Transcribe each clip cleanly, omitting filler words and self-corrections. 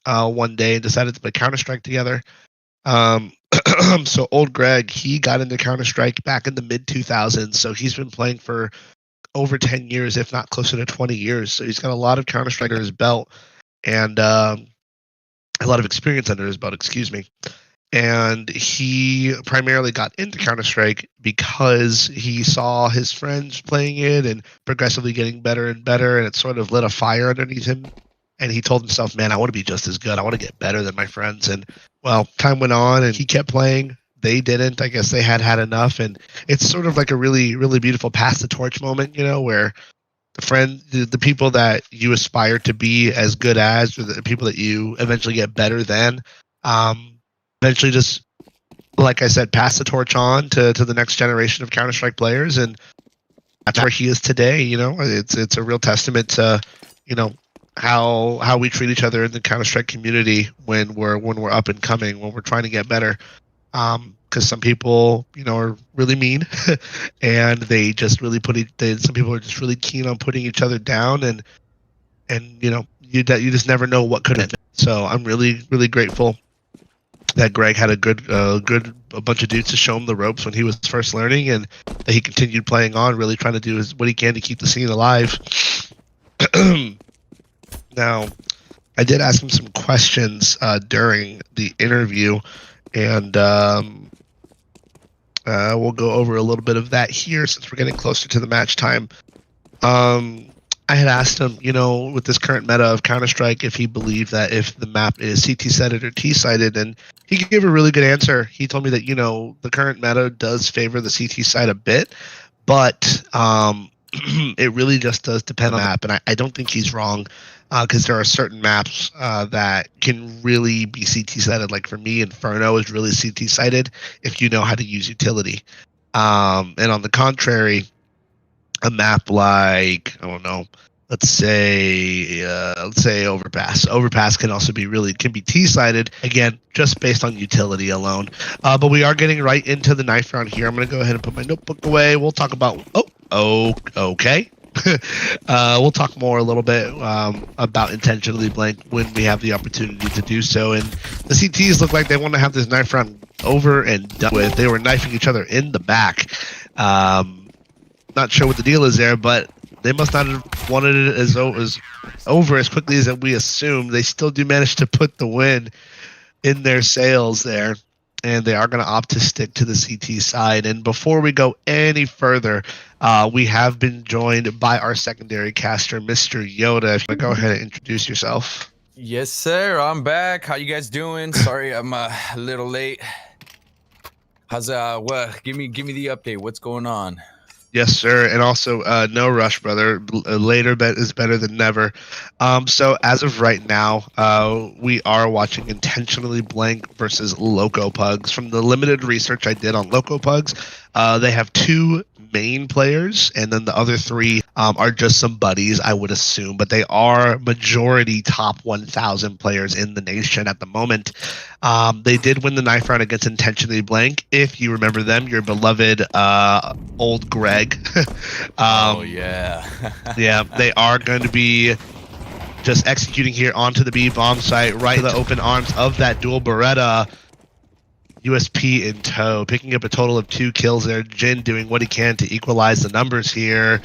one day and decided to play Counter-Strike together. So old Greg, he got into Counter-Strike back in the mid-2000s, so he's been playing for over 10 years, if not closer to 20 years. So he's got a lot of Counter-Strike under his belt and a lot of experience under his belt, excuse me. And he primarily got into Counter-Strike because he saw his friends playing it and progressively getting better and better, and it sort of lit a fire underneath him. And he told himself, man, I want to be just as good. I want to get better than my friends. And, well, time went on, and he kept playing. They didn't. I guess they had enough. And it's sort of like a really, really beautiful pass the torch moment, where the people that you aspire to be as good as, or the people that you eventually get better than, eventually just, like I said, pass the torch on to the next generation of Counter-Strike players, and that's where he is today. It's a real testament to, how we treat each other in the Counter-Strike community when we're up and coming, when we're trying to get better. Because some people, are really mean, and they just really some people are just really keen on putting each other down, and you just never know what could have been. So I'm really, really grateful that Greg had a bunch of dudes to show him the ropes when he was first learning, and that he continued playing on, really trying to do what he can to keep the scene alive. Now, I did ask him some questions during the interview, and we'll go over a little bit of that here since we're getting closer to the match time. I had asked him, with this current meta of Counter-Strike, if he believed that if the map is CT-sided or T-sided, and he gave a really good answer. He told me that, the current meta does favor the CT side a bit, but it really just does depend on the map, and I don't think he's wrong, because there are certain maps that can really be CT-sided. Like for me, Inferno is really CT-sided if you know how to use utility. And on the contrary, a map like, I don't know, let's say Overpass. Overpass can also be T-sided, again, just based on utility alone. But we are getting right into the knife round here. I'm going to go ahead and put my notebook away. We'll talk about, okay. We'll talk more a little bit about intentionally blank when we have the opportunity to do so. And the CTs look like they want to have this knife round over and done with. They were knifing each other in the back. Not sure what the deal is there, but they must not have wanted it as over as quickly as we assumed. They still do manage to put the win in their sails there, and they are going to opt to stick to the CT side. And before we go any further, we have been joined by our secondary caster, Mr. Yoda. If you want to go ahead and introduce yourself. Yes, sir. I'm back. How you guys doing? Sorry, I'm a little late. How's give me the update. What's going on? Yes, sir. And also, no rush, brother. Later bet is better than never. So as of right now, we are watching Intentionally Blank versus Loco Pugs. From the limited research I did on Loco Pugs, they have 2 main players, and then the other 3 are just some buddies, I would assume. But they are majority top 1,000 players in the nation at the moment. They did win the knife round against Intentionally Blank. If you remember them, your beloved old Greg. Oh, yeah. Yeah, they are going to be just executing here onto the B bomb site, right in the open arms of that dual Beretta. USP in tow, picking up a total of 2 kills there. Jin doing what he can to equalize the numbers here.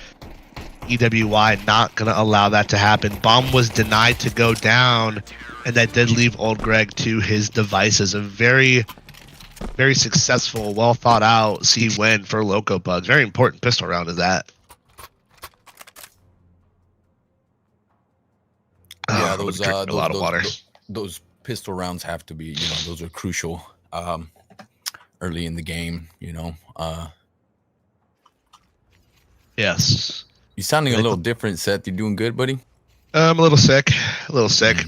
EWY not going to allow that to happen. Bomb was denied to go down, and that did leave old Greg to his devices. A very, very successful, well thought out C win for Loco Pugs. Very important pistol round is that. Yeah, those a lot of water. Those pistol rounds have to be, those are crucial early in the game, Yes. You sounding a little different, Seth. You doing good, buddy? I'm a little sick,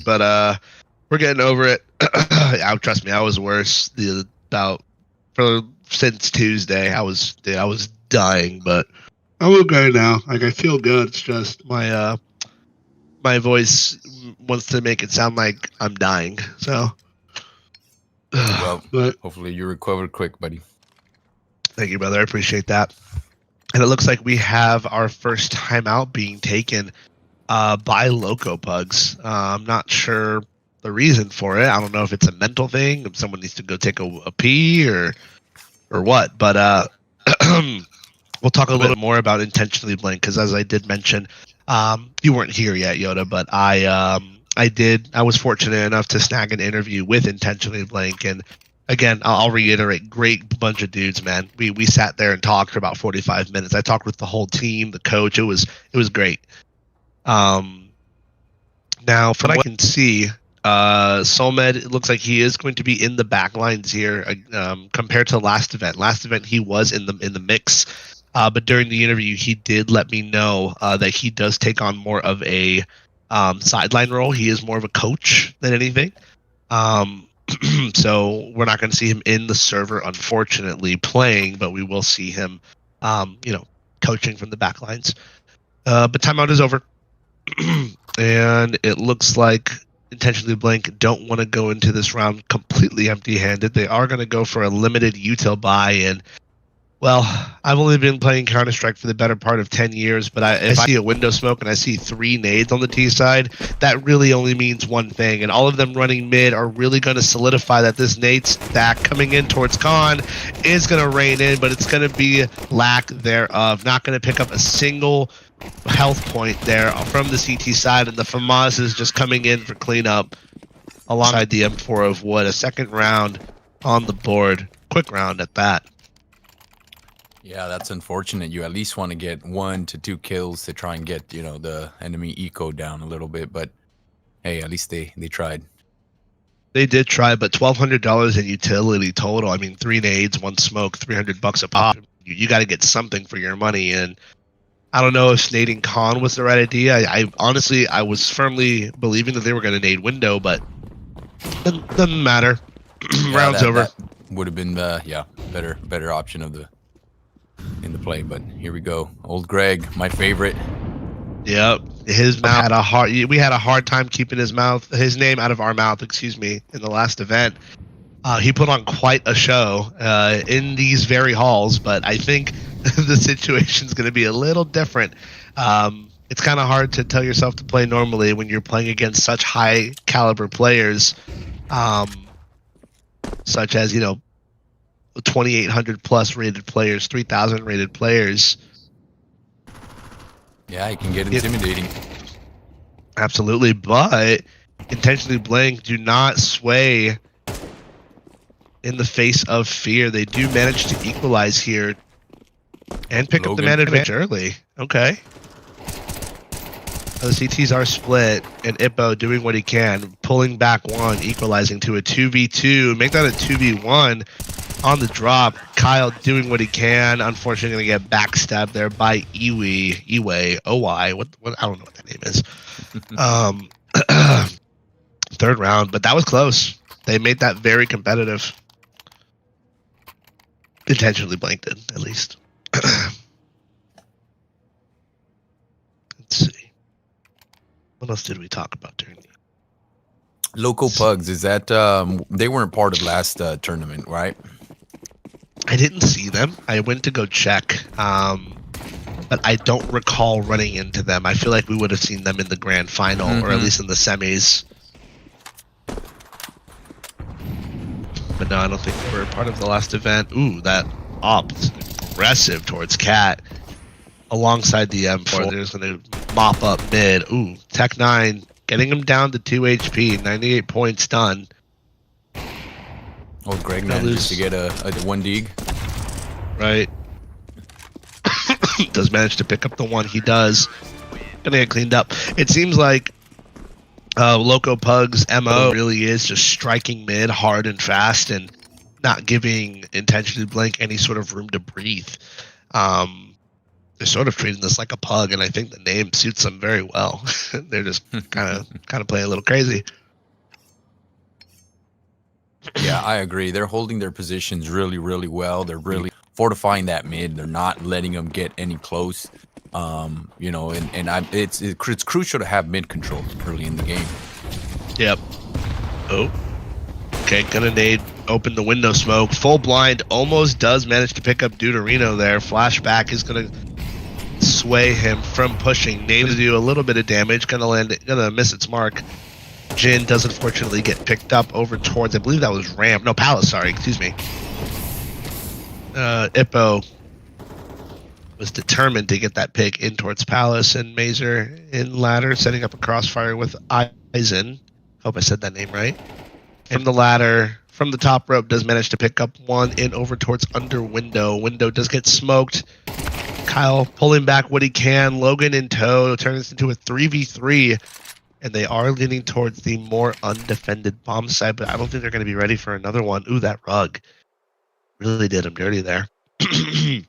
but we're getting over it. Trust me, I was worse since Tuesday. I was dying, but I'm okay now. Like, I feel good. It's just my voice wants to make it sound like I'm dying. So, well, hopefully you recover quick, buddy. Thank you, brother. I appreciate that. And it looks like we have our first timeout being taken by Loco Pugs. I'm not sure the reason for it. I don't know if it's a mental thing, if someone needs to go take a pee or what. But we'll talk a little bit more about intentionally blank, because as I did mention, you weren't here yet, Yoda, but I was fortunate enough to snag an interview with intentionally blank, and again, I'll reiterate, great bunch of dudes, man. We sat there and talked for about 45 minutes. I talked with the whole team, the coach. It was great. Now, from what I can see, Solmed, it looks like he is going to be in the back lines here compared to last event. Last event, he was in the mix, but during the interview, he did let me know that he does take on more of a sideline role. He is more of a coach than anything. So we're not going to see him in the server, unfortunately, playing, but we will see him, coaching from the back lines. But timeout is over. And it looks like intentionally blank don't want to go into this round completely empty-handed. They are going to go for a limited util buy, and well, I've only been playing Counter-Strike for the better part of 10 years, but if I see a window smoke and I see 3 nades on the T side, that really only means one thing, and all of them running mid are really going to solidify that this nade stack coming in towards Con is going to rain in, but it's going to be lack thereof. Not going to pick up a single health point there from the CT side, and the FAMAS is just coming in for cleanup alongside the M4 of Wood. A second round on the board. Quick round at that. Yeah, that's unfortunate. You at least want to get 1 to 2 kills to try and get, the enemy eco down a little bit. But hey, at least they tried. They did try, but $1,200 in utility total. I mean, 3 nades, 1 smoke, $300 a pop. You got to get something for your money. And I don't know if nading Con was the right idea. I honestly, I was firmly believing that they were going to nade window, but doesn't matter. Yeah, Round's over. That would have been better option of in the play, but here we go. Old Greg, my favorite. Yep, his mouth had we had a hard time keeping his name out of our mouth, excuse me, in the last event. He put on quite a show in these very halls, but I think the situation's going to be a little different. It's kind of hard to tell yourself to play normally when you're playing against such high caliber players, such as 2,800 plus rated players, 3,000 rated players. Yeah, it can get intimidating. Absolutely, but intentionally blank do not sway in the face of fear. They do manage to equalize here and pick up the man advantage early. Okay. The CTs are split, and Ippo doing what he can, pulling back 1, equalizing to a 2v2, make that a 2v1 on the drop. Kyle doing what he can, unfortunately going to get backstabbed there by Iway, O-Y, what I don't know what that name is. Third round, but that was close. They made that very competitive. Intentionally blanked it, at least. Let's see. What else did we talk about during the Local Pugs, is that they weren't part of last tournament, right? I didn't see them. I went to go check, but I don't recall running into them. I feel like we would have seen them in the grand final, or at least in the semis. But no, I don't think they were part of the last event. Ooh, that op aggressive towards Cat alongside the M4. They're just going to mop up mid. Ooh, Tech 9 getting him down to 2 HP, 98 points done. Old Greg manages to get a 1 dig. Right. Does manage to pick up the 1. He does. Gonna get cleaned up. It seems like Loco Pug's MO really is just striking mid hard and fast and not giving intentionally blank any sort of room to breathe. They're sort of treating this like a pug, and I think the name suits them very well. They're just kind of playing a little crazy. Yeah, I agree. They're holding their positions really, really well. They're really fortifying that mid. They're not letting them get any close. It's crucial to have mid control early in the game. Yep. Oh. Okay, gonna nade. Open the window smoke. Full blind. Almost does manage to pick up Deuterino there. Flashback is gonna sway him from pushing. Nade to do a little bit of damage. Gonna miss its mark. Jin does unfortunately get picked up over towards, I believe that was Ramp. No, Palace, sorry, excuse me. Ippo was determined to get that pick in towards Palace, and Mazer in ladder, setting up a crossfire with Eisen. Hope I said that name right. And the ladder from the top rope does manage to pick up one in over towards under window. Window does get smoked. Kyle pulling back what he can. Logan in tow turns into a 3v3. And they are leaning towards the more undefended bomb side, but I don't think they're going to be ready for another one. Ooh, that rug really did him dirty there. I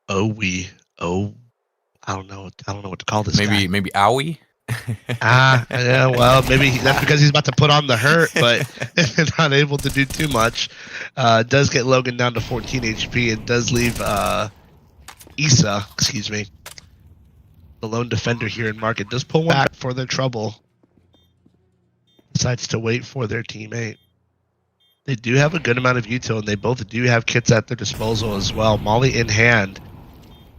don't know what to call this guy. Maybe Owie? Yeah, well, maybe that's because he's about to put on the hurt, but not able to do too much. Does get Logan down to 14 HP and does leave Issa, excuse me, the lone defender here in market. Does pull one back for their trouble. Decides to wait for their teammate. They do have a good amount of util, and they both do have kits at their disposal as well. Molly in hand.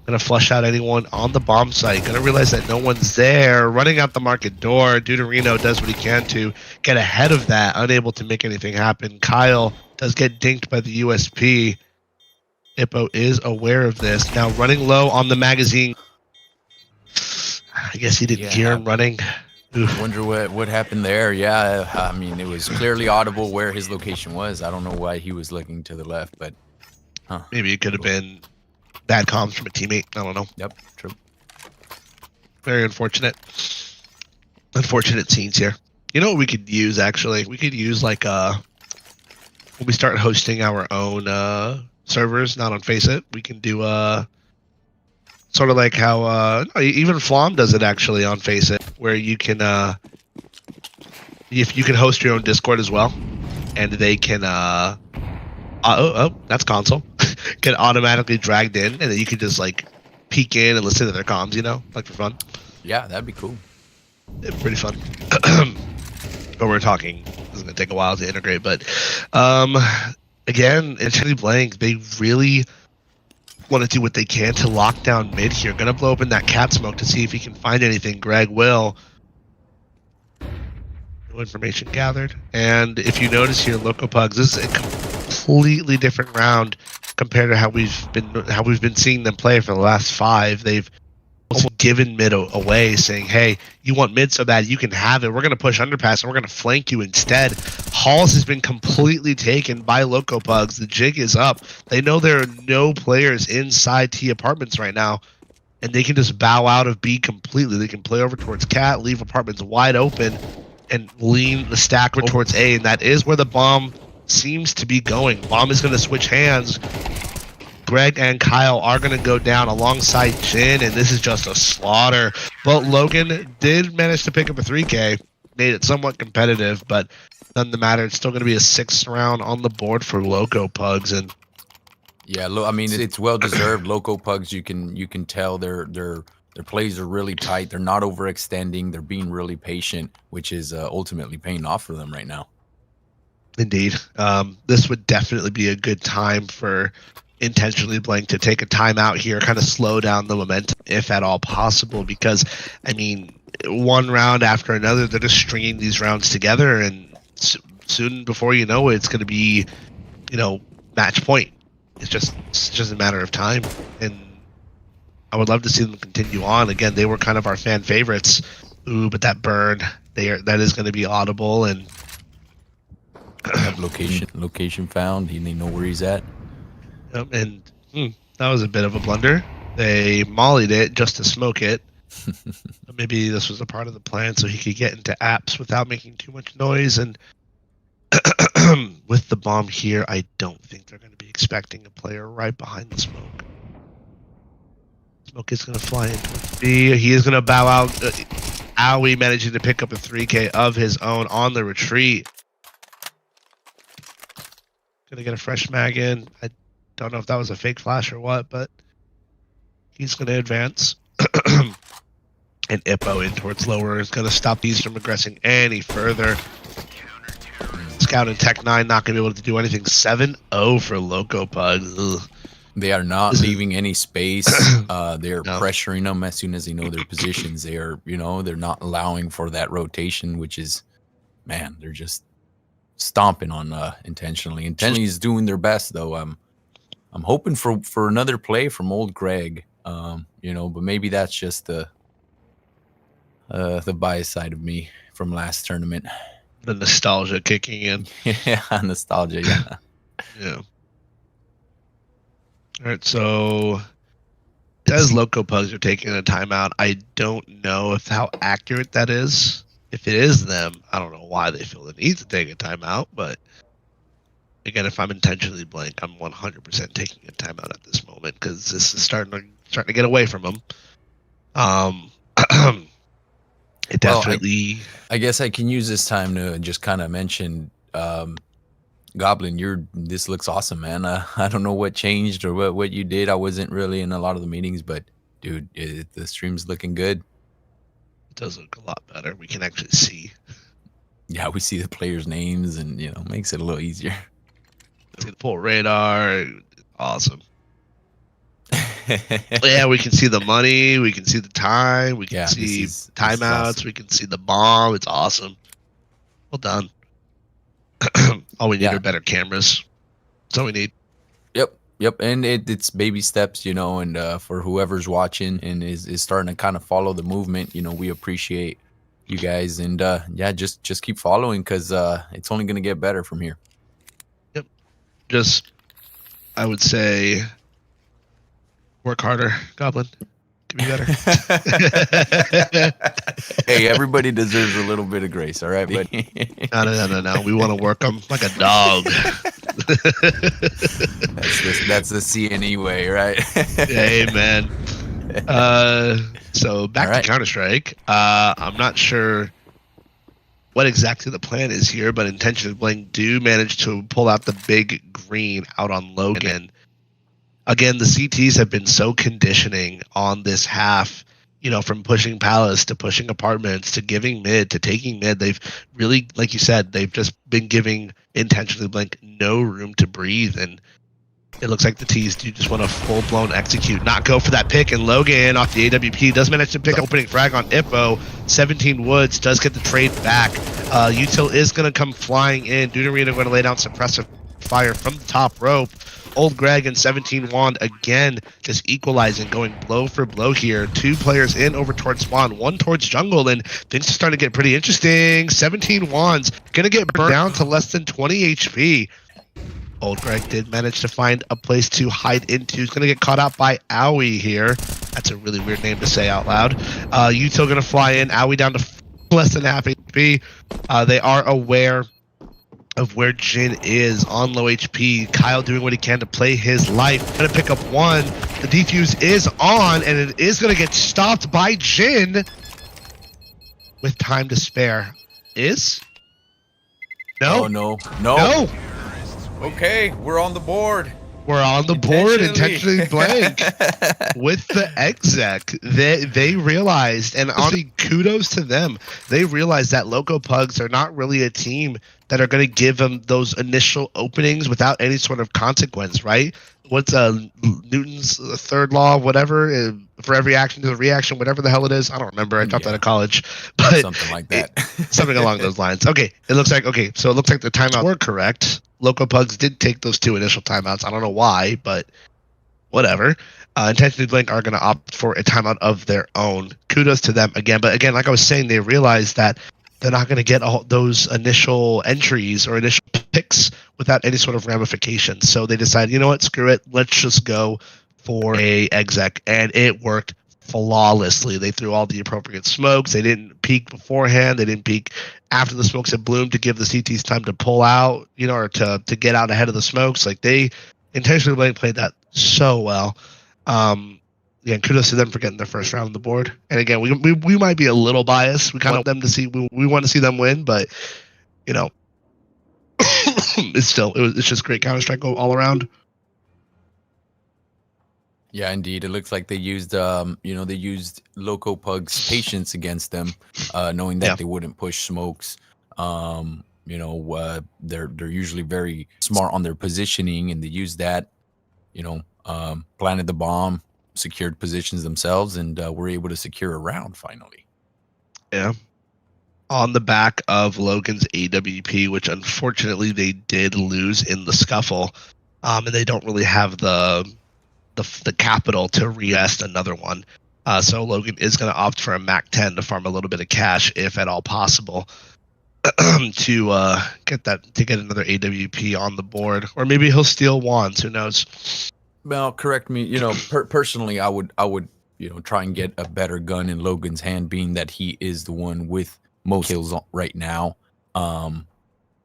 Gonna flush out anyone on the bomb site. Gonna realize that no one's there. Running out the market door. Deuterino does what he can to get ahead of that. Unable to make anything happen. Kyle does get dinked by the USP. Ippo is aware of this. Now running low on the magazine. I guess he didn't hear him running. I wonder what happened there. Yeah, I mean, it was clearly audible where his location was. I don't know why he was looking to the left, but maybe it could have been bad comms from a teammate. I don't know. Yep, true. Very unfortunate. Unfortunate scenes here. You know what we could use, actually? We could use, like, when we start hosting our own servers, not on FACEIT, we can do sort of like how even Flom does it actually on FACEIT, where you can if you can host your own Discord as well, and they can that's console get automatically dragged in, and then you can just like peek in and listen to their comms, you know, like for fun. Yeah, that'd be cool. It's pretty fun. But we're talking, it's gonna take a while to integrate, but again, Intensity Blank, they really want to do what they can to lock down mid here. Gonna blow open that cat smoke to see if he can find anything. Greg will. No information gathered. And if you notice here, Loco Pugs, this is a completely different round compared to how we've been seeing them play for the last 5. They've also given mid away, saying, hey, you want mid so bad, you can have it. We're going to push underpass and we're going to flank you instead. Halls has been completely taken by Loco Pugs. The jig is up. They know there are no players inside T apartments right now, and they can just bow out of B completely. They can play over towards Cat, leave apartments wide open, and lean the stack over towards A, and that is where the bomb seems to be going. Bomb is going to switch hands. Greg and Kyle are going to go down alongside Jin, and this is just a slaughter. But Logan did manage to pick up a 3K, made it somewhat competitive, but none the matter. It's still going to be a 6th round on the board for Loco Pugs, and yeah, I mean, it's well deserved. Loco Pugs, you can tell their plays are really tight. They're not overextending. They're being really patient, which is ultimately paying off for them right now. Indeed, this would definitely be a good time for Intentionally Blank to take a timeout here, kind of slow down the momentum if at all possible, because I mean, one round after another, they're just stringing these rounds together, and soon before you know it, it's going to be, you know, match point. It's just a matter of time, and I would love to see them continue on. Again, they were kind of our fan favorites. Ooh, but that burn, that is going to be audible, and location found. They know where he's at. And that was a bit of a blunder. They mollied it just to smoke it. Maybe this was a part of the plan so he could get into apps without making too much noise. And with the bomb here, I don't think they're going to be expecting a player right behind the smoke. Smoke is going to fly into B. He is going to bow out. Owie managing to pick up a 3K of his own on the retreat. Going to get a fresh mag in. I don't know if that was a fake flash or what, but he's going to advance. And Ippo in towards lower is going to stop these from aggressing any further. Scout and Tech 9 not going to be able to do anything. 7-0 for Loco Pugs. Ugh. They are not leaving any space. They're No. pressuring them as soon as they know their positions. They are, they're not allowing for that rotation, which is, man, they're just stomping on intentionally. Intentionally is doing their best though. I'm hoping for another play from old Greg. But maybe that's just the bias side of me from last tournament. The nostalgia kicking in. Yeah, nostalgia. Yeah. Yeah. All right, so it says Loco Pugs are taking a timeout. I don't know how accurate that is. If it is them, I don't know why they feel the need to take a timeout. But again, if I'm intentionally blank, I'm 100% taking a timeout at this moment because this is starting to get away from them. It definitely. Well, I guess I can use this time to just kind of mention. Goblin, this looks awesome, man. I don't know what changed or what you did. I wasn't really in a lot of the meetings, but dude, the stream's looking good. It does look a lot better. We can actually see. Yeah, we see the players' names, and makes it a little easier. See the full radar. Awesome. Yeah, we can see the money. We can see the time. We can see timeouts. Awesome. We can see the bomb. It's awesome. Well done. All we need are better cameras. That's all we need. Yep. And it's baby steps, and for whoever's watching and is starting to kind of follow the movement, we appreciate you guys. And just keep following because it's only going to get better from here. Yep. I would say, work harder, Goblin. Be better. Hey, everybody deserves a little bit of grace, all right? But no. We want to work them like a dog. That's the CNE way, right? Amen. So back to Counter-Strike. I'm not sure what exactly the plan is here, but Intentionally Blank do manage to pull out the big green out on Logan. Again, the CTs have been so conditioning on this half, from pushing Palace to pushing Apartments to giving mid to taking mid. They've really, like you said, they've just been giving Intentionally Blank no room to breathe. And it looks like the T's do just want to full-blown execute, not go for that pick. And Logan off the AWP does manage to pick up opening frag on Ippo. 17 Woods does get the trade back. Util is going to come flying in. Deuterina going to lay down suppressive fire from the top rope. Old Greg and 17 Wand again just equalizing, going blow for blow here. 2 players in over towards Spawn, 1 towards jungle, and things are starting to get pretty interesting. 17 Wands gonna get burned down to less than 20 HP. Old Greg did manage to find a place to hide into. He's gonna get caught out by Owie here. That's a really weird name to say out loud. Util gonna fly in. Owie down to less than half HP. They are aware of where Jin is on low HP. Kyle doing what he can to play his life. Gonna pick up 1. The defuse is on, and it is gonna get stopped by Jin with time to spare. No. Oh, no. Okay, we're on the board. We're on the board, Intentionally Blank with the exec. They realized, and honestly, kudos to them. They realized that Loco Pugs are not really a team that are going to give them those initial openings without any sort of consequence, right? What's Newton's third law, whatever, for every action to a reaction, whatever the hell it is. I don't remember. I dropped out of college, but something like that. Something along those lines. Okay, so it looks like the timeouts were correct. Loco Pugs did take those 2 initial timeouts. I don't know why, but whatever. Intentionally Blank are going to opt for a timeout of their own. Kudos to them again. But again, like I was saying, they realized that they're not going to get all those initial entries or initial picks without any sort of ramifications. So they decided, you know what, screw it. Let's just go for a exec. And it worked flawlessly. They threw all the appropriate smokes. They didn't peek beforehand. They didn't peek after the smokes had bloomed to give the CTs time to pull out, or to get out ahead of the smokes. Like, they Intentionally played that so well. Yeah, kudos to them for getting their first round on the board. And again, we might be a little biased. We kind of want them to see. We want to see them win, but it's just great Counter-Strike all around. Yeah, indeed. It looks like they used they used Loco Pug's patience against them, knowing that they wouldn't push smokes. They're usually very smart on their positioning, and they use that. planted the bomb, secured positions themselves, and were able to secure a round finally. Yeah. On the back of Logan's AWP, which unfortunately they did lose in the scuffle, and they don't really have the capital to reinvest another one. So Logan is going to opt for a Mac 10 to farm a little bit of cash, if at all possible, to get another AWP on the board, or maybe he'll steal wands. Who knows? Well, correct me. You know, personally, I would try and get a better gun in Logan's hand, being that he is the one with most kills right now.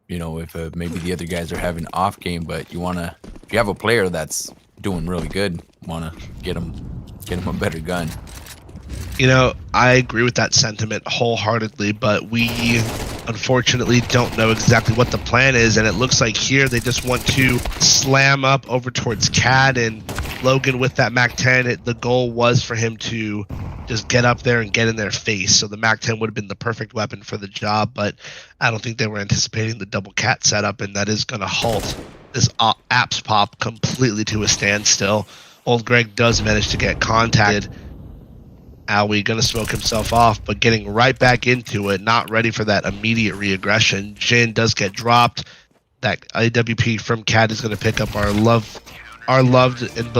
If maybe the other guys are having off game, but if you have a player that's doing really good, want to get him a better gun. I agree with that sentiment wholeheartedly, but we unfortunately don't know exactly what the plan is, and it looks like here they just want to slam up over towards CAD, and Logan with that Mac 10, the goal was for him to just get up there and get in their face. So the Mac 10 would have been the perfect weapon for the job, but I don't think they were anticipating the double cat setup, and that is going to halt this apps pop completely to a standstill. Old Greg does manage to get contacted. Owie going to smoke himself off, but getting right back into it, not ready for that immediate reaggression. Jin does get dropped. That AWP from Cat is going to pick up our loved and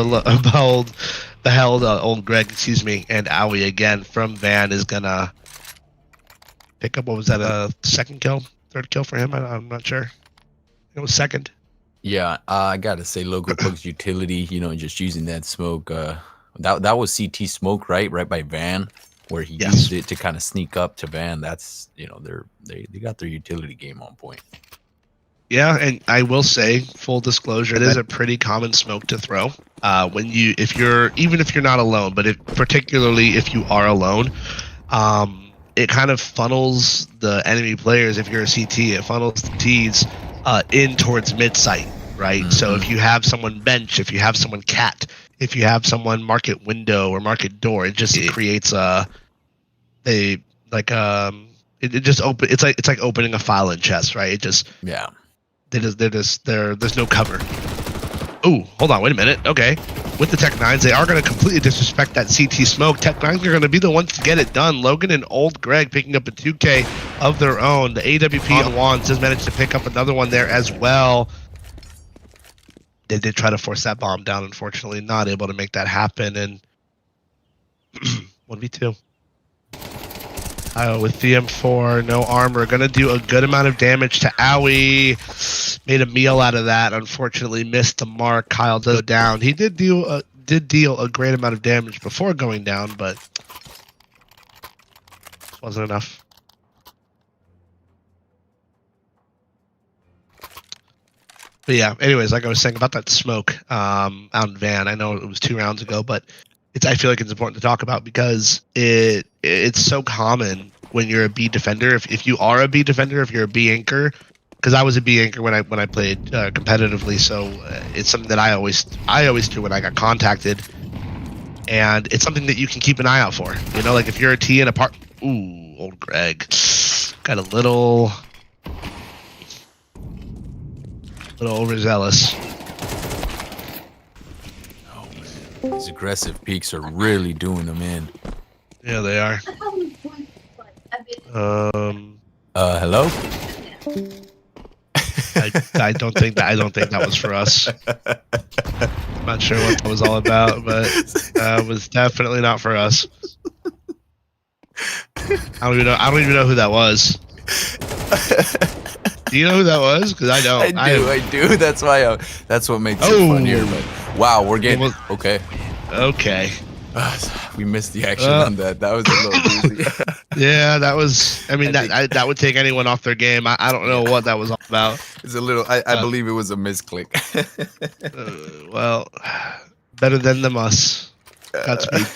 beheld Old Greg, and Owie again from Van is going to pick up, what was that, a third kill for him? I'm not sure. It was second. Yeah, I got to say Local Pug's utility, just using that smoke, that was CT smoke, right by Van, where he used it to kind of sneak up to Van. That's they got their utility game on point. Yeah, and I will say, full disclosure, it is a pretty common smoke to throw. If you're not alone, but particularly if you are alone, it kind of funnels the enemy players. If you're a CT, it funnels the Ts in towards mid site, right? Mm-hmm. So if you have someone bench, if you have someone cat, if you have someone market window or market door, it creates it's like opening a file in chess, right? There's no cover. Oh, hold on, wait a minute. Okay, with the Tech 9s, they are going to completely disrespect that CT smoke. Tech 9s are going to be the ones to get it done. Logan and Old Greg picking up a 2K of their own. The AWP on Wands has managed to pick up another one there as well. They did try to force that bomb down, unfortunately, not able to make that happen. And 1v2. With the M4, no armor, gonna do a good amount of damage to Owie. Made a meal out of that. Unfortunately, missed the mark. Kyle does go down. He did deal a great amount of damage before going down, but wasn't enough. But yeah, anyways, like I was saying about that smoke out in Van, I know it was 2 rounds ago, but I feel like it's important to talk about because it's so common when you're a B defender. If you are a B defender, if you're a B anchor, because I was a B anchor when I played competitively, so it's something that I always do when I got contacted, and it's something that you can keep an eye out for. Like if you're a T in a part. Ooh, Old Greg got a little overzealous. These aggressive peaks are really doing them in. Yeah, they are. Hello? I don't think that was for us. I'm not sure what that was all about, but it was definitely not for us. I don't even know who that was. Do you know who that was? Because I don't. I do. That's why. That's what makes it funnier. But wow, we're getting okay. Okay. We missed the action on that. That was a little easy. Yeah, that was. I mean, that would take anyone off their game. I don't know what that was all about. It's a little. I believe it was a misclick. Well, better than us. Godspeed.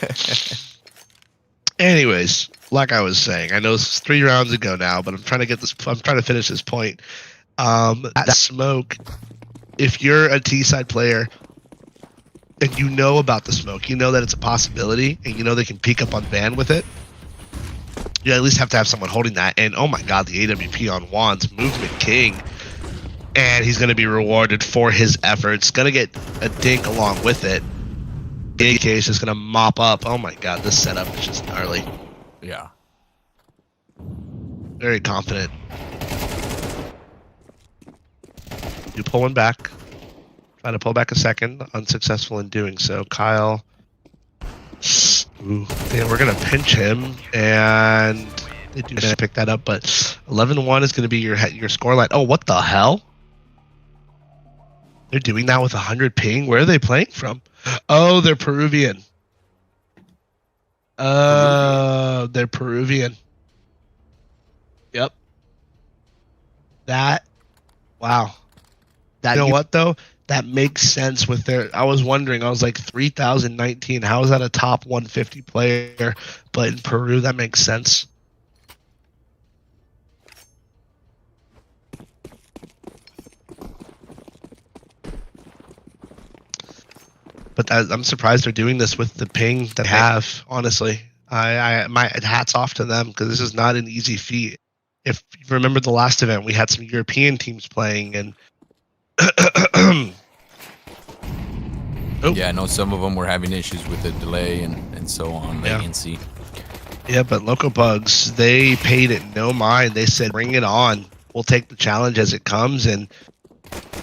Anyways, like I was saying, I know it's 3 rounds ago now, but I'm trying to finish this point. That smoke, if you're a T-side player and you know about the smoke, you know that it's a possibility, and you know they can peek up on Van with it, you at least have to have someone holding that. And oh my god, the AWP on Wands, movement king. And he's going to be rewarded for his efforts. Going to get a dink along with it. The AK is just gonna mop up. Oh my god, this setup is just gnarly. Yeah. Very confident. You pull one back. Trying to pull back a second. Unsuccessful in doing so. Kyle. Ooh, damn, we're gonna pinch him, and they do pick that up. But 11-1 is gonna be your scoreline. Oh, what the hell? They're doing that with 100 ping. Where are they playing from? Oh, they're Peruvian. They're Peruvian. Yep. That. Wow. That, you know what though? That makes sense with their. I was wondering. I was like 3019. How is that a top 150 player? But in Peru, that makes sense. But I'm surprised they're doing this with the ping that they have. Honestly, my hats off to them, because this is not an easy feat. If you remember the last event, we had some European teams playing, and yeah, I know some of them were having issues with the delay and so on, latency. Yeah, but Loco Bugs, they paid it no mind. They said, "Bring it on. We'll take the challenge as it comes," and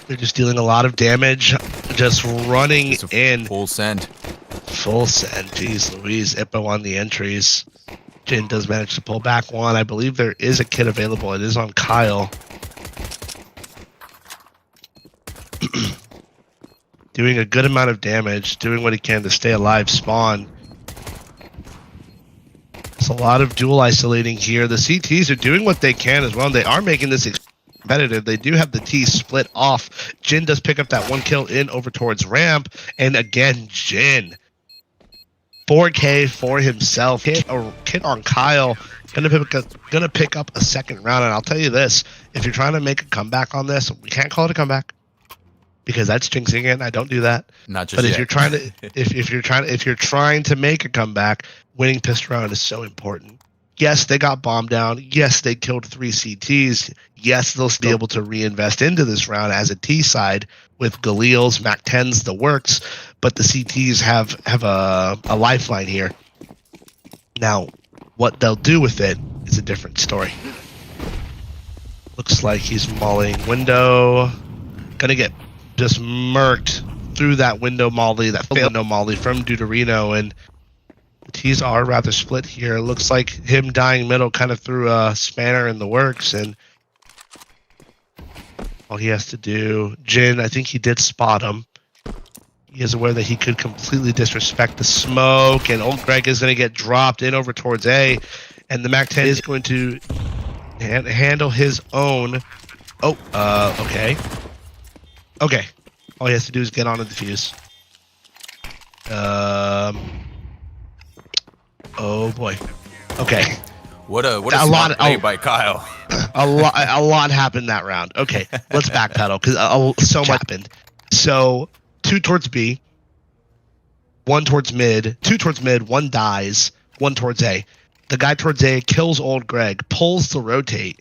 they're just dealing a lot of damage, just running in. Full send. Full send. Jeez Louise. Ippo on the entries. Jin does manage to pull back one. I believe there is a kit available. It is on Kyle. Doing a good amount of damage, doing what he can to stay alive, spawn. It's a lot of dual isolating here. The CTs are doing what they can as well. They are making this competitive. They do have the T split off. Jin does pick up that one kill in over towards ramp. And again, Jin. 4K for himself. Hit on Kyle. Gonna pick up a second round. And I'll tell you this, if you're trying to make a comeback on this, we can't call it a comeback, because that's jinxing it. I don't do that. Not just but yet. If you're trying to if you're trying to make a comeback, winning pistol round is so important. Yes, they got bombed down. Yes, they killed 3 CTs. Yes, they'll be able to reinvest into this round as a T side with Galil's, Mac 10s, the works. But the CTs have a lifeline here. Now, what they'll do with it is a different story. Looks like he's mauling window. Gonna get just murked through that window molly, that window molly from Deuterino, and the T's are rather split here. It looks like him dying middle kind of threw a spanner in the works, and all he has to do, Jin, I think he did spot him. He is aware that he could completely disrespect the smoke, and old Greg is going to get dropped in over towards A, and the Mac 10 is going to handle his own. Oh, okay. Okay. All he has to do is get on the defuse. Oh boy. Okay. What a smart play by Kyle. A lot happened that round. Okay, let's backpedal, because so much happened. So 2 towards B, 1 towards mid, 2 towards mid, 1 dies, 1 towards A. The guy towards A kills old Greg, pulls the rotate,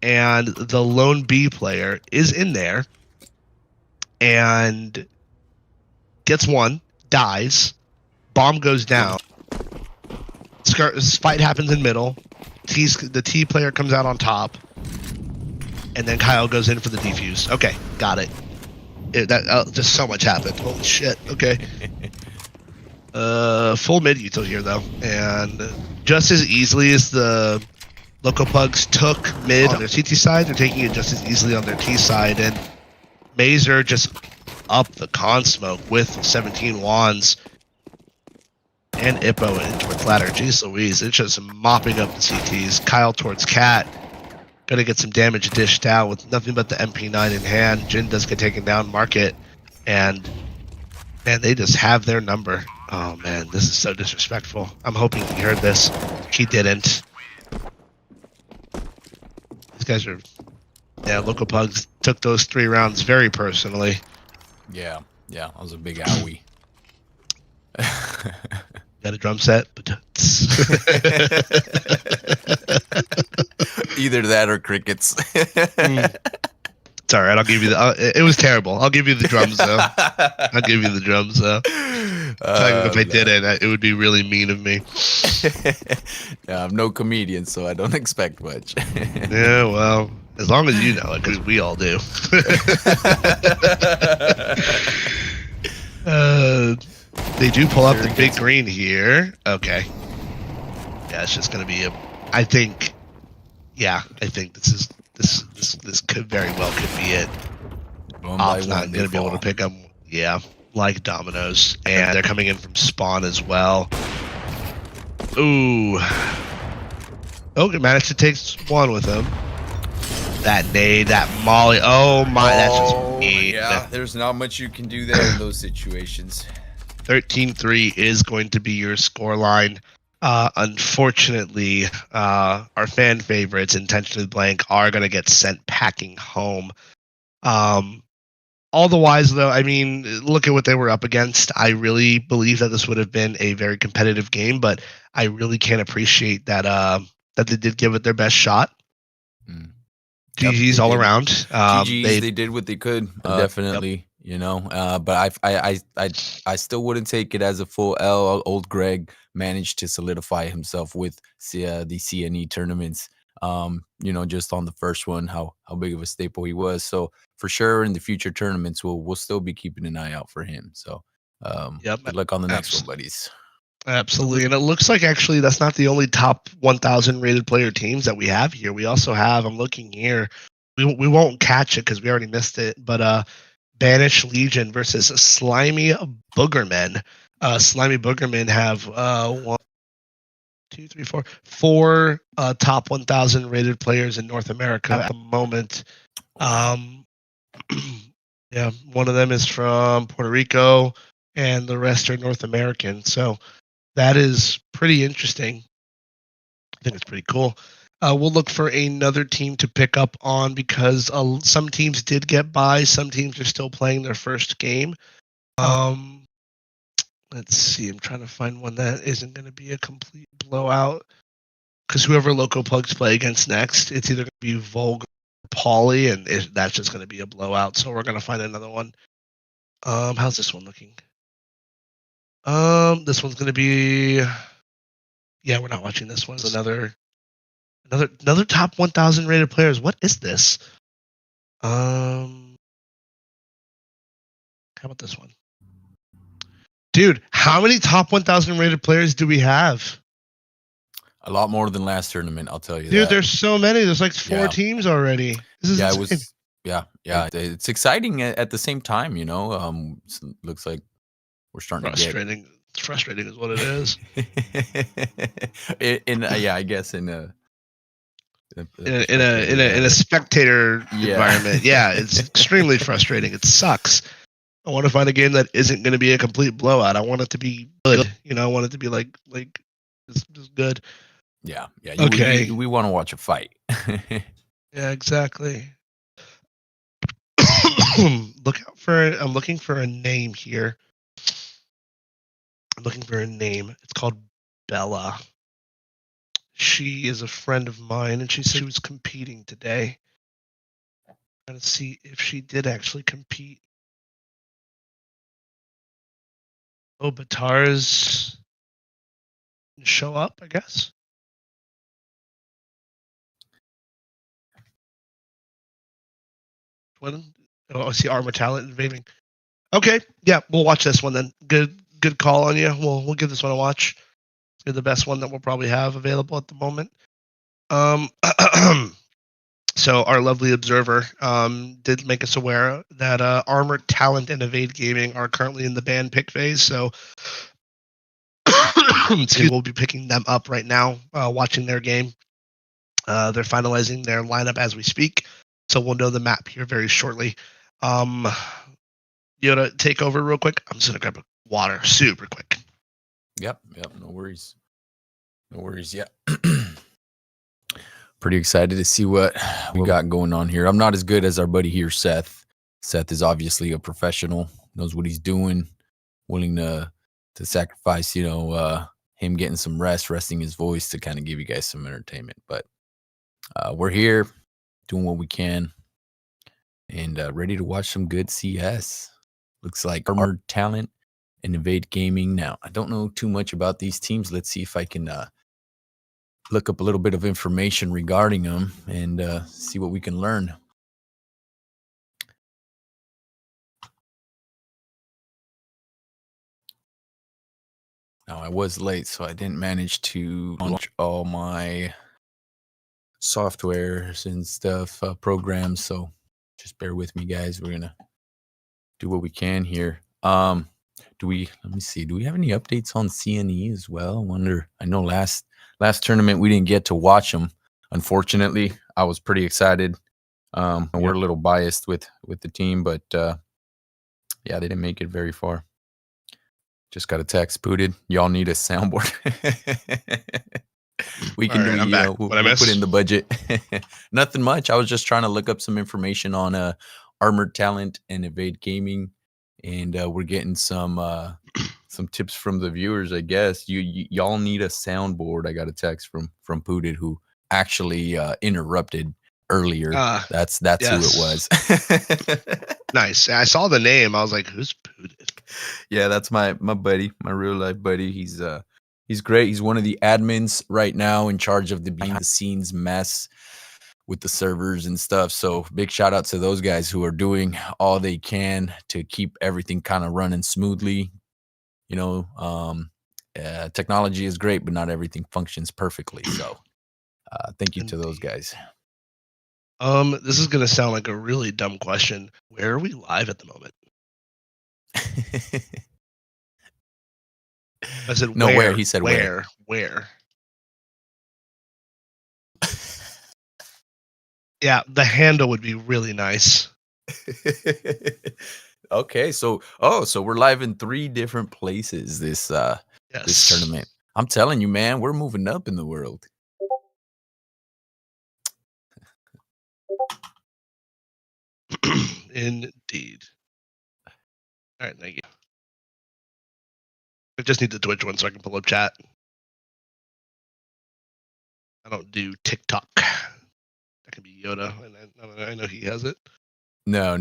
and the lone B player is in there and gets 1, dies, bomb goes down. Fight happens in middle. The T player comes out on top, and then Kyle goes in for the defuse. Okay, got it. Just so much happened. Holy shit. Okay. Full mid util here though, and just as easily as the Loco Pugs took mid on their CT side, they're taking it just as easily on their T side, and Mazer just up the con smoke with 17 wands. And Ippo in towards ladder. Jeez Louise, it's just mopping up the CTs. Kyle towards Cat. Gonna get some damage dished out with nothing but the MP9 in hand. Jin does get taken down, market. And man, they just have their number. Oh man, this is so disrespectful. I'm hoping he heard this. He didn't. These guys are, yeah, Loco Pugs took those 3 rounds very personally. Yeah, that was a big owie. Got a drum set? Either that or crickets. It's all right. I'll give you the. It was terrible. I'll give you the drums though. I'll give you the drums though. If I didn't, it would be really mean of me. Yeah, I'm no comedian, so I don't expect much. Yeah, well, as long as you know it, because we all do. They do pull out the big green here. Okay. Yeah, it's just going to be a. I think. Yeah, I think this could very well could be it. Op's not going to be able to pick up. Yeah, like dominoes, and they're coming in from spawn as well. Ooh. Okay, managed to take one with him. That nade, that molly. Oh my, that's just mean. Yeah, there's not much you can do there in those situations. 13-3 is going to be your scoreline. Unfortunately, our fan favorites, Intentionally Blank, are going to get sent packing home. Otherwise, though, I mean, look at what they were up against. I really believe that this would have been a very competitive game, but I really can't appreciate that that they did give it their best shot. GG's all around. GG's, they did what they could, definitely. You know, but I still wouldn't take it as a full L. Old Greg managed to solidify himself with the CNE tournaments. You know, just on the first one, how big of a staple he was. So for sure, in the future tournaments, we'll still be keeping an eye out for him. So, good luck on the next one, buddies. Absolutely, and it looks like actually that's not the only top 1,000 rated player teams that we have here. We also have. I'm looking here. We won't catch it because we already missed it, but Banished Legion versus Slimy Boogermen. Slimy Boogermen have 1, 2, 3, 4, 4 top 1,000 rated players in North America at the moment. Yeah, one of them is from Puerto Rico, and the rest are North American. So that is pretty interesting. I think it's pretty cool. We'll look for another team to pick up on because some teams did get by. Some teams are still playing their first game. Let's see. I'm trying to find one that isn't going to be a complete blowout. Because whoever Loco Pugs play against next, it's either going to be Volga or Pauly, and that's just going to be a blowout. So we're going to find another one. How's this one looking? This one's going to be. Yeah, we're not watching this one. It's another top 1,000 rated players. What is this? How about this one? Dude, how many top 1,000 rated players do we have? A lot more than last tournament, I'll tell you. Dude, there's so many. There's like 4 teams already. This is insane. It's exciting at the same time, you know. Looks like we're starting to get frustrating is what it is. I guess in a spectator environment. Yeah, it's extremely frustrating. It sucks. I want to find a game that isn't going to be a complete blowout. I want it to be good. You know, I want it to be like just good. Yeah. Okay. We want to watch a fight. Yeah, exactly. I'm looking for a name here. I'm looking for a name. It's called Bella. She is a friend of mine, and she said she was competing today. I'm trying to see if she did actually compete. Oh, Batars didn't show up, I guess. I see Armor Talent invading. Okay, yeah, we'll watch this one then. Good call on you. We'll give this one a watch. It's the best one that we'll probably have available at the moment. So our lovely observer did make us aware that Armor Talent and Evade Gaming are currently in the ban pick phase. So we'll be picking them up right now, watching their game. They're finalizing their lineup as we speak, so we'll know the map here very shortly. You want to take over real quick? I'm just gonna grab a water super quick. Yep, no worries. Yeah. Pretty excited to see what we got going on here. I'm not as good as our buddy here, Seth. Seth is obviously a professional, knows what he's doing, willing to sacrifice, him getting some resting his voice to kind of give you guys some entertainment. But we're here doing what we can and ready to watch some good CS. Looks like Armor Talent and Evade Gaming. Now, I don't know too much about these teams. Let's see if I can look up a little bit of information regarding them and see what we can learn. Now, I was late, so I didn't manage to launch all my softwares and stuff, programs. So just bear with me, guys. We're gonna do what we can here. Let me see, do we have any updates on CNE as well? I wonder. I know last tournament we didn't get to watch them, unfortunately. I was pretty excited. We're a little biased with the team, but yeah, they didn't make it very far. Just got a text, Booted. Y'all need a soundboard. We can do. We'll put in the budget. Nothing much. I was just trying to look up some information on Armored Talent and Evade Gaming, and we're getting some tips from the viewers. I guess y'all need a soundboard. I got a text from Booted, who actually interrupted earlier. That's yes. Who it was. Nice. I saw the name. I was like, who's Booted? Yeah, that's my buddy, my real life buddy. He's great. He's one of the admins right now in charge of the behind the scenes mess with the servers and stuff. So big shout out to those guys who are doing all they can to keep everything kind of running smoothly. Technology is great, but not everything functions perfectly. So thank you to those guys. This is going to sound like a really dumb question. Where are we live at the moment? I said, no, where? He said, where? Yeah, the handle would be really nice. Okay, so we're live in 3 different places this tournament. I'm telling you, man, we're moving up in the world. Indeed. All right, thank you. I just need the Twitch one so I can pull up chat. I don't do TikTok. That can be Yoda, and I know he has it. No.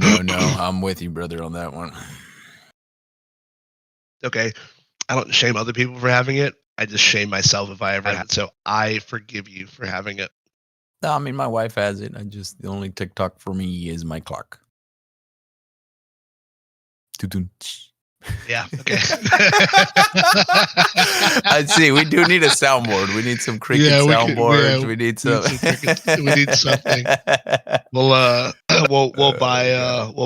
I'm with you, brother, on that one. Okay. I don't shame other people for having it. I just shame myself if I ever had it. So I forgive you for having it. No, I mean, my wife has it. The only TikTok for me is my clock. Yeah, okay. I see. We do need a soundboard. We need some cricket soundboards. We need some. We need something. We'll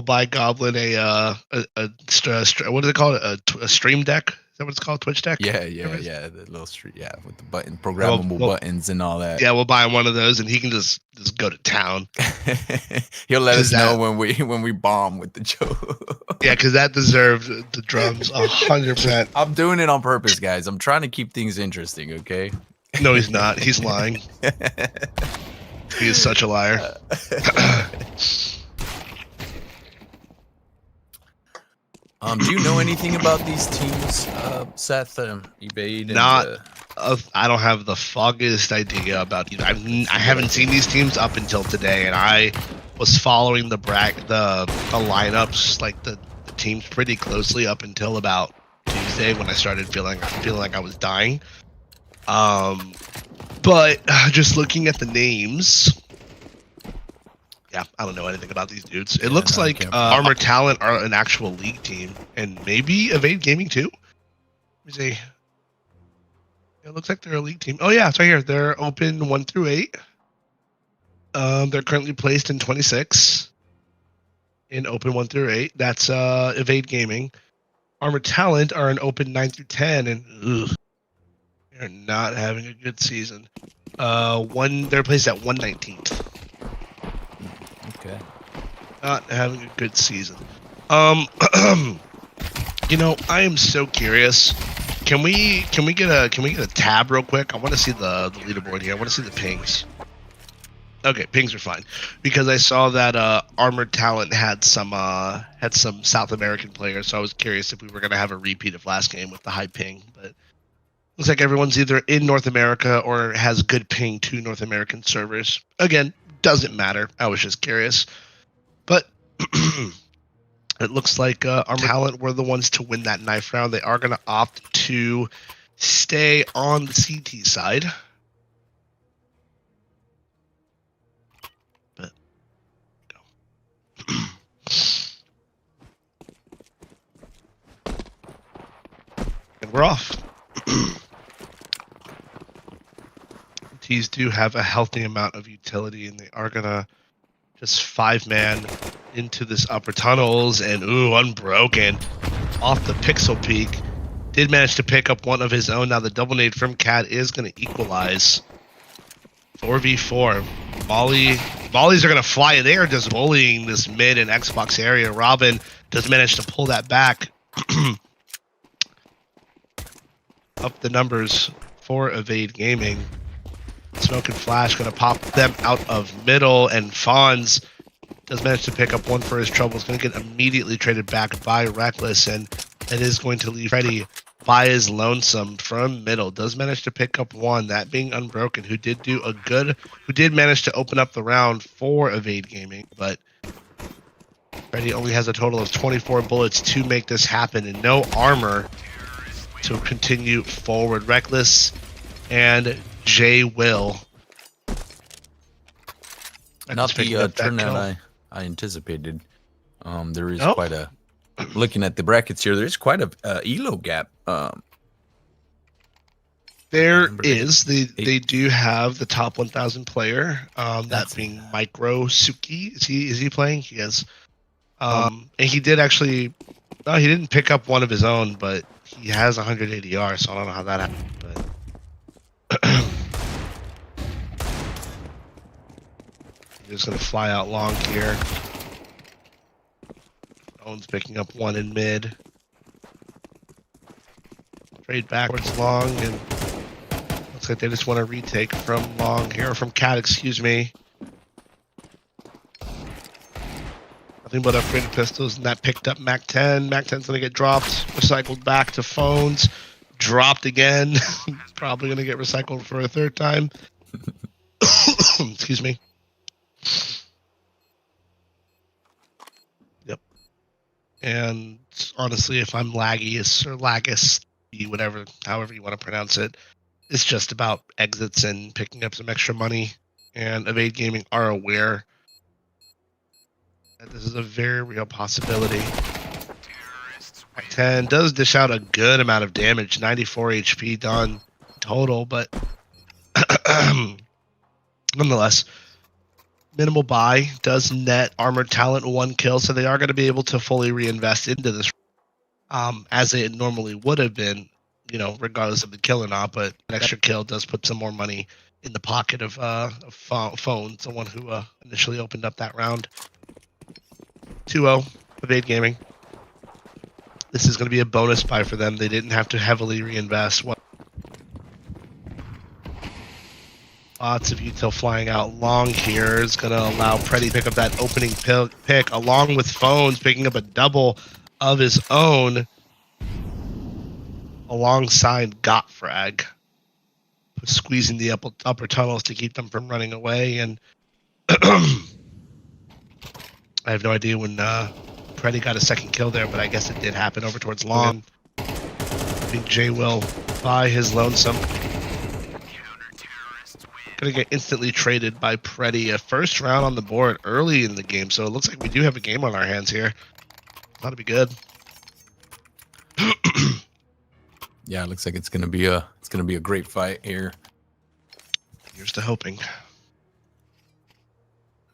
buy Goblin a what is it called? A stream deck? Is that what it's called? Twitch deck? Yeah. The little stream, with the programmable buttons and all that. Yeah, we'll buy one of those, and he can just go to town. He'll let us know when we bomb with the joke. Yeah, because that deserves the drums 100%. I'm doing it on purpose, guys. I'm trying to keep things interesting. Okay. No, he's not. He's lying. He is such a liar. Do you know anything about these teams, Seth? Evade? I don't have the foggiest idea about these. I haven't seen these teams up until today, and I was following the lineups, like the teams, pretty closely up until about Tuesday when I started feeling like I was dying. But just looking at the names. Yeah, I don't know anything about these dudes. It looks like Armored Talent are an actual league team, and maybe Evade Gaming too. Let me see. It looks like they're a league team. Oh yeah, it's right here. They're open 1 through 8. They're currently placed in 26 in open 1 through 8. That's Evade Gaming. Armored Talent are an open 9 through 10, and they're not having a good season. They're placed at 119th. Okay. Not having a good season. I am so curious. Can we get a tab real quick? I want to see the leaderboard here. I want to see the pings. Okay, pings are fine because I saw that Armored Talent had some South American players, so I was curious if we were gonna have a repeat of last game with the high ping. But looks like everyone's either in North America or has good ping to North American servers. Again, doesn't matter. I was just curious. But It looks like Armor Talent were the ones to win that knife round. They are going to opt to stay on the CT side. But and we're off. T's do have a healthy amount of utility, and they are going to just 5-man into this upper tunnels, and Unbroken off the pixel peak. Did manage to pick up one of his own. Now the double nade from Cat is going to equalize. 4v4. Mollies are going to fly. They are just bullying this mid and Xbox area. Robin does manage to pull that back. Up the numbers for Evade Gaming. Smoke and Flash going to pop them out of middle, and Fonz does manage to pick up one for his troubles. Going to get immediately traded back by Reckless, and it is going to leave Freddy by his lonesome from middle. Does manage to pick up one, that being Unbroken, who did manage to open up the round for Evade Gaming, but Freddy only has a total of 24 bullets to make this happen, and no armor to continue forward. Reckless and Jay Will. Not the turn that I anticipated. There is quite a, looking at the brackets here, there's quite a elo gap. There is. They do have the top 1,000 player. That being Micro Suki. Is he playing? He is. And he did actually. No, he didn't pick up one of his own, but he has 100 ADR, so I don't know how that happened. But he's just gonna fly out long here. Owen's picking up one in mid. Trade backwards long, and looks like they just want to retake from long here, from Cat, excuse me. Nothing but upgraded pistols, and that picked up Mac 10. Mac 10's gonna get dropped, recycled back to phones, dropped again. Probably gonna get recycled for a third time. Excuse me. Yep. And honestly, if I'm laggiest or laggist, whatever, however you want to pronounce it, it's just about exits and picking up some extra money. And Evade Gaming are aware that this is a very real possibility. 10 does dish out a good amount of damage, 94 HP done total, but nonetheless, minimal buy does net Armored Talent 1 kill, so they are going to be able to fully reinvest into this, as it normally would have been, you know, regardless of the kill or not. But an extra kill does put some more money in the pocket of Phone, someone who initially opened up that round. 2-0, Evade Gaming. This is going to be a bonus buy for them. They didn't have to heavily reinvest. Lots of util flying out long here is going to allow Preddy to pick up that opening pick, along with Phones picking up a double of his own alongside Gottfrag, squeezing the upper tunnels to keep them from running away. And I have no idea when Preddy got a second kill there, but I guess it did happen over towards long. I think Jay will buy his lonesome. Gonna get instantly traded by Preddy. A first round on the board early in the game, so it looks like we do have a game on our hands here. That'll be good. Yeah, it looks like it's gonna be a great fight here. Here's to hoping.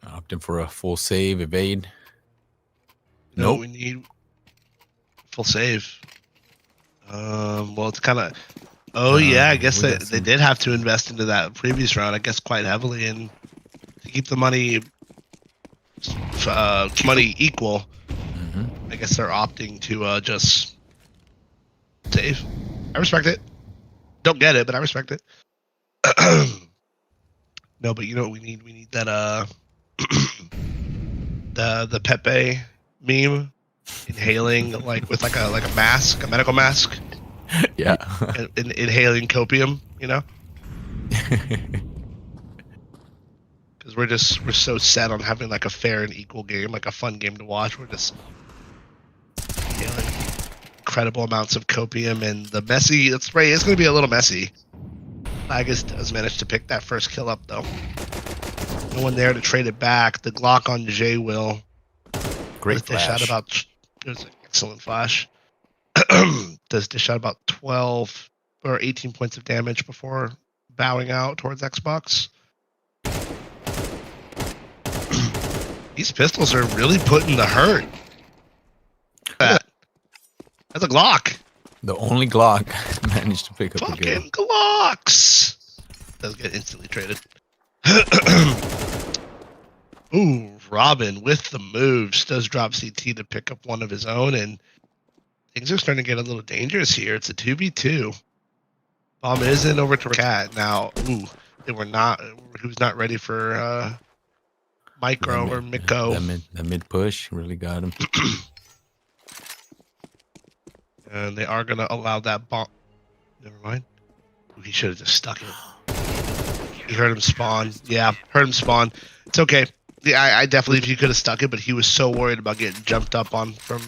Opting for a full save, evade. No, we need full save. Well, it's kind of. Oh yeah, I guess they did have to invest into that previous round, I guess, quite heavily, and to keep the money equal. I guess they're opting to just save. I respect it. Don't get it, but I respect it. No, but you know what we need? We need that the Pepe meme, inhaling with like a mask, a medical mask. Yeah. Inhaling copium, you know? Because we're so set on having like a fair and equal game, like a fun game to watch. We're just Incredible amounts of copium, and the messy, that's right, it's going to be a little messy. Lagus does manage to pick that first kill up, though. No one there to trade it back. The Glock on J Will. Great flash. Dish out it was an excellent flash. Does dish out about 12 or 18 points of damage before bowing out towards Xbox. These pistols are really putting the hurt. That's a Glock. The only Glock managed to pick up a kill. Fucking Glocks. Does get instantly traded. Ooh, Robin with the moves does drop CT to pick up one of his own, and things are starting to get a little dangerous here. It's a 2v2. Bomb is in over to Cat now. Ooh, they were not. Who's not ready for Micro or Miko? The mid push really got him. And they are going to allow that bomb. Never mind. Ooh, he should have just stuck it. He heard him spawn. Yeah, heard him spawn. It's okay. Yeah, I definitely, if he could have stuck it, but he was so worried about getting jumped up on from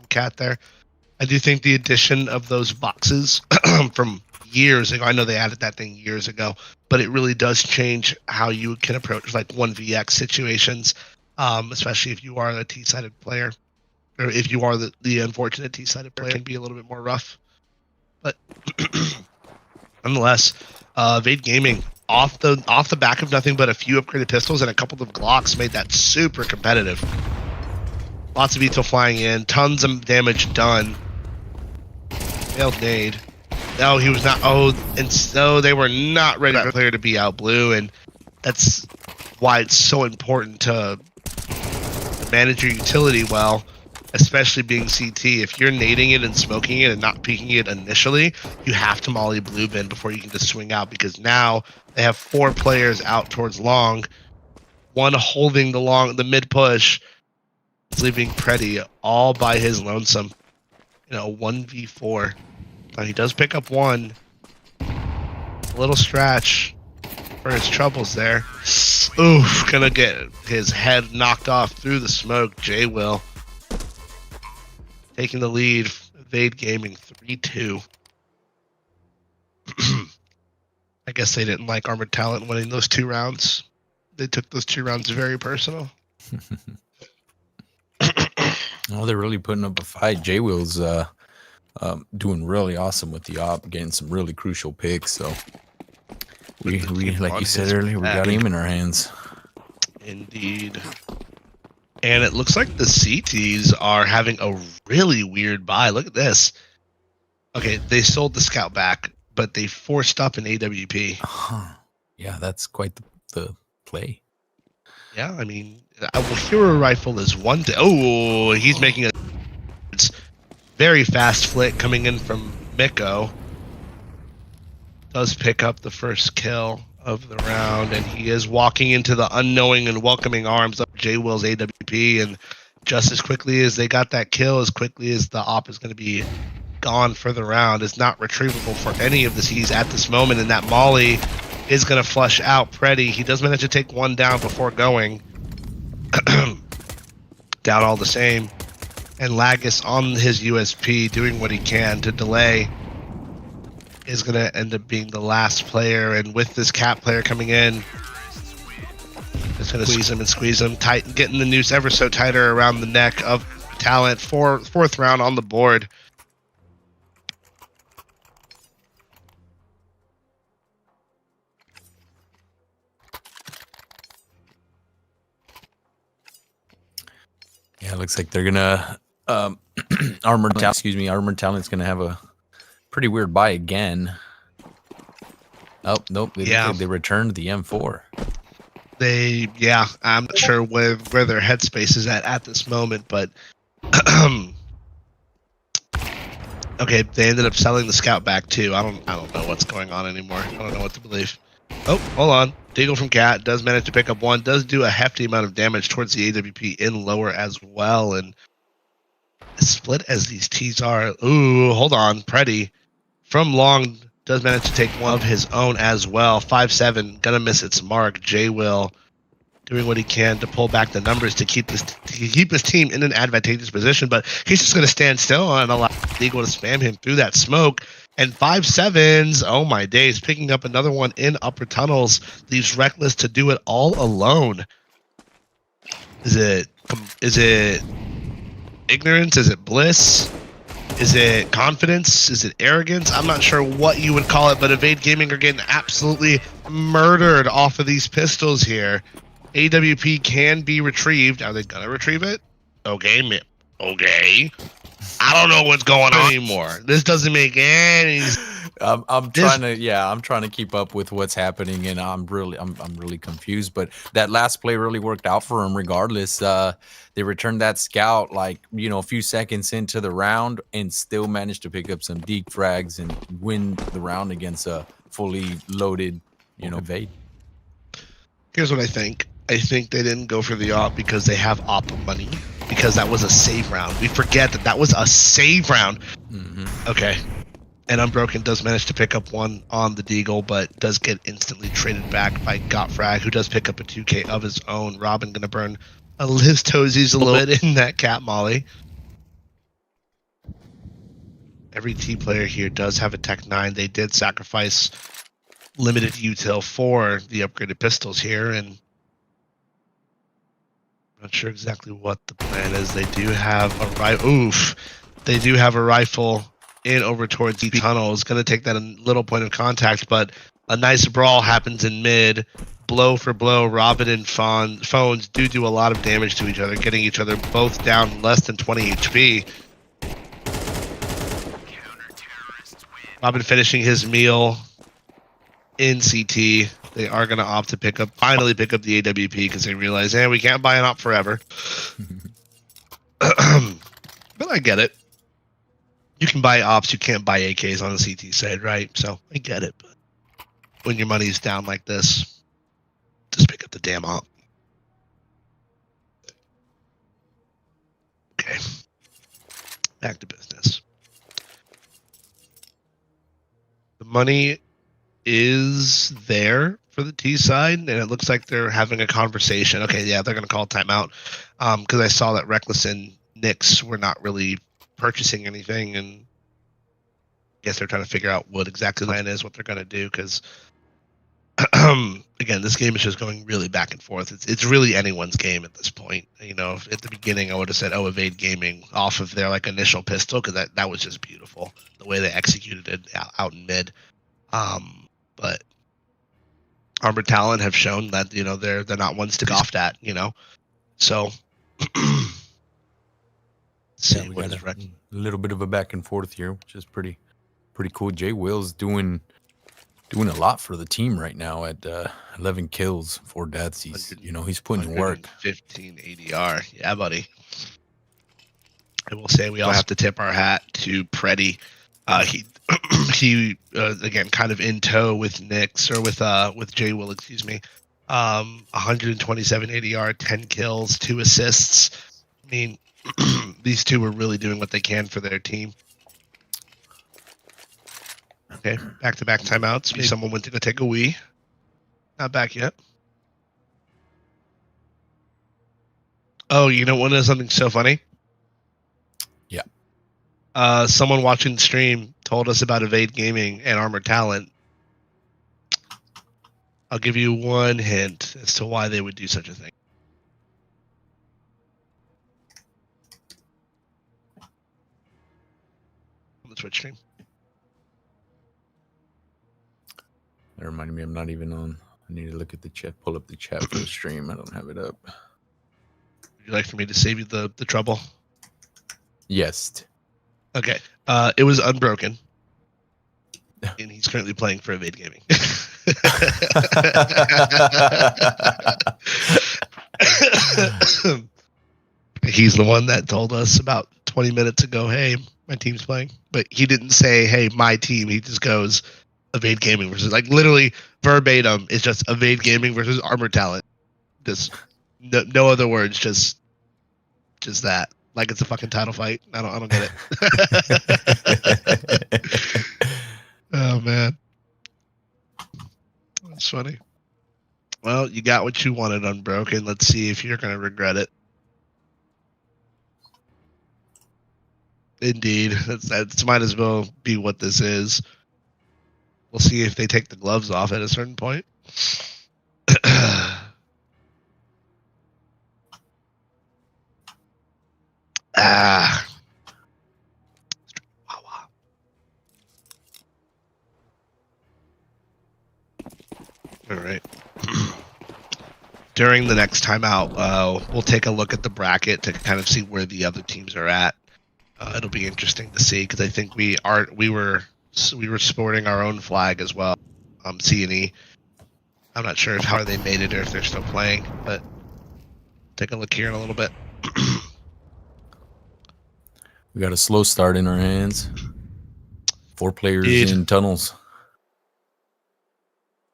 Cat there. I do think the addition of those boxes from years ago, I know they added that thing years ago, but it really does change how you can approach like 1vx situations, especially if you are a T-sided player, or if you are the unfortunate T-sided player, it can be a little bit more rough. But nonetheless, Vade Gaming off the back of nothing but a few upgraded pistols and a couple of Glocks made that super competitive. Lots of Eto flying in, tons of damage done. Failed nade. No, he was not. Oh, and so they were not ready for the player to be out blue, and that's why it's so important to manage your utility well, especially being CT. If you're nading it and smoking it and not peeking it initially, you have to molly blue bin before you can just swing out, because now they have 4 players out towards long, one holding the mid push, leaving Preddy all by his lonesome. 1v4. Now he does pick up one. A little stretch for his troubles there. Oof, gonna get his head knocked off through the smoke. J Will taking the lead. Vade Gaming 3-2. I guess they didn't like Armored Talent winning those 2 rounds. They took those 2 rounds very personal. Oh, they're really putting up a fight. J Will's doing really awesome with the op, getting some really crucial picks. So we like you said earlier, we got him in our hands. Indeed. And it looks like the CTs are having a really weird buy. Look at this. Okay, they sold the scout back, but they forced up an AWP. Yeah, that's quite the play. Yeah, I mean, hero rifle is one thing. Oh, he's making a very fast flick coming in from Miko. Does pick up the first kill of the round, and he is walking into the unknowing and welcoming arms of J Will's AWP, and just as quickly as they got that kill, as quickly as the op is going to be gone for the round, is not retrievable for any of the C's at this moment, and that molly is going to flush out Preddy. He does manage to take one down before going down all the same, and Lagus on his USP doing what he can to delay is going to end up being the last player. And with this Cat player coming in, it's going to squeeze him tight, getting the noose ever so tighter around the neck of Talent. Fourth round on the board. Yeah, it looks like they're gonna Armored Talent's gonna have a pretty weird buy again. Oh nope, they returned the M4. I'm not sure where their headspace is at this moment, but okay, they ended up selling the scout back too. I don't know what's going on anymore. I don't know what to believe. Oh, hold on. Deagle from Cat does manage to pick up one, does do a hefty amount of damage towards the AWP in lower as well, and split as these T's are. Ooh, hold on. Preddy from long does manage to take one of his own as well. 5-7, gonna miss its mark. J Will doing what he can to pull back the numbers to keep his team in an advantageous position, but he's just going to stand still and allow Eagle to spam him through that smoke. And 5-7s, oh my days, picking up another one in upper tunnels, leaves Reckless to do it all alone. Is it ignorance? Is it bliss? Is it confidence? Is it arrogance? I'm not sure what you would call it, but Evade Gaming are getting absolutely murdered off of these pistols here. AWP can be retrieved. Are they gonna retrieve it? Okay, okay. I don't know what's going on anymore. This doesn't make any sense. I'm trying to keep up with what's happening, and I'm really confused. But that last play really worked out for him. Regardless, they returned that scout like a few seconds into the round, and still managed to pick up some deep frags and win the round against a fully loaded, Evade. Here's what I think. I think they didn't go for the op because they have op money, because that was a save round. We forget that was a save round. Okay. And Unbroken does manage to pick up one on the Deagle, but does get instantly traded back by Gotfrag, who does pick up a 2K of his own. Robin going to burn his toesies a little bit in that cat molly. Every team player here does have a Tech 9. They did sacrifice limited util for the upgraded pistols here, and I'm not sure exactly what the plan is. They do have a rifle. They do have a rifle in over towards the tunnel. Is going to take that a little point of contact, but a nice brawl happens in mid. Blow for blow, Robin and Phones do a lot of damage to each other, getting each other both down less than 20 HP. Robin finishing his meal in CT. They are going to opt to finally pick up the AWP because they realize, hey, we can't buy an op forever. But I get it. You can buy ops, you can't buy AKs on the CT side, right? So I get it. But when your money's down like this, just pick up the damn op. Okay. Back to business. The money is there for the T side, and it looks like they're having a conversation. Okay, yeah, they're going to call timeout because I saw that Reckless and Nyx were not really purchasing anything, and I guess they're trying to figure out what exactly the plan is, what they're going to do, because again, this game is just going really back and forth. It's really anyone's game at this point. If at the beginning I would have said, oh, Evade Gaming off of their initial pistol, because that was just beautiful the way they executed it out in mid. But Armored Talent have shown that they're not ones to be scoffed at. So we got a little bit of a back and forth here, which is pretty cool. Jay Will's doing a lot for the team right now at 11 kills, 4 deaths. He's putting work. 15 ADR, yeah, buddy. I will say we all have to tip our hat to Preddy. He again kind of in tow with Nyx, or with Jay Will, excuse me. 127 ADR, 10 kills, 2 assists. I mean, these two were really doing what they can for their team. Okay, back-to-back timeouts. Maybe someone went to go take a wee. Not back yet. Oh, you know what is something so funny? Yeah. Someone watching the stream told us about Evade Gaming and Armored Talent. I'll give you one hint as to why they would do such a thing. On the Twitch stream. That reminded me, I'm not even on. I need to look at the chat, pull up the chat for the stream. I don't have it up. Would you like for me to save you the trouble? Yes. Okay. It was Unbroken. And he's currently playing for Evade Gaming. He's the one that told us about 20 minutes ago, hey, my team's playing. But he didn't say, hey, my team. He just goes, Evade Gaming versus, literally verbatim, it's just Evade Gaming versus Armored Talent. Just no other words, just that. Like it's a fucking title fight. I don't get it. Oh man. That's funny. Well, you got what you wanted, Unbroken. Let's see if you're going to regret it. Indeed. That's might as well be what this is. We'll see if they take the gloves off at a certain point. Ah. All right. During the next timeout, we'll take a look at the bracket to kind of see where the other teams are at. It'll be interesting to see because I think we were sporting our own flag as well. C&E. I'm not sure if how they made it or if they're still playing, but take a look here in a little bit. We got a slow start in our hands. 4 players Indeed. in tunnels.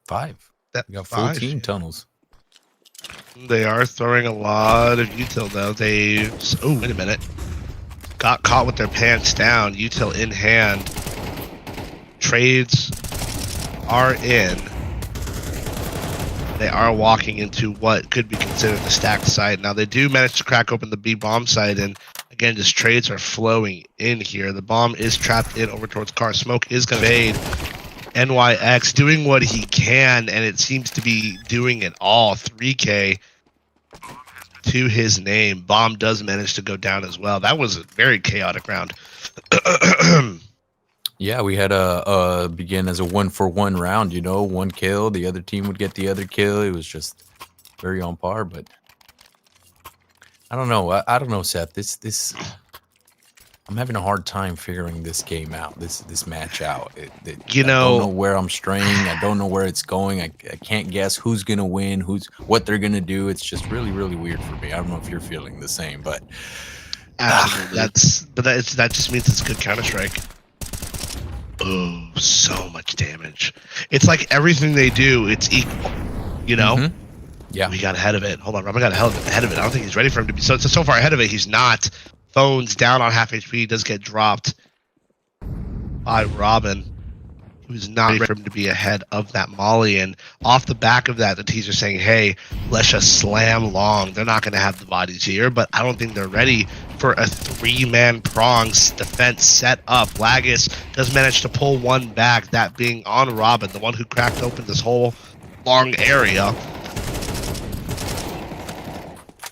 5. That We got full 5, team yeah. tunnels. They are throwing a lot of util though. Oh, wait a minute. Got caught with their pants down. Util in hand. Trades are in. They are walking into what could be considered the stacked site. Now they do manage to crack open the B bomb site, and again, just trades are flowing in here. The bomb is trapped in over towards car. Smoke is going to fade. NYX doing what he can, and it seems to be doing it all. 3K to his name. Bomb does manage to go down as well. That was a very chaotic round. Yeah, we had a begin as a 1-for-1 round, you know, 1 kill, the other team would get the other kill. It was just very on par, but I don't know. I don't know, Seth. This I'm having a hard time figuring this game out, this match out. I don't know where I'm straying. I don't know where it's going. I can't guess who's gonna win, what they're gonna do. It's just really, really weird for me. I don't know if you're feeling the same, but absolutely. That just means it's good Counter-Strike. Oh, so much damage. It's like everything they do, it's equal. You know? Mm-hmm. Yeah. We got ahead of it. Hold on, Robin got ahead of it. I don't think he's ready for him to be so far ahead of it. He's not. Phone's down on half HP. Does get dropped by Robin, who's not ready for him to be ahead of that Molly. And off the back of that, the teams are saying, hey, let's just slam long. They're not going to have the bodies here, but I don't think they're ready for a 3-man prongs defense set up. Lagus does manage to pull one back, that being on Robin, the one who cracked open this whole long area.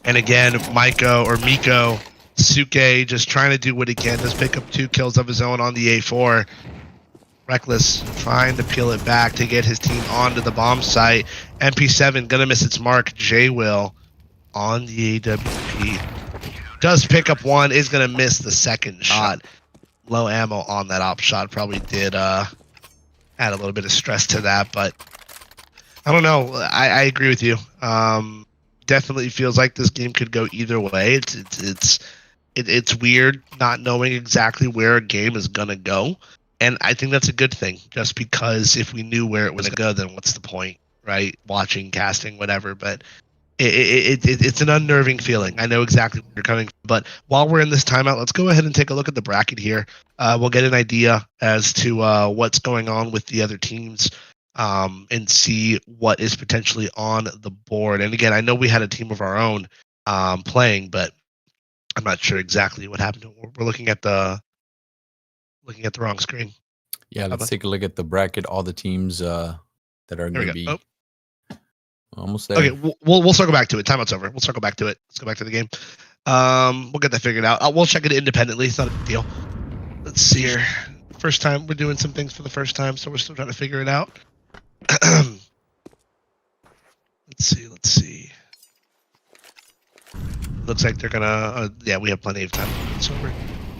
And again, Miko, Suke just trying to do what he can. Does pick up 2 kills of his own on the A4. Reckless trying to peel it back to get his team onto the bomb site. MP7 gonna miss its mark. J-Will on the AWP. Does pick up 1, is gonna miss the second shot. Low ammo on that op shot. Probably did add a little bit of stress to that, but I don't know. I agree with you. Definitely feels like this game could go either way. It's weird not knowing exactly where a game is gonna go, and I think that's a good thing. Just because if we knew where it was gonna go, then what's the point, right? Watching, casting, whatever. But it's an unnerving feeling. I know exactly where you're coming from. But while we're in this timeout, let's go ahead and take a look at the bracket here. We'll get an idea as to what's going on with the other teams. And see what is potentially on the board. And again, I know we had a team of our own playing, but I'm not sure exactly what happened. We're looking at the wrong screen. Yeah, let's take a look at the bracket. All the teams that are going to be almost there. Okay, we'll circle back to it. Timeout's over. We'll circle back to it. Let's go back to the game. We'll get that figured out. We'll check it independently. It's not a big deal. Let's see here. First time we're doing some things for the first time, so we're still trying to figure it out. Let's see. Looks like they're gonna. Yeah, we have plenty of time.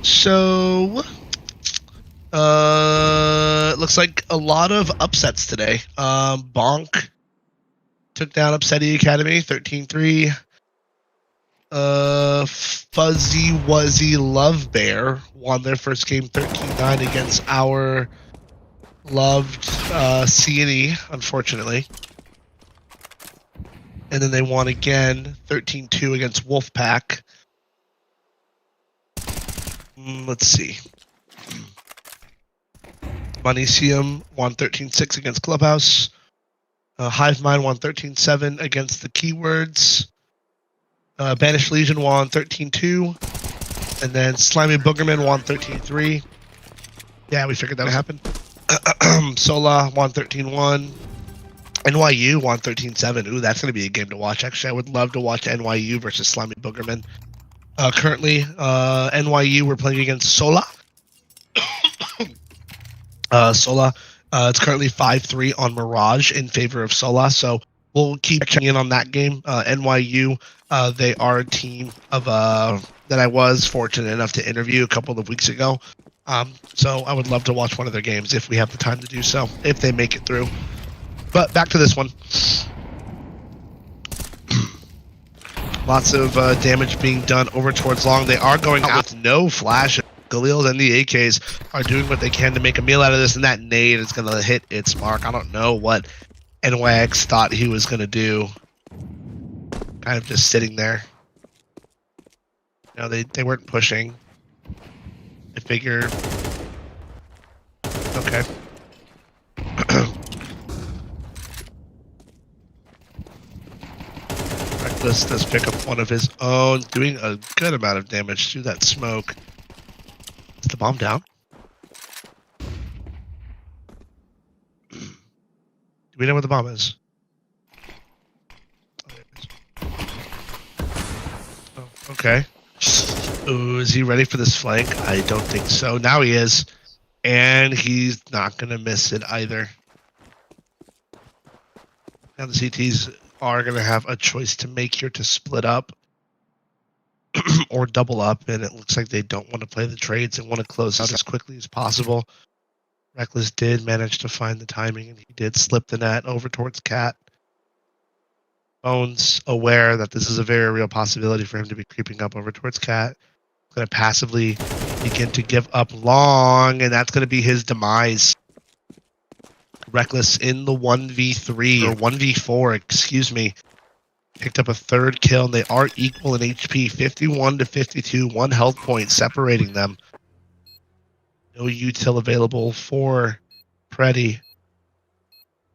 So, it looks like a lot of upsets today. Bonk took down Upsetty Academy 13-3. Fuzzy Wuzzy Love Bear won their first game 13-9 against our loved C&E, unfortunately. And then they won again 13-2 against Wolfpack. Let's see. Monicium won 13-6 against Clubhouse. Hive Mind won 13-7 against the Keywords. Banished Legion won 13-2. And then Slimy Boogerman won 13-3. Yeah, we figured that would happen. Sola won 13-1. NYU won 13-7. Ooh, that's going to be a game to watch. Actually, I would love to watch NYU versus Slimy Boogerman. Currently, NYU, we're playing against Sola. Sola, it's currently 5-3 on Mirage in favor of Sola, so we'll keep checking in on that game. NYU, they are a team of that I was fortunate enough to interview a couple of weeks ago. So I would love to watch one of their games if we have the time to do so, if they make it through. But back to this one. Lots of damage being done over towards long. They are going out with no flash. Galil and the AKs are doing what they can to make a meal out of this, and that nade is going to hit its mark. I don't know what NYX thought he was going to do. Kind of just sitting there. You know, they weren't pushing. I figure... Okay. Reckless does pick up one of his own, doing a good amount of damage through that smoke. Is the bomb down? Do we know where the bomb is? Oh, okay. Ooh, is he ready for this flank? I don't think so. Now he is. And he's not going to miss it either. Now the CTs are going to have a choice to make here to split up or double up, and it looks like they don't want to play the trades and want to close out as quickly as possible. Reckless did manage to find the timing, and he did slip the net over towards Cat. Bones aware that this is a very real possibility for him to be creeping up over towards Cat. Going to passively begin to give up long, and that's going to be his demise. Reckless in the 1v3 or 1v4, excuse me, picked up a third kill, and they are equal in HP, 51-52, 1 health point separating them. No util available for Preddy.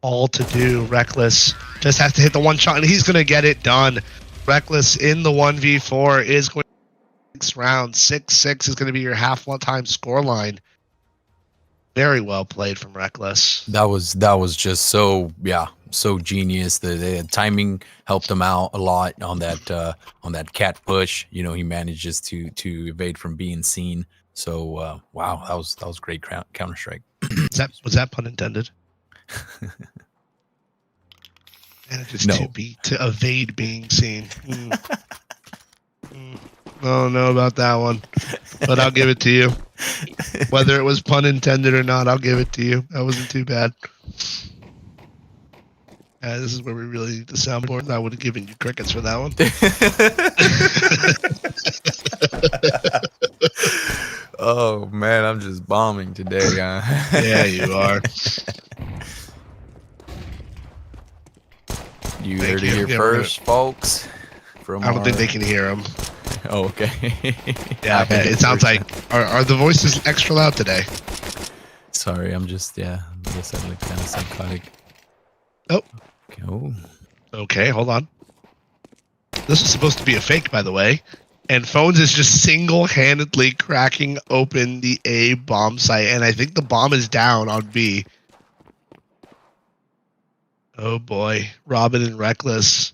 All to do. Reckless just has to hit the one shot, and he's going to get it done. Reckless in the 1v4 is going to 6 rounds. 6-6 is going to be your half-time scoreline. Very well played from Reckless. That was just so genius. The timing helped him out a lot on that cat push. You know, he manages to evade from being seen. So wow, that was great counter strike. Was that pun intended? Manages to evade being seen. I don't know about that one, but I'll give it to you. Whether it was pun intended or not, I'll give it to you. That wasn't too bad. This is where we really need the soundboard. I would have given you crickets for that one. Oh man, I'm just bombing today, huh? Yeah, you are. You heard it here first, folks. I don't think they can hear him. Oh, okay. Yeah, okay. It sounds like are the voices extra loud today? Sorry, I'm just I guess I look kind of psychotic. Oh. Okay. Oh. Okay, hold on. This is supposed to be a fake, by the way. And Phones is just single-handedly cracking open the A bomb site, and I think the bomb is down on B. Oh boy, Robin and Reckless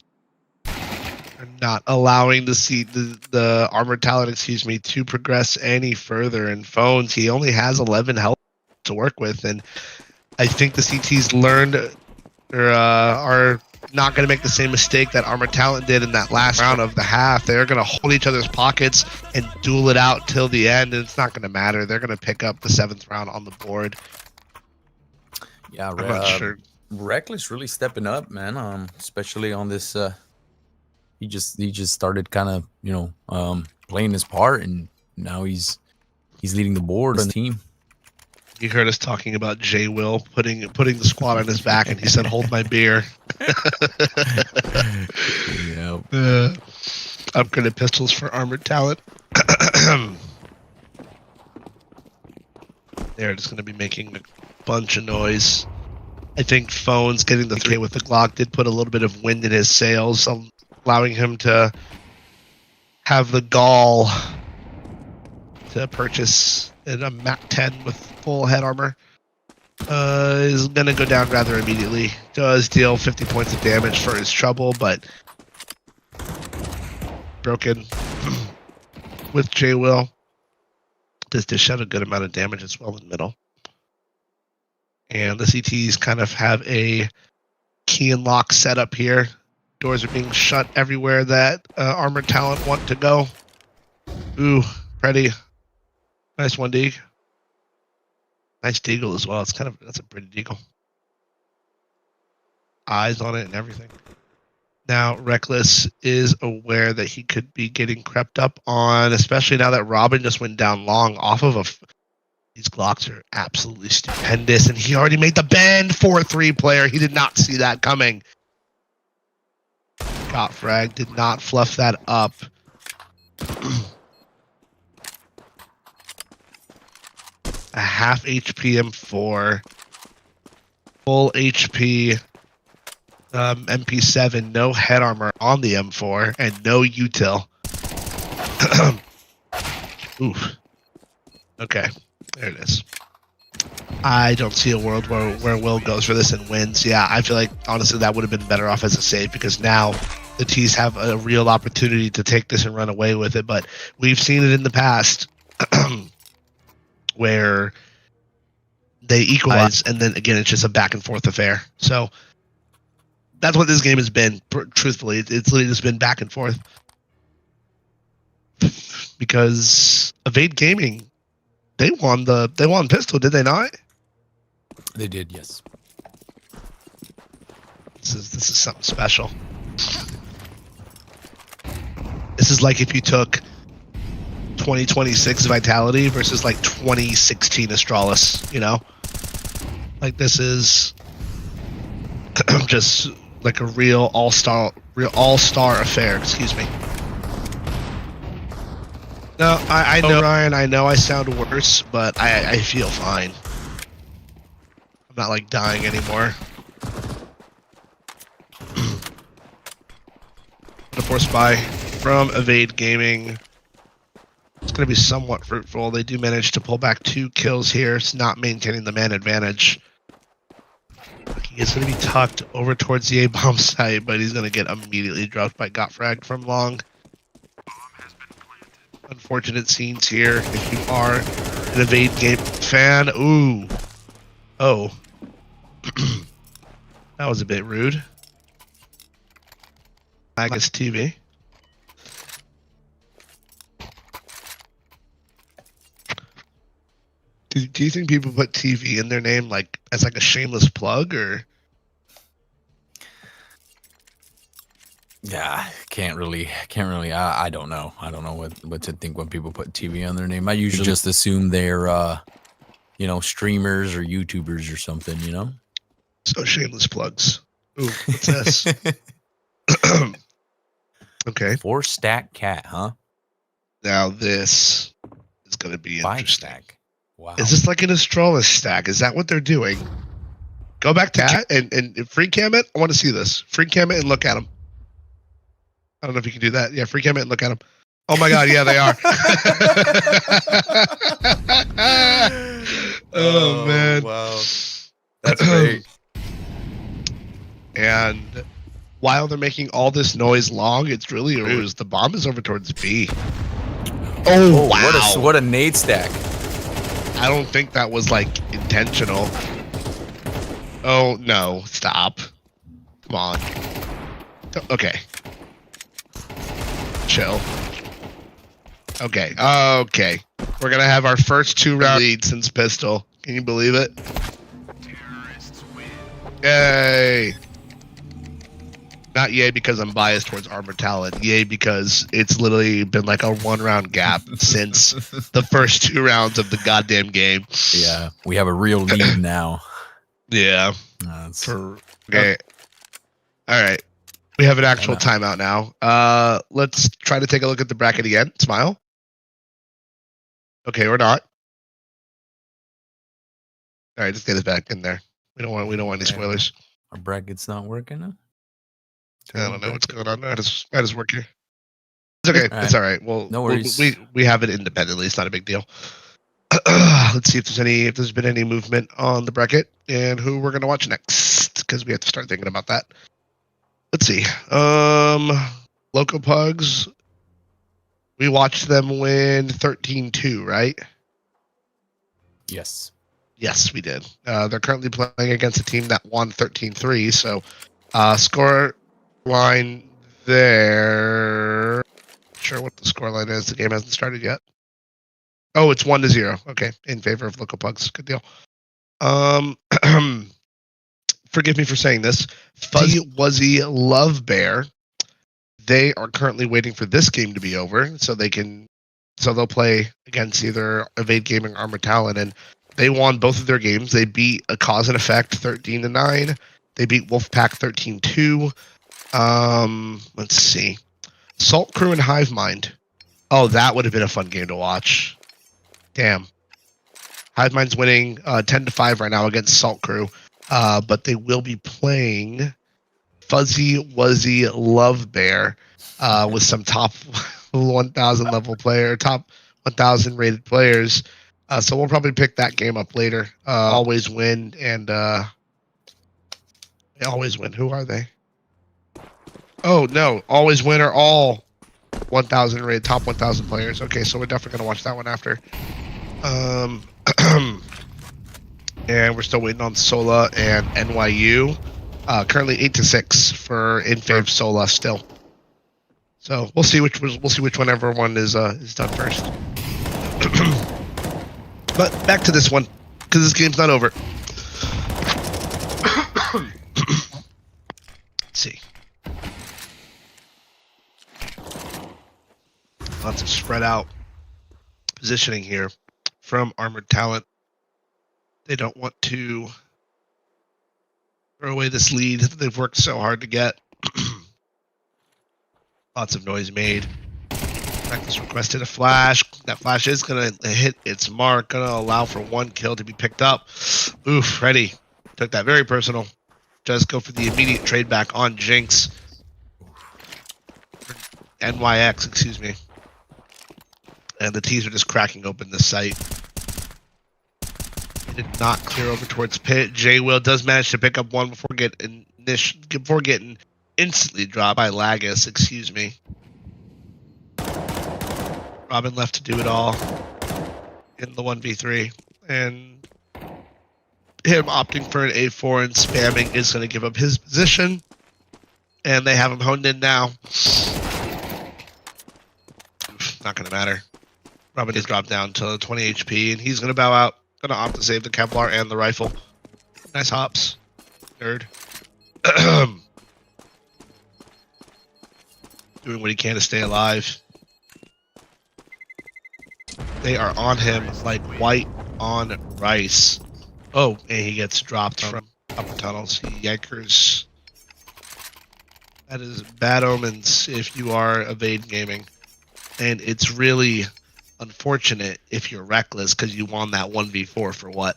are not allowing the Armored Talent, excuse me, to progress any further. And Phones, he only has 11 health to work with, and I think the CTs learned or are not going to make the same mistake that Armored Talent did in that last round of the half. They're going to hold each other's pockets and duel it out till the end, and it's not going to matter. They're going to pick up the 7th round on the board. Yeah, I'm not sure. Reckless really stepping up, man. Especially on this. He just started kind of playing his part, and now he's leading the board on the team. You heard us talking about Jay Will putting the squad on his back, and he said, "Hold my beer." Yeah. Upgraded pistols for Armored Talent. They're just going to be making a bunch of noise. I think Phones getting the 3 with the Glock did put a little bit of wind in his sails, allowing him to have the gall to purchase a Mac 10 with full head armor. Is going to go down rather immediately. Does deal 50 points of damage for his trouble, but broken with J-Will. This dish out a good amount of damage as well in the middle. And the CTs kind of have a key and lock setup here. Doors are being shut everywhere that armored talent want to go. Ooh, pretty. Nice one, Deagle. Nice deagle as well. It's that's a pretty deagle. Eyes on it and everything. Now, Reckless is aware that he could be getting crept up on, especially now that Robin just went down long off of these Glocks are absolutely stupendous, and he already made the bend 4-3 player. He did not see that coming. Got frag, did not fluff that up. A half HP M4, full HP MP7, no head armor on the M4, and no util. Oof. Okay, there it is. I don't see a world where Will goes for this and wins. Yeah, I feel like, honestly, that would have been better off as a save, because now the T's have a real opportunity to take this and run away with it. But we've seen it in the past where they equalize, and then, again, it's just a back-and-forth affair. So that's what this game has been, truthfully. It's literally just been back and forth. Because Evade Gaming, they won pistol, did they not? They did, yes. This is something special. This is like if you took 2026 Vitality versus like 2016 Astralis, you know? Like, this is just like a real all-star affair, excuse me. No, I know, Ryan, I know I sound worse, but I feel fine. I'm not, like, dying anymore. The force buy from Evade Gaming. It's going to be somewhat fruitful. They do manage to pull back 2 kills here. It's not maintaining the man advantage. He's going to be tucked over towards the A-bomb site, but he's going to get immediately dropped by Gottfrag from long. Unfortunate scenes here if you are an Evade Game fan. Ooh. Oh. That was a bit rude. Agus TV. Do you think people put TV in their name like as like a shameless plug, or? Yeah, can't really. I don't know. I don't know what to think when people put TV on their name. I usually just assume they're, streamers or YouTubers or something, you know? So shameless plugs. Ooh, what's this? Okay. 4-stack cat, huh? Now this is going to be 5-stack. Wow. Is this like an Astralis stack? Is that what they're doing? Go back to that and free cam it. I want to see this. Free cam it and look at them. I don't know if you can do that. Yeah, free cam it and look at them. Oh my God, yeah, they are. Oh man. Wow. That's great. And while they're making all this noise long, it's really a ruse. The bomb is over towards B. Oh, wow. What a nade stack. I don't think that was like intentional. Oh no, stop. Come on. Okay. Chill. Okay. Okay. We're gonna have our first 2-round lead since pistol. Can you believe it? Yay. Not yay because I'm biased towards armored talent. Yay because it's literally been like a 1-round gap since the first 2 rounds of the goddamn game. Yeah, we have a real lead now. Yeah. Okay. All right. We have an actual timeout now. Let's try to take a look at the bracket again. Smile. Okay, or not. All right, let's get it back in there. We don't want any spoilers. Our bracket's not working. Huh? I don't know what's going on. I just work here. It's okay. All right. It's all right. Well, No worries. we have it independently. It's not a big deal. Let's see if there's been any movement on the bracket and who we're gonna watch next, because we have to start thinking about that. Let's see. Loco Pugs. We watched them win 13-2, right? Yes. Yes, we did. They're currently playing against a team that won 13-3. So, score line there. Not sure what the score line is. The game hasn't started yet. Oh, it's 1-0. Okay, in favor of Local Pugs. Good deal. Forgive me for saying this. Fuzzy Wuzzy Love Bear. They are currently waiting for this game to be over so they'll play against either Evade Gaming or Armor Talent, and they won both of their games. They beat a Cause and Effect 13-9. They beat Wolfpack 13-2. Let's see. Salt Crew and Hive Mind. Oh, that would have been a fun game to watch. Damn. Hive Mind's winning 10-5 right now against Salt Crew, but they will be playing Fuzzy Wuzzy Love Bear with some top 1,000 level player, top 1,000 rated players. So we'll probably pick that game up later. Always Win and Always Win. Who are they? Oh no, Always Win are all 1,000 rated, top 1,000 players. Okay, so we're definitely gonna watch that one after. And we're still waiting on Sola and NYU. Currently 8-6 in favor of Sola still. So we'll see which whenever one is done first. But back to this one, because this game's not over. Let's see. Lots of spread out positioning here from Armored Talent. They don't want to throw away this lead that they've worked so hard to get. Lots of noise made. Reckless requested a flash. That flash is going to hit its mark. Going to allow for one kill to be picked up. Oof, Freddy took that very personal. Just go for the immediate trade back on Jinx. NYX, excuse me. And the T's are just cracking open the site. He did not clear over towards Pit. J-Will does manage to pick up one before getting instantly dropped by Lagus, excuse me. Robin left to do it all in the 1v3. And him opting for an A4 and spamming is going to give up his position. And they have him honed in now. Not going to matter. Robin is dropped down to 20 HP, and he's going to bow out. Going to opt to save the Kevlar and the rifle. Nice hops. Nerd. Doing what he can to stay alive. They are on him like white on rice. Oh, and he gets dropped from upper tunnels. He yankers. That is bad omens if you are Evade Gaming. And it's really unfortunate if you're reckless because you won that 1v4 for what?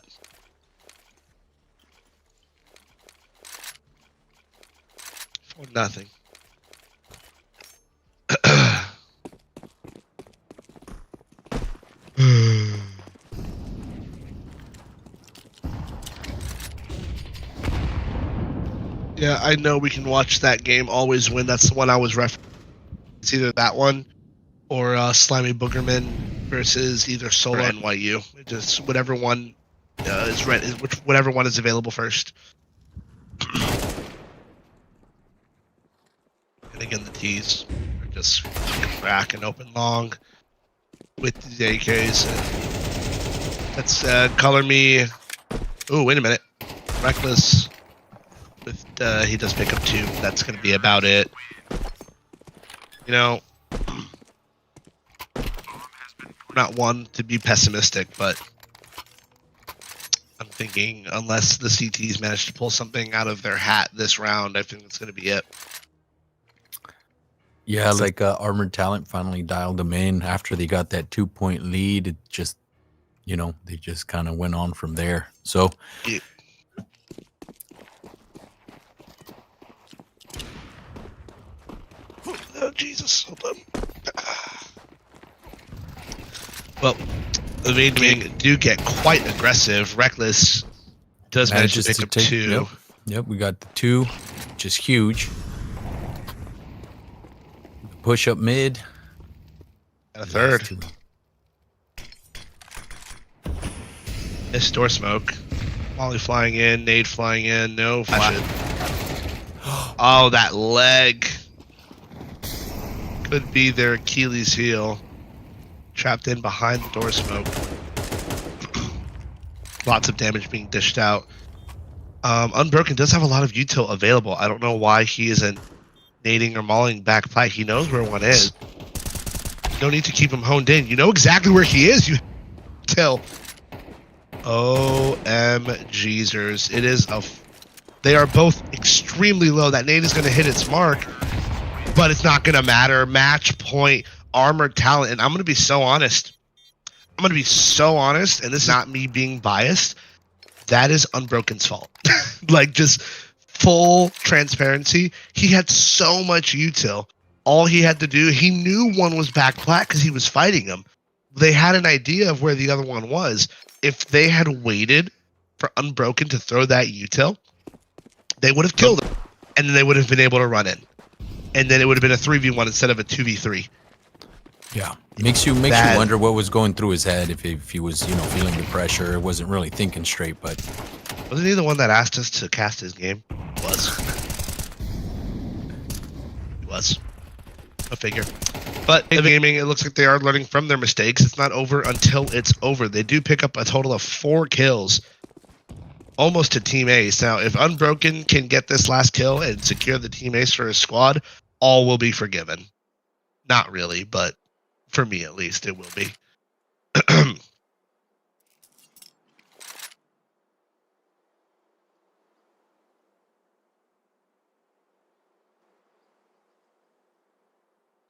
For nothing. Yeah, I know we can watch that game. Always Win. That's the one I was referencing. It's either that one or Slimy Boogerman versus either Solar or NYU. Just whatever one is whatever one is available first. And again, the T's are just back and open long with the AKs. Let's color me. Oh, wait a minute. Reckless. With he does pick up 2. That's going to be about it. You know, I'm not one to be pessimistic, but I'm thinking unless the CTs manage to pull something out of their hat this round, I think that's going to be it. Yeah, like Armored Talent finally dialed them in after they got that 2-point lead. It just, they just kind of went on from there. So, Oh, Jesus. Hold on. Well, the main wing do get quite aggressive. Reckless does manage to pick up 2. Yep, we got the 2, which is huge. Push up mid. And a 3rd. Missed door smoke. Molly flying in, nade flying in, no flash. Oh, that leg. Could be their Achilles heel. Trapped in behind the door smoke. Lots of damage being dished out. Unbroken does have a lot of util available. I don't know why he isn't nading or mauling back plat. He knows where one is. No need to keep him honed in. You know exactly where he is. You tell. OMGzers. It is a... They are both extremely low. That nade is going to hit its mark, but it's not going to matter. Match point, armor, talent. And I'm going to be so honest. And this is not me being biased. That is Unbroken's fault. Like, just full transparency. He had so much util. All he had to do, he knew one was back plat because he was fighting him. They had an idea of where the other one was. If they had waited for Unbroken to throw that util, they would have killed him, and then they would have been able to run in, and then it would have been a 3v1 instead of a 2v3. Yeah, makes you wonder what was going through his head if he was, you know, feeling the pressure, wasn't really thinking straight. But wasn't he the one that asked us to cast his game? He was. A figure. But in gaming, it looks like they are learning from their mistakes. It's not over until it's over. They do pick up a total of 4 kills. Almost to Team Ace. Now, if Unbroken can get this last kill and secure the Team Ace for his squad, all will be forgiven. Not really, but for me at least, it will be.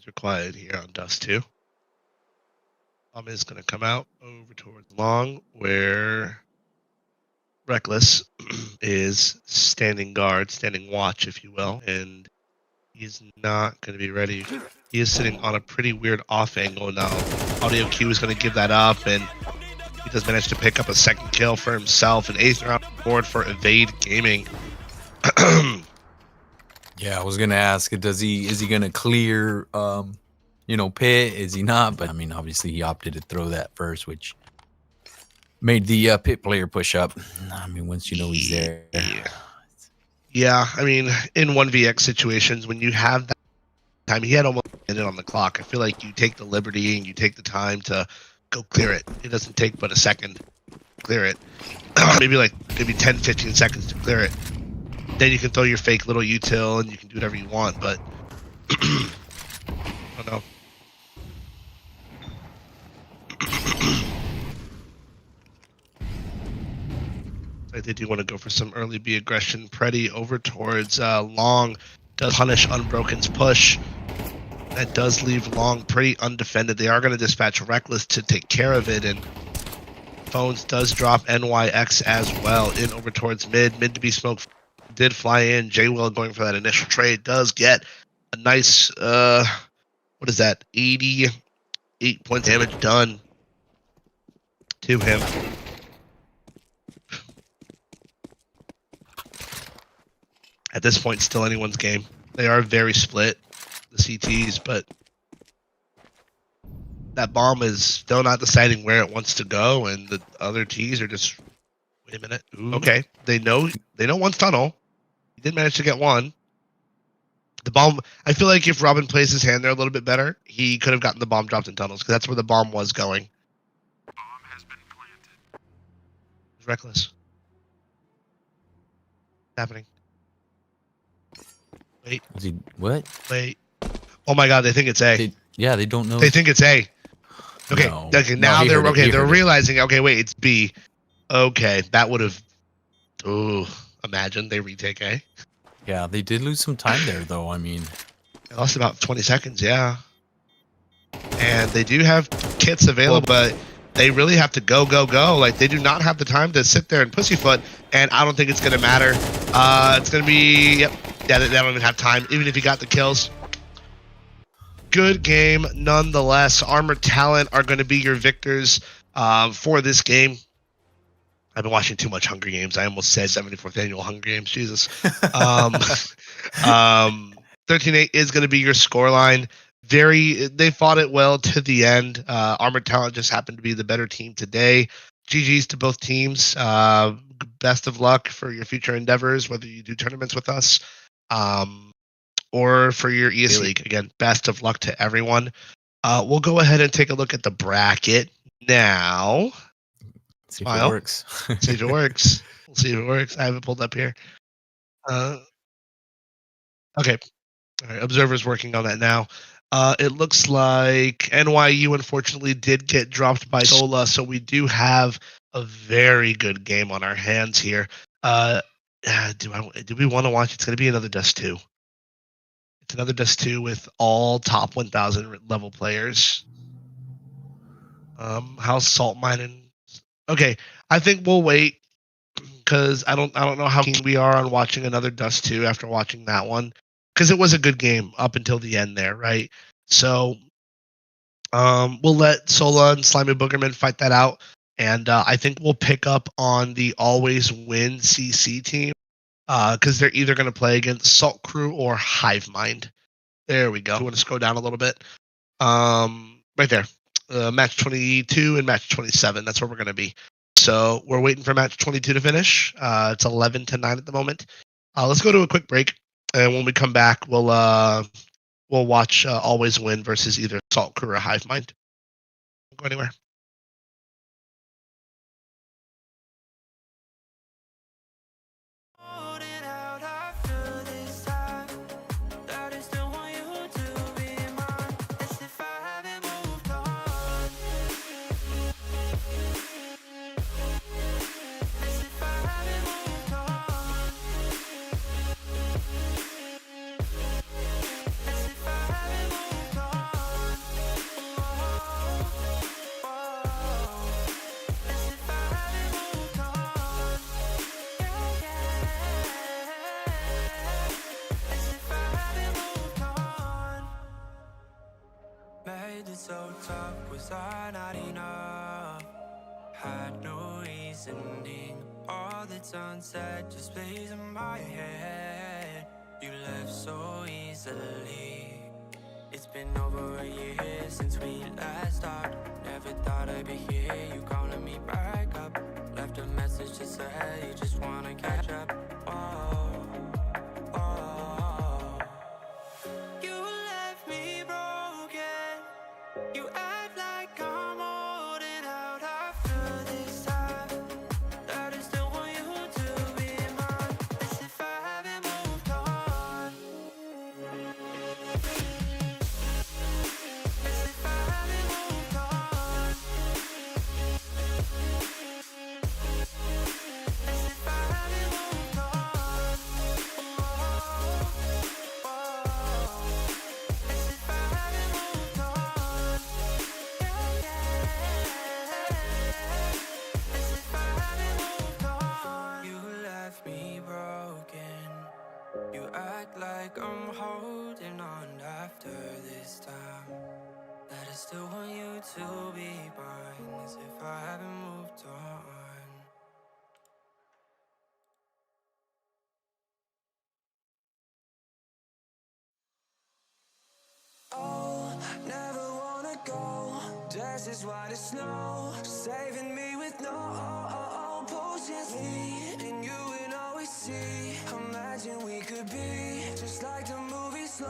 They're quiet here on Dust 2. Bomb is going to come out over towards Long, where Reckless is standing guard, standing watch, if you will, and he's not going to be ready. He is sitting on a pretty weird off angle now. Audio Q is going to give that up, and he does manage to pick up a 2nd kill for himself, and 8th round board for Evade Gaming. Yeah, I was going to ask, is he going to clear, you know, pit? Is he not? But I mean, obviously he opted to throw that first, which made the pit player push up. I mean, once you know he's there. Yeah, I mean, in 1vx situations, when you have that time, he had almost a minute on the clock. I feel like you take the liberty and you take the time to go clear it. It doesn't take but a second to clear it. maybe 10, 15 seconds to clear it. Then you can throw your fake little util and you can do whatever you want, but I don't know. They do want to go for some early B aggression. Preddy over towards Long does punish Unbroken's push. That does leave Long pretty undefended. They are going to dispatch Reckless to take care of it, and Phones does drop NYX as well in over towards mid. Mid to be smoked. Did fly in. J-Will going for that initial trade does get a nice, what is that, 88 points damage done to him. At this point, still anyone's game. They are very split, the CTs, but that bomb is still not deciding where it wants to go, and the other Ts are just, wait a minute. Ooh. Okay, they know one's tunnel. He did manage to get one. The bomb, I feel like if Robin plays his hand there a little bit better, he could have gotten the bomb dropped in tunnels, because that's where the bomb was going. Bomb has been planted. It's Reckless. What's happening? Wait. Is he what? Wait. Oh my God, they think it's A. They don't know. They think it's A. Okay. No. Okay. Now they're okay. They're realizing. Okay, wait, it's B. Okay, that would have. Ooh, imagine they retake A. Yeah, they did lose some time there, though. I mean, they lost about 20 seconds. Yeah. And they do have kits available, but they really have to go. Like, they do not have the time to sit there and pussyfoot. And I don't think it's gonna matter. It's gonna be. Yep. Yeah, they don't even have time. Even if he got the kills, Good game nonetheless. Armored Talent are going to be your victors for this game. I've been watching too much Hunger Games. I almost said 74th Annual Hunger Games. Jesus. 13-8 is going to be your scoreline. They fought it well to the end. Armored Talent just happened to be the better team today. GG's to both teams. Best of luck for your future endeavors, whether you do tournaments with us or for your ES League. Again, best of luck to everyone. We'll go ahead and take a look at the bracket now. See if it works. See if it works. We'll see if it works. I have it pulled up here. Okay. All right. Observer's working on that now. It looks like NYU unfortunately did get dropped by Sola, so we do have a very good game on our hands here. Do we want to watch? It's going to be another Dust 2. It's another Dust 2 with all top 1,000 level players. How's Salt Mining? Okay, I think we'll wait because I don't know how keen we are on watching another Dust 2 after watching that one, because it was a good game up until the end there, right? So we'll let Sola and Slimy Boogerman fight that out, and I think we'll pick up on the Always Win CC team because they're either going to play against Salt Crew or Hive Mind. There we go. You want to scroll down a little bit? Right there. Match 22 and match 27. That's where we're going to be. So we're waiting for match 22 to finish. It's 11-9 at the moment. Let's go to a quick break, and when we come back, we'll watch Always Win versus either Salt Crew or Hive Mind. Don't go anywhere. Made it so tough, was I not enough? Had no reasoning, all that's unsaid just plays in my head. You left so easily. It's been over a year since we last talked. Never thought I'd be here, you calling me back up. Left a message to say you just wanna catch up. Oh, oh. You left me broken. You act like I'm holding out after this time, that I still want you to be mine, as if I haven't moved on. As if I haven't moved on. As if I haven't moved on. Oh, oh. As if I haven't moved on. Yeah, yeah. As if I haven't moved on. You left me broken. You act like I'm holding on after this time, that I still want you to be mine, as if I haven't moved on. Oh, never wanna go. Dress is white as snow, saving me with no potions. Me and you and always see. Imagine we could be just like the movie slow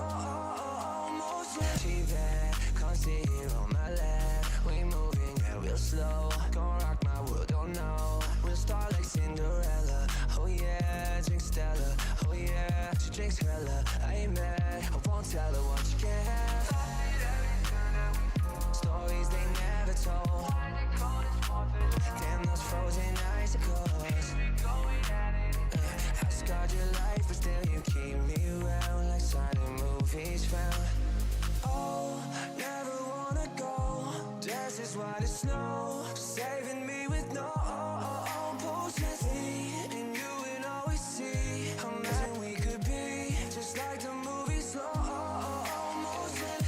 motion. She bad, come sit here on my lap. We moving at real slow. Gon' rock my world, don't know. We'll start like Cinderella. Oh yeah, drink Stella. Oh yeah, she drinks hella. I ain't mad, I won't tell her what you can have. Stories they never told. Damn those frozen icicles. I scarred your life, but still you keep me around like silent movies found. Oh, never wanna go. Dress is white as snow, saving me with no potions. Me and you and always see. Imagine we could be just like the movie slow motion.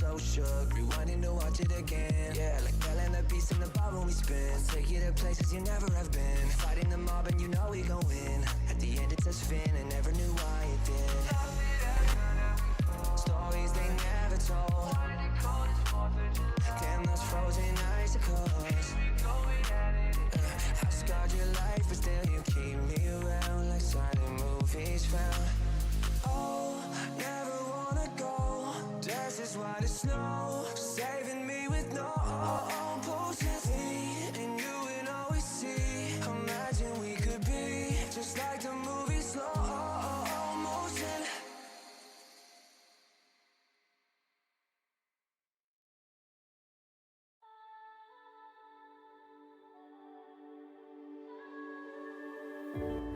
so shook. Rewinding to watch it again. Yeah, like telling a piece in the bar when we spin. Take you to places you never have been. Fighting the mob and you know we gon' win. At the end it says Finn and never knew why it did. Stories they never told. Damn those frozen icicles. I scarred your life but still you keep me around. Like silent movies found. Oh, never wanna go. Deserts white as snow. Saving me with no potions. Me and you would always see. Imagine we could be just like the movie slow motion.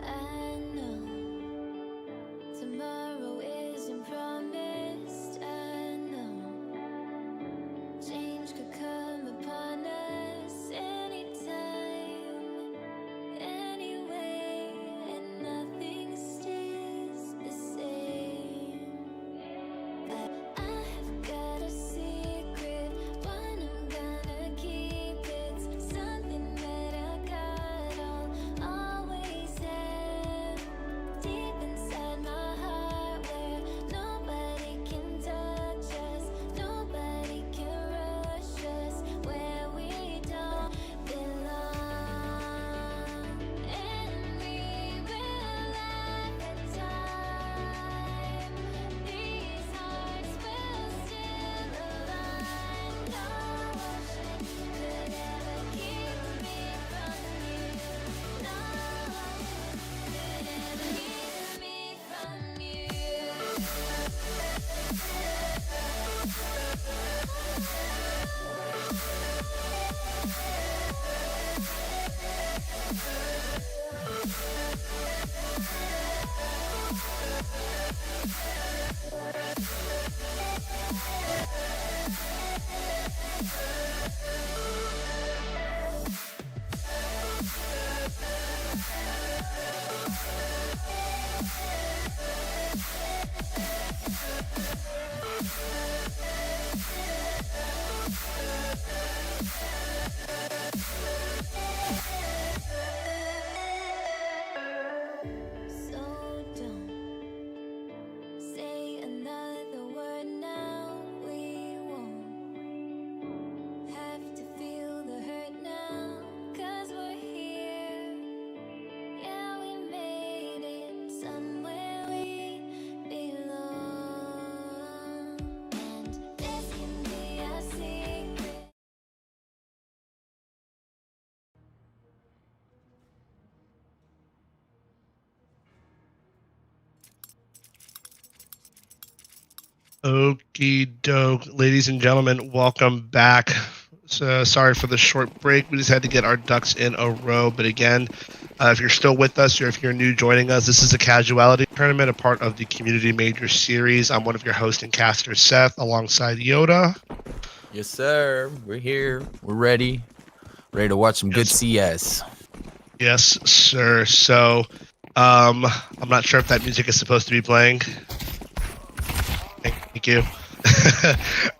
I know tomorrow isn't promised. I know change could come upon us anytime, anyway, and nothing stays the same. But I have got a secret, one I'm gonna keep. It's something that I got always have deep inside my heart, where nobody can touch us, nobody can rush us, where we don't belong. And we will laugh at time. These hearts will still align. No ocean could ever keep me from you. No ocean could ever keep me from you. So don't say another word now. We won't have to feel the hurt now, 'cause we're here. Yeah, we made it somewhere we belong. And this can be our secret. Okie doke, ladies and gentlemen, welcome back. So sorry for the short break. We just had to get our ducks in a row. But again, if you're still with us or if you're new joining us, this is a casuality tournament, a part of the Community Major Series. I'm one of your hosts and casters, Seth, alongside Yoda. Yes, sir. We're here. We're ready. Ready to watch some good CS. Yes, sir. So I'm not sure if that music is supposed to be playing. Thank you.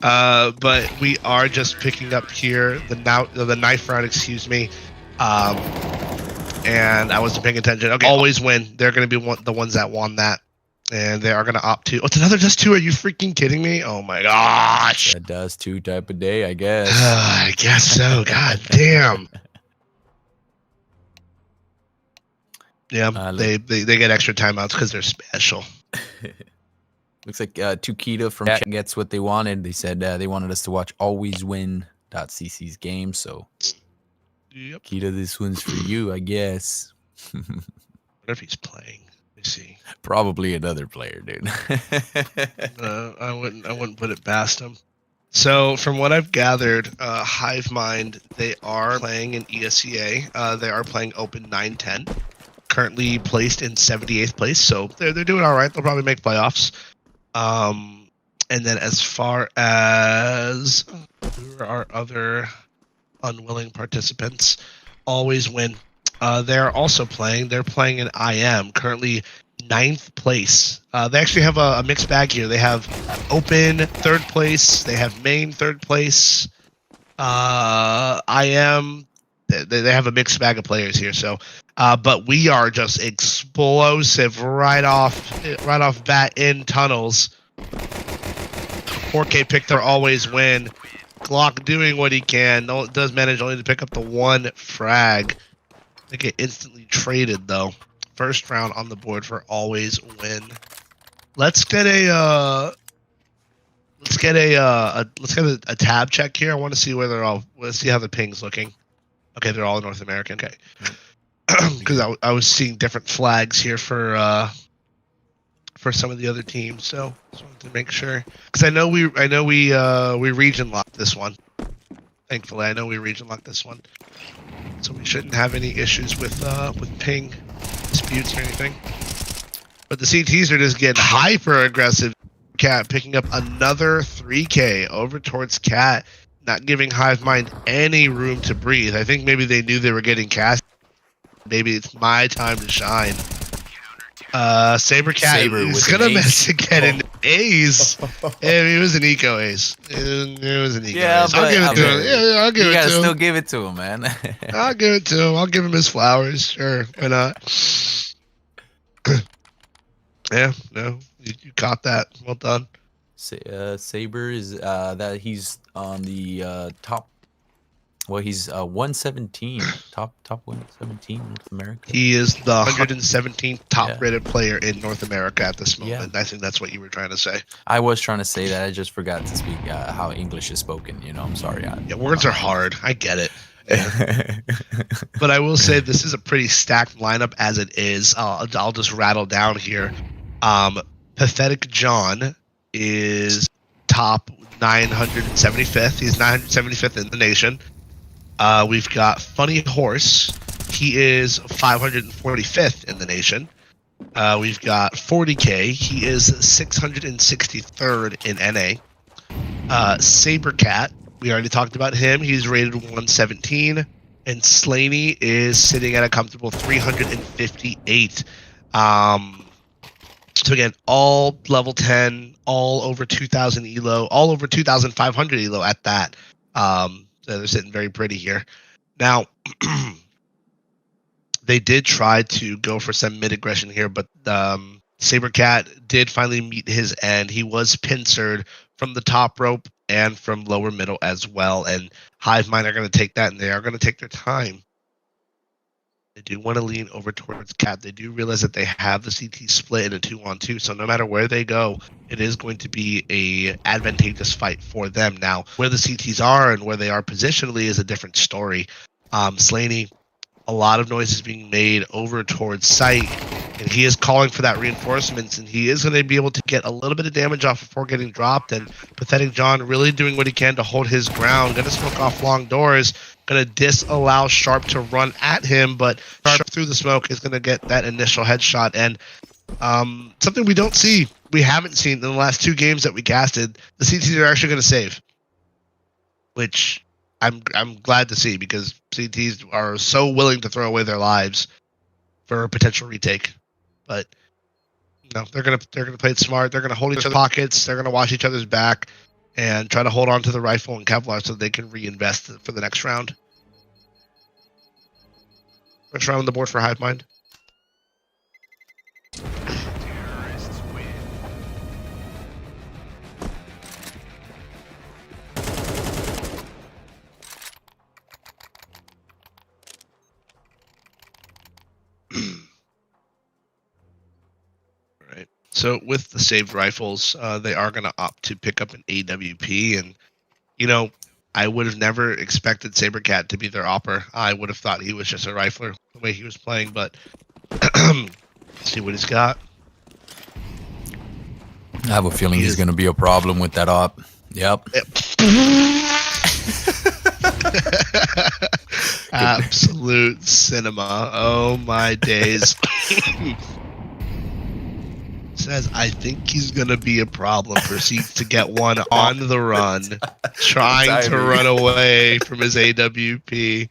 But we are just picking up here the knife round, excuse me. And I wasn't paying attention. Okay, always win. They're going to be the ones that won that. And they are going to opt to. Oh, it's another just two. Are you freaking kidding me? Oh my gosh. That does two type of day, I guess. I guess so. God damn. Yeah, they get extra timeouts because they're special. Looks like Tukita from chat gets what they wanted. They said they wanted us to watch alwayswin.cc's game. So, Yep. Kita, this one's for you, I guess. What if he's playing? Let me see. Probably another player, dude. I wouldn't put it past him. So, from what I've gathered, Hive Mind, they are playing in ESEA. They are playing Open 9-10. Currently placed in 78th place, so they're doing all right. They'll probably make playoffs. And then as far as who are our other unwilling participants, always win. They're also playing. They're playing in IM. Currently 9th place. They actually have a mixed bag here. They have open 3rd place. They have main 3rd place. IM. They have a mixed bag of players here. So, but we are just explosive right off bat in tunnels. 4K picked their always win. Glock doing what he can. Does manage only to pick up the 1 frag. They get instantly traded though. First round on the board for always win. Let's get a tab check here. I want to see where they're all. Let's see how the ping's looking. Okay, they're all North American. Okay, because I was seeing different flags here for some of the other teams. So just wanted to make sure because I know we region locked this one. Thankfully, I know we region locked this one, so we shouldn't have any issues with ping disputes or anything. But the CTs are just getting hyper aggressive. Cat picking up another 3K over towards Cat, not giving Hivemind any room to breathe. I think maybe they knew they were getting cast. Maybe it's my time to shine. Sabercat is gonna mess again in A's. It was an eco ace. It was an eco ace. I'll give it to him. Yeah, I'll give it to him. You gotta still give it to him, man. I'll give it to him. I'll give him his flowers. Sure, why not? Yeah, no, you caught that. Well done. Saber is that he's on the top. Well, he's 117, top 117 North America. He is the 117th top rated player in North America at this moment. I think that's what you were trying to say. I was trying to say that. I just forgot to speak how English is spoken. You know, I'm sorry. Yeah, words are hard. I get it. Yeah. But I will say this is a pretty stacked lineup as it is. I'll just rattle down here. Pathetic John is top 975th. He's 975th in the nation. We've got Funny Horse. He is 545th in the nation. We've got 40K. He is 663rd in NA. Sabercat. We already talked about him. He's rated 117. And Slaney is sitting at a comfortable 358. So again, all level 10, all over 2,000 elo, all over 2,500 elo at that. So they're sitting very pretty here. Now, they did try to go for some mid-aggression here, but Sabercat did finally meet his end. He was pincered from the top rope and from lower middle as well. And Hivemind are going to take that, and they are going to take their time. They do want to lean over towards Cat. They do realize that they have the CT split in a 2-on-2, so no matter where they go, it is going to be a advantageous fight for them. Now, where the CTs are and where they are positionally is a different story. Slaney, a lot of noise is being made over towards site, and he is calling for that reinforcements, and he is going to be able to get a little bit of damage off before getting dropped. And Pathetic John really doing what he can to hold his ground. Going to smoke off long doors. Going to disallow Sharp to run at him, but Sharp through the smoke is going to get that initial headshot. And something we haven't seen in the last 2 games that we casted, the CTs are actually going to save, which I'm glad to see, because CTs are so willing to throw away their lives for a potential retake. But no, they're gonna play it smart. They're gonna hold each other's pockets. They're gonna watch each other's back and try to hold on to the rifle and Kevlar so they can reinvest for the next round. First round on the board for Hivemind. Terrorists win. Right. So with the saved rifles, they are going to opt to pick up an AWP, and I would have never expected Sabercat to be their opper. I would have thought he was just a rifler the way he was playing, but see what he's got. I have a feeling he's going to be a problem with that op. Yep. Absolute cinema. Oh my days. Says, I think he's going to be a problem. Proceeds to get one on the run, trying to run away from his AWP.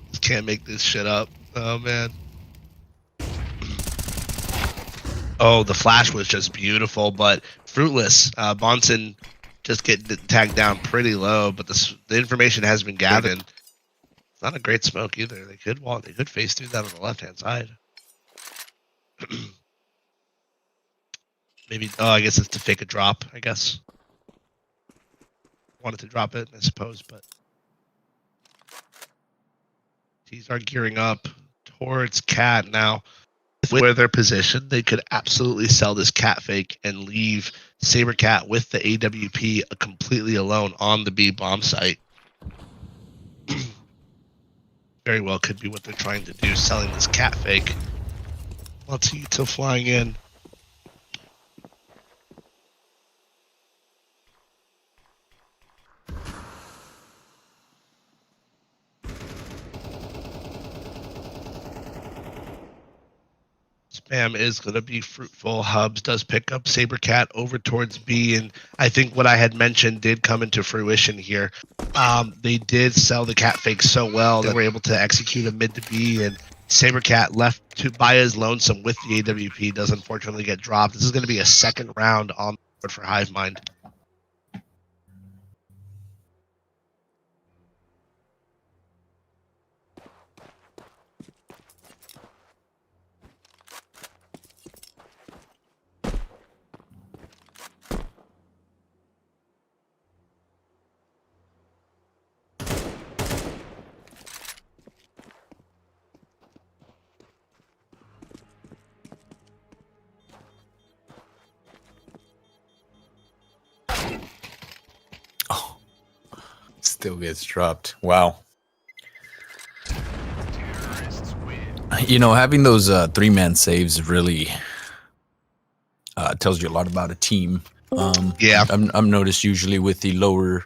Just can't make this shit up. Oh, man. Oh, the flash was just beautiful, but fruitless. Bonson just getting tagged down pretty low, but the information has been gathered. It's not a great smoke either. They could face through that on the left-hand side. Maybe. Oh, I guess it's to fake a drop. I guess wanted to drop it, I suppose, but T's are gearing up towards Cat now. Where they're positioned, they could absolutely sell this cat fake and leave Sabercat with the AWP completely alone on the B bomb site. Very well could be what they're trying to do, selling this cat fake. Let's see, till flying in. Spam is going to be fruitful. Hubs does pick up Sabercat over towards B, and I think what I had mentioned did come into fruition here. They did sell the cat fake so well that they were able to execute a mid to B, and Sabercat left to by his lonesome with the AWP does unfortunately get dropped. This is going to be a second round on the board for Hivemind. Still gets dropped. Wow. You know, having those 3-man saves really tells you a lot about a team. Yeah, I'm noticed usually with the lower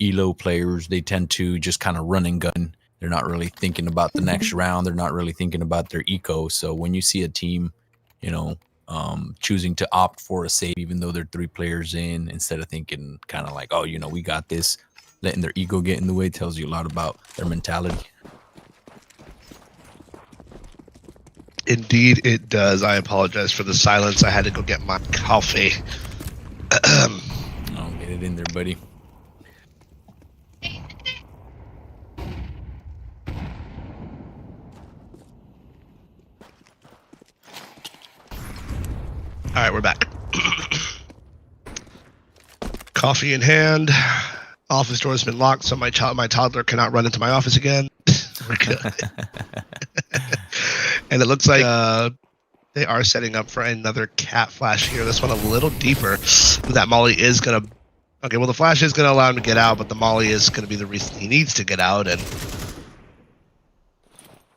elo players, they tend to just kind of run and gun. They're not really thinking about the next round. They're not really thinking about their eco. So when you see a team, you know, choosing to opt for a save, even though they're 3 players in, instead of thinking kind of like, oh, you know, we got this, letting their ego get in the way, tells you a lot about their mentality. indeed it does. I apologize for the silence. I had to go get my coffee. Oh, get it in there, buddy. All right, we're back. Coffee in hand. Office door has been locked, so my toddler cannot run into my office again. We're good. And it looks like they are setting up for another cat flash here. This one a little deeper. That molly is gonna. Okay, well the flash is gonna allow him to get out, but the molly is gonna be the reason he needs to get out. And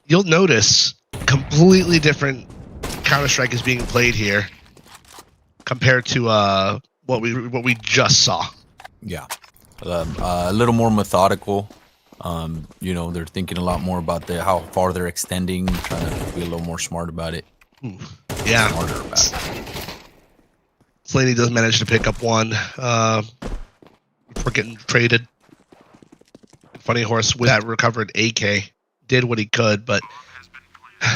you'll notice completely different Counter-Strike is being played here compared to what we just saw. Yeah, a little more methodical. You know, they're thinking a lot more about how far they're extending, trying to be a little more smart about it. Ooh, yeah. Smarter about it. Slaney does manage to pick up one. Before getting traded. Funny Horse with that recovered AK did what he could, but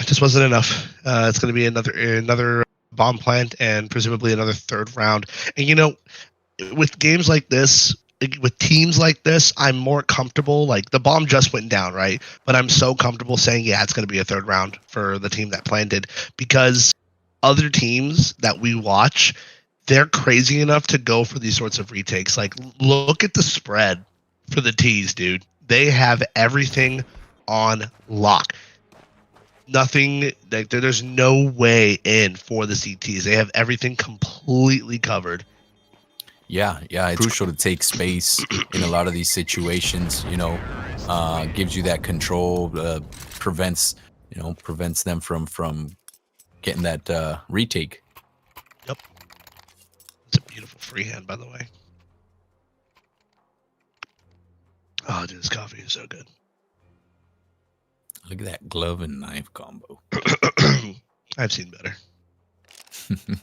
just wasn't enough. It's going to be another bomb plant and presumably another 3rd round. And you know, with games like this, with teams like this, I'm more comfortable. Like the bomb just went down, right? But I'm so comfortable saying, yeah, it's going to be a 3rd round for the team that planted, because other teams that we watch, they're crazy enough to go for these sorts of retakes. Like, look at the spread for the T's, dude. They have everything on lock. Nothing, like, there's no way in for the CTs. They have everything completely covered. Yeah, it's crucial to take space in a lot of these situations. You know, gives you that control, prevents them from getting that retake. Yep, it's a beautiful freehand, by the way. Oh, dude, this coffee is so good. Look at that glove and knife combo. I've seen better.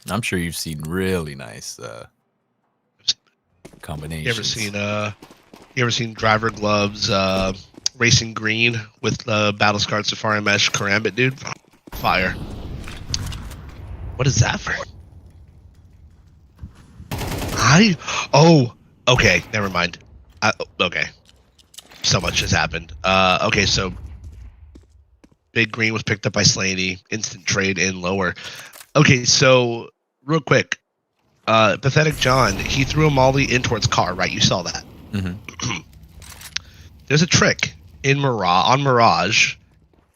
I'm sure you've seen really nice combinations. You ever seen driver gloves, racing green with Battlescar Safari Mesh Karambit, dude? Fire. What is that for? Okay, never mind. Okay. So much has happened. Okay, so Big Green was picked up by Slaney. Instant trade in lower. Okay, so real quick. Pathetic John, he threw a molly in towards car, right? You saw that. Mm-hmm. There's a trick in Mirage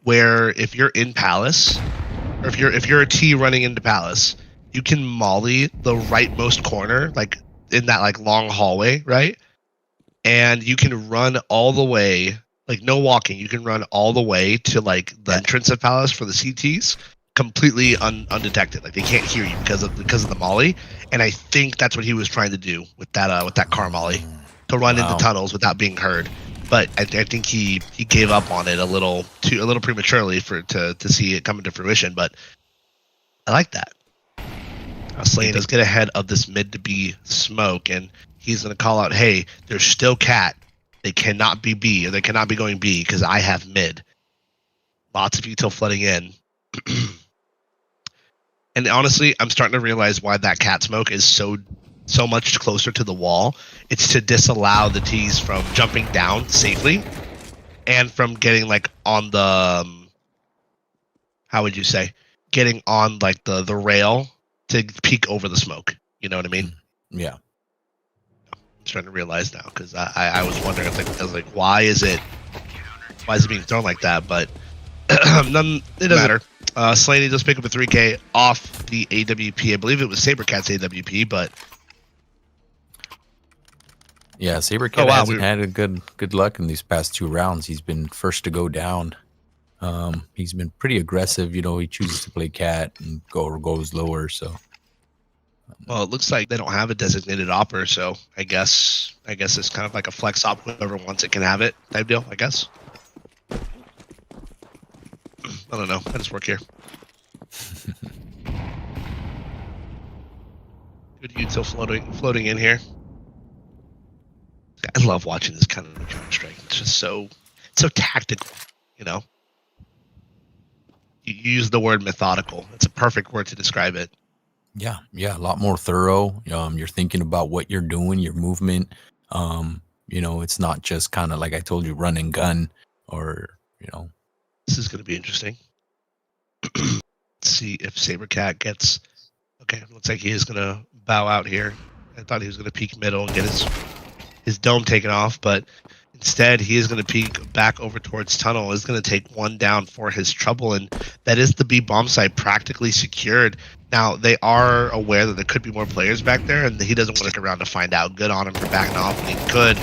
where if you're in Palace, or if you're a T running into Palace, you can molly the rightmost corner, like in that like long hallway, right? And you can run all the way, like no walking. You can run all the way to like the entrance of Palace for the CTs, completely undetected. Like they can't hear you because of the molly. And I think that's what he was trying to do with that car molly, to run into tunnels without being heard. But I think he gave up on it a little prematurely to see it come into fruition. But I like that. Slane does get ahead of this mid to B smoke, and he's going to call out, hey, there's still cat. They cannot be B, or they cannot be going B because I have mid. Lots of util flooding in. And honestly, I'm starting to realize why that cat smoke is so much closer to the wall. It's to disallow the T's from jumping down safely and from getting like on the how would you say, getting on like the rail to peek over the smoke. You know what I mean? Yeah. I'm starting to realize now, because I was wondering, I was like, why is it being thrown like that? But it doesn't matter. Slaney does pick up a 3K off the AWP. I believe it was Sabercat's AWP, but yeah, Sabercat hasn't had a good luck in these past 2 rounds. He's been first to go down. He's been pretty aggressive. You know, he chooses to play cat and goes lower. So, well, it looks like they don't have a designated opper. So I guess it's kind of like a flex op. Whoever wants it can have it type deal. I guess. I don't know. I just work here. Good util floating in here. I love watching this kind of Counter-Strike. It's just so tactical, you know. You use the word methodical. It's a perfect word to describe it. Yeah, a lot more thorough. You're thinking about what you're doing, your movement. You know, it's not just kind of like I told you, run and gun, or you know. This is going to be interesting. Let's see if Sabercat gets. Okay, looks like he is going to bow out here. I thought he was going to peek middle and get his dome taken off, but instead he is going to peek back over towards tunnel. Is going to take one down for his trouble, and that is the B bomb site practically secured. Now they are aware that there could be more players back there, and he doesn't want to stick around to find out. Good on him for backing off when he could.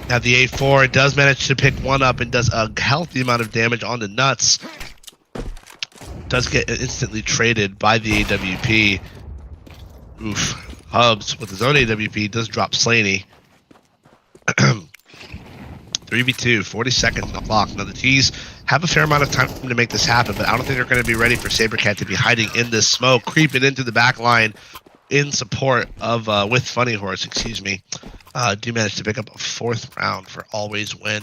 Now the A4 does manage to pick one up and does a healthy amount of damage on the nuts. Does get instantly traded by the AWP. Oof. Hubs with his own AWP does drop Slaney. 3v2, 40 seconds on the clock. Now the T's have a fair amount of time to make this happen, but I don't think they're going to be ready for Sabercat to be hiding in this smoke, creeping into the back line in support of with Funny Horse, excuse me. Do manage to pick up a 4th round for always win.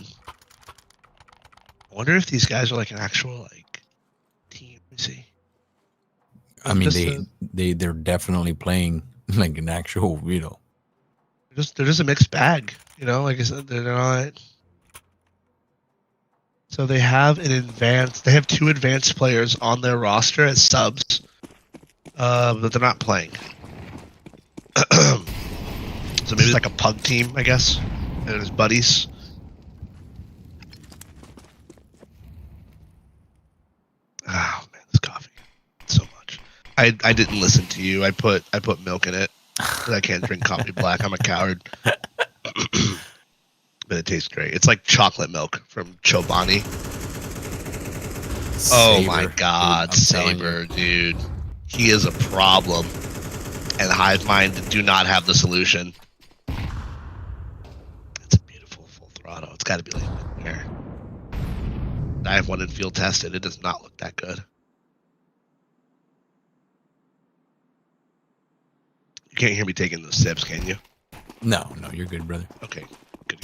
I wonder if these guys are like an actual like team. Let me see. I mean, they're definitely playing like an actual, you know. They're just a mixed bag, you know. Like I said, they're not. So they have They have 2 advanced players on their roster as subs, but they're not playing. So maybe it's like a pug team, I guess, and his buddies. Oh man, this coffee, so much. I didn't listen to you. I put milk in it. I can't drink coffee black. I'm a coward. But it tastes great. It's like chocolate milk from Chobani. Oh my God, Saber, dude. He is a problem. And Hive Mind do not have the solution. It's a beautiful full throttle. It's got to be like there. I have one in field tested. It does not look that good. You can't hear me taking those sips, can you? No, you're good, brother. Okay, good.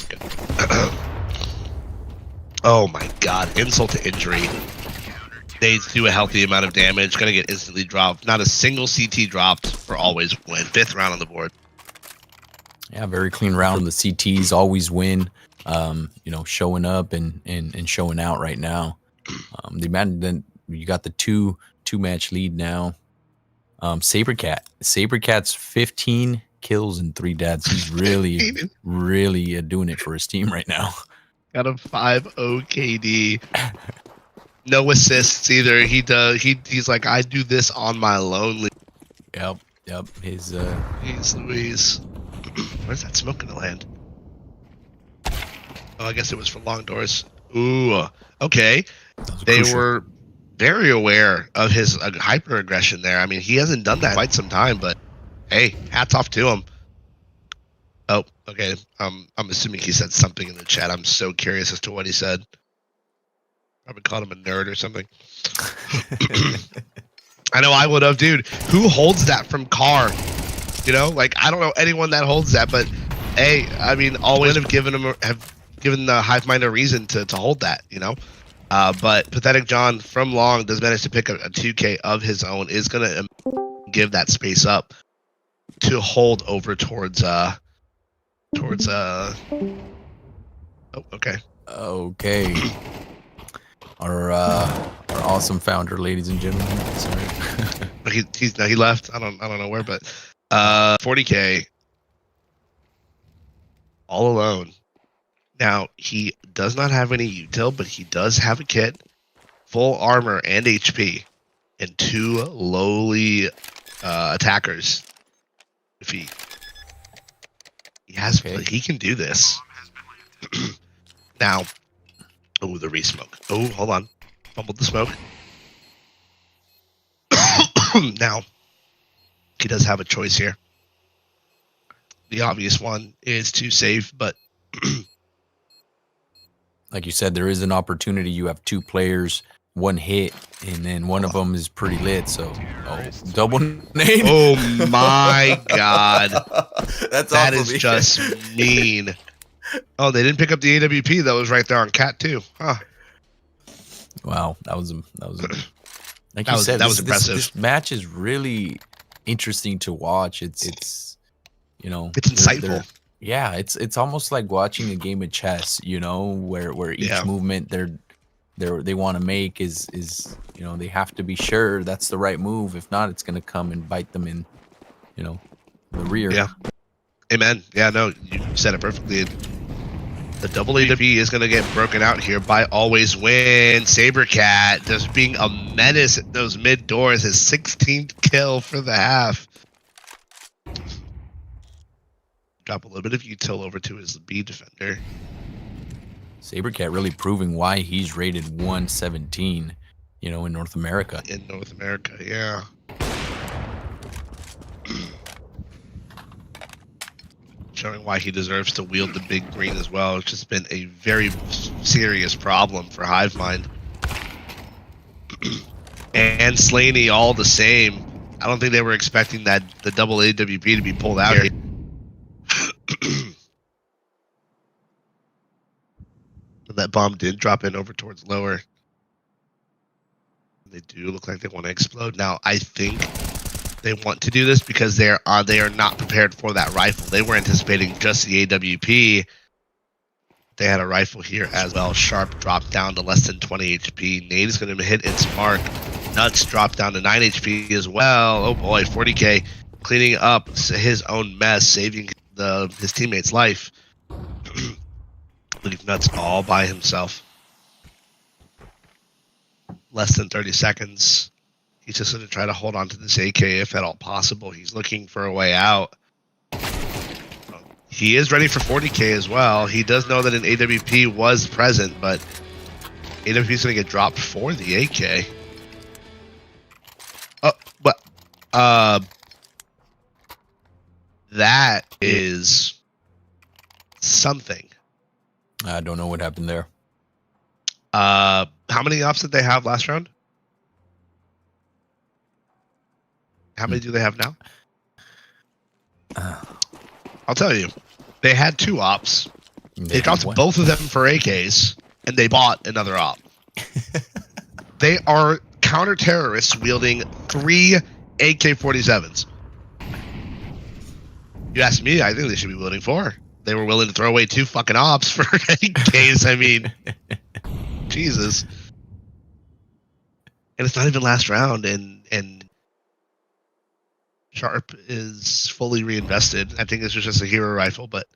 Oh my God, insult to injury. Nades do a healthy amount of damage. Gonna get instantly dropped. Not a single CT dropped for always win. 5th round on the board. Yeah, very clean round. The CTs always win. You know, showing up and showing out right now. Then you got the two match lead now. Sabercat's 15 kills and 3 deaths. He's really doing it for his team right now. Got a 5-0 KD. No assists either. He's like, I do this on my lonely. Yep. His Jeez Louise. Where's that smoke gonna land? Oh, I guess it was for long doors. Ooh, okay. They were very aware of his hyper aggression there. I mean, he hasn't done that in quite some time, but hey, hats off to him. Oh, okay. I'm assuming he said something in the chat. I'm so curious as to what he said. Probably called him a nerd or something. I know I would have, dude. Who holds that from car? You know, like, I don't know anyone that holds that, but hey, I mean, always have given the hive mind a reason to hold that, you know. But Pathetic John from long does manage to pick a 2K of his own, is gonna give that space up to hold over towards oh, okay. Our awesome founder, ladies and gentlemen. Sorry. he left. I don't know where, but 40K all alone. Now, he does not have any util, but he does have a kit, full armor and HP, and 2 lowly attackers. If he has, he can do this. Now, oh, the re-smoke. Oh, hold on. Fumbled the smoke. Now, he does have a choice here. The obvious one is to save, but like you said, there is an opportunity. You have 2 players, 1 hit, and then one of them is pretty lit. So, double nade. Oh my god, that is just mean. Oh, they didn't pick up the AWP that was right there on Cat too. Huh. Wow, that was like that you was, said. That was impressive. This match is really interesting to watch. It's you know, it's insightful. Yeah, it's almost like watching a game of chess, you know, where each movement they want to make is you know, they have to be sure that's the right move. If not, it's gonna come and bite them in, you know, the rear. Yeah. Amen. Yeah, no, you said it perfectly. The double AWP is gonna get broken out here by Always Win. Sabercat just being a menace at those mid doors. His 16th kill for the half. Drop a little bit of util over to his B defender. Sabercat really proving why he's rated 117, you know, in North America. In North America, yeah. Showing why he deserves to wield the big green as well. It's just been a very serious problem for Hivemind. And Slaney all the same. I don't think they were expecting that the double AWP to be pulled out here. That bomb did drop in over towards lower. They do look like they want to explode. Now, I think they want to do this because they are not prepared for that rifle. They were anticipating just the AWP. They had a rifle here as well. Sharp dropped down to less than 20 HP. Nade is going to hit its mark. Nuts dropped down to 9 HP as well. Oh boy, 40K cleaning up his own mess, saving his teammate's life. Leave Nuts all by himself. Less than 30 seconds. He's just going to try to hold on to this AK if at all possible. He's looking for a way out. He is ready for 40K as well. He does know that an AWP was present, but AWP is going to get dropped for the AK. Oh, but that is something. I don't know what happened there. How many ops did they have last round? How many do they have now? I'll tell you. They had 2 ops. They dropped both of them for AKs, and they bought another op. They are counter-terrorists wielding 3 AK-47s. You ask me, I think they should be wielding 4. They were willing to throw away 2 fucking ops for AKs. I mean, Jesus. And it's not even last round, and Sharp is fully reinvested. I think this was just a hero rifle, but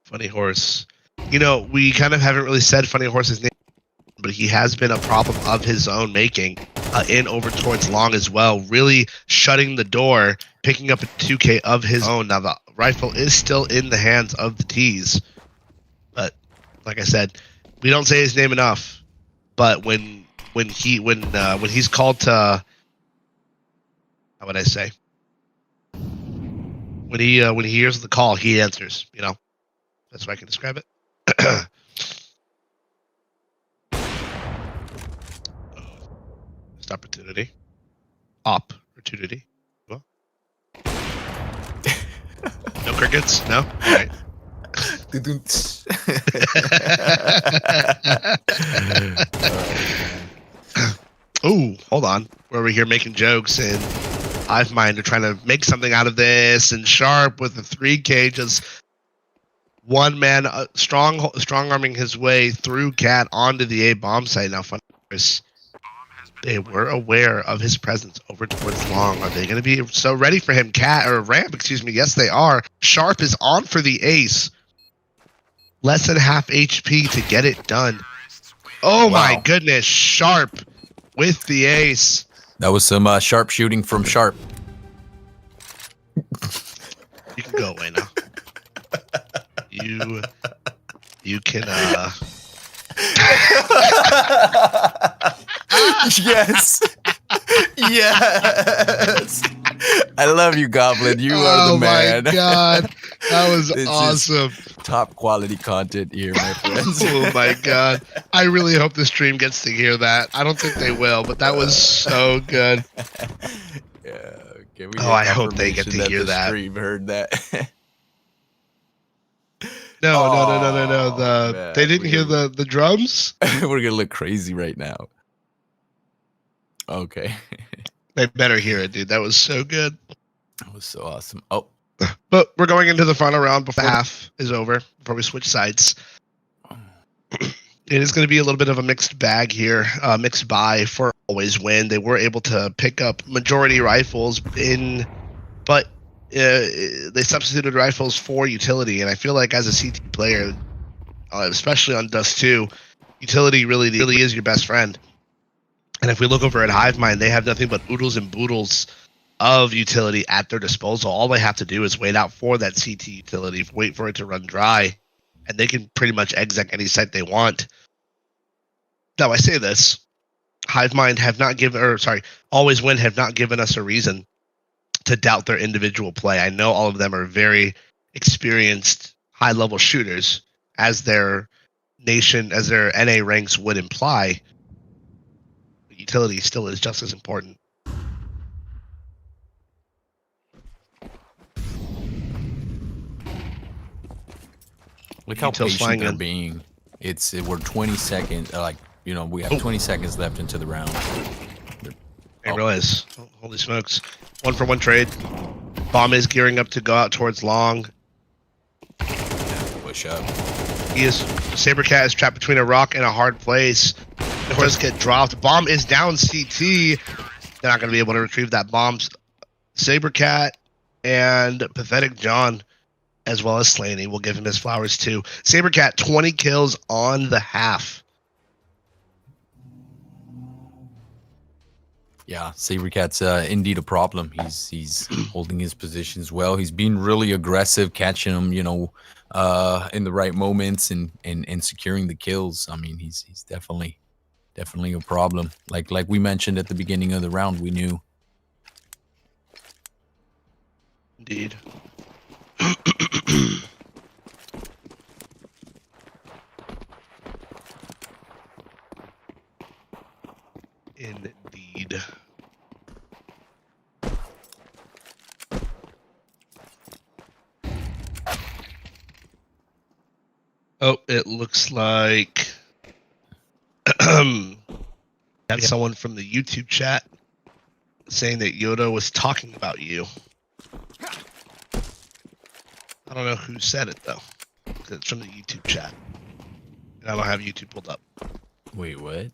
Funny Horse. You know, we kind of haven't really said Funny Horse's name, but he has been a problem of his own making in over towards long as well, really shutting the door, picking up a 2K of his own. Now, the rifle is still in the hands of the T's, but like I said, we don't say his name enough, but when he's called to, how would I say? When he hears the call, he answers. You know, that's how I can describe it. Missed opportunity. Opportunity. Well. No crickets. No. All right. Ooh, hold on. We're over here making jokes, and Hive Mind are trying to make something out of this, and Sharp with a 3K just one man strong arming his way through Cat onto the A bomb site. Now, they were aware of his presence over towards long. Are they going to be so ready for him? Cat or Ramp, excuse me. Yes, they are. Sharp is on for the ace. Less than half HP to get it done. Oh my goodness, Sharp with the ace. That was some sharp shooting from Sharp. You can go away now. You can Yes. Yes. I love you, Goblin. You are the man. Oh my god. That was This is awesome. Top quality content here, my friends. Oh my god. I really hope the stream gets to hear that. I don't think they will, but that was so good. Yeah. Okay, Oh, I hope they get to hear that. Stream heard that. No. Man, they didn't hear the drums? We're gonna look crazy right now. Okay. They better hear it, dude. That was so good. That was so awesome. Oh. But we're going into the final round before the half is over, before we switch sides. It is going to be a little bit of a mixed bag here, mixed buy for Always Win. They were able to pick up majority rifles but they substituted rifles for utility, and I feel like as a CT player, especially on Dust 2, utility really is your best friend. And if we look over at Hive Mind, they have nothing but oodles and boodles of utility at their disposal. All they have to do is wait out for that CT utility, wait for it to run dry, and they can pretty much exec any site they want. Now, I say this, Hive Mind have not given, or sorry, Always Win have not given us a reason to doubt their individual play. I know all of them are very experienced, high-level shooters, as their NA ranks would imply. Utility still is just as important. Look how Util's patient flying they're in. being. We're 20 seconds, we have 20 seconds left into the round. I realize. Oh, holy smokes. 1-for-1 trade. Bomb is gearing up to go out towards long. Push up. Sabercat is trapped between a rock and a hard place. The horse get dropped. Bomb is down CT. They're not going to be able to retrieve that bomb. Sabercat and Pathetic John, as well as Slaney, will give him his flowers too. Sabercat, 20 kills on the half. Yeah, Sabercat's indeed a problem. He's holding his positions well. He's being really aggressive, catching them, in the right moments and securing the kills. I mean, he's definitely a problem. Like we mentioned at the beginning of the round, we knew. Indeed. Indeed. Oh, it looks like Had someone from the YouTube chat saying that Yoda was talking about you. I don't know who said it though. It's from the YouTube chat. And I don't have YouTube pulled up. Wait, what?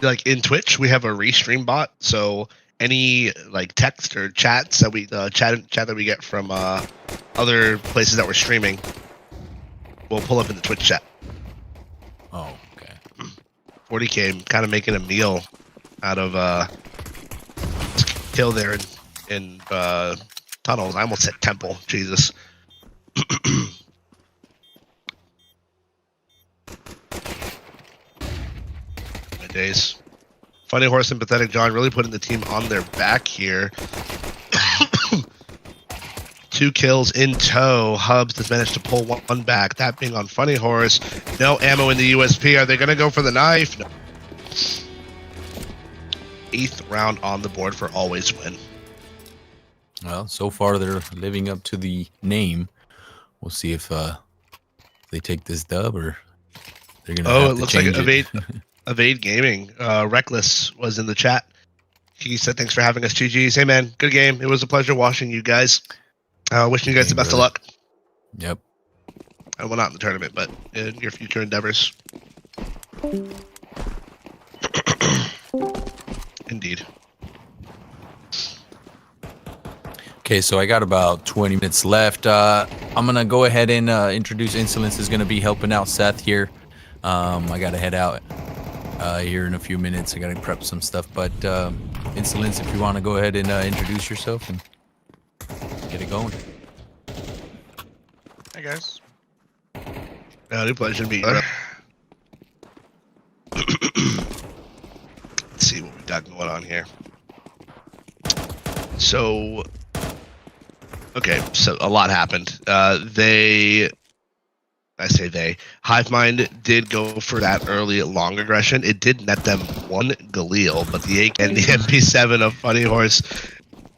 Like in Twitch, we have a restream bot, so any like text or chats that we chat that we get from other places that we're streaming, we'll pull up in the Twitch chat. Oh, okay. 40k, kind of making a meal out of kill there in tunnels. I almost said temple. Jesus. My days. Funny Horse and Pathetic John really putting the team on their back here. 2 kills in tow. Hubs has managed to pull one back. That being on Funny Horse. No ammo in the USP. Are they going to go for the knife? No. 8th round on the board for always win. Well, so far they're living up to the name. We'll see if they take this dub or they're gonna. Oh, have it to looks like change Evade Gaming. Reckless was in the chat. He said, "Thanks for having us, GGs. Hey man, good game. It was a pleasure watching you guys. Wishing you guys the best of luck." Yep. Well, not in the tournament, but in your future endeavors. Indeed. Okay, so I got about 20 minutes left. I'm gonna go ahead and introduce Insolence is gonna be helping out Seth here. I gotta head out here in a few minutes. I gotta prep some stuff, but Insolence, if you want to go ahead and introduce yourself and get it going. Hey guys. Howdy, pleasure to meet you. Let's see what we got going on here. So, okay, so a lot happened. Hive Mind did go for that early long aggression. It did net them 1 Galil, but the AK and the MP7 of Funny Horse.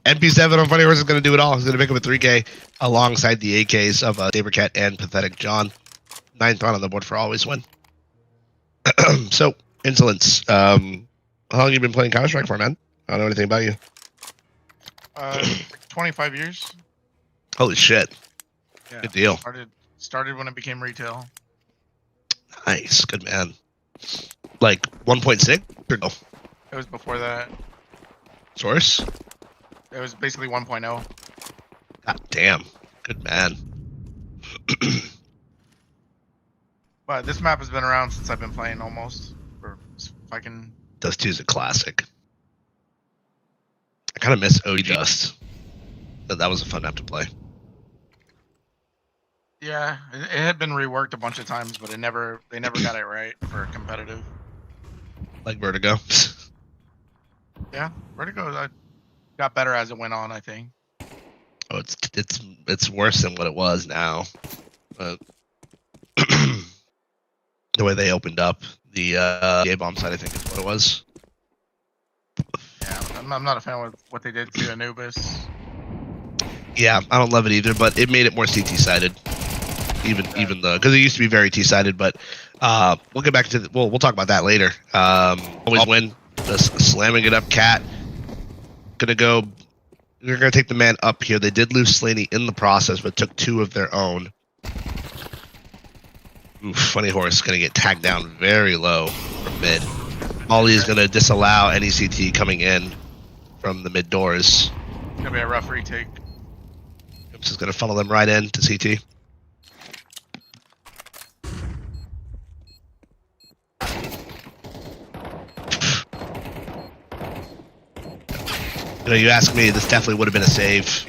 MP7 on Funny Horse is going to do it all. He's going to pick up a 3K alongside the AKs of Sabercat and Pathetic John. 9th round on the board for always win. So, Insolence. How long have you been playing Counter-Strike for, man? I don't know anything about you. 25 years. Holy shit. Yeah. Good deal. Started when it became retail. Nice. Good man. Like 1.6 or no? It was before that. Source? It was basically 1.0. God damn. Good man. But this map has been around since I've been playing almost. Or if I can. Dust 2 is a classic. I kind of miss OG Dust. That was a fun map to play. Yeah, it had been reworked a bunch of times, but they never got it right for competitive. Like Vertigo. Yeah, Vertigo got better as it went on, I think. Oh, it's worse than what it was now. But the way they opened up the A-bomb side, I think is what it was. Yeah, I'm not a fan of what they did to Anubis. Yeah, I don't love it either, but it made it more CT-sided. Even though, because it used to be very T-sided, but we'll get back to we'll talk about that later. Always win, just slamming it up. Cat they're gonna take the man up here. They did lose Slaney in the process, but took 2 of their own. Oof, Funny Horse gonna get tagged down very low from mid. Molly is gonna disallow any CT coming in from the mid doors. It's gonna be a rough retake. This is gonna funnel them right in to CT. You know, you ask me, this definitely would have been a save.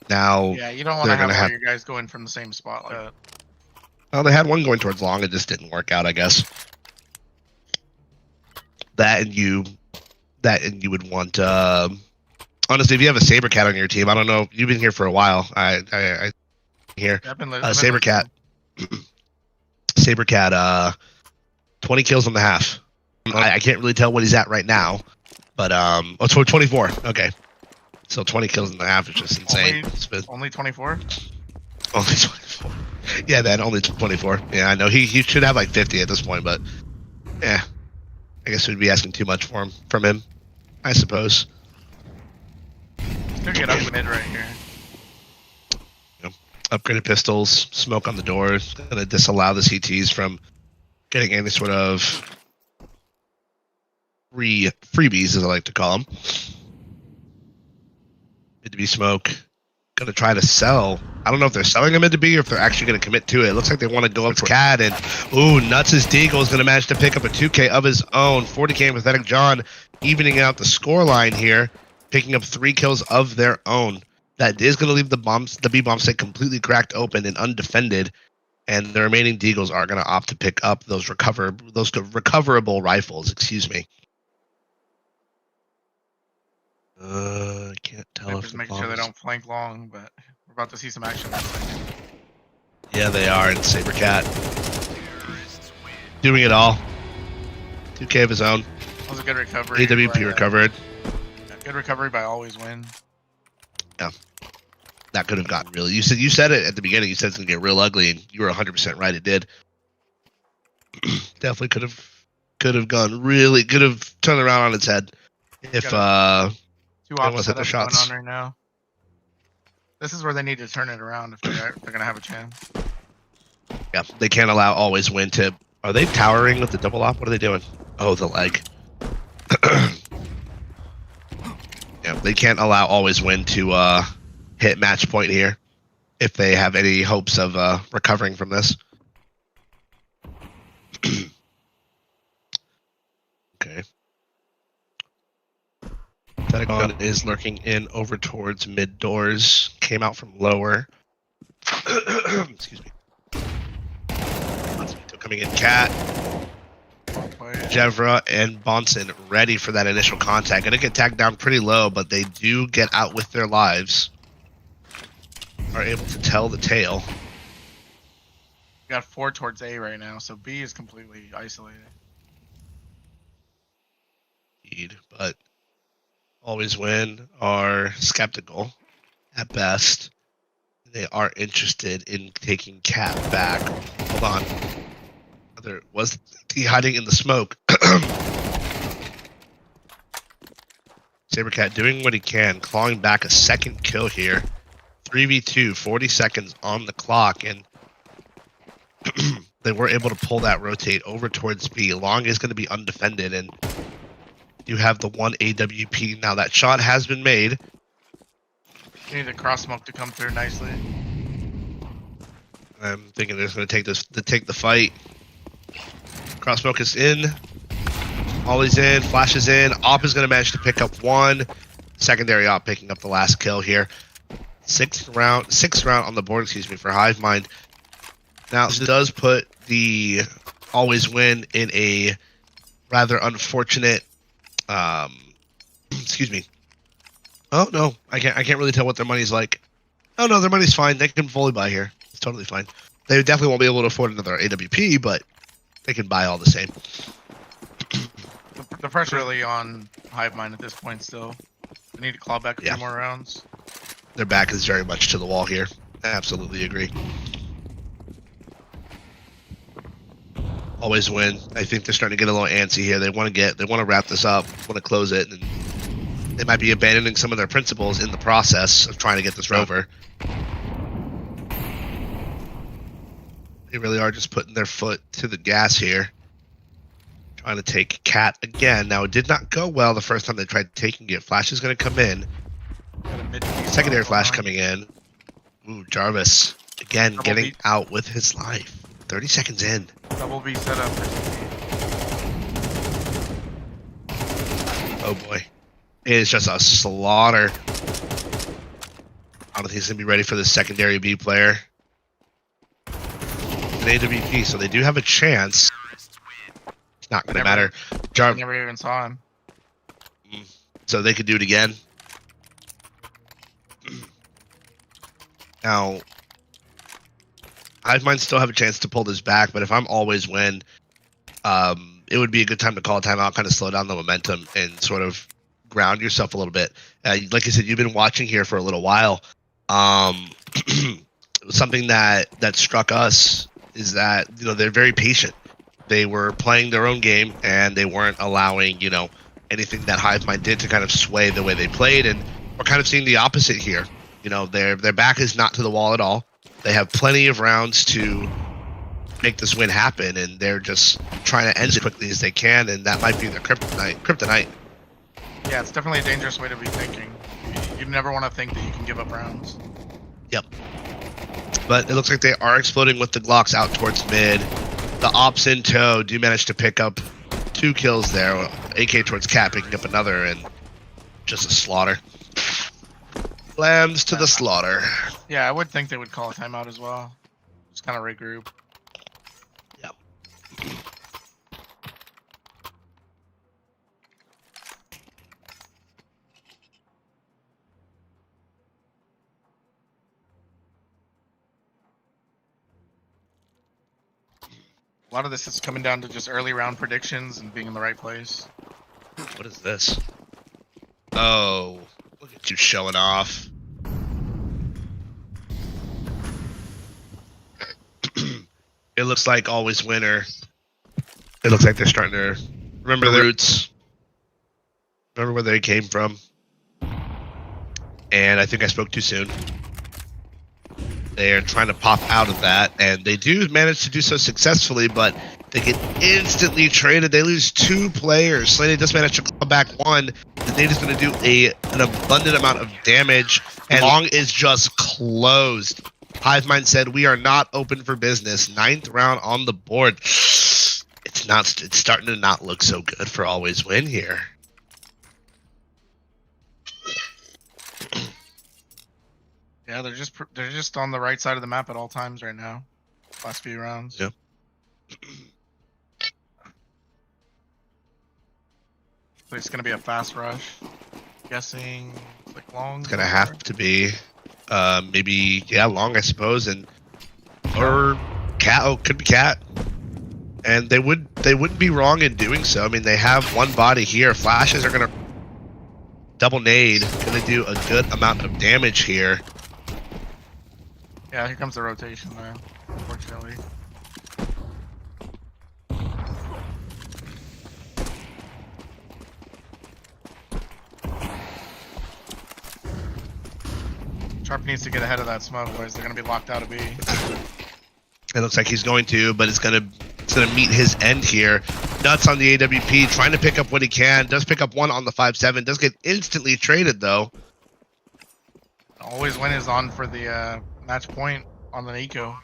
Now, Yeah, you don't want to have all your guys going from the same spot like that. Well, they had one going towards long, it just didn't work out, I guess. That and you would want, honestly, if you have a Sabercat on your team, I don't know, you've been here for a while. I here. Yeah, Sabercat. Sabercat, 20 kills on the half. I can't really tell what he's at right now, but oh, 24. Okay, so 20 kills in the half is just insane. Only 24. Only 24. Yeah, man, only 24. Yeah, I know he should have like 50 at this point, but yeah, I guess we'd be asking too much from him, I suppose. He's gonna get up mid right here. Upgraded pistols, smoke on the door, gonna disallow the CTs from getting any sort of freebies, as I like to call them. Mid to be smoke. Gonna try to sell. I don't know if they're selling them into B or if they're actually gonna commit to it. It looks like they want to go up to Cat, and ooh, Nuts' Deagle is gonna manage to pick up a 2K of his own. 40K and Pathetic John evening out the score line here, picking up 3 kills of their own. That is gonna leave the B bomb site completely cracked open and undefended, and the remaining Deagles are gonna opt to pick up those recoverable rifles. Excuse me. I can't tell if Just the making sure they bombs- don't flank long, but we're about to see some action. Yeah, they are, and Sabercat doing it all. 2K of his own. That was a good recovery. AWP recovered. Good recovery by Always Win. That could have gotten really. You said it at the beginning. You said it's gonna get real ugly, and you were 100% right. It did. Definitely could have gone really. Could have turned around on its head if 2 they ops almost hit the setups going shots. on right now. This is where they need to turn it around if they're gonna have a chance. Yeah, they can't allow Always Win to. Are they towering with the double op? What are they doing? Oh, the leg. Yeah, they can't allow Always Win to hit match point here if they have any hopes of recovering from this. Okay. Pentagon is lurking in over towards mid doors. Came out from lower. Excuse me. Still coming in. Cat, Jevra, and Bonson ready for that initial contact. Gonna get tagged down pretty low, but they do get out with their lives. Are able to tell the tale. We got 4 towards A right now, so B is completely isolated. But Always Win are skeptical at best. They are interested in taking Cat back. Hold on. Was he hiding in the smoke? Sabercat doing what he can, clawing back a second kill here. 3v2, 40 seconds on the clock, and they were able to pull that rotate over towards B. Long is going to be undefended, and you have the 1 AWP. Now that shot has been made. You need the cross smoke to come through nicely. I'm thinking they're just going to take the fight. Cross smoke is in. Ollie's in. Flash is in. Op is going to manage to pick up 1. Secondary op picking up the last kill here. Sixth round on the board, excuse me, for Hive Mind. Now, this does put the Always Win in a rather unfortunate, excuse me. Oh, no, I can't really tell what their money's like. Oh, no, their money's fine. They can fully buy here. It's totally fine. They definitely won't be able to afford another AWP, but they can buy all the same. The pressure really on Hive Mind at this point still. They need to claw back a few more rounds. Their back is very much to the wall here. I absolutely agree. Always Win. I think they're starting to get a little antsy here. They want to wrap this up, want to close it, and they might be abandoning some of their principles in the process of trying to get this over. They really are just putting their foot to the gas here. Trying to take Cat again. Now, it did not go well the first time they tried taking it. Flash is going to come in. Secondary flash coming in. Ooh, Jarvis again getting out with his life. 30 seconds in. Double B setup. Oh boy. It is just a slaughter. I don't think he's going to be ready for the secondary B player. An AWP, so they do have a chance. It's not going to matter. I never even saw him. So they could do it again. Now, Hive Mind still have a chance to pull this back, but if I'm Always Win, it would be a good time to call a timeout, kind of slow down the momentum, and sort of ground yourself a little bit. Like I said, you've been watching here for a little while. something that struck us is that, you know, they're very patient. They were playing their own game, and they weren't allowing, you know, anything that Hivemind did to kind of sway the way they played. And we're kind of seeing the opposite here. You know, their back is not to the wall at all. They have plenty of rounds to make this win happen, and they're just trying to end it as quickly as they can, and that might be their kryptonite. Yeah, it's definitely a dangerous way to be thinking. You never want to think that you can give up rounds. Yep. But it looks like they are exploding with the Glocks out towards mid. The ops in tow do manage to pick up 2 kills there. AK towards Cat picking up another, and just a slaughter. Lambs to the slaughter. Yeah, I would think they would call a timeout as well. Just kind of regroup. Yep. A lot of this is coming down to just early round predictions and being in the right place. What is this? Oh, look at you showing off. It looks like always winner. It looks like they're starting to remember their roots. Remember where they came from. And I think I spoke too soon. They're trying to pop out of that, and they do manage to do so successfully, but they get instantly traded. They lose 2 players. Slaney just managed to claw back 1. The Nate is going to do an abundant amount of damage, and Long is just closed. Hivemind said, "We are not open for business." 9th round on the board. It's starting to not look so good for Always Win here. Yeah, they're just on the right side of the map at all times right now. Last few rounds. Yep. So it's gonna be a fast rush. Guessing like Long. It's gonna have to be, maybe Long, I suppose, and or Cat. Oh, could be Cat. And they wouldn't be wrong in doing so. I mean, they have 1 body here. Flashes are gonna double nade, gonna do a good amount of damage here. Yeah, here comes the rotation though, unfortunately. Sharp needs to get ahead of that smoke, boys. They're gonna be locked out of B. It looks like he's going to, but it's gonna meet his end here. Nuts on the AWP, trying to pick up what he can. Does pick up 1 on the 5-7. Does get instantly traded though. Always Win is on for the match point on the eco.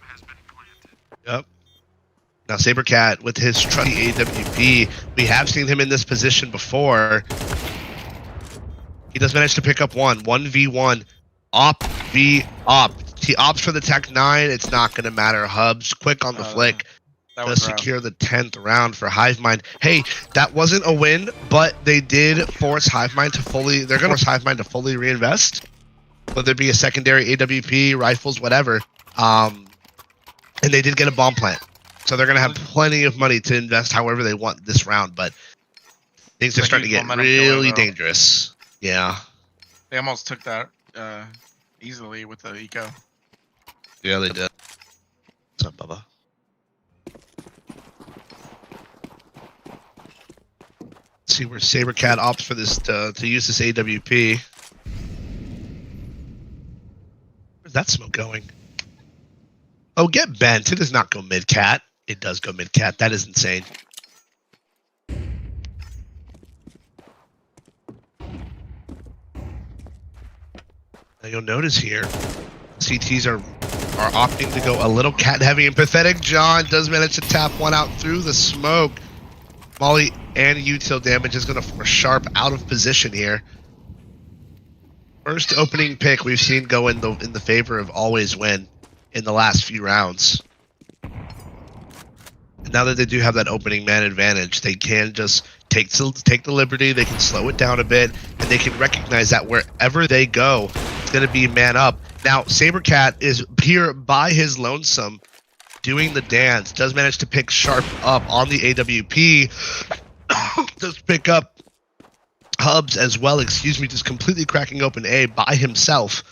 Yep. Now Sabercat with his trusty AWP. We have seen him in this position before. He does manage to pick up 1v1. Op v op. He opts for the Tech 9. It's not going to matter. Hubs quick on the flick. Does secure the 10th round for Hivemind. Hey, that wasn't a win, but they did force Hivemind to fully. They're going to force Hivemind to fully reinvest, whether it be a secondary AWP, rifles, whatever. And they did get a bomb plant, so they're going to have plenty of money to invest however they want this round. But things are starting to get really dangerous. Yeah. They almost took that easily with the eco. Yeah, they did. What's up, Bubba? Let's see where Sabercat opts for this to use this AWP. Where's that smoke going? Oh, get bent. It does not go mid-cat. It does go mid-cat. That is insane. Now you'll notice here, CTs are opting to go a little cat-heavy and pathetic. John does manage to tap 1 out through the smoke. Molly and util damage is going to force Sharp out of position here. First opening pick we've seen go in the favor of Always Win in the last few rounds. And now that they do have that opening man advantage, they can just take the liberty. They can slow it down a bit, and they can recognize that wherever they go, it's going to be man up. Now Sabercat is here by his lonesome, doing the dance. Does manage to pick Sharp up on the AWP. Does pick up Hubs as well, excuse me, just completely cracking open A by himself.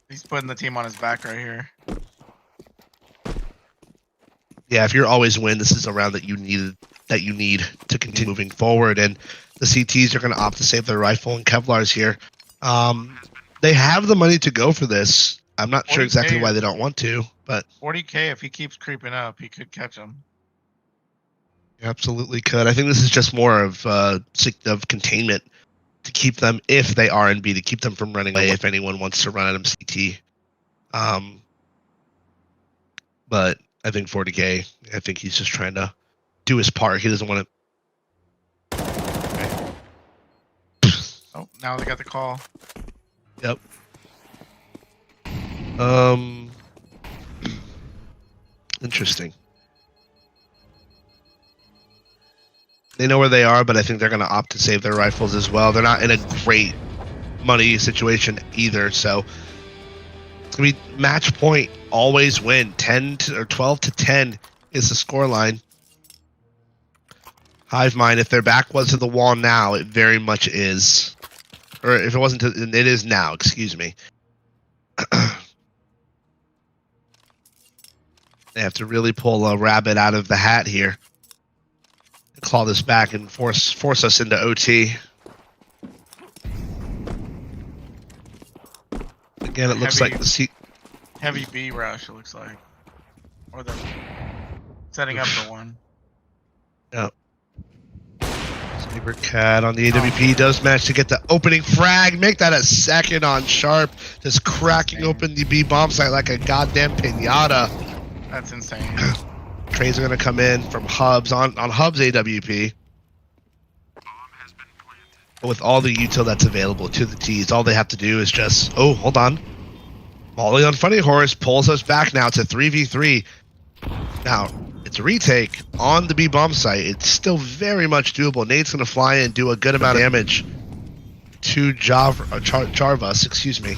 He's putting the team on his back right here. Yeah, if you're always win, this is a round that you need to continue moving forward. And the CTs are going to opt to save their rifle and Kevlars here. They have the money to go for this. I'm not sure exactly why they don't want to, but 40k. If he keeps creeping up, he could catch him. you absolutely could. I think this is just more of containment to keep them, if they are in B, to keep them from running away if anyone wants to run at him CT. But I think 40k, I think he's just trying to do his part. He doesn't want Okay. Oh, now they got the call. to. Yep. Interesting. They know where they are, but I think they're going to opt to save their rifles as well. They're not in a great money situation either, so it's going to be match point, always win. 12 to 10 is the score line. Hive Mind, if their back was to the wall now, it very much is. Or if it wasn't, it is now, excuse me. They have to really pull a rabbit out of the hat here. Claw this back and force us into OT. Again, it looks like the heavy B rush. It looks like, or the setting up for one. Yep. Saber Cat on the AWP does manage to get the opening frag. Make that a second on Sharp. Just cracking open the B bomb site like a goddamn pinata. That's insane. Trades are going to come in from Hubs on Hubs AWP. With all the util that's available to the T's, all they have to do is just... Oh, hold on. Molly on Funny Horse pulls us back now to 3v3. Now, it's a retake on the B bomb site. It's still very much doable. Nate's going to fly in and do a good amount of damage to Jarvus, excuse me.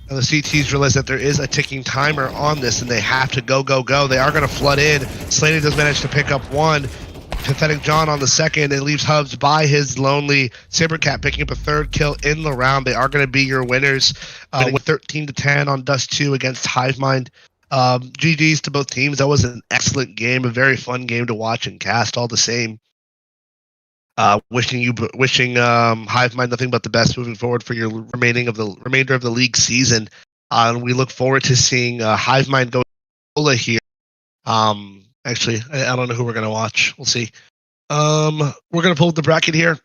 And the CTs realize that there is a ticking timer on this, and they have to go. They are going to flood in. Slaney does manage to pick up one. Pathetic John on the second, and leaves Hubs by his lonely. Sabercat picking up a third kill in the round. They are going to be your winners with 13 to 10 on Dust 2 against Hivemind. GG's to both teams. That was an excellent game, a very fun game to watch and cast all the same. Wishing Hivemind nothing but the best moving forward for your remainder of the league season. And we look forward to seeing Hivemind go here. Actually, I don't know who we're gonna watch. We'll see. We're gonna pull up the bracket here.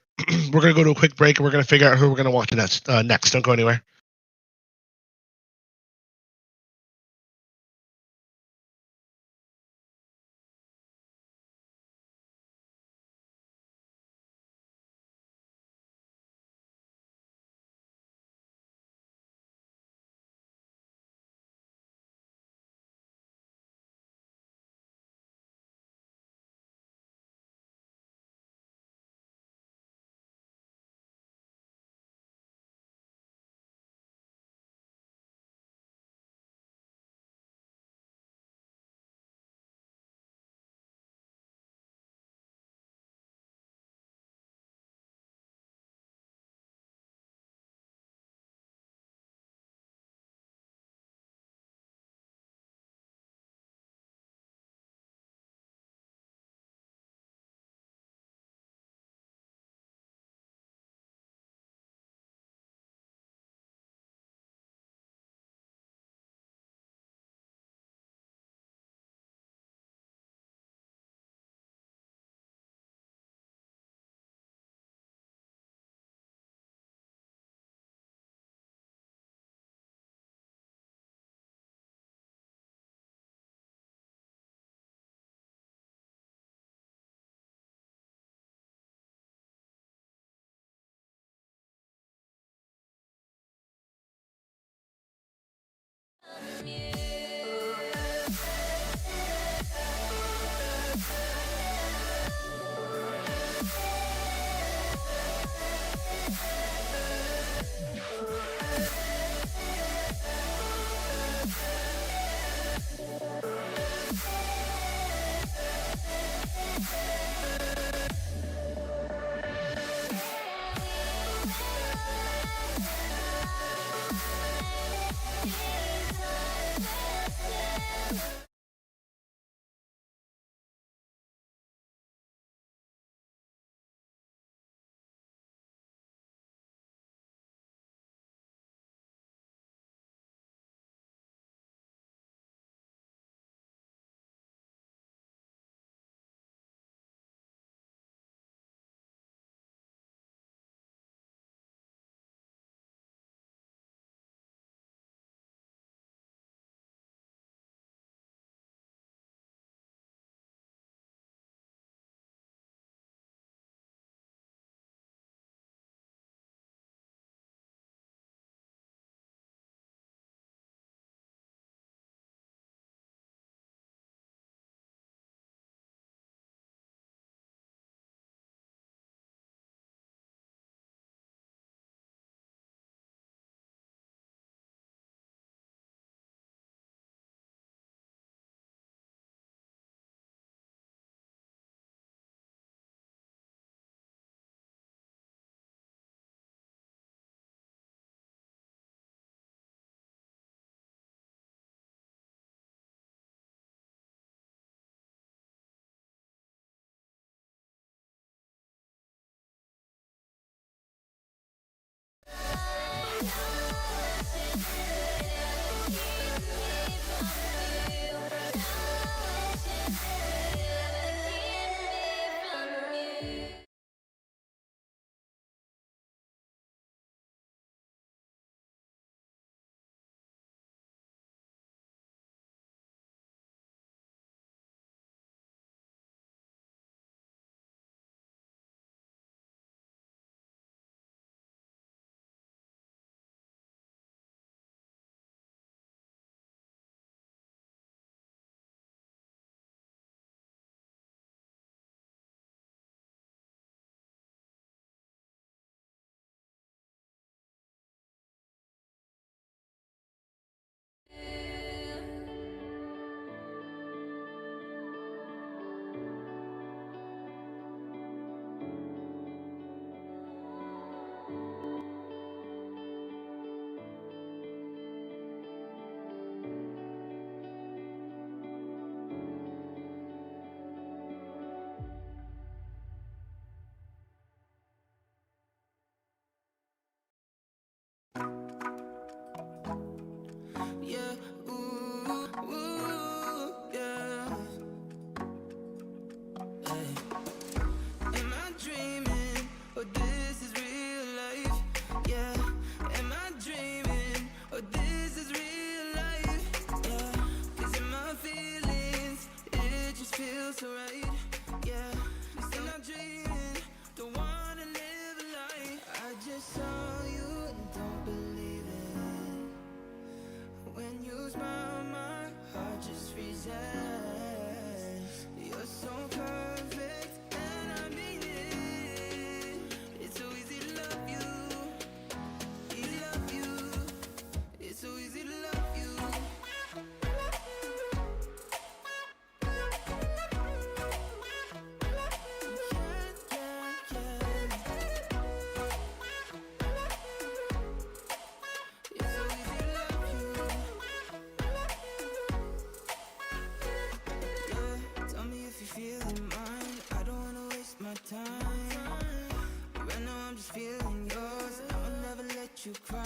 We're gonna go to a quick break and we're gonna figure out who we're gonna watch next. Don't go anywhere.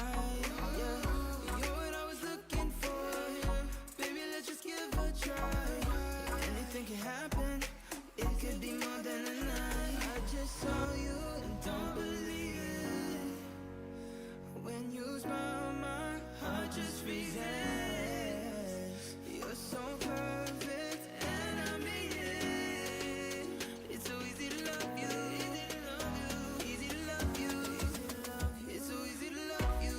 right. Yeah, you're what I was looking for. Baby, let's just give a try. Anything can happen. It could be more than a night. I just saw you and don't believe it. When you smile, my heart just freezes. You're so perfect, and I mean it. It's so easy to love you. Easy to love you. It's so easy to love you.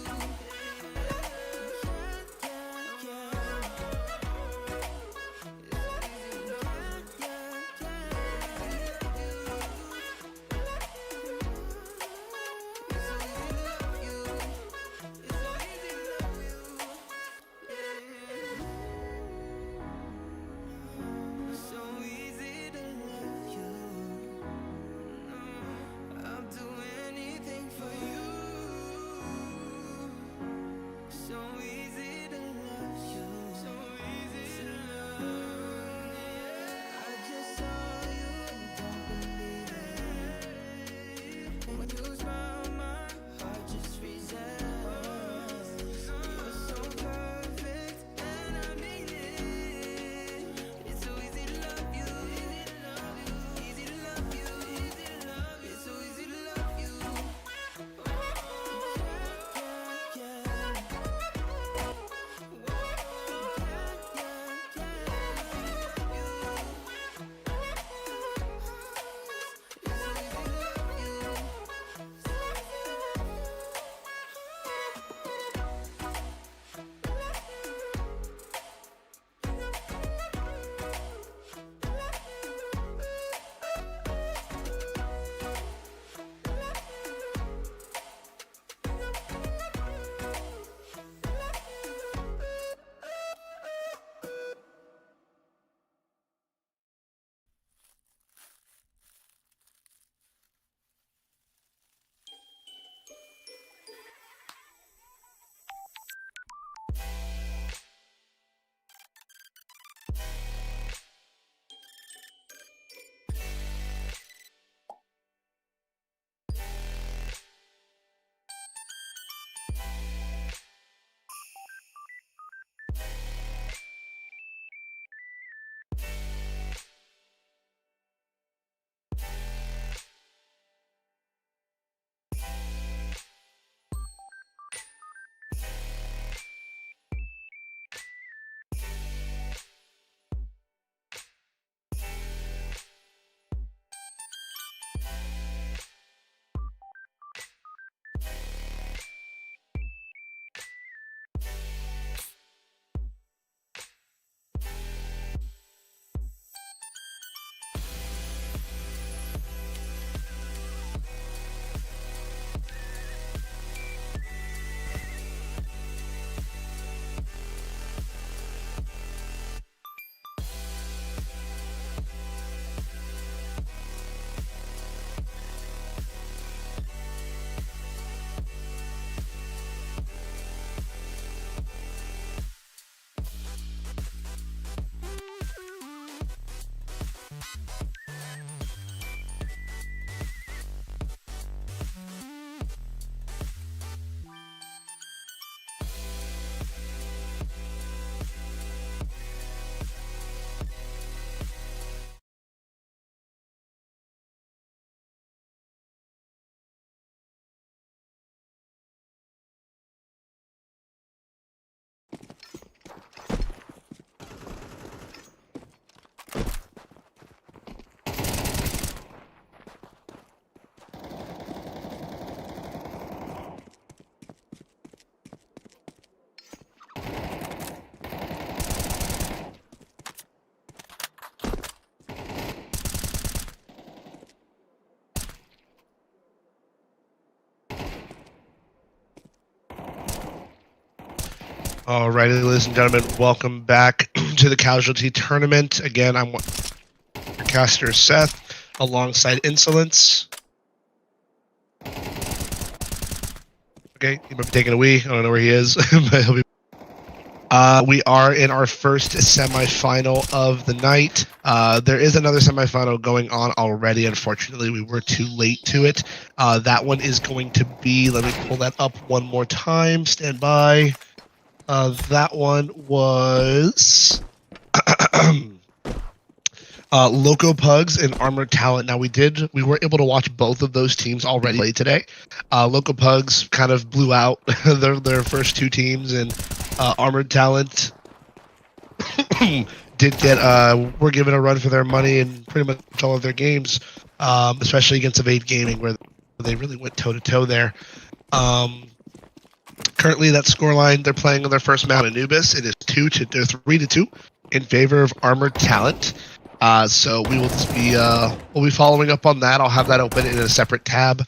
So easy to love you. I'll do anything for you. So easy to love you. So easy to love. I just saw you and don't believe it. When you smile, my heart just freezes. You're so perfect, and I mean it. It's so easy to love you. Easy to love you. It's so easy to love you. Alrighty, ladies and gentlemen, welcome back to the Casualty Tournament. Again, I'm caster Seth, alongside Insolence. Okay, he might be taking a wee. I don't know where he is, but he'll be. We are in our first semifinal of the night. There is another semifinal going on already. Unfortunately, we were too late to it. That one is going to be, let me pull that up one more time. Stand by. That one was Loco Pugs and Armored Talent. Now we were able to watch both of those teams already play today. Loco Pugs kind of blew out their first two teams, and Armored Talent did get were given a run for their money in pretty much all of their games, especially against Evade Gaming, where they really went toe to toe there. Currently, that scoreline, they're playing on their first map, Anubis. It is 3-2 in favor of Armored Talent. So we will just be we'll be following up on that. I'll have that open in a separate tab,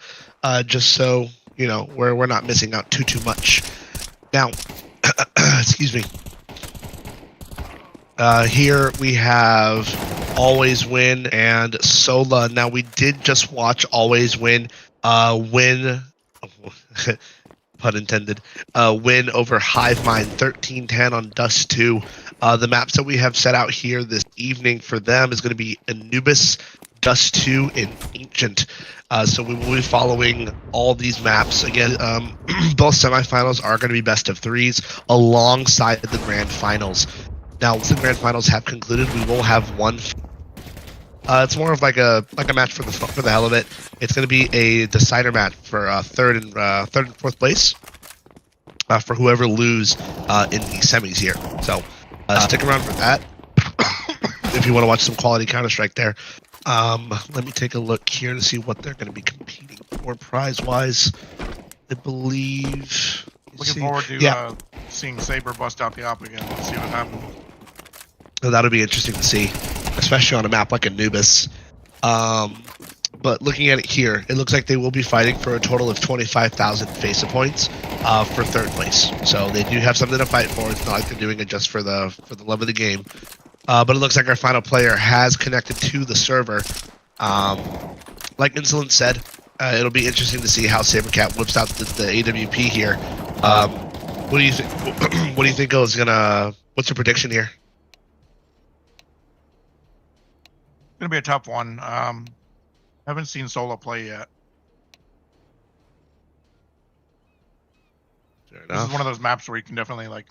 just so you know we're not missing out too much. Now, excuse me. Here we have Always Win and Sola. Now we did just watch Always Win win. Pun intended, win over Hive Mind 13-10 on Dust 2. The maps that we have set out here this evening for them is going to be Anubis, Dust 2, and Ancient. So we will be following all these maps. Again, both semifinals are going to be best of threes alongside the grand finals. Now, once the grand finals have concluded, we will have one. It's more of like a match for the hell of it. It's going to be a decider match for third and fourth place for whoever lose in the semis here. So stick around for that if you want to watch some quality Counter-Strike there. Let me take a look here to see what they're going to be competing for prize-wise. I believe. Looking forward to seeing Saber bust out the op again. Let's see what happens. So that'll be interesting to see, especially on a map like Anubis. But looking at it here, it looks like they will be fighting for a total of 25,000 FACEIT points for third place. So they do have something to fight for. It's not like they're doing it just for the love of the game. But it looks like our final player has connected to the server. Like Insolent said, it'll be interesting to see how Sabercat whips out the AWP here. What do you think? What do you think is gonna? What's your prediction here? Gonna be a tough one. Haven't seen Sola play yet. This is one of those maps where you can definitely, like,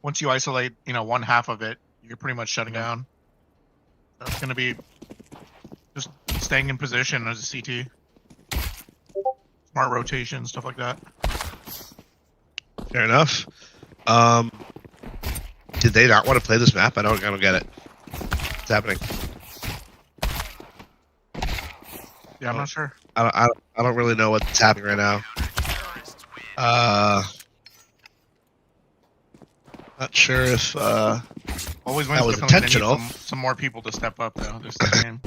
once you isolate, one half of it, you're pretty much shutting down. So it's gonna be just staying in position as a CT, smart rotation, stuff like that. Fair enough. Did they not want to play this map? I don't get it. What's happening? Yeah, I'm not sure. I don't really know what's happening right now. Not sure if Always that was definitely intentional. gonna need some more people to step up though this game.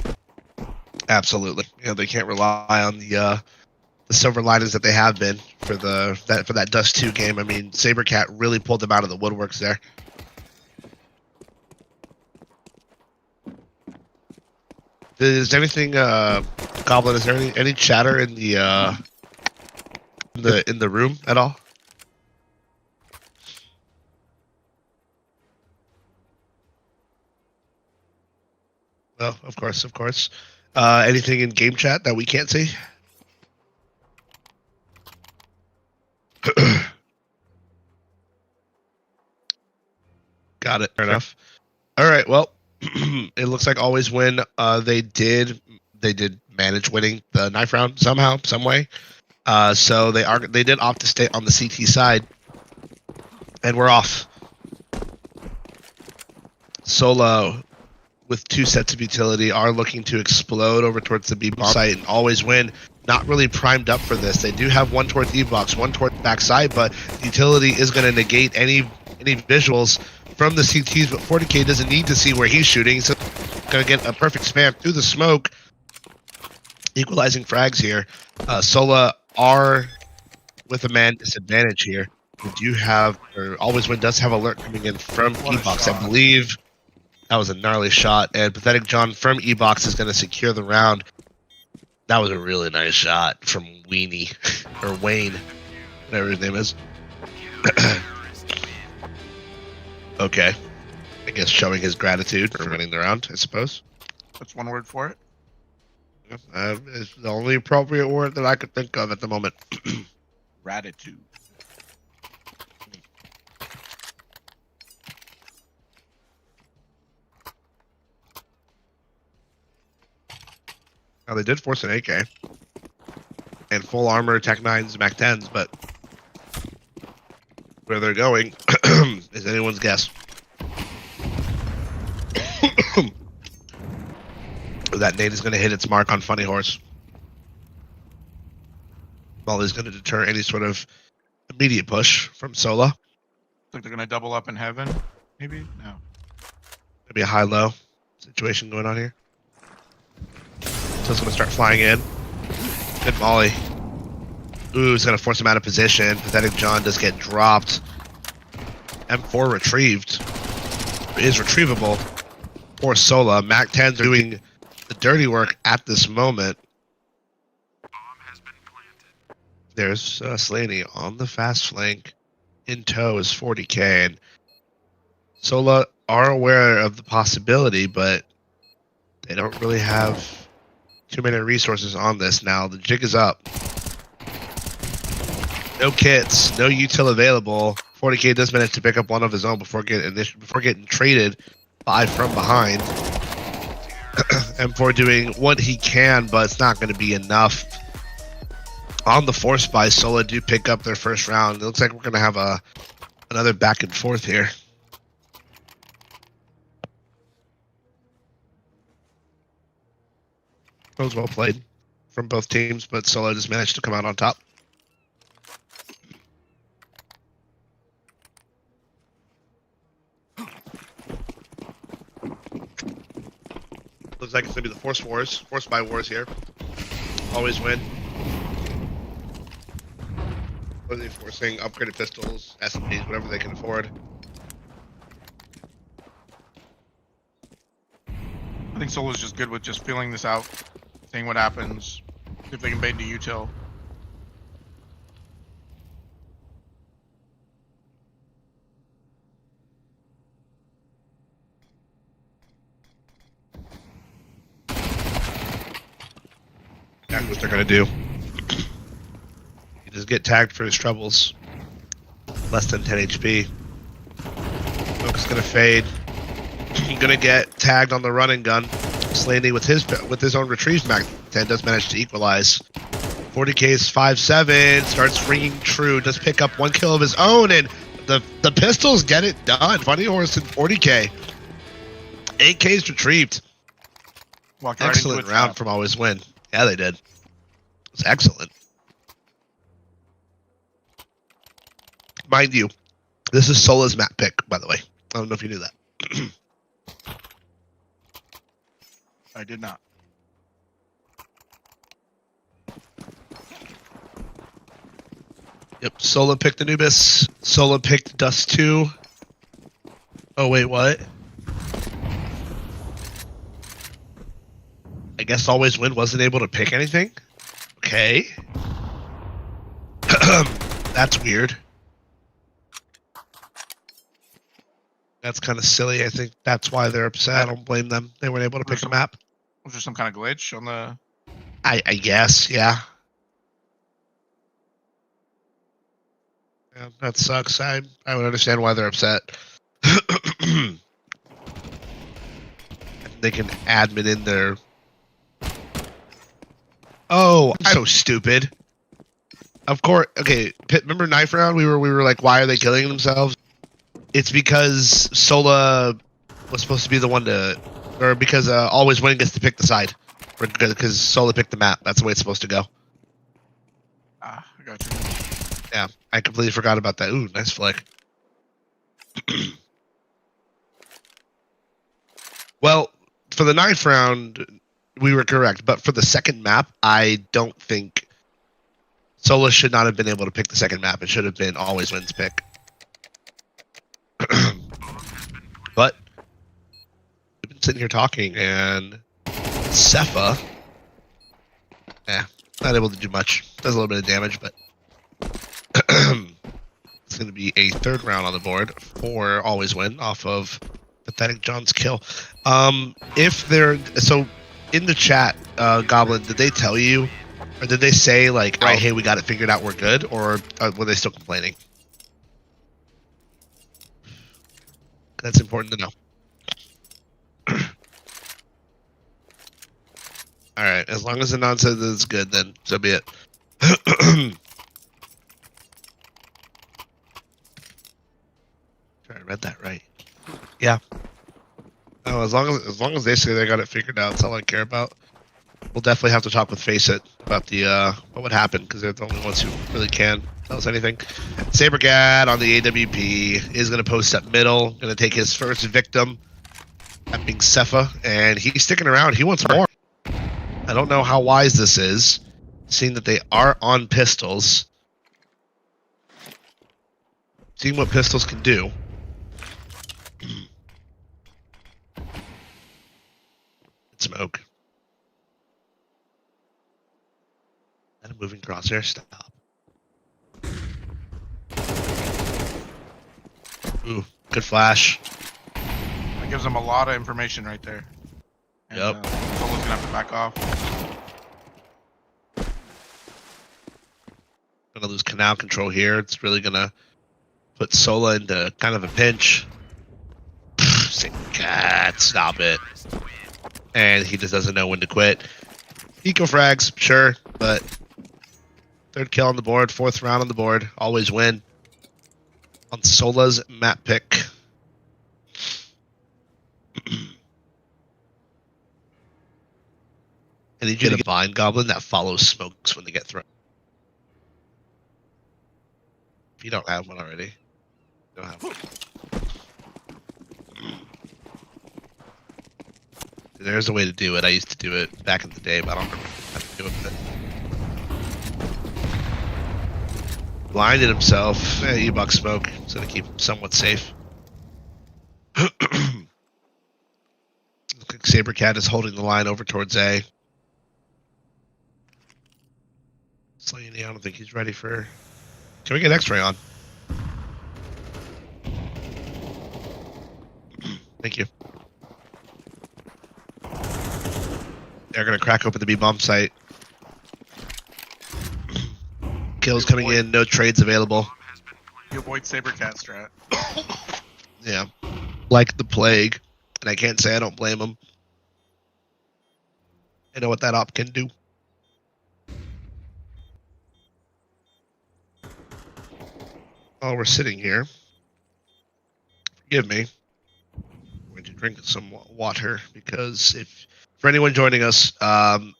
Absolutely. They can't rely on the silver linings that they have been for that Dust 2 game. I mean, Sabercat really pulled them out of the woodworks there. Is anything Goblin, is there any chatter in the room at all? Well, of course. Anything in game chat that we can't see? Got it. Fair enough. All right. Well, it looks like Always Win. They did manage winning the knife round somehow, some way. So they did opt to stay on the CT side, and we're off. Solo, with 2 sets of utility, are looking to explode over towards the B site, and Always Win. Not really primed up for this. They do have one towards E box, one towards the backside, but the utility is going to negate any visuals from the CTs. But 40k doesn't need to see where he's shooting, so going to get a perfect spam through the smoke, equalizing frags here. Sola are with a man disadvantage here. We do have, or Always Win does have alert coming in from E-Box. I believe that was a gnarly shot, and Pathetic John from E-Box is going to secure the round. That was a really nice shot from Weenie, or Wayne, whatever his name is. Okay. I guess showing his gratitude for winning the round, I suppose. That's one word for it. It's the only appropriate word that I could think of at the moment. Gratitude. Now, they did force an AK. And full armor Tech 9s, Mac 10s, but where they're going is anyone's guess. That nade is going to hit its mark on Funny Horse. Molly's going to deter any sort of immediate push from Sola. Think they're gonna double up in heaven? Maybe? No. Maybe a high-low situation going on here. So it's going to start flying in. Good Molly. Ooh, it's going to force him out of position. Pathetic John does get dropped. M4 retrieved. Is retrievable for Sola. Mac 10s are doing the dirty work at this moment. There's Slaney on the fast flank. In tow is 40k. And Sola are aware of the possibility, but they don't really have too many resources on this now. The jig is up. No kits, no util available. 40k does manage to pick up one of his own before getting traded by from behind. M4 doing what he can, but it's not going to be enough. On the force buy, Sola do pick up their first round. It looks like we're going to have another back and forth here. That was well played from both teams, but Sola just managed to come out on top. Looks like it's going to be the force wars, force buy wars here. Always win. What are they forcing? Upgraded pistols, SMGs, whatever they can afford. I think Solo's just good with just feeling this out, seeing what happens, see if they can bait into util. That's what they're going to do. Just get tagged for his troubles. Less than 10 HP. Smoke's gonna fade. He's gonna get tagged on the running gun. Slaney with his own retrieve Mac 10 does manage to equalize. 40k's 5-7 starts ringing true. Does pick up 1 kill of his own, and the pistols get it done. Funny Horse and 40k. 8k's retrieved. Walked right Excellent into a round trap. from Always Win. Yeah, they did. It was excellent. Mind you, this is Sola's map pick, by the way. I don't know if you knew that. I did not. Yep, Sola picked Anubis. Sola picked Dust 2. Oh, wait, what? I guess Always Win wasn't able to pick anything? Okay. That's weird. That's kind of silly. I think that's why they're upset. I don't blame them. They weren't able to pick a map. Was there some kind of glitch on the... I guess, yeah. Yeah, that sucks. I would understand why they're upset. They can admin in their... Oh, I'm so stupid. Of course. Okay, remember knife round? We were like, why are they killing themselves? It's because Sola was supposed to be the one to, or because Always Win gets to pick the side, because Sola picked the map. That's the way it's supposed to go. Ah, I got you. Yeah, I completely forgot about that. Ooh, nice flick. Well, for the 9th round, we were correct, but for the second map, I don't think Sola should not have been able to pick the second map. It should have been Always Win's pick. But we've been sitting here talking, and Cepha, not able to do much. Does a little bit of damage, but it's going to be a third round on the board for Always Win off of Pathetic John's kill. If they're so in the chat, Goblin, did they tell you, or did they say like, "All right, hey, we got it figured out, we're good," or were they still complaining? That's important to know. All right, as long as the non says that it's good, then so be it. I read that right. Yeah. Oh, as long as they say they got it figured out, that's all I care about. We'll definitely have to talk with FACEIT about the what would happen, because they're the only ones who really can tell us anything. Sabercat on the AWP is going to post up middle, going to take his first victim, that being Cepha, and he's sticking around. He wants more. I don't know how wise this is, seeing that they are on pistols. Seeing what pistols can do. Smoke. And a moving crosshair stop. Ooh, good flash. That gives them a lot of information right there. And, Yep. Someone's gonna have to back off. Gonna lose canal control here. It's really gonna put Sola into kind of a pinch. Cat, stop it. And he just doesn't know when to quit. Eco frags, sure, but third kill on the board, fourth round on the board, Always Win. On Sola's map pick. I need you to find Goblin that follows smokes when they get thrown. If you don't have one already. You don't have one. There's a way to do it. I used to do it back in the day, but I don't remember how to do it. Blinded himself. You buck smoke, so to keep him somewhat safe. Looks like Sabercat is holding the line over towards A. Slaney, I don't think he's ready for... Can we get X-ray on? Thank you. They're going to crack open the B-bomb site. Kills coming in, no trades available. You avoid Sabercat strat. Yeah. Like the plague. And I can't say I don't blame him. I know what that op can do. While we're sitting here, forgive me, I'm going to drink some water, because if, for anyone joining us, why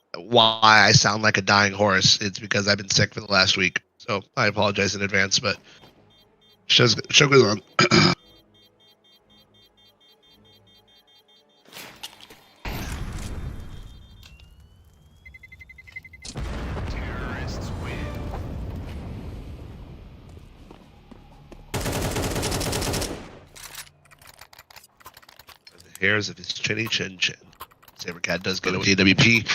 I sound like a dying horse, it's because I've been sick for the last week. So I apologize in advance, but show goes on. Hairs of his chinny chin chin. Sabercat does get a DWP,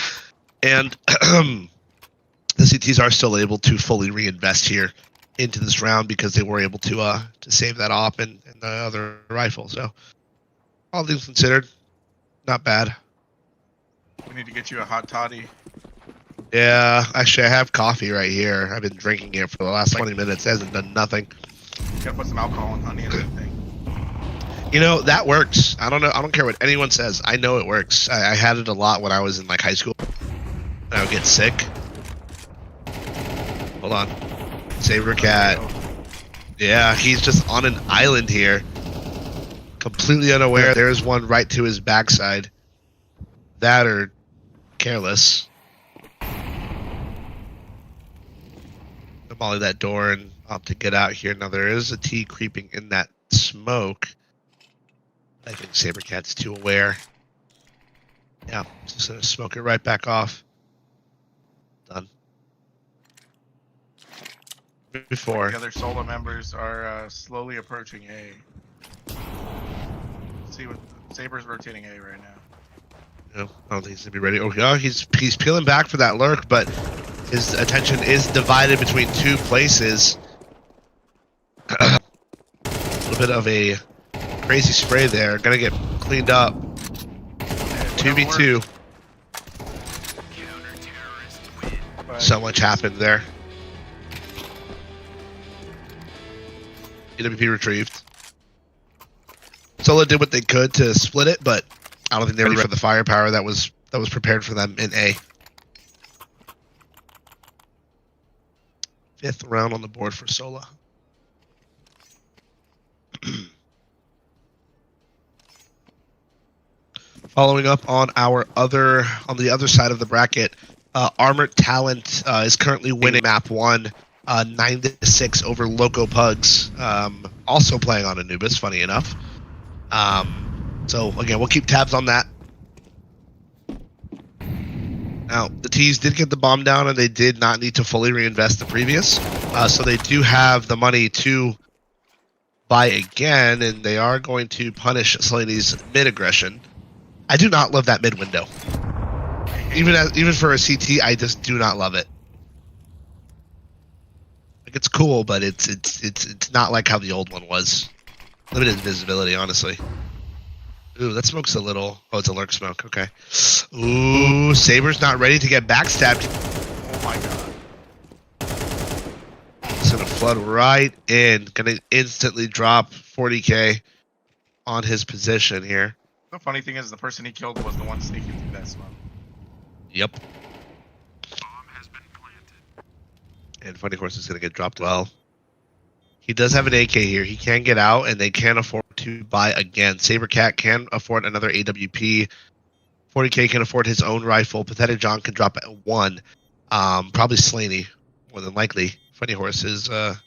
and the CTs are still able to fully reinvest here into this round, because they were able to save that op and the other rifle. So all things considered, not bad. We need to get you a hot toddy. Yeah, actually I have coffee right here. I've been drinking it for the last 20 minutes. It hasn't done nothing. You gotta put some alcohol and honey in that thing. You know, that works. I don't know. I don't care what anyone says. I know it works. I had it a lot when I was in like high school. I would get sick. Hold on. Sabercat. Yeah, he's just on an island here. Completely unaware. There's one right to his backside. That or careless. Molly that door and opt to get out here. Now there is a T creeping in that smoke. I think Sabercat's too aware. Yeah, just gonna smoke it right back off. Done. Before. The other solo members are slowly approaching A. Let's see what Saber's rotating A right now. No, I don't think he's gonna be ready. Oh, yeah, he's peeling back for that lurk, but his attention is divided between two places. little bit of a crazy spray there. Gonna get cleaned up. 2v2. But So much happened there. EWP retrieved. Solo did what they could to split it, but I don't think they were ready for the firepower that was prepared for them in A. 5th round on the board for Sola. Following up on the other side of the bracket, Armored Talent is currently winning map 1, 9-6 over Loco Pugs. Also playing on Anubis, funny enough. So again, we'll keep tabs on that. Now, the T's did get the bomb down, and they did not need to fully reinvest the previous. So they do have the money to buy again, and they are going to punish Slaney's mid-aggression. I do not love that mid window. Even for a CT, I just do not love it. Like, it's cool, but it's not like how the old one was. Limited visibility, honestly. Ooh, that smoke's a little... Oh, it's a lurk smoke. Okay. Ooh, Saber's not ready to get backstabbed. oh my god. It's going to flood right in. Going to instantly drop 40k on his position here. The funny thing is, the person he killed was the one sneaking through that smoke. Yep. And Funny Horse is going to get dropped well. He does have an AK here. He can get out, and they can afford to buy again. Sabercat can afford another AWP. 40k can afford his own rifle. Pathetic John can drop at 1. Probably Slaney, more than likely. Funny Horse is... Is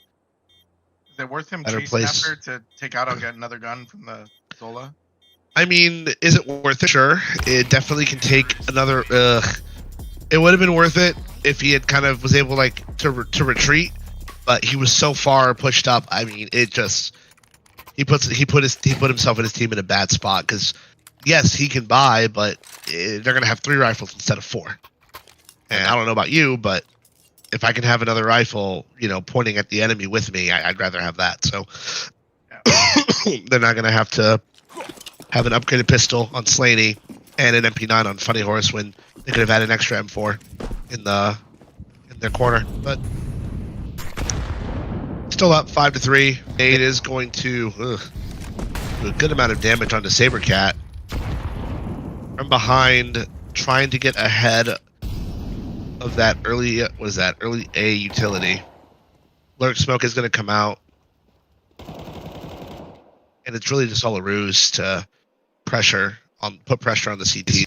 it worth him Better chasing place. after to take out and get another gun from the Zola? I mean, is it worth it? Sure. It definitely can take another... It would have been worth it if he had kind of was able to retreat, but he was so far pushed up. I mean, it just... He put himself and his team in a bad spot, because yes, he can buy, but they're going to have 3 rifles instead of 4. And I don't know about you, but if I can have another rifle, pointing at the enemy with me, I'd rather have that. So they're not going to have an upgraded pistol on Slaney and an MP9 on Funny Horse when they could have had an extra M4 in their corner. But still up 5-3. It is going to do a good amount of damage onto Sabercat. From behind, trying to get ahead of that early A utility. Lurk smoke is going to come out, and it's really just all a ruse to put pressure on the CT.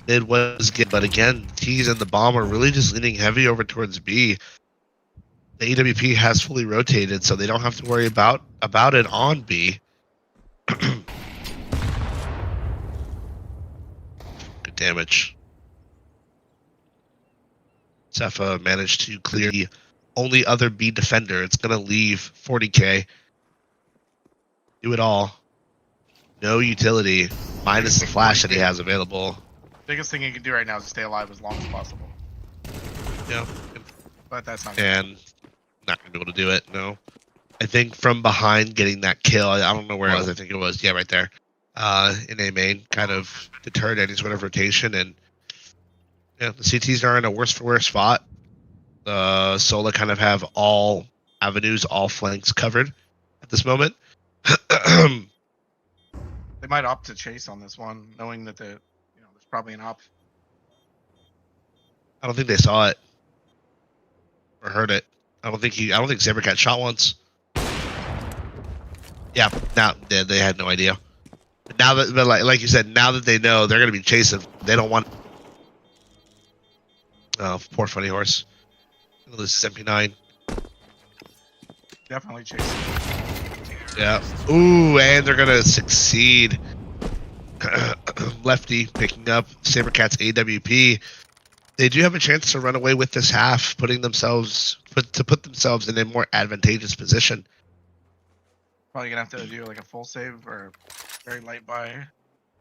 It was good, but again, T's and the bomb are really just leaning heavy over towards B. The AWP has fully rotated, so they don't have to worry about it on B. Good damage. Cepha managed to clear the only other B defender. It's going to leave 40k. Do it all. No utility, minus the flash that he has available. Biggest thing he can do right now is stay alive as long as possible. Yeah. But that's not And not going to be able to do it, no. I think from behind getting that kill, I don't know where it was, I think it was, yeah, right there. In A main, kind of deterred any sort of rotation, and yeah, the CTs are in a worse for wear spot. Sola kind of have all avenues, all flanks covered at this moment. They might opt to chase on this one, knowing that there's probably an op. I don't think they saw it or heard it. I don't think Sabercat shot once. Yeah, now they had no idea. Now that, but like you said, now that they know, they're gonna be chasing. They don't want. Oh, poor Funny Horse. This is MP9. Definitely chasing. Yeah. Ooh, and they're gonna succeed. Lefty picking up Sabercat's AWP. They do have a chance to run away with this half, put themselves in a more advantageous position. Probably gonna have to do like a full save or very light buy,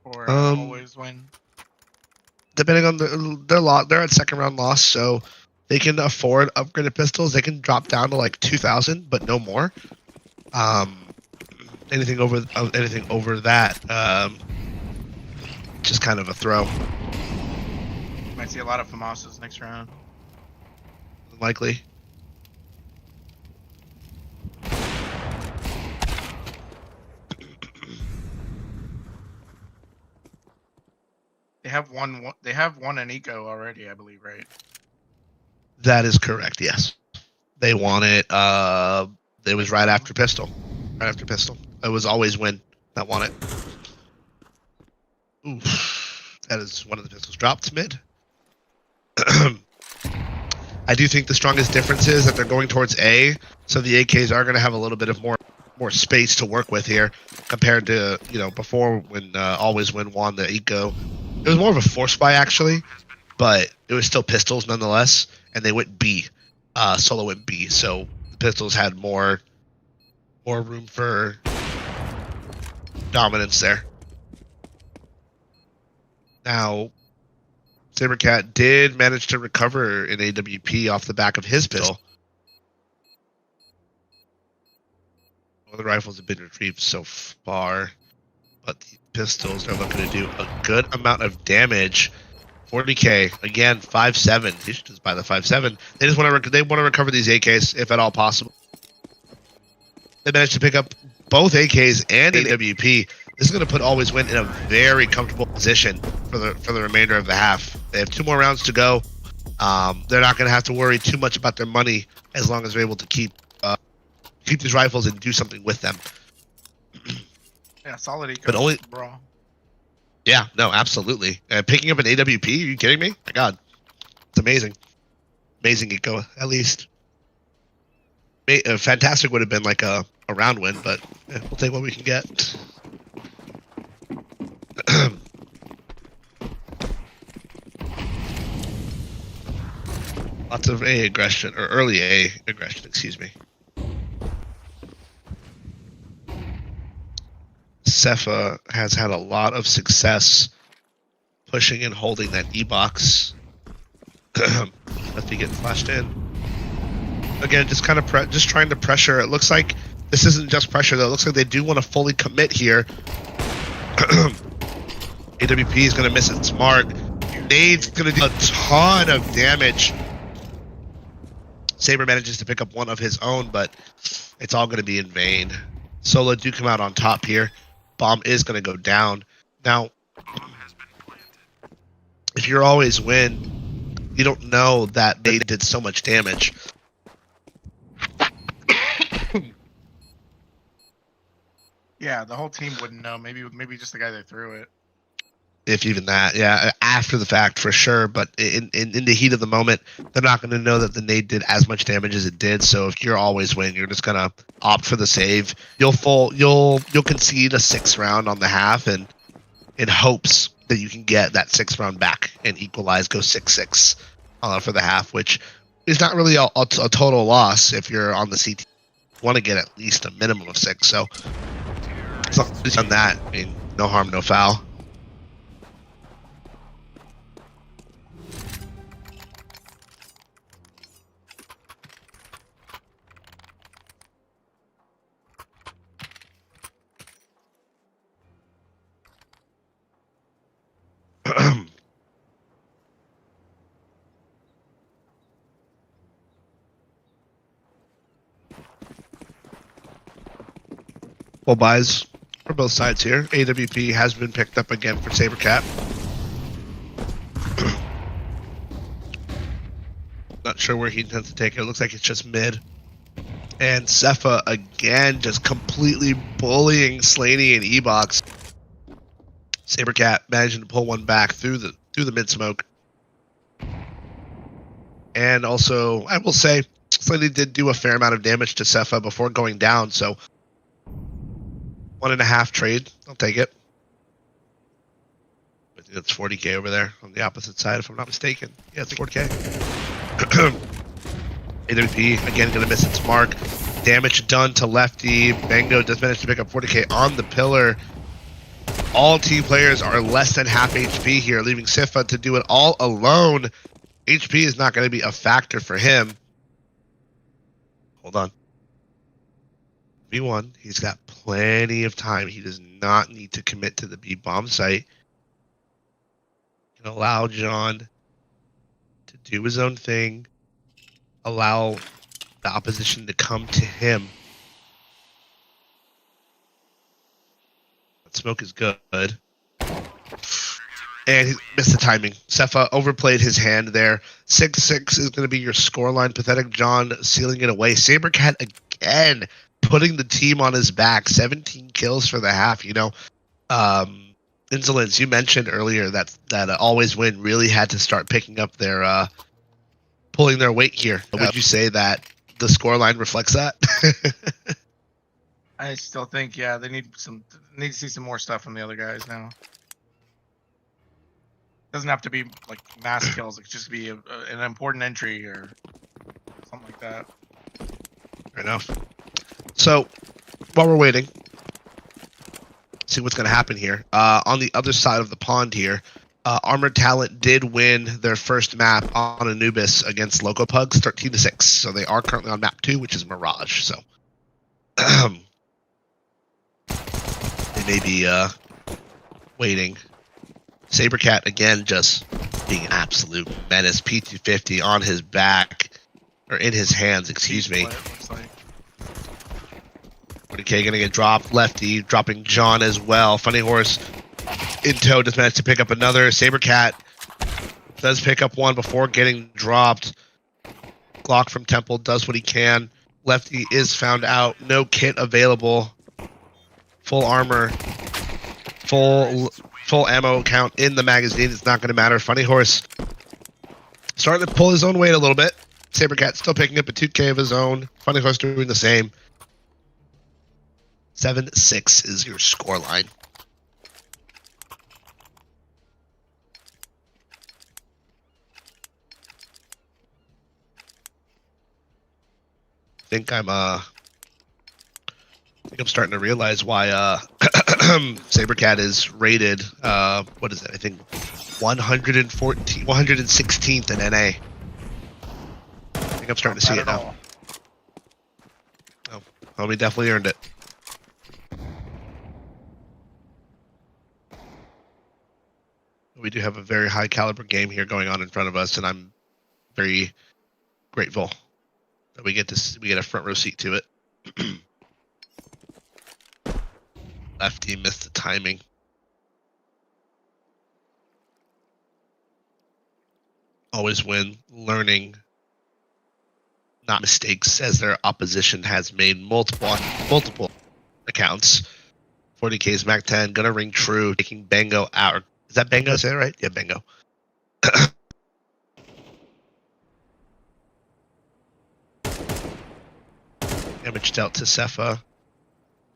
or always win. Depending on their lot, they're at second round loss, so they can afford upgraded pistols. They can drop down to like 2,000, but no more. anything over that, just kind of a throw. Might see a lot of FAMASas next round. Likely. They have one. They have one in eco already, I believe, right? That is correct. Yes, they want it. It was right after pistol. Right after pistol. It was always win that won it. Oof. That is one of the pistols dropped mid. I do think the strongest difference is that they're going towards A, so the AKs are going to have a little bit of more space to work with here compared to before when always win won the eco. It was more of a force buy actually, but it was still pistols nonetheless, and they went B. Solo went B, so the pistols had more room for dominance there. Now, Sabercat did manage to recover an AWP off the back of his pistol. Well, the rifles have been retrieved so far, but the pistols are looking to do a good amount of damage. 40k again, 5.7. He should just buy the 5.7. They just want to recover these AKs if at all possible. They managed to pick up both AKs and AWP. This is going to put Always Win in a very comfortable position for the remainder of the half. They have 2 more rounds to go. They're not going to have to worry too much about their money as long as they're able to keep these rifles and do something with them. Yeah, solid eco. But only, bro. yeah, no, absolutely. Picking up an AWP? Are you kidding me? My God, it's amazing. Amazing eco, at least. Fantastic would have been like a round win, but we'll take what we can get. Lots of A aggression, or early A aggression, excuse me. Cepha has had a lot of success pushing and holding that E-box. Lefty getting flashed in. Again, just kind of just trying to pressure. It looks like this isn't just pressure though. It looks like they do want to fully commit here. AWP is going to miss its mark. Nade's going to do a ton of damage. Saber manages to pick up one of his own, but it's all going to be in vain. Solo do come out on top here. Bomb is going to go down. Now, if you're Always Win, you don't know that they did so much damage. Yeah, the whole team wouldn't know. Maybe just the guy that threw it. If even that, yeah, after the fact for sure. But in the heat of the moment, they're not going to know that the nade did as much damage as it did. So if you're Always Win, you're just gonna opt for the save. You'll concede a 6th round on the half, and in hopes that you can get that 6th round back and equalize, go 6-6 for the half, which is not really a total loss if you're on the CT. You want to get at least a minimum of 6. So as long as you've done that, I mean, no harm, no foul. Well, buys for both sides here. AWP has been picked up again for Sabercat. Not sure where he intends to take it. It looks like it's just mid. And Cepha again just completely bullying Slaney and E-Box. Sabercat managing to pull one back through the mid smoke. And also, I will say, Slaney did do a fair amount of damage to Cepha before going down, so 1.5 trade. I'll take it. I think that's 40k over there on the opposite side, if I'm not mistaken. Yeah, it's 40k. AWP again going to miss its mark. Damage done to Lefty. Bango does manage to pick up 40k on the pillar. All team players are less than half HP here, leaving Sifa to do it all alone. HP is not going to be a factor for him. Hold on. V1. He's got plenty of time. He does not need to commit to the B bomb site. He can allow John to do his own thing. Allow the opposition to come to him. That smoke is good. And he missed the timing. Cepha overplayed his hand there. 6-6 is going to be your scoreline. Pathetic John sealing it away. Sabercat again putting the team on his back. 17 kills for the half. You know, Insolence, you mentioned earlier that Always Win really had to start picking up their pulling their weight here. Would you say that the scoreline reflects that? I still think, yeah, they need to see some more stuff from the other guys now. Doesn't have to be like mass kills. It could just be an important entry or something like that. Fair enough. So, while we're waiting, see what's going to happen here. On the other side of the pond here, Armored Talent did win their first map on Anubis against Loco Pugs, 13-6. So they are currently on map 2, which is Mirage. So they may be waiting. Sabercat again just being an absolute menace. P250 on his back, or in his hands, excuse me. 40k gonna get dropped. Lefty dropping John as well. Funny Horse in tow just managed to pick up another. Sabercat does pick up one before getting dropped. Glock from Temple does what he can. Lefty is found out. No kit available. Full armor. Full ammo count in the magazine. It's not going to matter. Funny Horse starting to pull his own weight a little bit. Sabercat still picking up a 2k of his own. Funny Horse doing the same. 7-6 is your scoreline. I think I'm starting to realize why Sabercat is rated what is it? I think 116th in NA. I think I'm starting to see it now. Oh, homie definitely earned it. We do have a very high caliber game here going on in front of us, and I'm very grateful that we get a front row seat to it. Lefty missed the timing. Always Win, learning, not mistakes, as their opposition has made multiple accounts. 40k's Mac 10 gonna ring true, taking Bango out. Is that Bango? Is that right? Yeah, Bango. Damage dealt to Cepha.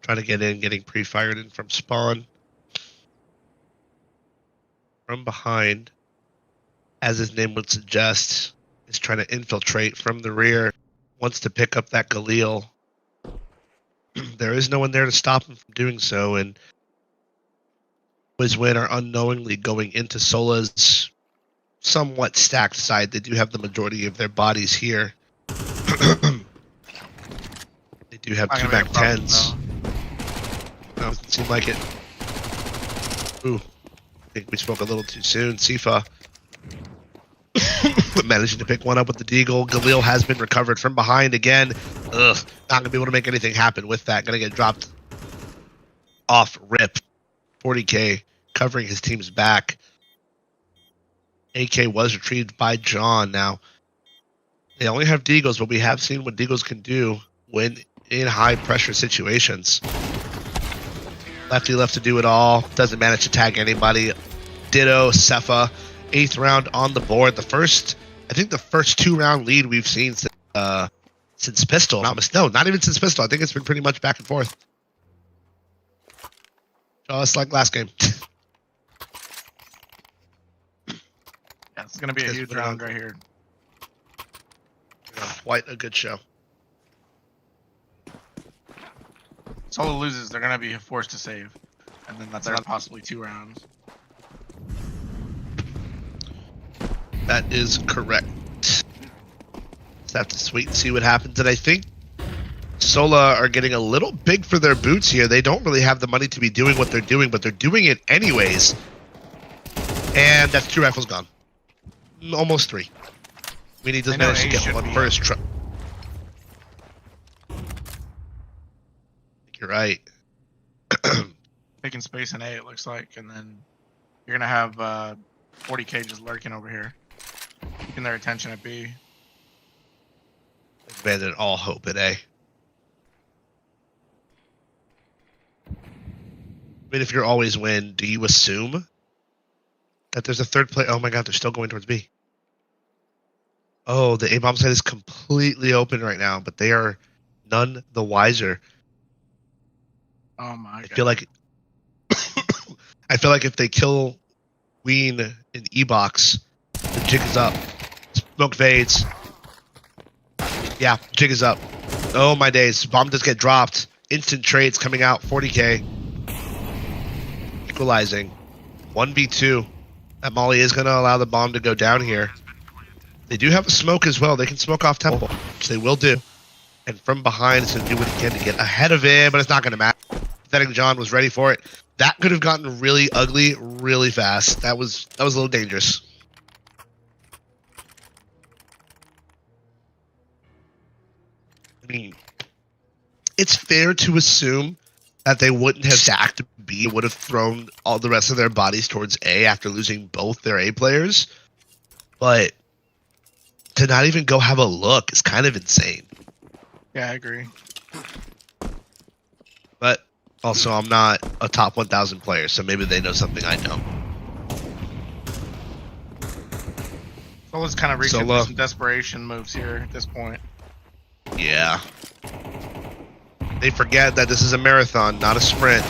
Trying to get in, getting pre-fired in from spawn. From behind, as his name would suggest, is trying to infiltrate from the rear. Wants to pick up that Galil. There is no one there to stop him from doing so, and Always Win are unknowingly going into Sola's somewhat stacked side. They do have the majority of their bodies here. They do have two Mac 10s. No, doesn't seem like it. Ooh, I think we spoke a little too soon. Sifa managing to pick one up with the Deagle. Galil has been recovered from behind again. Ugh, not gonna be able to make anything happen with that. Gonna get dropped off rip. 40k covering his team's back. AK was retrieved by John. Now, they only have Deagles, but we have seen what Deagles can do when in high pressure situations. Lefty left to do it all. Doesn't manage to tag anybody. Ditto, Cepha. 8th round on the board. I think the first 2-round lead we've seen since Pistol. No, not even since Pistol. I think it's been pretty much back and forth. Just like last game. Yeah, it's going to be a huge round right here. Yeah, quite a good show. Solo loses, they're going to be forced to save. And then that's possibly 2 rounds. That is correct. Just have to wait and see what happens. And I think Sola are getting a little big for their boots here. They don't really have the money to be doing what they're doing, but they're doing it anyways. And that's 2 rifles gone. Almost 3. We need to manage to get one first. You're right. Taking space in A, it looks like, and then you're gonna have 40k just lurking over here, keeping their attention at B. Abandon all hope at A. I mean, if you're always win, do you assume that there's a third player? Oh my god, they're still going towards B. Oh, the A-bomb site is completely open right now, but they are none the wiser. Oh my god. I feel like if they kill Ween in E-box, the jig is up. Smoke fades. Yeah, jig is up. Oh my days. Bomb does get dropped. Instant trades coming out. 40k. Equalizing. 1v2. That Molly is going to allow the bomb to go down here. They do have a smoke as well. They can smoke off temple, which they will do. And from behind, it's going to do what it can to get ahead of it, but it's not going to matter. Pathetic John was ready for it. That could have gotten really ugly really fast. That was a little dangerous. I mean, it's fair to assume that they wouldn't have stacked B, would have thrown all the rest of their bodies towards A after losing both their A players. But to not even go have a look is kind of insane. Yeah, I agree. But also, I'm not a top 1,000 player, so maybe they know something I don't. Sola's kind of reaching Sola. for some desperation moves here at this point. Yeah. They forget that this is a marathon, not a sprint.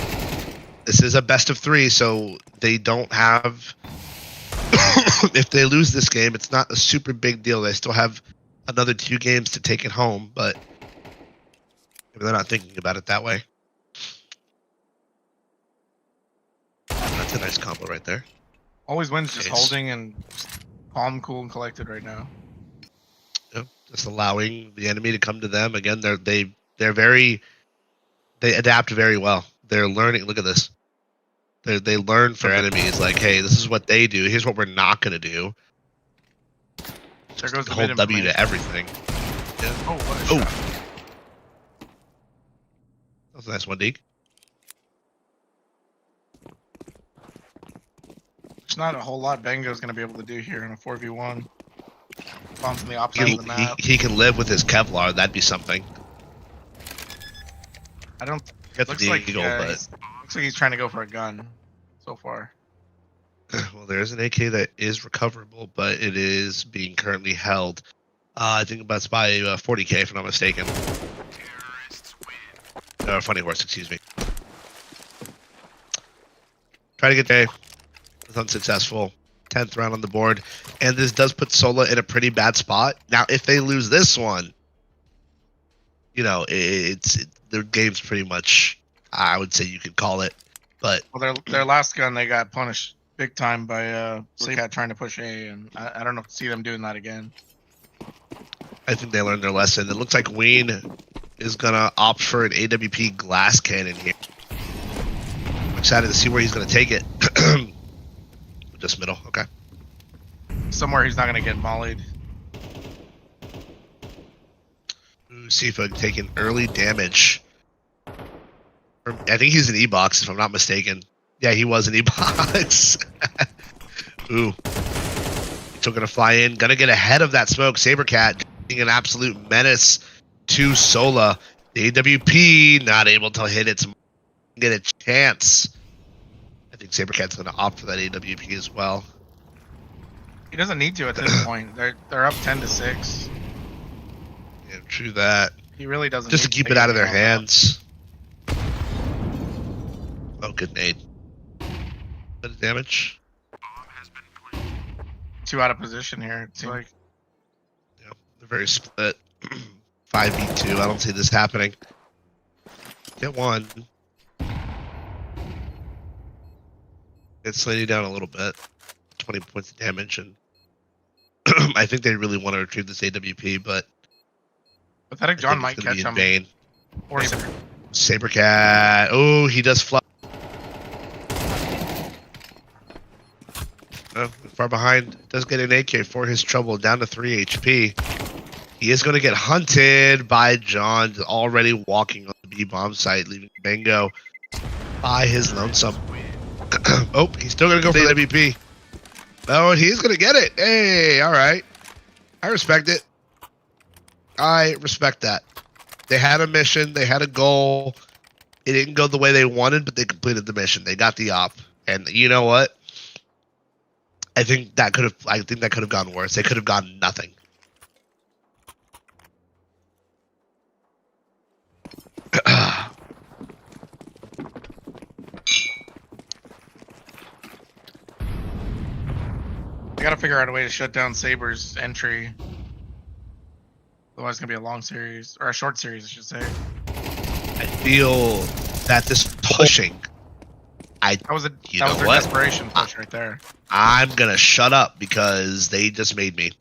This is a best of 3, so they don't have... if they lose this game, it's not a super big deal. They still have another 2 games to take it home, but maybe they're not thinking about it that way. That's a nice combo right there. Always wins just Nice. holding and just calm, cool, and collected right now. Yep. Just allowing the enemy to come to them. Again, they adapt very well. They're learning. Look at this. They learn from enemies. Like, hey, this is what they do. Here's what we're not gonna do. There goes the Hold mid W to information. everything. Yeah. Oh, what a Oh. shot. That was a nice one, Deke. There's not a whole lot Bango's going to be able to do here in a 4v1. Bombs on the opposite of the map. He can live with his Kevlar. That'd be something. I don't. Got Looks the like, Eagle, but looks like he's trying to go for a gun so far. well, there is an AK that is recoverable, but it is being currently held. I think that's by 40k, if I'm not mistaken. Funny horse, excuse me. Try to get A. It's unsuccessful. 10th round on the board. And this does put Sola in a pretty bad spot. Now, if they lose this one, you know, their game's pretty much, I would say you could call it. But Well, their last gun, they got punished big time by Cat trying to push A, and I don't know, see them doing that again. I think they learned their lesson. It looks like Ween is going to opt for an AWP glass cannon here. I'm excited to see where he's going to take it. Just middle, okay. Somewhere he's not going to get mollied. Ooh, Sifa taking early damage. I think he's an E-box, if I'm not mistaken. Yeah, he was an E-box. Ooh. Still going to fly in. Going to get ahead of that smoke. Sabercat being an absolute menace to Sola. The AWP not able to hit its get a chance. I think Sabercat's going to opt for that AWP as well. He doesn't need to at this point. They're up 10-6. Yeah, true that. He really doesn't. Just to need keep take it out of their anything out. hands. Oh, good nade. Bit of damage. 2 out of position here. It's like Yeah, they're very split. 5v2. I don't see this happening. Get one. It's sliding down a little bit. 20 points of damage, and I think they really want to retrieve this AWP, but Pathetic I John think might it's gonna catch be in him. vain. Or Sabercat. Oh, he does fly. Oh, far behind. Does get an AK for his trouble. Down to 3 HP. He is going to get hunted by John, already walking on the B bomb site, leaving Bingo by his lonesome. Oh, he's still going to go for the MVP. Oh, and he's going to get it. Hey, all right. I respect it. I respect that. They had a mission. They had a goal. It didn't go the way they wanted, but they completed the mission. They got the op. And you know what? I think that could have gone worse. They could have gotten nothing. I gotta figure out a way to shut down Saber's entry. Otherwise, it's gonna be a long series or a short series, I should say. I feel that this pushing. That was their desperation push right there. I'm gonna shut up because they just made me.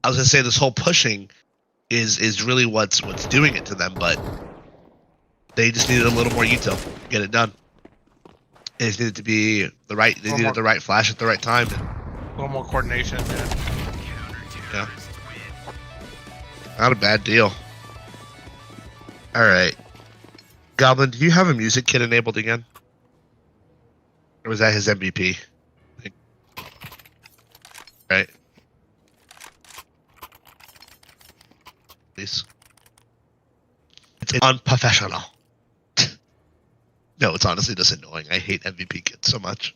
I was gonna say this whole pushing is really what's doing it to them, but they just needed a little more util to get it done. It just needed to be the right. They needed the right flash at the right time. A little more coordination. Yeah. Not a bad deal. All right, Goblin, do you have a music kit enabled again? Or was that his MVP? Right. Please. It's unprofessional. No, it's honestly just annoying. I hate MVP kits so much.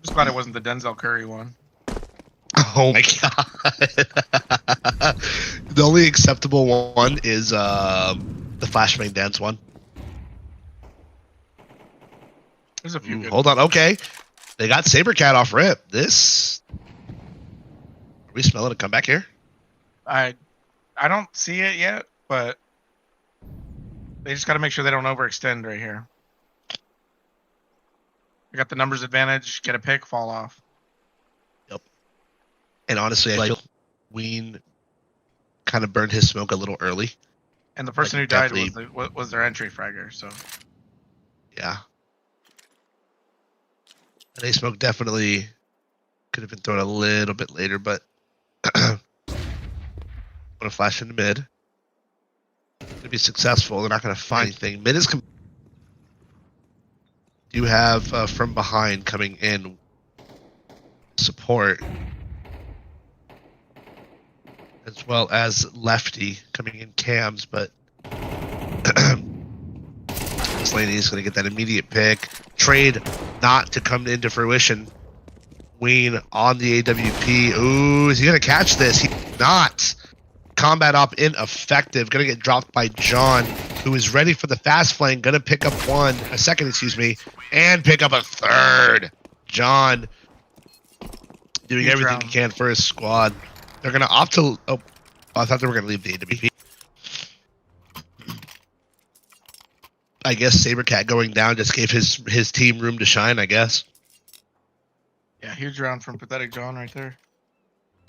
Just glad it wasn't the Denzel Curry one. Oh my god. The only acceptable one is the Flashbang Dance one. There's a few. Ooh, hold on. Okay. They got Sabercat off rip. This. Are we smelling a comeback here? I don't see it yet, but they just got to make sure they don't overextend right here. They got the numbers advantage. Get a pick, fall off. Yep. And honestly, I feel Ween kind of burned his smoke a little early. And the person who died was their entry fragger. So. Yeah. And a smoke definitely could have been thrown a little bit later, but I'm gonna flash into mid. To be successful, they're not gonna find anything. Mid is you have from behind coming in support, as well as lefty coming in cams, but this lady is going to get that immediate pick. Trade not to come into fruition. Ween on the AWP. Ooh, is he going to catch this? He's not. Combat op ineffective. Going to get dropped by John, who is ready for the fast flank. Going to pick up a second, excuse me, and pick up a third. John doing everything he can for his squad. They're going to opt to... Oh, I thought they were going to leave the AWP. I guess Sabercat going down just gave his team room to shine, I guess. Yeah, huge round from Pathetic John right there.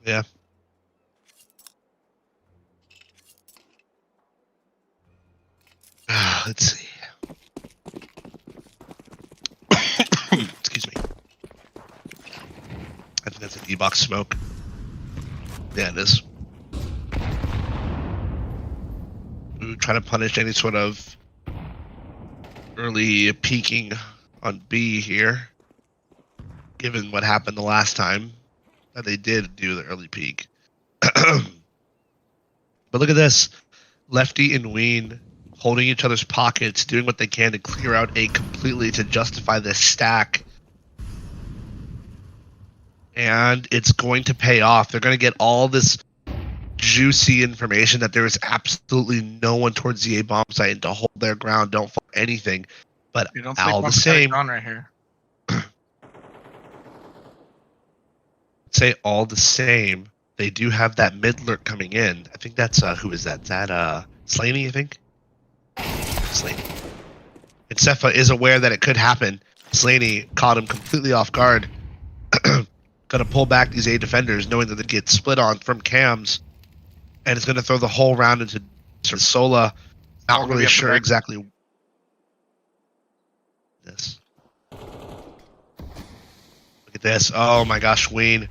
Yeah. Let's see. Excuse me. I think that's an E-box smoke. Yeah, it is. Ooh, trying to punish any sort of early peeking on B here, given what happened the last time that they did do the early peek. But look at this. Lefty and Ween holding each other's pockets, doing what they can to clear out A completely to justify this stack. And it's going to pay off. They're going to get all this juicy information that there is absolutely no one towards the A bomb site and to hold their ground, don't fall anything. But all the same, right here. Say all the same, they do have that mid lurk coming in. I think that's who is that? Is that Slaney, I think? Slaney. And Cepha is aware that it could happen. Slaney caught him completely off guard. Gonna pull back these A defenders, knowing that they get split on from cams, and it's gonna throw the whole round into Sola, not gonna be really up the sure back. exactly. This. Look at this. Oh my gosh, Ween.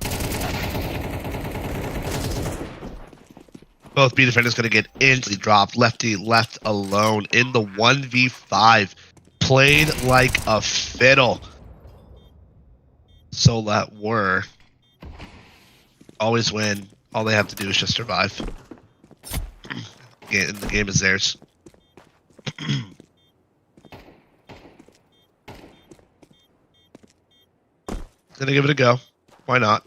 Both B defenders going to get instantly dropped. Lefty left alone in the 1v5. Played like a fiddle. Sola were. Always win. All they have to do is just survive. And the game is theirs. Gonna give it a go. Why not?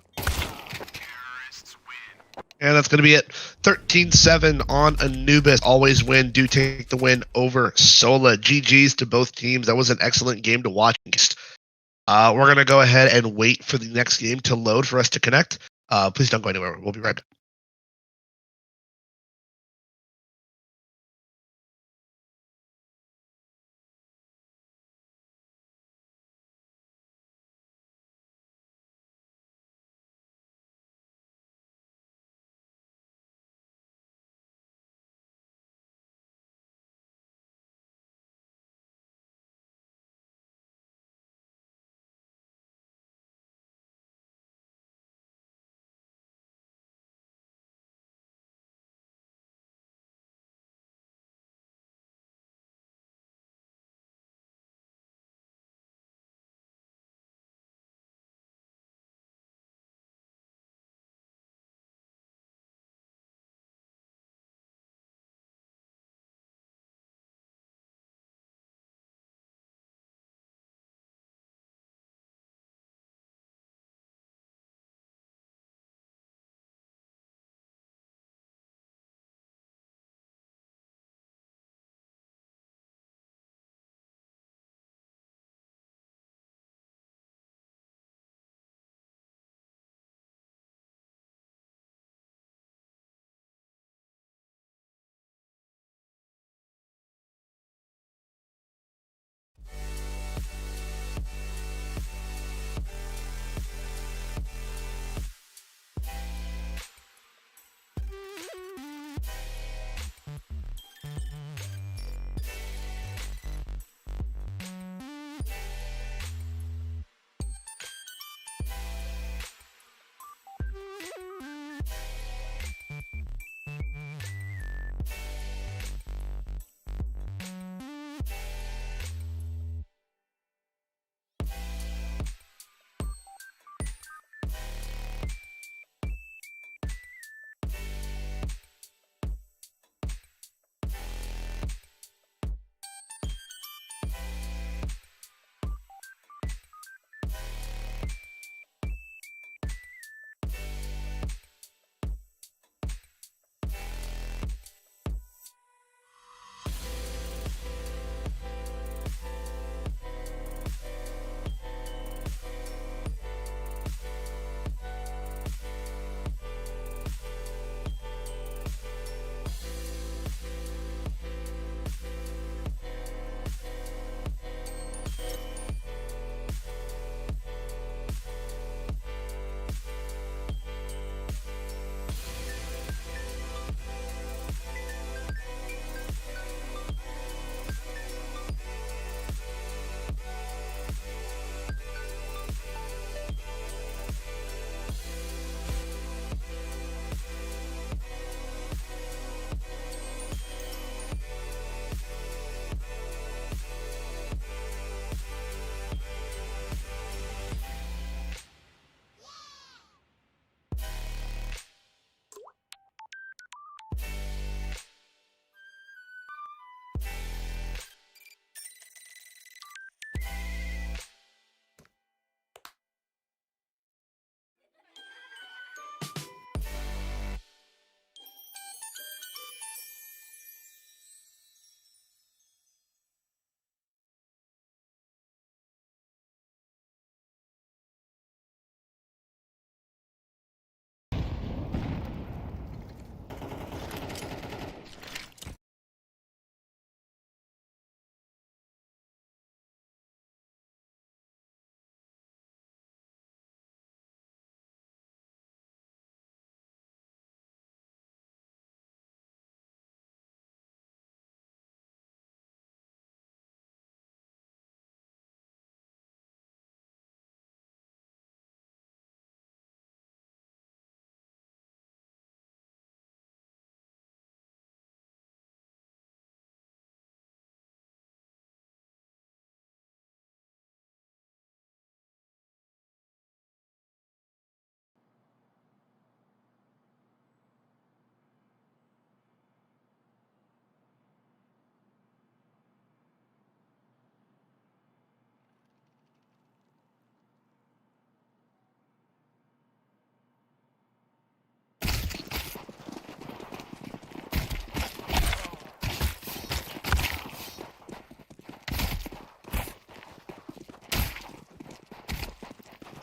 And that's going to be it. 13-7 on Anubis. Always win. Do take the win over Sola. GG's to both teams. That was an excellent game to watch. We're going to go ahead and wait for the next game to load for us to connect. Please don't go anywhere. We'll be right back.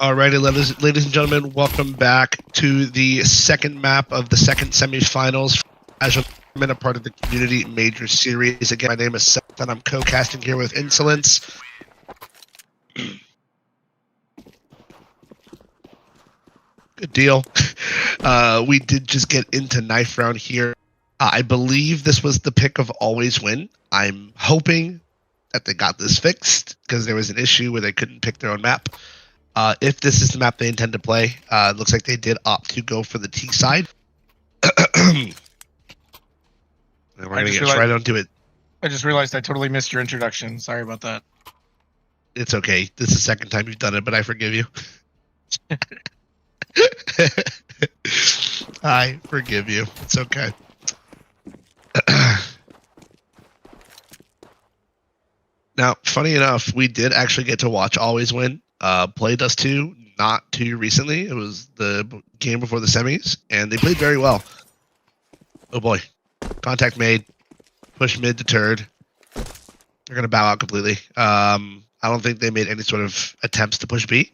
Alrighty, ladies and gentlemen, welcome back to the second map of the second semifinals as a part of the Community Major Series. Again, my name is Seth, and I'm co-casting here with Insolence. Good deal. We did just get into knife round here. I believe this was the pick of always win. I'm hoping that they got this fixed because there was an issue where they couldn't pick their own map. If this is the map they intend to play, it looks like they did opt to go for the T side. And we're going to get right onto it. I just realized I totally missed your introduction. Sorry about that. It's okay. This is the second time you've done it, but I forgive you. I forgive you. It's okay. Now, funny enough, we did actually get to watch Always Win play Dust 2 not too recently. It was the game before the semis, and they played very well. Oh boy. Contact made. Push mid to turd. They're going to bow out completely. I don't think they made any sort of attempts to push B.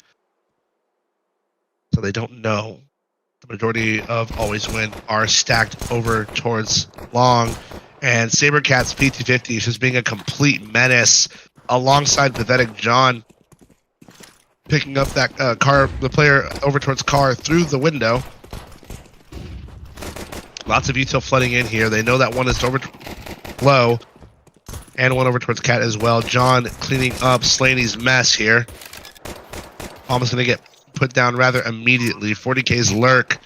So they don't know. The majority of Always Win are stacked over towards long. And Sabercat's PT50 is just being a complete menace alongside Pathetic John. Picking up that the player over towards car through the window. Lots of util flooding in here. They know that one is over low. And one over towards Cat as well. John cleaning up Slaney's mess here. Almost going to get put down rather immediately. 40k's lurk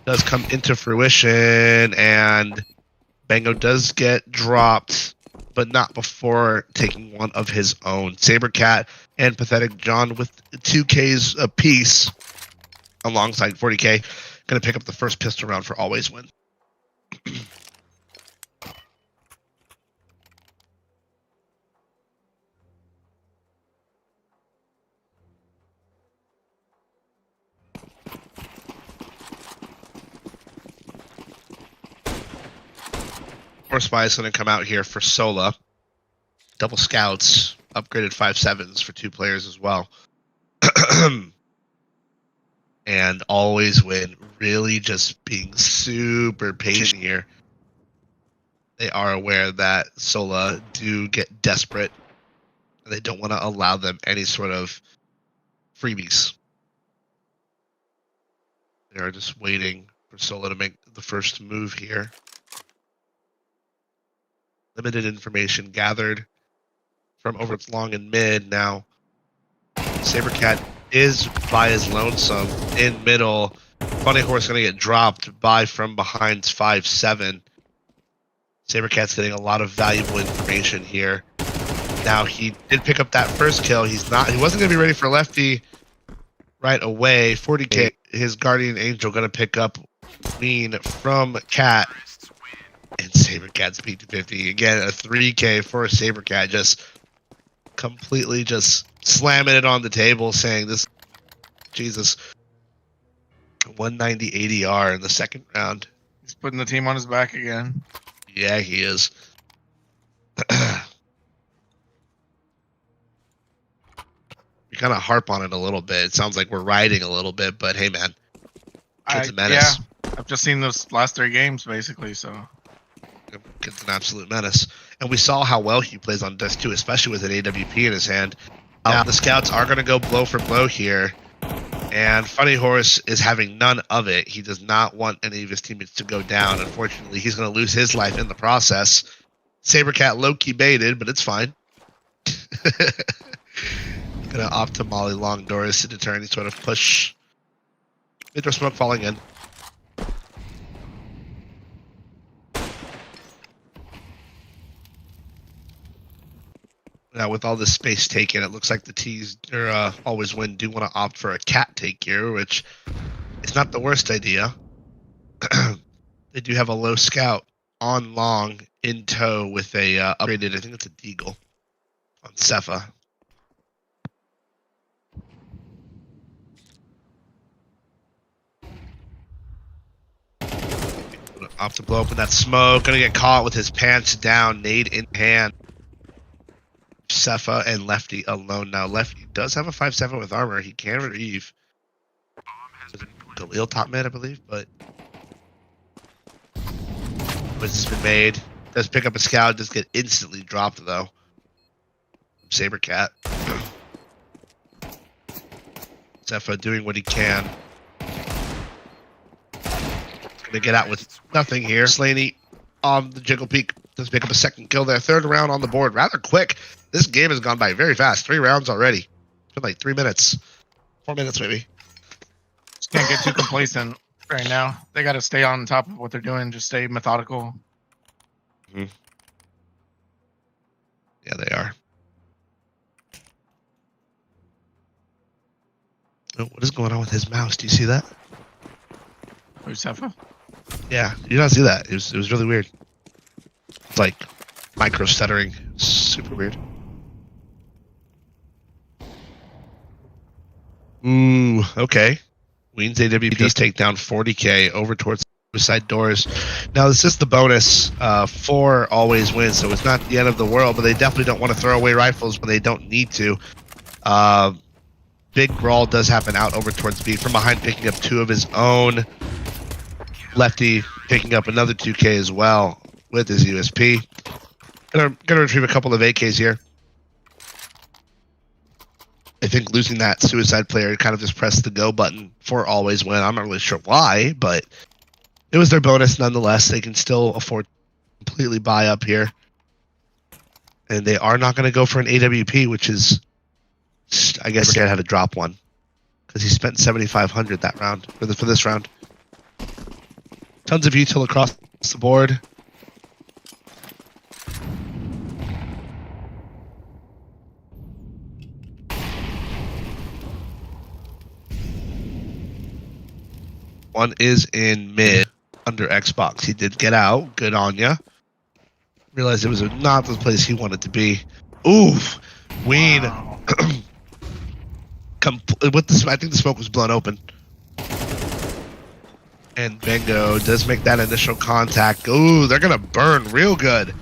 does come into fruition, and Bango does get dropped, but not before taking one of his own. Sabercat and Pathetic John with 2Ks apiece alongside 40k. Going to pick up the first pistol round for Always Win. More spies going to come out here for Sola. Double scouts, upgraded 5.7s for 2 players as well. And Always Win, really just being super patient here. They are aware that Sola do get desperate. And they don't want to allow them any sort of freebies. They are just waiting for Sola to make the first move here. Limited information gathered from over its long and mid. Now, Sabercat is by his lonesome in middle. Funny Horse going to get dropped by from behind's 5.7. Sabercat's getting a lot of valuable information here. Now, he did pick up that first kill. He wasn't going to be ready for lefty right away. 40k, his guardian angel going to pick up Queen from Cat. And Sabercat's P250. Again, a 3K for a Sabercat. Just completely just slamming it on the table, saying this, Jesus. 190 ADR in the second round. He's putting the team on his back again. Yeah, he is. We kind of harp on it a little bit. It sounds like we're riding a little bit, but hey, man. Kid's a menace. Yeah, I've just seen those last 3 games, basically, so... Kid's an absolute menace. And we saw how well he plays on Dust 2, especially with an AWP in his hand. Now, the scouts are going to go blow for blow here. And Funny Horse is having none of it. He does not want any of his teammates to go down. Unfortunately, he's going to lose his life in the process. Sabercat low-key baited, but it's fine. Going to opt to molly long doors to deter any sort of push. Mid-door smoke falling in. Now, with all this space taken, it looks like the T's or Always Win do want to opt for a cat take here, which is not the worst idea. They do have a low scout on long in tow with a upgraded, I think it's a Deagle on Cepha. Opt to blow open that smoke. Gonna get caught with his pants down, nade in hand. Cepha and Lefty alone now. Lefty does have a 5/7 with armor. He can retrieve. Galil top mid, I believe, but has been made. Does pick up a scout, does get instantly dropped though. Sabercat. Cepha doing what he can. Gonna get out with nothing here. Slaney on the Jiggle Peak does pick up a second kill there. Third round on the board, rather quick. This game has gone by very fast. 3 rounds already. It's been like 3 minutes. 4 minutes maybe. Just can't get too complacent right now. They got to stay on top of what they're doing. Just stay methodical. Yeah, they are. Oh, what is going on with his mouse? Do you see that? Who's Cepha? Yeah, you don't see that. It was really weird. It's like micro stuttering. Super weird. Ooh, okay. Ween's AWP does take down 40k over towards side doors. Now this is the bonus for always win, so it's not the end of the world, but they definitely don't want to throw away rifles when they don't need to. Big brawl does happen out over towards B from behind, picking up 2 of his own. Lefty picking up another 2k as well with his USP. Gonna retrieve a couple of AKs here. I think losing that suicide player kind of just pressed the go button for always win. I'm not really sure why, but it was their bonus nonetheless. They can still afford to completely buy up here. And they are not going to go for an AWP, which is, I guess, Scared had to drop one. Because he spent 7,500 that round, for this round. Tons of util across the board. One is in mid under Xbox. He did get out. Good on ya. Realized it was not the place he wanted to be. Oof. Ween. Wow. With this, I think the smoke was blown open. And Bingo does make that initial contact. Ooh, they're going to burn real good.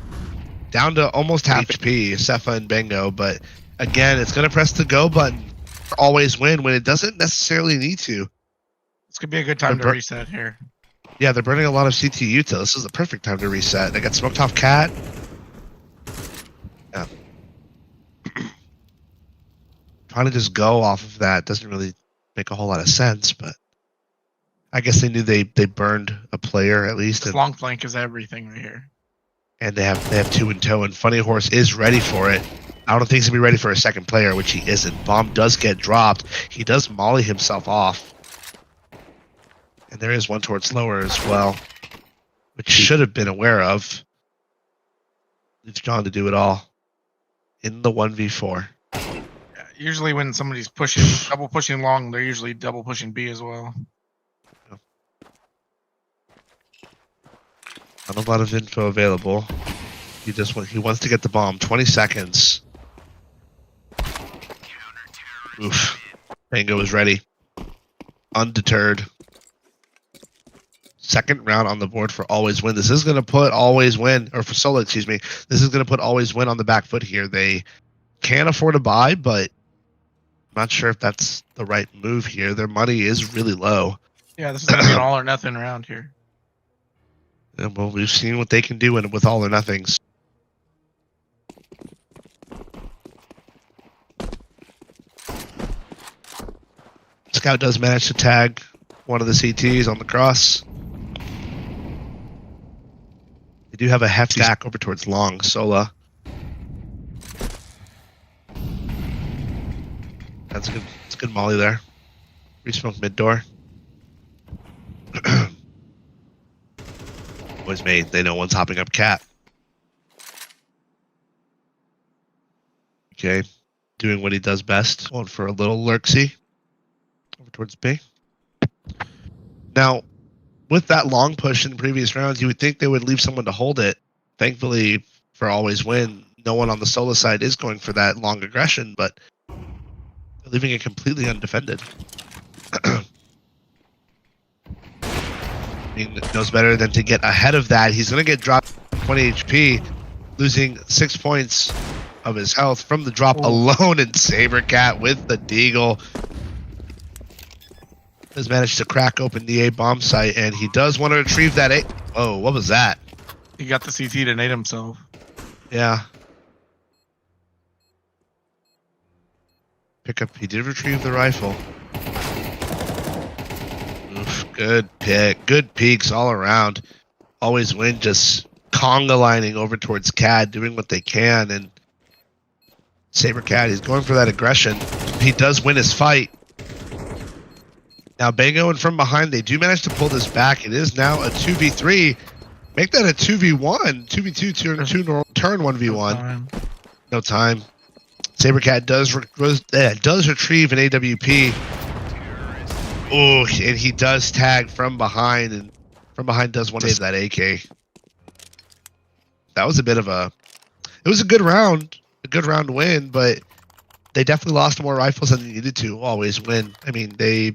Down to almost half HP, Cepha and Bingo. But again, it's going to press the go button for always win when it doesn't necessarily need to. This could be a good time to reset here. Yeah, they're burning a lot of CT util. This is the perfect time to reset. They got smoked off Cat. Yeah. Trying to just go off of that doesn't really make a whole lot of sense, but I guess they knew they burned a player at least. Long flank is everything right here. And they have 2 in tow, and Funny Horse is ready for it. I don't think he's gonna be ready for a second player, which he isn't. Bomb does get dropped. He does molly himself off. And there is one towards lower as well, which should have been aware of. Leaves John to do it all in the 1v4. Yeah, usually when somebody's pushing, double pushing long, they're usually double pushing B as well. Not a lot of info available. He wants to get the bomb. 20 seconds. Oof. Bingo is ready. Undeterred. Second round on the board for always win. This is going to put always win, or for solo, excuse me. This is going to put always win on the back foot here. They can afford to buy, but I'm not sure if that's the right move here. Their money is really low. Yeah, this is going to be an all or nothing round here. And well, we've seen what they can do with all or nothings. Scout does manage to tag one of the CTs on the cross. They do have a hefty stack over towards long. Sola. That's good. It's a good molly there. Resmoke mid door. Was made. They know one's hopping up Cat. Okay. Doing what he does best. Going for a little lurksy. Over towards B. Now, with that long push in previous rounds, you would think they would leave someone to hold it. Thankfully, for always win, no one on the solo side is going for that long aggression, but they're leaving it completely undefended. He knows better than to get ahead of that. He's going to get dropped 20 HP, losing 6 points of his health from the drop alone, and Sabercat with the deagle has managed to crack open the A bomb site, and he does want to retrieve that A. Oh, what was that? He got the CT to nade himself. Yeah. Pickup. He did retrieve the rifle. Oof, good pick. Good peeks all around. Always win, just conga lining over towards CAD, doing what they can, and Sabercat, he's going for that aggression. He does win his fight. Now Bango and from behind, they do manage to pull this back. It is now a 2v3. Make that a 2v1. 2v2 turn 1v1. No time. Sabercat does retrieve an AWP. Oh, and he does tag from behind, and from behind does want to save that AK. That was a bit of a... It was a good round win, but they definitely lost more rifles than they needed to always win. I mean, they're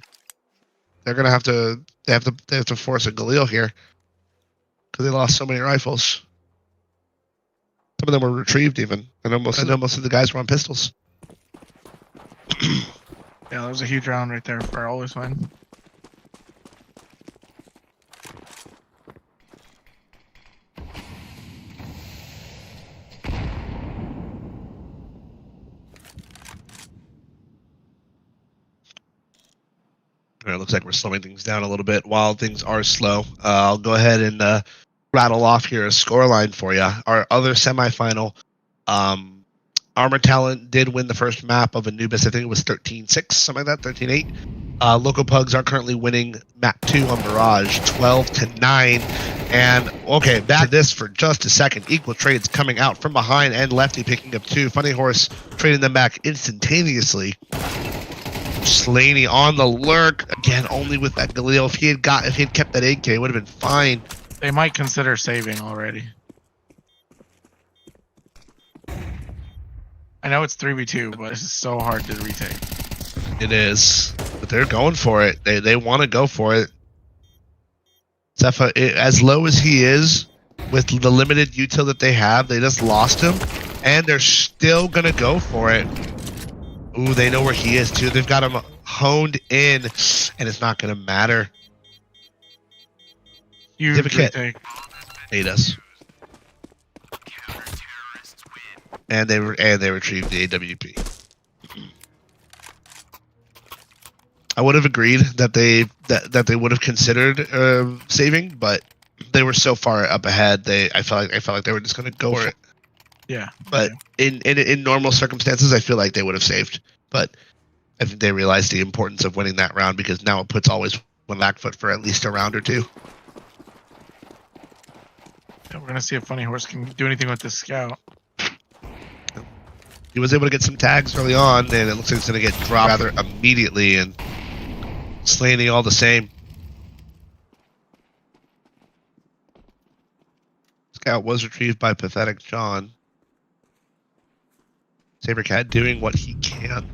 gonna have to force a Galil here because they lost so many rifles. Some of them were retrieved even. I know most of the guys were on pistols. Yeah, that was a huge round right there for always win. It looks like we're slowing things down a little bit. While things are slow, I'll go ahead and rattle off here a scoreline for you. Our other semifinal, Armor Talent did win the first map of Anubis. I think it was 13-6, something like that, 13-8. Local Pugs are currently winning map 2 on Barrage, 12-9. And okay, back to this for just a second. Equal trades coming out from behind, and Lefty picking up 2. Funny Horse trading them back instantaneously. Slaney on the lurk again, only with that Galil. If he had kept that 8K, it would have been fine. They might consider saving already. I know it's 3v2, but this is so hard to retake. It is, but they're going for it. They want to go for it. Zepha, as low as he is, with the limited util that they have, they just lost him, and they're still gonna go for it. Ooh, they know where he is too. They've got him honed in, and it's not gonna matter. Huge retake. He does. And they retrieved the AWP. I would have agreed that they would have considered saving, but they were so far up ahead. I felt like they were just going to go for it. Yeah. But in normal circumstances, I feel like they would have saved. But I think they realized the importance of winning that round, because now it puts always one back foot for at least a round or two. Yeah, we're gonna see if Funny Horse can do anything with this scout. He was able to get some tags early on, and it looks like it's going to get dropped rather immediately, and Slaney all the same. Scout was retrieved by Pathetic John. Sabercat doing what he can.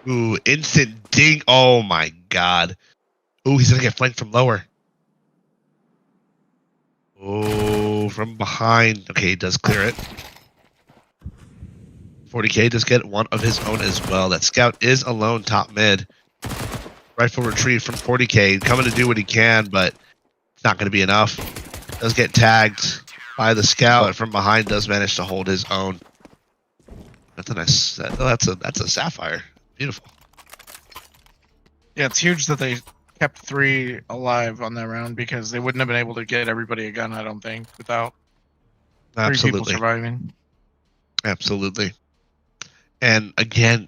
Ooh, instant ding. Oh my god. Ooh, he's going to get flanked from lower. Oh, from behind. Okay, he does clear it. 40k does get one of his own as well. That Scout is alone top mid. Rifle retrieved from 40k, coming to do what he can, but it's not going to be enough. Does get tagged by the Scout, but from behind does manage to hold his own. That's a nice. That's a Sapphire. Beautiful. Yeah, it's huge that they kept 3 alive on that round, because they wouldn't have been able to get everybody a gun, I don't think, without 3 people surviving. Absolutely. And again,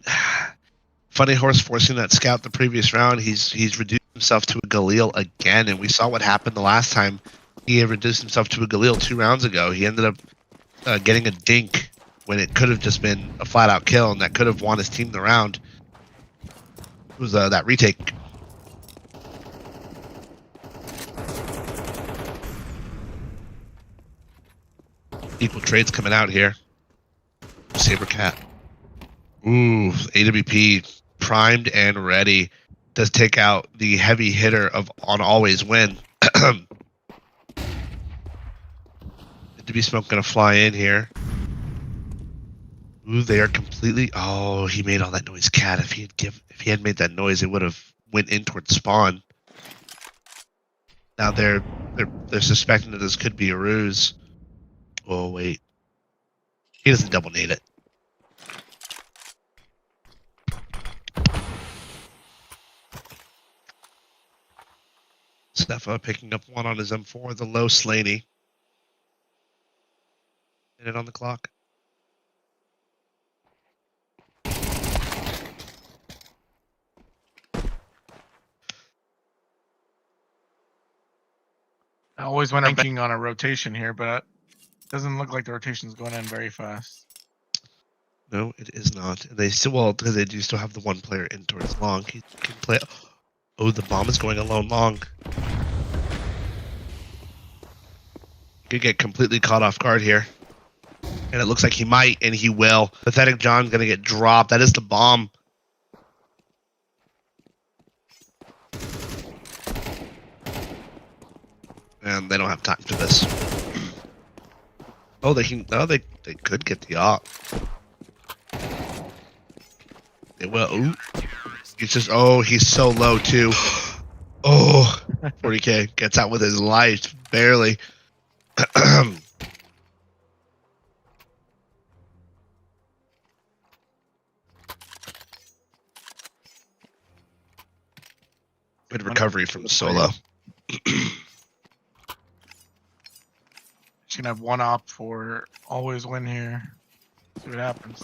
Funny Horse forcing that Scout the previous round. He's reduced himself to a Galil again, and we saw what happened the last time he had reduced himself to a Galil 2 rounds ago. He ended up getting a dink when it could have just been a flat-out kill, and that could have won his team the round. It was that retake. Equal trades coming out here. Sabercat. Ooh, AWP primed and ready. Does take out the heavy hitter on always win. It To be smoke gonna fly in here. Ooh, they are completely. Oh, he made all that noise, Cat. If he had made that noise, it would have went in towards spawn. Now they're suspecting that this could be a ruse. Oh wait, he doesn't double nade it. Stefa picking up one on his M4, the low Slaney. Minute on the clock. I always went banking on a rotation here, but it doesn't look like the rotation's going in very fast. No, it is not. They still, well, because they do still have the one player in towards long. He can play. Oh, the bomb is going alone long. Could get completely caught off guard here. And it looks like he might, and he will. Pathetic John's gonna get dropped. That is the bomb. And they don't have time for this. Oh, they can. Oh, they could get the op. They will. Ooh. He's just. Oh, he's so low too. Oh, 40k gets out with his life barely. Good recovery from Solo. She's gonna have one op for always win here. See what happens.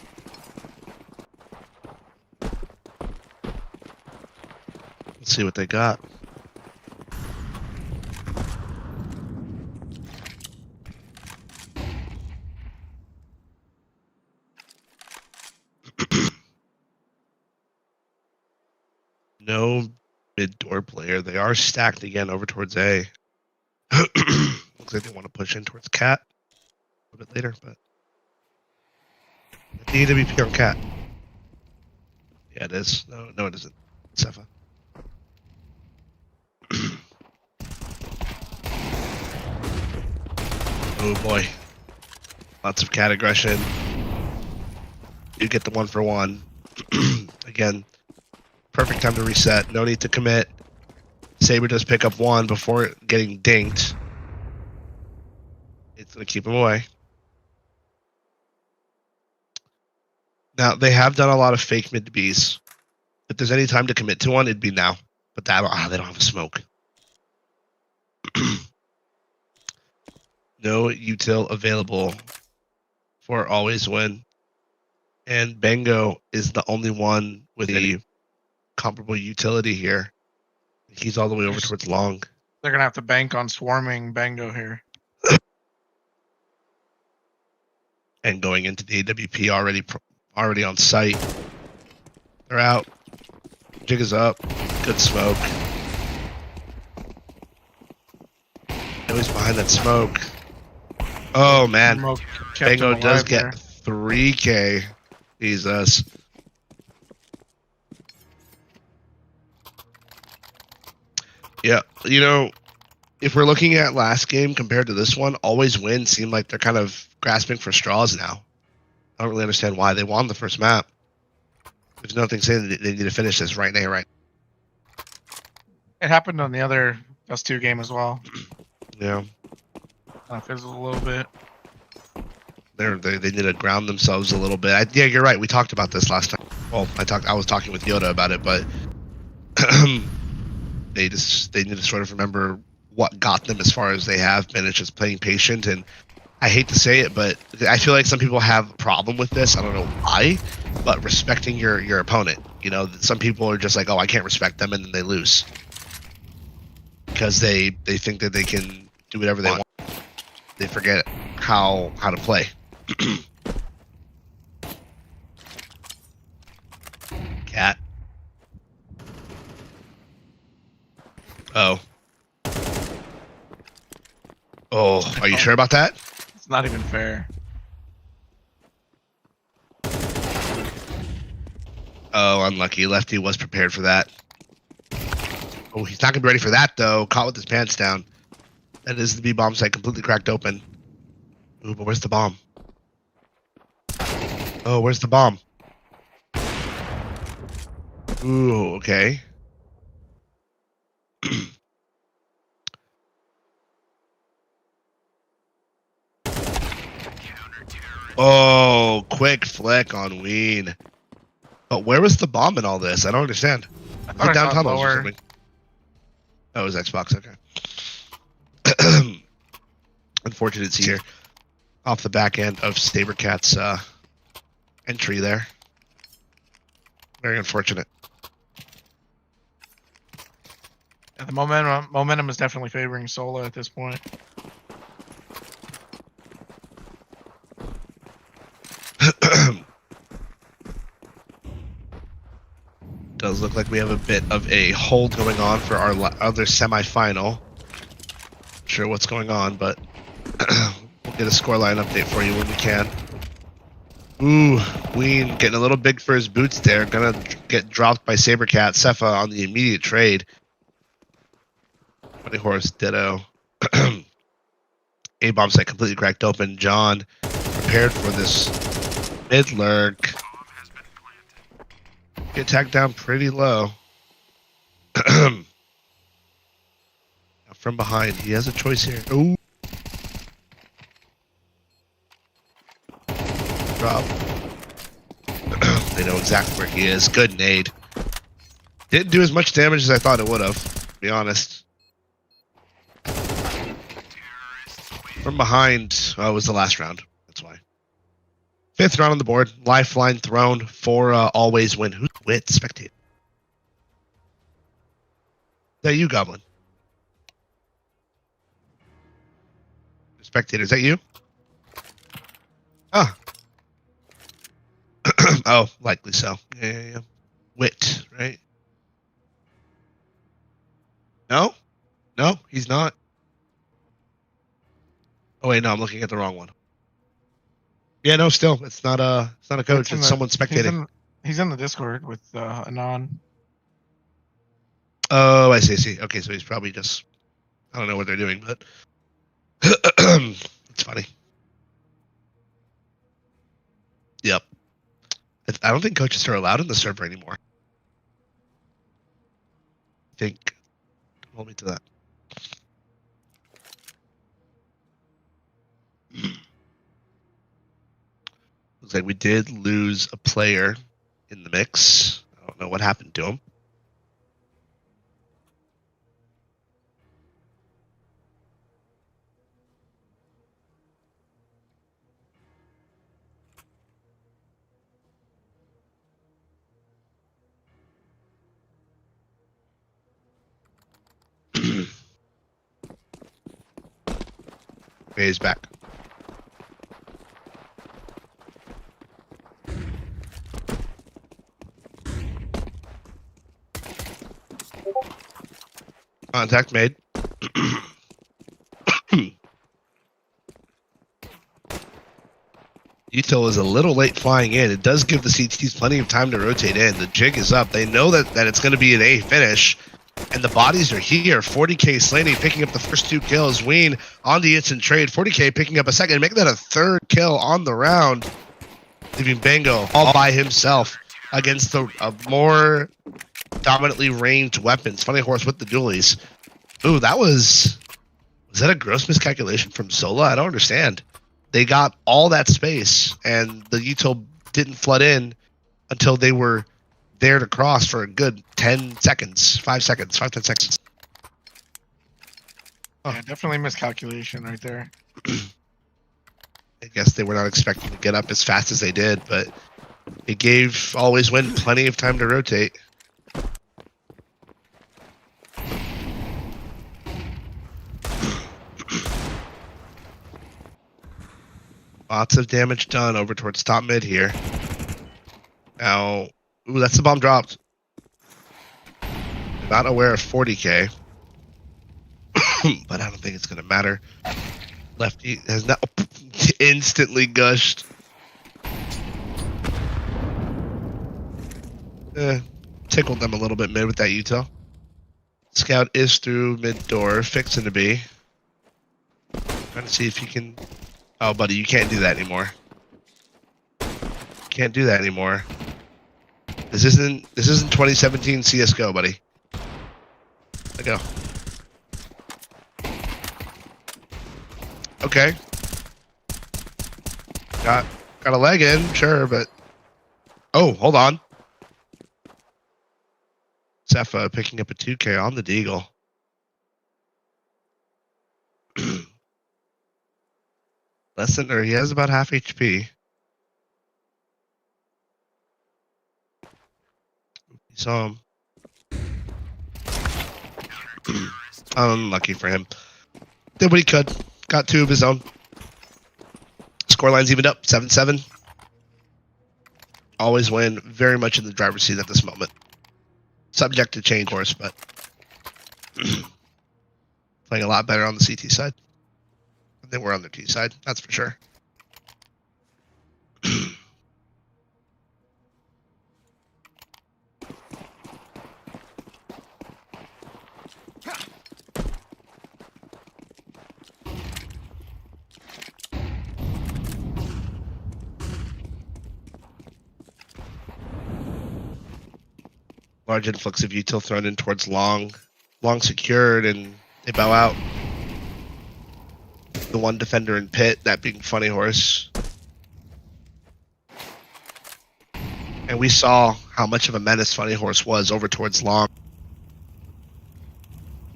Let's see what they got. No mid door player. They are stacked again over towards A. Looks like they want to push in towards Cat a little bit later, but DWP on Cat. Yeah, it is. No, it isn't. Sefa. Oh boy. Lots of Cat aggression. You get the 1-for-1. Again, perfect time to reset. No need to commit. Saber does pick up one before getting dinked. It's going to keep him away. Now, they have done a lot of fake mid Bs. If there's any time to commit to one, it'd be now. But that, they don't have a smoke. No util available for always win. And Bango is the only one with a comparable utility here. He's all the way over towards long. They're gonna have to bank on swarming Bango here. And going into the AWP already on site. They're out. Jig is up. Good smoke. Oh, he's behind that smoke. Oh man. Smoke kept Bango him does alive get there. 3k. Jesus. Yeah, you know, if we're looking at last game compared to this one, always win seemed like they're kind of grasping for straws now. I don't really understand why. They won the first map. There's nothing saying that they need to finish this right now, right? It happened on the other +2 game as well. Yeah, Kind of fizzled a little bit. they need to ground themselves a little bit. Yeah, you're right. We talked about this last time. Well, I was talking with Yoda about it, but they need to sort of remember what got them as far as they have been. It's just playing patient, and I hate to say it, but I feel like some people have a problem with this. I don't know why, but respecting your opponent. You know, some people are just like, oh, I can't respect them, and then they lose because they think that they can do whatever they want. They forget how to play. Cat. Oh. Oh, are you sure about that? It's not even fair. Oh, unlucky. Lefty was prepared for that. Oh, he's not going to be ready for that, though. Caught with his pants down. That is the B-bomb site completely cracked open. Ooh, but where's the bomb? Oh, where's the bomb? Ooh, okay. Oh, quick flick on Ween. But where was the bomb in all this? I don't understand. I Was thought it I down saw it tunnels or lower. something? Oh, it was Xbox, okay. Unfortunate here. Off the back end of Sabercat's entry there. Very unfortunate. Yeah, the momentum is definitely favoring Sola at this point. Does look like we have a bit of a hold going on for our other semifinal. Not sure what's going on, but we'll get a scoreline update for you when we can. Ooh, Ween getting a little big for his boots there. Gonna get dropped by Sabercat. Cepha on the immediate trade. Funny Horse, ditto. A-bomb site completely cracked open. John prepared for this mid lurk. Get tagged down pretty low. From behind, he has a choice here. Ooh. Drop. They know exactly where he is. Good nade. Didn't do as much damage as I thought it would have, to be honest. From behind, it was the last round. That's why. 5th round on the board. Lifeline thrown for always win. Who's wit? Spectator. Is that you, Goblin? Spectator, is that you? Ah. Oh, likely so. Yeah. Wit, right? No? No, he's not. Oh wait, no, I'm looking at the wrong one. Yeah, no, still, it's not a coach. It's someone spectating. He's in the Discord with Anon. Oh, I see. Okay, so he's probably just, I don't know what they're doing, but it's funny. Yep. I don't think coaches are allowed in the server anymore. I think. Hold me to that. Looks like we did lose a player in the mix. I don't know what happened to him. Okay, he's back. Contact made. Util is a little late flying in. It does give the CTs plenty of time to rotate in. The jig is up. They know that it's going to be an A finish. And the bodies are here. 40k Slaney picking up the first 2 kills. Ween on the instant trade. 40k picking up a second, making that a 3rd kill on the round. Leaving Bango all by himself against the more dominantly ranged weapons. Funny Horse with the dualies. Ooh, was that a gross miscalculation from Sola? I don't understand. They got all that space, and the util didn't flood in until they were there to cross for a good 10 seconds. 5 seconds. 5-10 seconds. Yeah, definitely miscalculation right there. I guess they were not expecting to get up as fast as they did, but it gave Always Win plenty of time to rotate. Lots of damage done over towards top mid here. Now, ooh, that's the bomb dropped. Not aware of 40k, but I don't think it's gonna matter. Lefty has now instantly gushed. Tickled them a little bit mid with that util. Scout is through mid door, fixing to be. Trying to see if he can Oh, buddy, you can't do that anymore. Can't do that anymore. This isn't 2017 CS:GO, buddy. Let go. Okay. Got a leg in, sure, but oh, hold on. Cepha picking up a 2K on the Deagle. He has about half HP. You saw him. Unlucky for him. Did what he could. Got 2 of his own. Scoreline's evened up, 7-7. Always win. Very much in the driver's seat at this moment. Subject to change, of course, but playing a lot better on the CT side than we're on the T side. That's for sure. Large influx of util thrown in towards long secured, and they bow out. The one defender in pit, that being Funny Horse. And we saw how much of a menace Funny Horse was over towards long.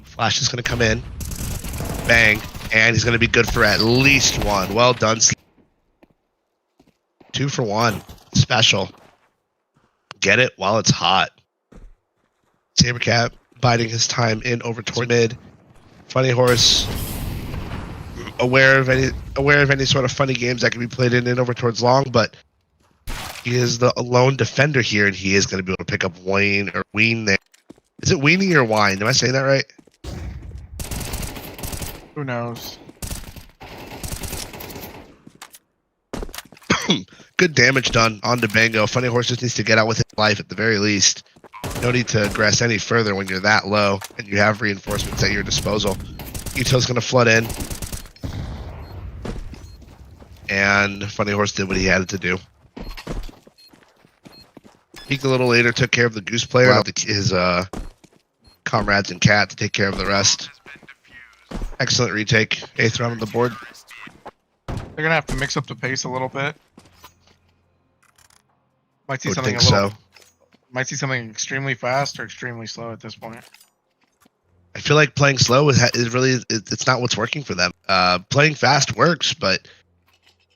Flash is going to come in. Bang. And he's going to be good for at least 1. Well done. 2 for 1. Special. Get it while it's hot. Sabercat biding his time in over toward mid. Funny Horse aware of any sort of funny games that can be played in and over towards long, but he is the lone defender here, and he is going to be able to pick up Wayne or Ween there. Is it Weenie or Wine? Am I saying that right? Who knows? Good damage done on to Bango. Funny Horse just needs to get out with his life at the very least. No need to aggress any further when you're that low and you have reinforcements at your disposal. Util's going to flood in. And Funny Horse did what he had to do. Peeked a little later, took care of the Goose player, allowed his comrades and Cat to take care of the rest. Excellent retake. 8th round on the board. They're going to have to mix up the pace a little bit. Might see Would something think a little... so. Might see something extremely fast or extremely slow at this point. I feel like playing slow is really, it's not what's working for them. Playing fast works, but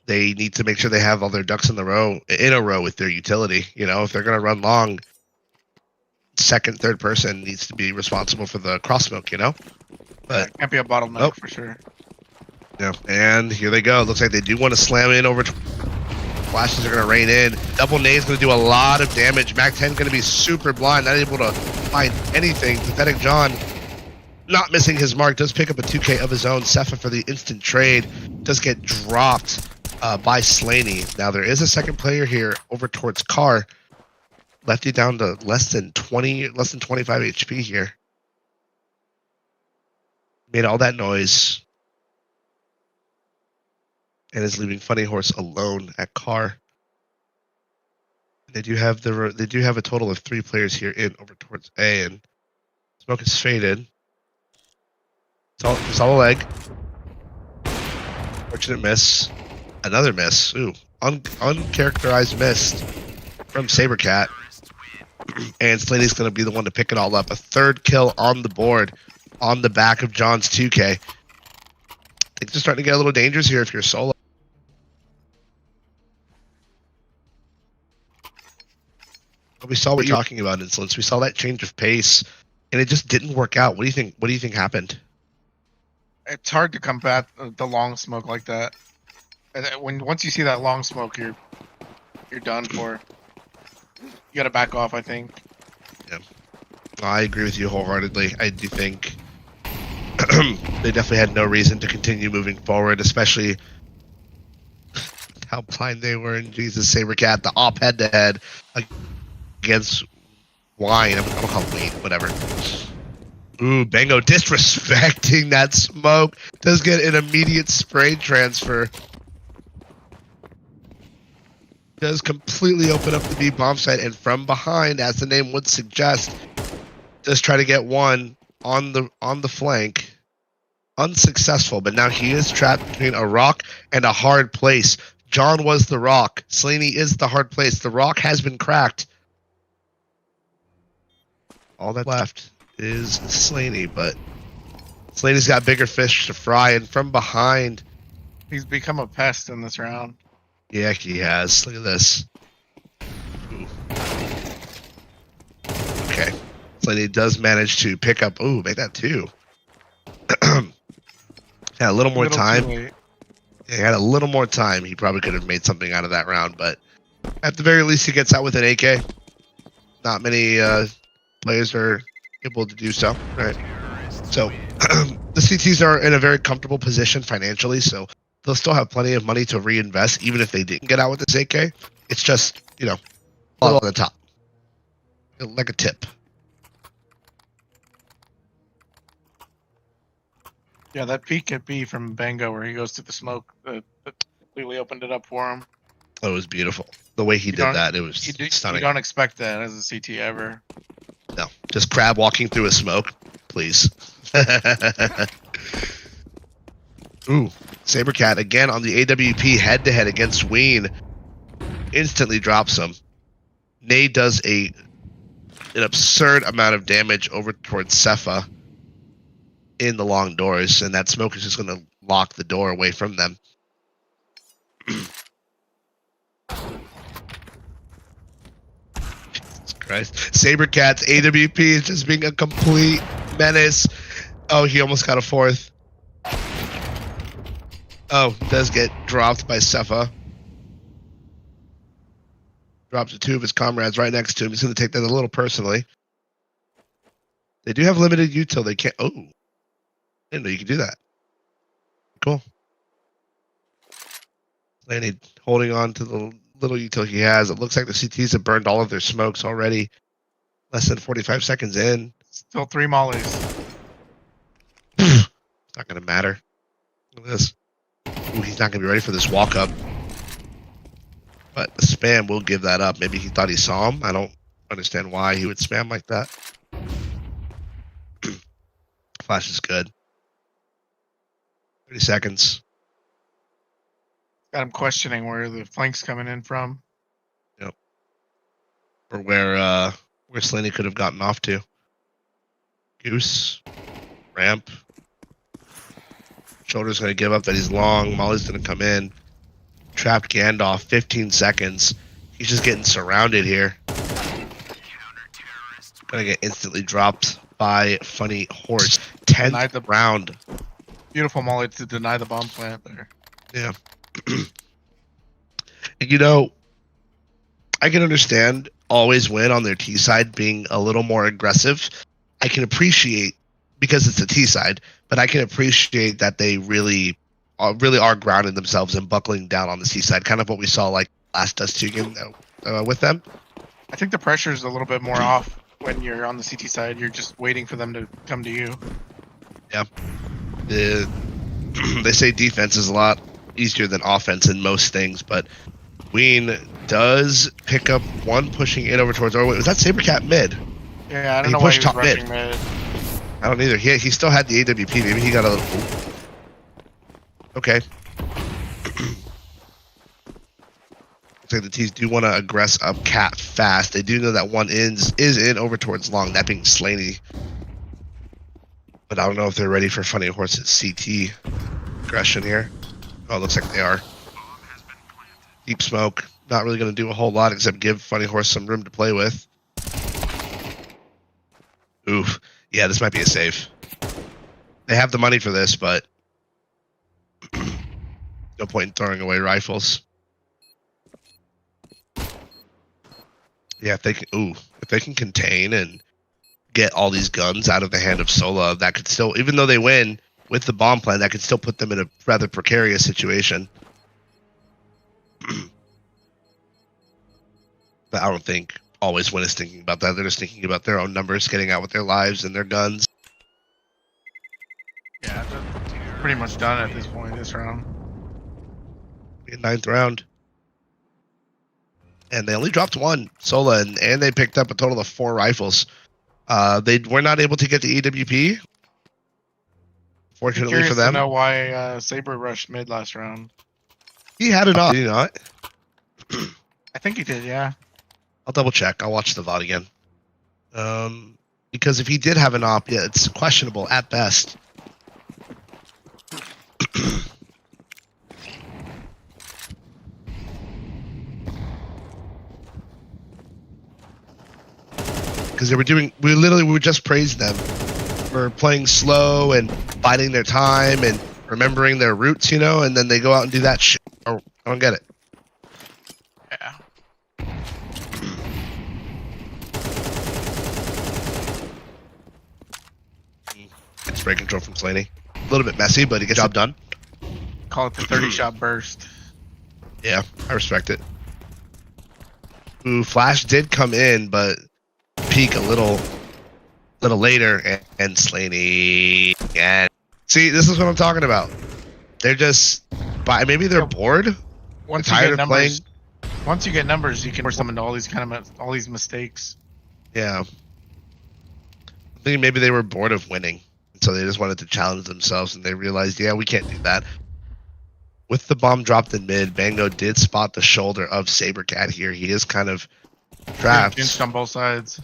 they need to make sure they have all their ducks in a row with their utility. You know, if they're going to run long, second, third person needs to be responsible for the cross smoke, you know? But It can't be a bottleneck for sure. yeah, and here they go. Looks like they do want to slam in over. Flashes are going to rain in. Double nade's going to do a lot of damage. Mac 10 going to be super blind, not able to find anything. Pathetic John not missing his mark. Does pick up a 2K of his own. Cepha for the instant trade. Does get dropped by Slaney. Now there is a second player here over towards Carr. Lefty down to less than 25 HP here. Made all that noise. And is leaving Funny Horse alone at Carr. They do have a total of 3 players here in over towards A, and smoke is faded. It's all a leg. Fortunate miss. Another miss. Ooh, uncharacterized miss from Sabercat. And Slaney's going to be the one to pick it all up. A 3rd kill on the board on the back of John's 2K. Things are starting to get a little dangerous here if you're solo. We saw what you're talking about, Insolence. We saw that change of pace, and it just didn't work out. What do you think? What do you think happened? It's hard to combat the long smoke like that. And once you see that long smoke, you're done for. You got to back off, I think. Yeah, I agree with you wholeheartedly. I do think they definitely had no reason to continue moving forward, especially how blind they were in Jesus Sabercat, the op head-to-head against Wine. I'm gonna call Wayne, whatever. Ooh, Bango disrespecting that smoke. Does get an immediate spray transfer does completely open up the B bomb site, and from behind, as the name would suggest, does try to get one on the flank. Unsuccessful, but now he is trapped between a rock and a hard place. John was the rock. Slaney is the hard place. The rock has been cracked. All that's left is Slaney, but Slaney's got bigger fish to fry, and from behind, He's become a pest in this round. yeah, he has. Look at this. Ooh. Okay. Slaney does manage to pick up. Ooh, make that 2. Had a little more time. He had a little more time. He probably could have made something out of that round, but at the very least, he gets out with an AK. Not many players are able to do so, right? So the CTs are in a very comfortable position financially, so they'll still have plenty of money to reinvest, even if they didn't get out with this AK. It's just, you know, a little on the top, like a tip. Yeah, that peek at B from Bango where he goes to the smoke that completely opened it up for him. It was beautiful. The way he You did don't- that, it was You stunning. don't expect that as a CT ever. No, just crab walking through a smoke, please. Ooh, Sabercat again on the AWP head-to-head against Ween. Instantly drops him. Nade does an absurd amount of damage over towards Cepha in the long doors, and that smoke is just going to lock the door away from them. Jesus Christ. Sabercat's AWP is just being a complete menace. Oh, he almost got a 4th. Oh, does get dropped by Cepha. Drops 2 of his comrades right next to him. He's going to take that a little personally. They do have limited util. They can't. Oh, I didn't know you could do that. Cool. Laney holding on to the little util he has. It looks like the CTs have burned all of their smokes already. Less than 45 seconds in. Still 3 mollies. It's not going to matter. Look at this. Ooh, he's not going to be ready for this walk up. But the spam will give that up. Maybe he thought he saw him. I don't understand why he would spam like that. Flash is good. 30 seconds. Got him questioning where the flank's coming in from. Yep. Or where Slaney could have gotten off to. Goose. Ramp. Shoulder's going to give up that he's long. Molly's going to come in. Trapped Gandalf. 15 seconds. He's just getting surrounded here. Going to get instantly dropped by Funny Horse. 10th round. Beautiful molly to deny the bomb plant there. Yeah. And you know, I can understand always win on their T side being a little more aggressive. I can appreciate, because it's the T side, but I can appreciate that they really are grounding themselves and buckling down on the C side, kind of what we saw like last Dust 2 game with them. I think the pressure is a little bit more off when you're on the CT side. You're just waiting for them to come to you. Yeah. They say defense is a lot easier than offense in most things, but Ween does pick up one pushing in over towards. Or wait, was that Sabercat mid? Yeah, I don't He know why he pushed was top rushing mid. I don't either. He still had the AWP. Maybe he got a little. Ooh. Okay. Looks like the T's do want to aggress up Cat fast. They do know that one is in over towards long, that being Slaney. But I don't know if they're ready for Funny Horse's CT aggression here. Oh, it looks like they are. Deep smoke. Not really going to do a whole lot except give Funny Horse some room to play with. Oof. Yeah, this might be a save. They have the money for this, but no point in throwing away rifles. Yeah, if they can contain and get all these guns out of the hand of Sola, that could still, even though they win with the bomb plan, that could still put them in a rather precarious situation. But I don't think always Win is thinking about that. They're just thinking about their own numbers, getting out with their lives and their guns. Yeah, they're pretty much done at this point this round. In 9th round. and they only dropped one Sola, and they picked up a total of 4 rifles. They were not able to get the EWP. Fortunately Curious for them, to know why Saber rushed mid last round. he had it off. Did he not? I think he did, yeah. I'll double check. I'll watch the VOD again. Because if he did have an op, yeah, it's questionable at best. Because we were just praising them for playing slow and biding their time and remembering their roots, and then they go out and do that shit. I don't get it. Yeah. Spray control from Slaney. A little bit messy, but he gets the job done. Call it the 30-shot burst. Yeah, I respect it. Ooh, Flash did come in, but peak a little later, and Slaney. And see, this is what I'm talking about. They're just, maybe they're bored. Once tired you get of numbers, once you get numbers, you can force them into all these mistakes. Yeah. I think maybe they were bored of winning, so they just wanted to challenge themselves, and they realized, yeah, we can't do that. With the bomb dropped in mid, Bango did spot the shoulder of Sabercat here. He is kind of trapped. Pinched on both sides.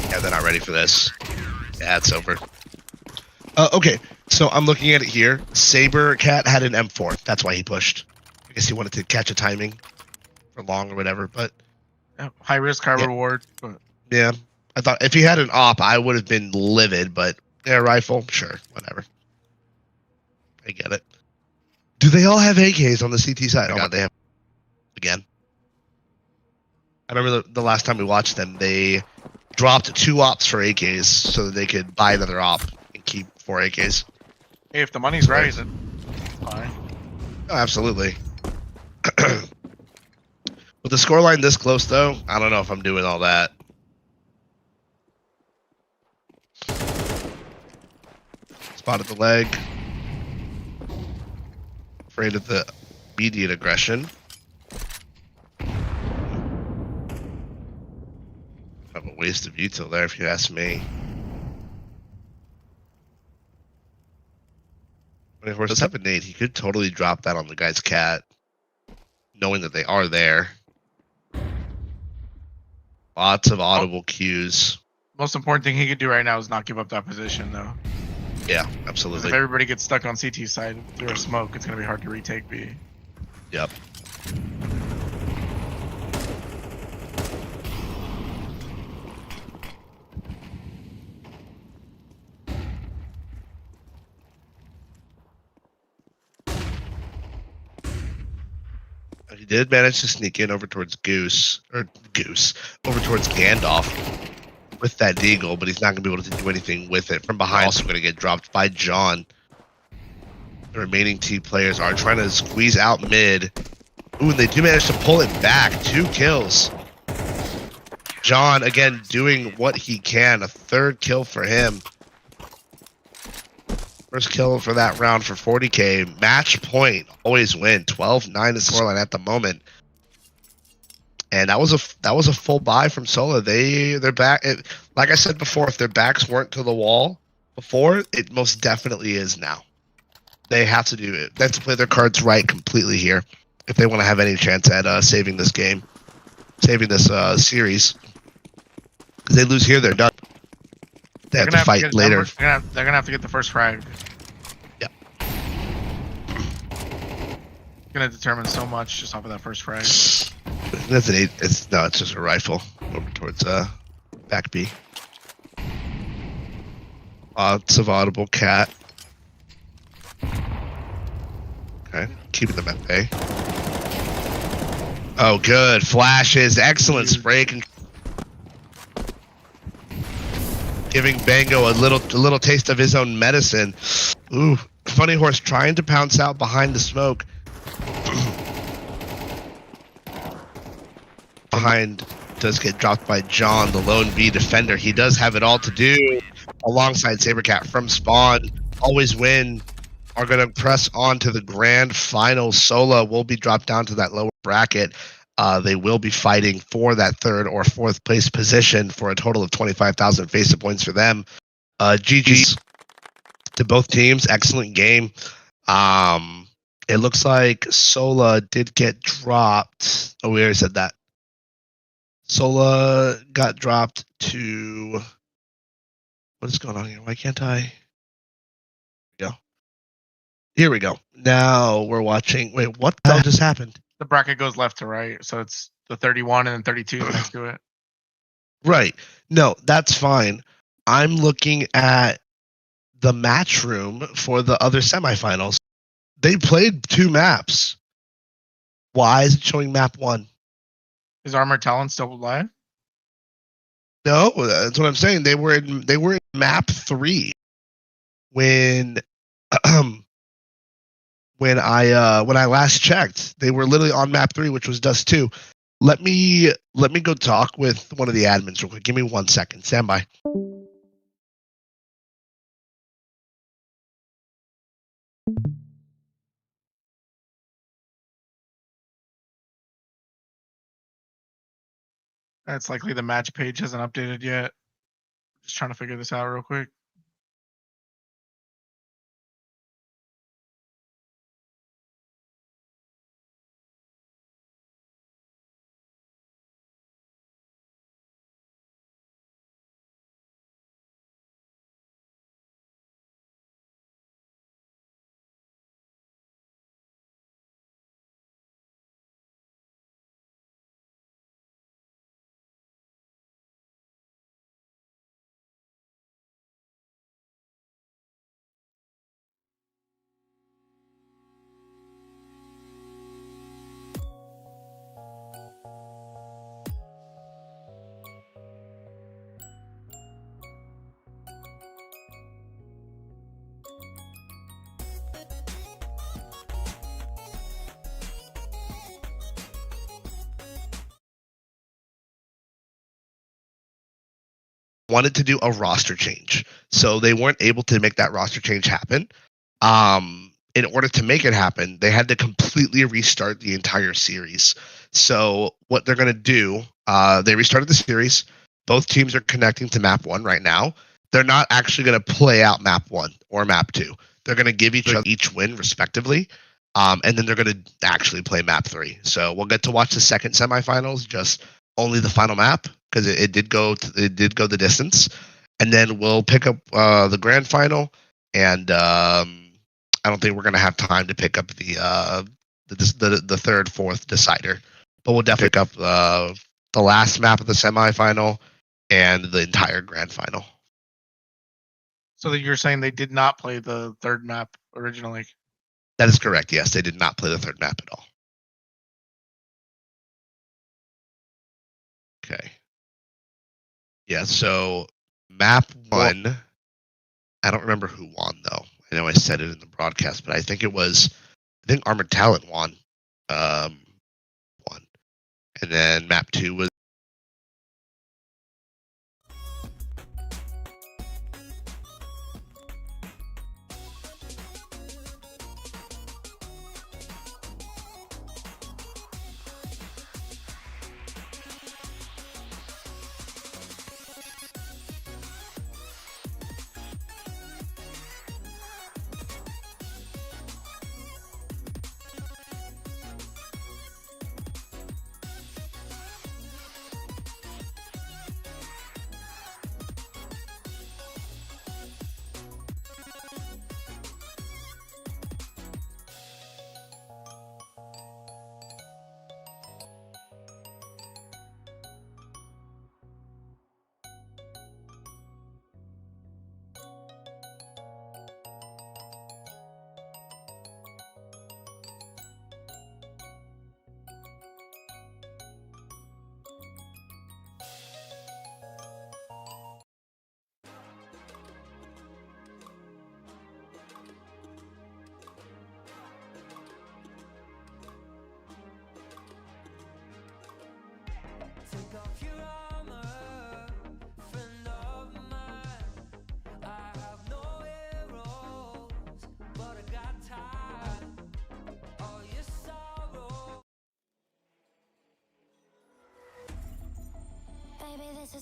Yeah, they're not ready for this. Yeah, it's over. Okay, so I'm looking at it here. Sabercat had an M4. That's why he pushed. I guess he wanted to catch a timing for long or whatever, but Yeah, high risk, high reward. But yeah. I thought if he had an op, I would have been livid, but yeah, rifle, sure, whatever. I get it. Do they all have AKs on the CT side? Oh, God, they have. Again. I remember the last time we watched them, they dropped 2 ops for AKs so that they could buy another op and keep 4 AKs. hey, if the money's right, then it's fine. Oh, absolutely. With the scoreline this close, though, I don't know if I'm doing all that. Spotted the leg. Afraid of the immediate aggression. Kind of a waste of util there, if you ask me. But if we're 7-8, he could totally drop that on the guy's cat, knowing that they are there. Lots of audible cues. Most important thing he could do right now is not give up that position, though. Yeah, 'Cause absolutely. if everybody gets stuck on CT side through a smoke, it's going to be hard to retake B. Yep. He did manage to sneak in over towards over towards Gandalf with that deagle, but he's not going to be able to do anything with it. From behind, also going to get dropped by John. The remaining T players are trying to squeeze out mid. Ooh, and they do manage to pull it back. 2 kills. John, again, doing what he can. A 3rd kill for him. First kill for that round for 40k. Match point. Always win. 12-9 is the scoreline at the moment. And that was a full buy from Sola. They're back. Like I said before, if their backs weren't to the wall before, it most definitely is now. They have to do it. They have to play their cards right completely here if they want to have any chance at saving this game, saving this series. Because they lose here, they're done. They have to fight later. They're gonna have to get the first frag. Yeah. Gonna determine so much just off of that first frag. That's an 8. It's just a rifle over towards back B. Lots of audible cat. Okay, keeping them at bay. Oh, good flashes, excellent spray. Giving Bango a little taste of his own medicine. Ooh, Funny Horse trying to pounce out behind the smoke. Behind does get dropped by John, the lone B defender. He does have it all to do alongside Sabercat from spawn. Always win. Are going to press on to the grand final. Sola will be dropped down to that lower bracket. They will be fighting for that third or fourth place position for a total of 25,000 FACEIT points for them. GG's to both teams. Excellent game. It looks like Sola did get dropped. Oh, we already said that. Sola got dropped to. What is going on here? Why can't I? Go. Here we go. Now we're watching. Wait, what the hell just happened? The bracket goes left to right, so it's the 31 and then 32 next to it. Right. No, that's fine. I'm looking at the match room for the other semifinals. They played 2 maps. Why is it showing map 1? Is Armored Talon still live? No, that's what I'm saying. They were in map 3 when when I last checked. They were literally on map 3, which was Dust 2. Let me go talk with one of the admins real quick. Give me 1 second. Stand by. That's likely the match page hasn't updated yet. Just trying to figure this out real quick. Wanted to do a roster change, so they weren't able to make that roster change happen. In order to make it happen, they had to completely restart the entire series. So what they're going to do, they restarted the series. Both teams are connecting to map 1 right now. They're not actually going to play out map 1 or map 2. They're going to give each other each win respectively, and then they're going to actually play map 3. So we'll get to watch the second semifinals, just only the final map, because it did go the distance, and then we'll pick up the grand final. And I don't think we're gonna have time to pick up the third, fourth decider, but we'll definitely pick up the last map of the semifinal and the entire grand final. So that you're saying they did not play the third map originally? That is correct. Yes, they did not play the third map at all. Okay. Yeah, so map 1, I don't remember who won though. I know I said it in the broadcast, but I think Armored Talon won. Won. And then map 2 was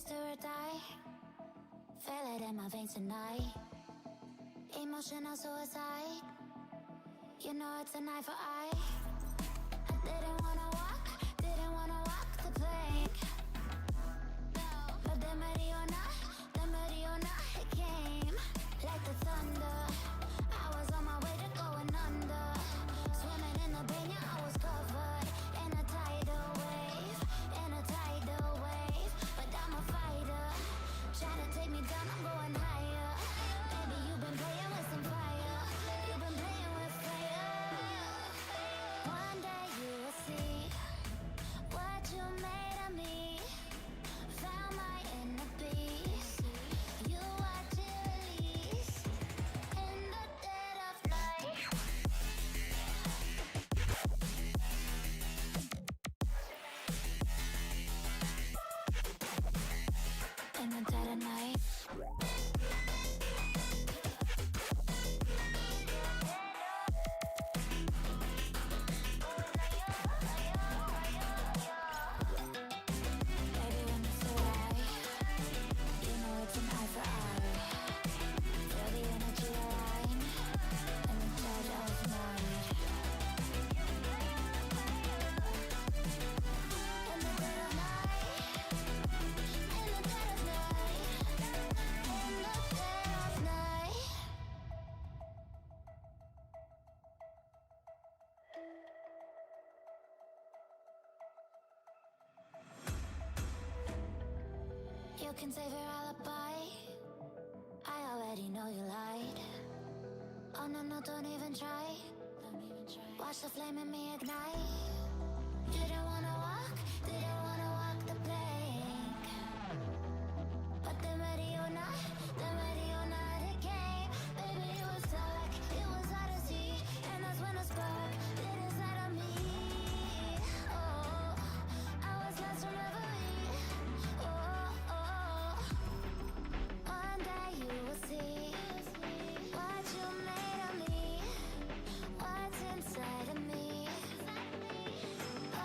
this do or die. Feel it in my veins tonight. Emotional suicide. You know it's an eye for eye. I didn't wanna walk the plank. But the Mariona, it came like the thunder. I was on my way to going under. Swimming in the banya, I was covered in a tidal wave, But I'm a fighter, try to take me down, I'm going higher. Baby, you've been playing with some fire. You've been playing with fire. One day you will see what you made of me. Found my inner peace. You watch it release in the dead of night. In the dead of night. Baby, when it's so right, you know it's an eye for eye. Feel the energy align, and the dead of night. In the dead of night. In the dead of night. In the dead of night. You can save your alibi. I already know you lied. Oh no, no, don't even try. Watch the flame in me ignite. Didn't wanna walk the plank. But the Mariona, it came. Baby, it was dark, it was hard to see. And that's when a spark lit inside of me. Oh, I was lost from reverie. Oh, one day you will see what you made of me, what's inside of me. Oh,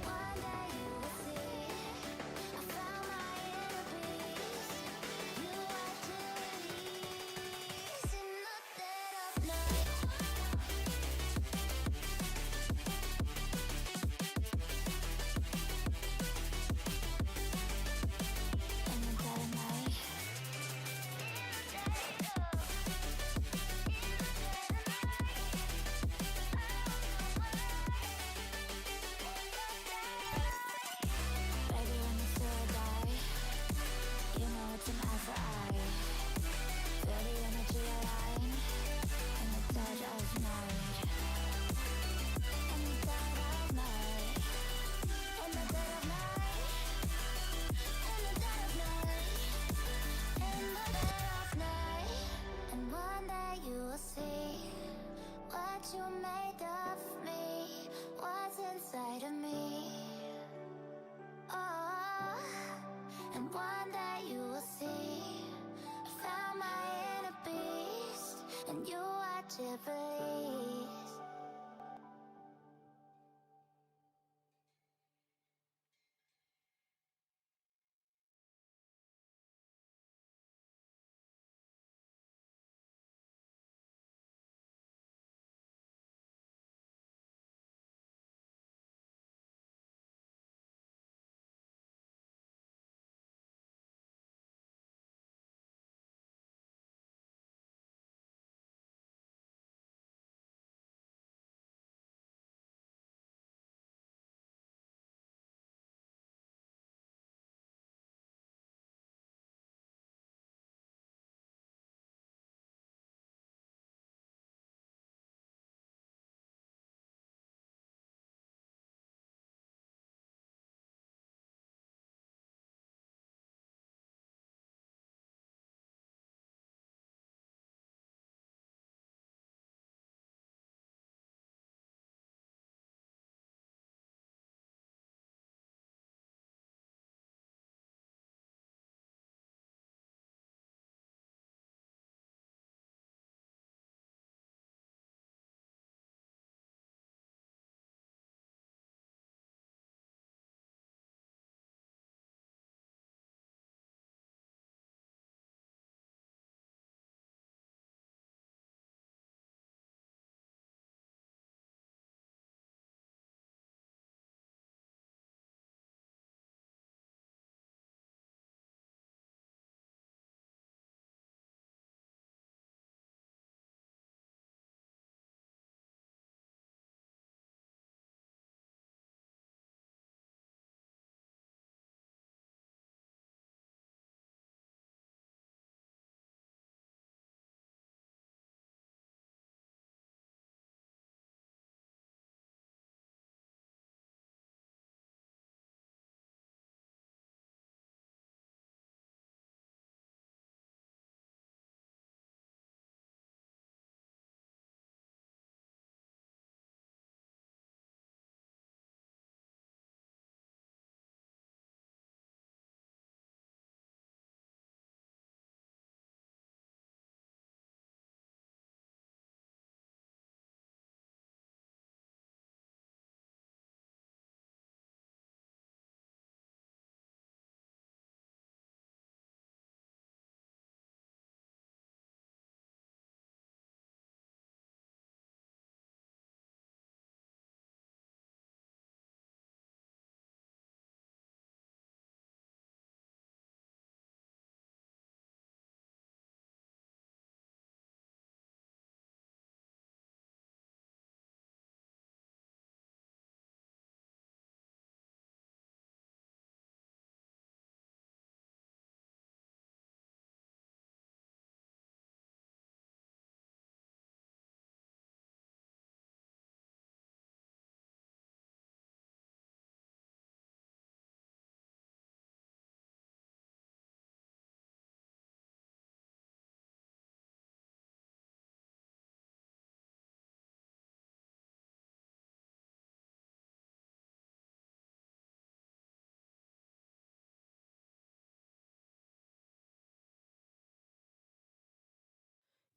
one day you will see I found my inner peace. You are to release in the dead of night. In the dead of night. Baby, when it's do or die, you know it's an eye for eye. Feel the energy align, in the dead of night. In the dead of night. In the dead of night. In the dead of night. In the dead of night. And one day you will see what you made of me, what's inside of me. Oh, and one day you will see I found my inner beast, and you watch it release.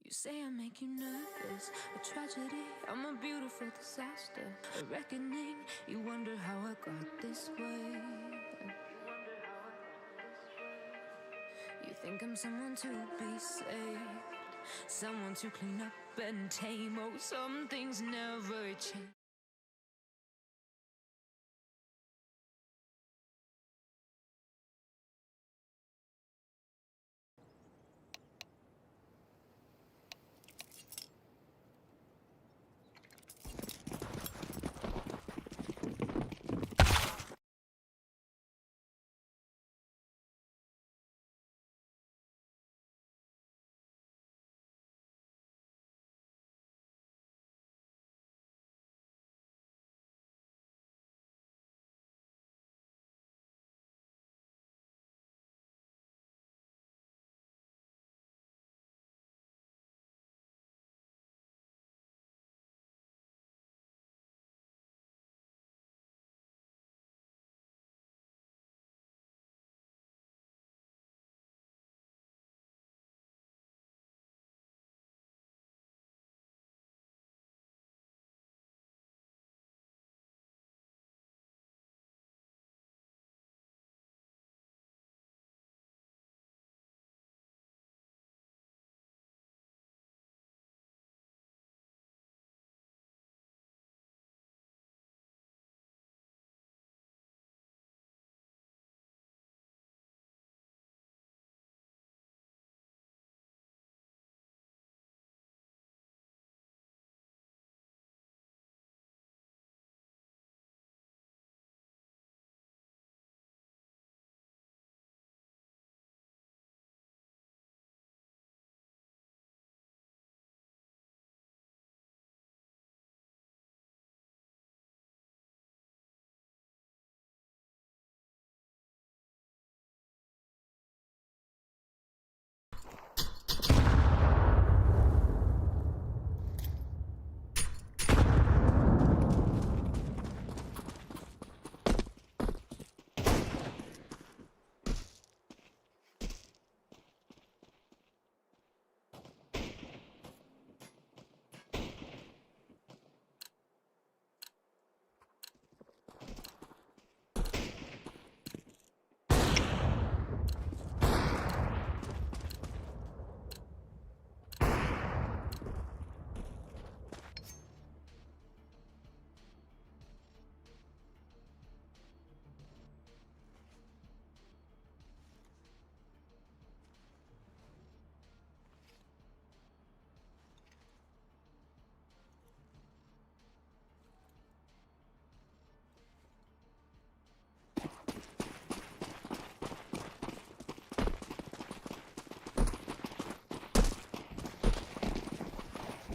You say I make you nervous, a tragedy, I'm a beautiful disaster, a reckoning, you wonder how I got this way. You think I'm someone to be saved, someone to clean up and tame. Oh, some things never change.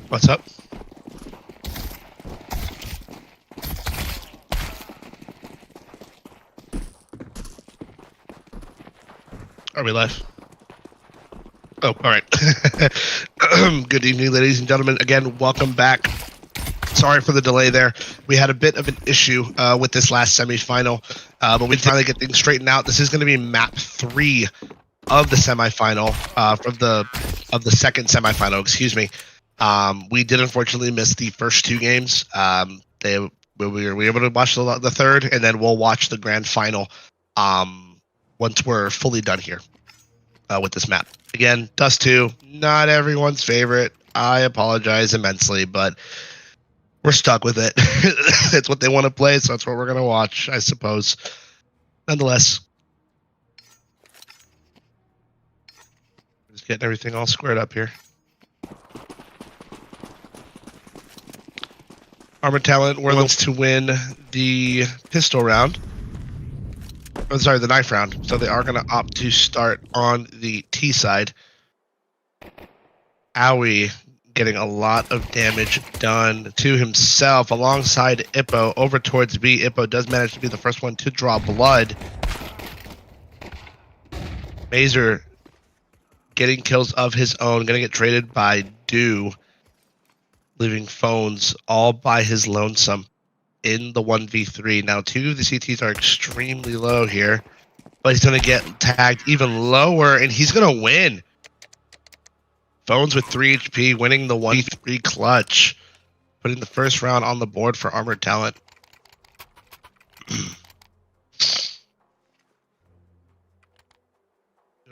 What's up? Are we live? Oh, all right. Good evening, ladies and gentlemen. Again, welcome back. Sorry for the delay there. We had a bit of an issue with this last semifinal, but we finally get things straightened out. This is going to be map 3 of the semifinal, of the second semifinal. Excuse me. We did unfortunately miss the first 2 games. We were able to watch the third, and then we'll watch the grand final once we're fully done here with this map. Again, Dust 2, not everyone's favorite. I apologize immensely, but we're stuck with it. It's what they want to play, so that's what we're going to watch, I suppose. Nonetheless, just getting everything all squared up here. Armor Talent were the ones to win the pistol round. Oh, sorry, the knife round. So they are going to opt to start on the T side. Owie getting a lot of damage done to himself alongside Ippo over towards B. Ippo does manage to be the first one to draw blood. Mazer getting kills of his own, going to get traded by Dew, leaving Phones all by his lonesome in the 1v3. Now, 2 of the CTs are extremely low here, but he's going to get tagged even lower, and he's going to win. Phones with 3 HP winning the 1v3 clutch, putting the first round on the board for Armored Talent.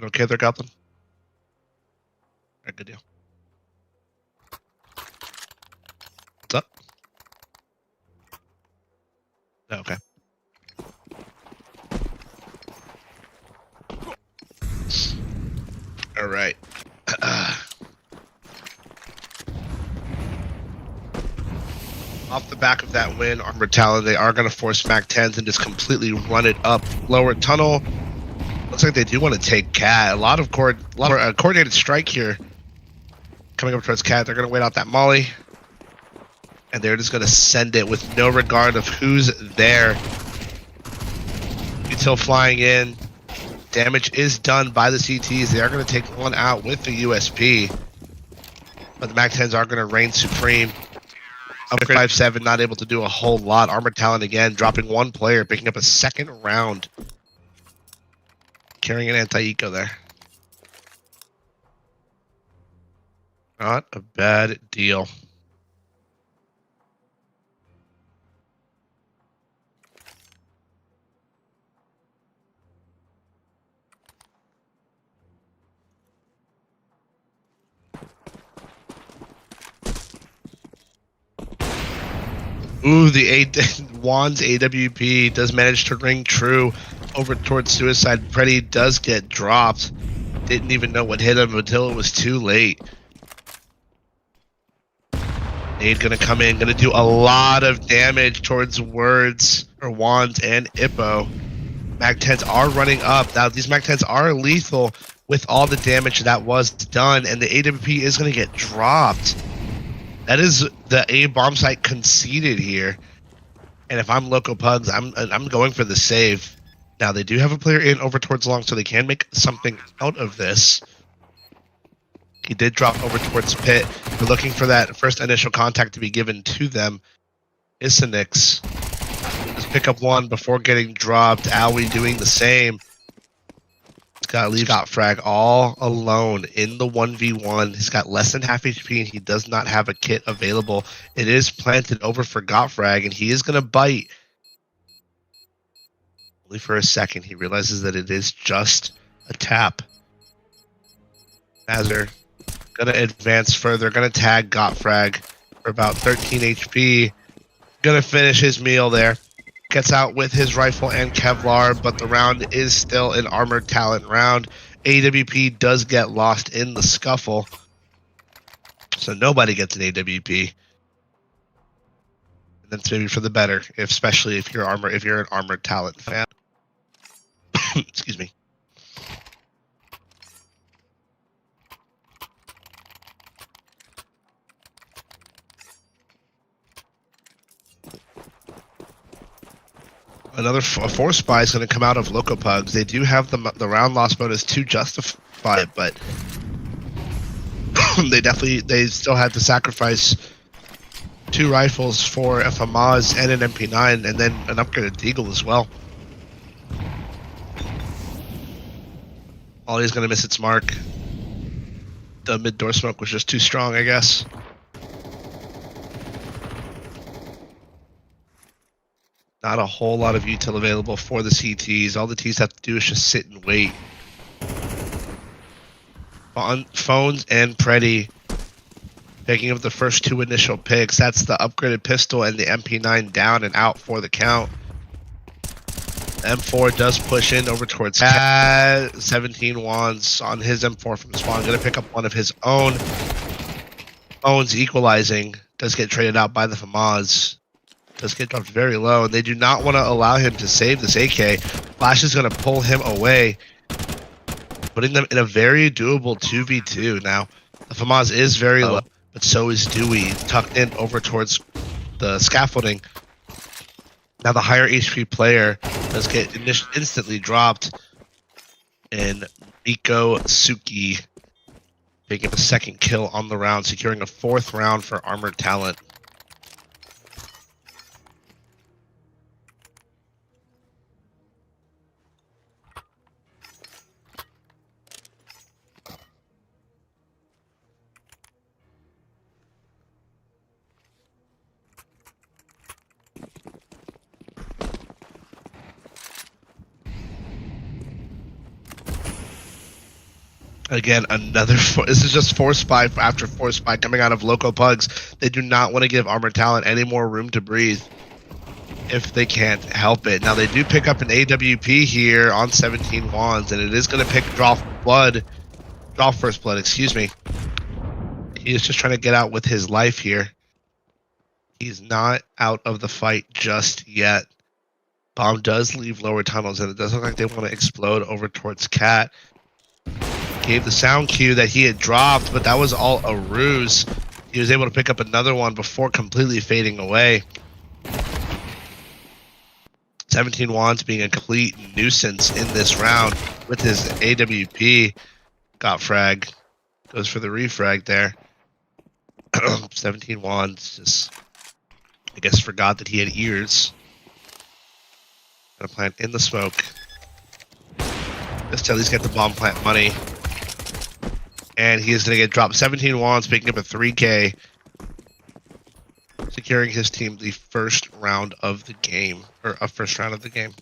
Okay there, Goblin? Alright, good deal. What's up? Okay. Alright. Off the back of that win, Armored Talent, they are going to force MAC-10s and just completely run it up lower tunnel. Looks like they do want to take Cat. A lot of coordinated strike here coming up towards Cat. They're going to wait out that molly, and they're just going to send it with no regard of who's there. Until flying in, damage is done by the CTs. They are going to take one out with the USP, but the MAC-10s are going to reign supreme. Upgrade 5-7, not able to do a whole lot. Armored Talent again, dropping one player, picking up a second round. Carrying an anti-eco there. Not a bad deal. Ooh, Juan's AWP does manage to ring true over towards Suicide. Freddy does get dropped. Didn't even know what hit him until it was too late. Nade gonna come in, gonna do a lot of damage towards Words, or Wands, and Ippo. MAC-10s are running up. Now, these MAC-10s are lethal with all the damage that was done, and the AWP is gonna get dropped. That is the A bomb site conceded here. And if I'm Loco Pugs, I'm going for the save. Now, they do have a player in over towards long, so they can make something out of this. He did drop over towards Pit. We're looking for that first initial contact to be given to them. Isinix. Let's pick up one before getting dropped. Owie doing the same. Got leave Scott Frag all alone in the 1v1. He's got less than half HP and he does not have a kit available. It is planted over for Gottfrag and he is going to bite. Only for a second. He realizes that it is just a tap. Nazar going to advance further. Going to tag Gottfrag for about 13 HP. Going to finish his meal there. Gets out with his rifle and Kevlar, but the round is still an Armored Talent round. AWP does get lost in the scuffle, so nobody gets an AWP. And that's maybe for the better, especially if you're an Armored Talent fan. Excuse me. Another force spy is going to come out of Loco Pugs. They do have the round loss bonus to justify it, but they still had to sacrifice 2 rifles for a FAMAS and an MP9, and then an upgraded Deagle as well. Ollie's going to miss its mark. The mid door smoke was just too strong, I guess. Not a whole lot of util available for the CTs. All the Ts have to do is just sit and wait. On Phones and Preddy picking up the first 2 initial picks. That's the upgraded pistol and the MP9 down and out for the count. M4 does push in over towards 17 wands on his M4 from spawn. Gonna pick up one of his own. Phones equalizing. Does get traded out by the FAMAS. Does get dropped very low, and they do not want to allow him to save this AK. Flash is going to pull him away, putting them in a very doable 2v2. Now, the FAMAS is very low, but so is Dewey, tucked in over towards the scaffolding. Now, the higher HP player does get instantly dropped, and Miko Suki picking up a second kill on the round, securing a 4th round for Armored Talent. Again, another. This is just force spy after force spy coming out of Loco Pugs. They do not want to give Armored Talent any more room to breathe if they can't help it. Now, they do pick up an AWP here on 17 Wands, and it is going to draw first blood, excuse me. He is just trying to get out with his life here. He's not out of the fight just yet. Bomb does leave lower tunnels, and it does look like they want to explode over towards Cat. Gave the sound cue that he had dropped, but that was all a ruse. He was able to pick up another one before completely fading away. 17 Wands being a complete nuisance in this round with his AWP. Got frag. Goes for the refrag there. 17 Wands just, I guess, forgot that he had ears. Gonna plant in the smoke. Just to at least get the bomb plant money. And he is going to get dropped. 17 Wands picking up a 3K. Securing his team the first round of the game. Or a first round of the game.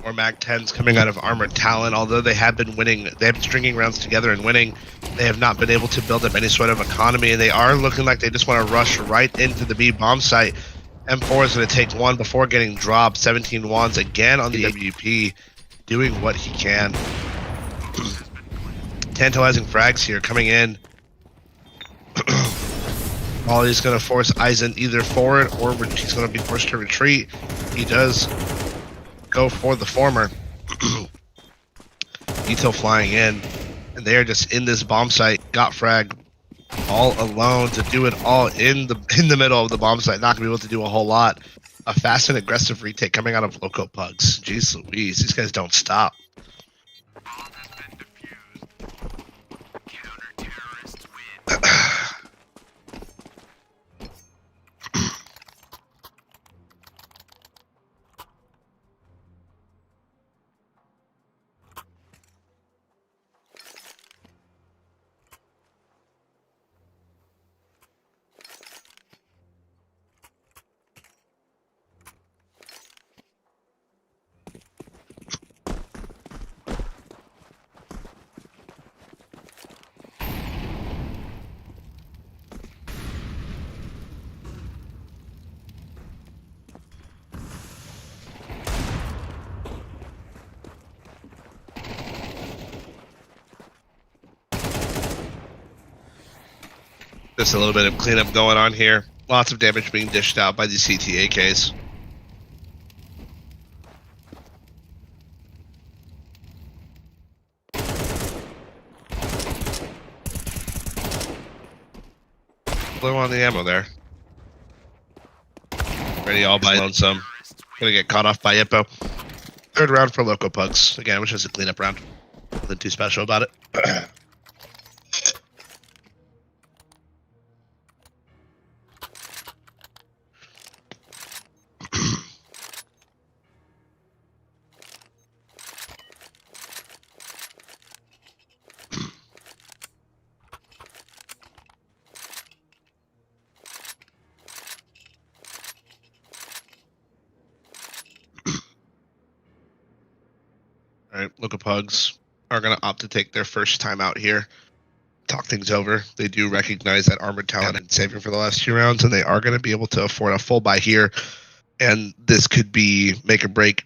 More Mag 10s coming out of Armored Talent. Although they have been winning, they have been stringing rounds together and winning, they have not been able to build up any sort of economy, and they are looking like they just want to rush right into the B bomb site. M4 is going to take one before getting dropped. 17 Wands again on the AWP, doing what he can. Tantalizing frags here coming in. Molly's going to force Eisen either forward or he's going to be forced to retreat. He does go for the former. Detail flying in, and they are just in this bomb site. Got frag all alone to do it all in the middle of the bomb site. Not gonna be able to do a whole lot. A fast and aggressive retake coming out of Loco Pugs. Jeez Louise, these guys don't stop. Just a little bit of cleanup going on here. Lots of damage being dished out by these CTAKs. Blow on the ammo there. Ready all by lonesome. Gonna get caught off by Ippo. Third round for Loco Pugs. Again, which is a cleanup round. Nothing too special about it. Alright, Loco Pugs are going to opt to take their first time out here. Talk things over. They do recognize that Armored Talent had been saving for the last 2 rounds, and they are going to be able to afford a full buy here. And this could be make or break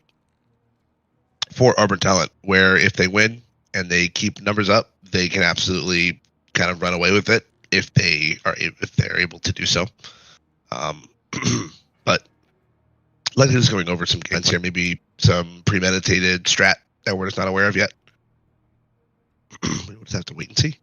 for Armored Talent, where if they win and they keep numbers up, they can absolutely kind of run away with it if they're able to do so. But likely just going over some games here, maybe some premeditated strat that we're just not aware of yet. We'll just have to wait and see.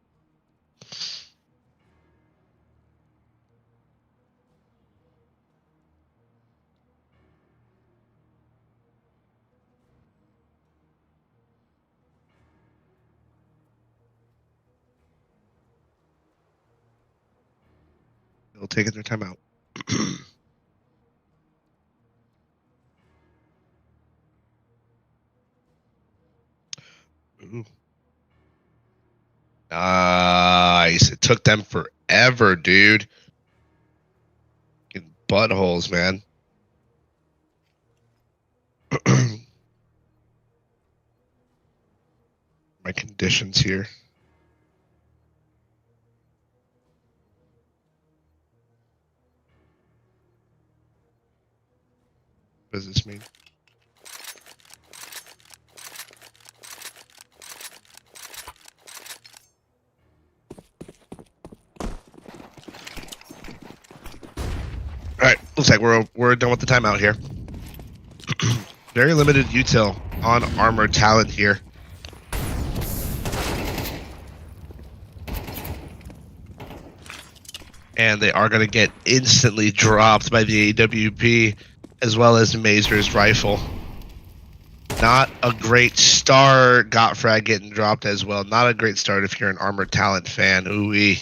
Still taking their time out. Ooh. Nice. It took them forever, dude. Fucking buttholes, man. My conditions here. What does this mean? All right, looks like we're done with the timeout here. Very limited util on armor talent here. And they are going to get instantly dropped by the AWP as well as Mazer's rifle. Not a great start. Gottfried getting dropped as well. Not a great start if you're an armor talent fan. Ooh-wee.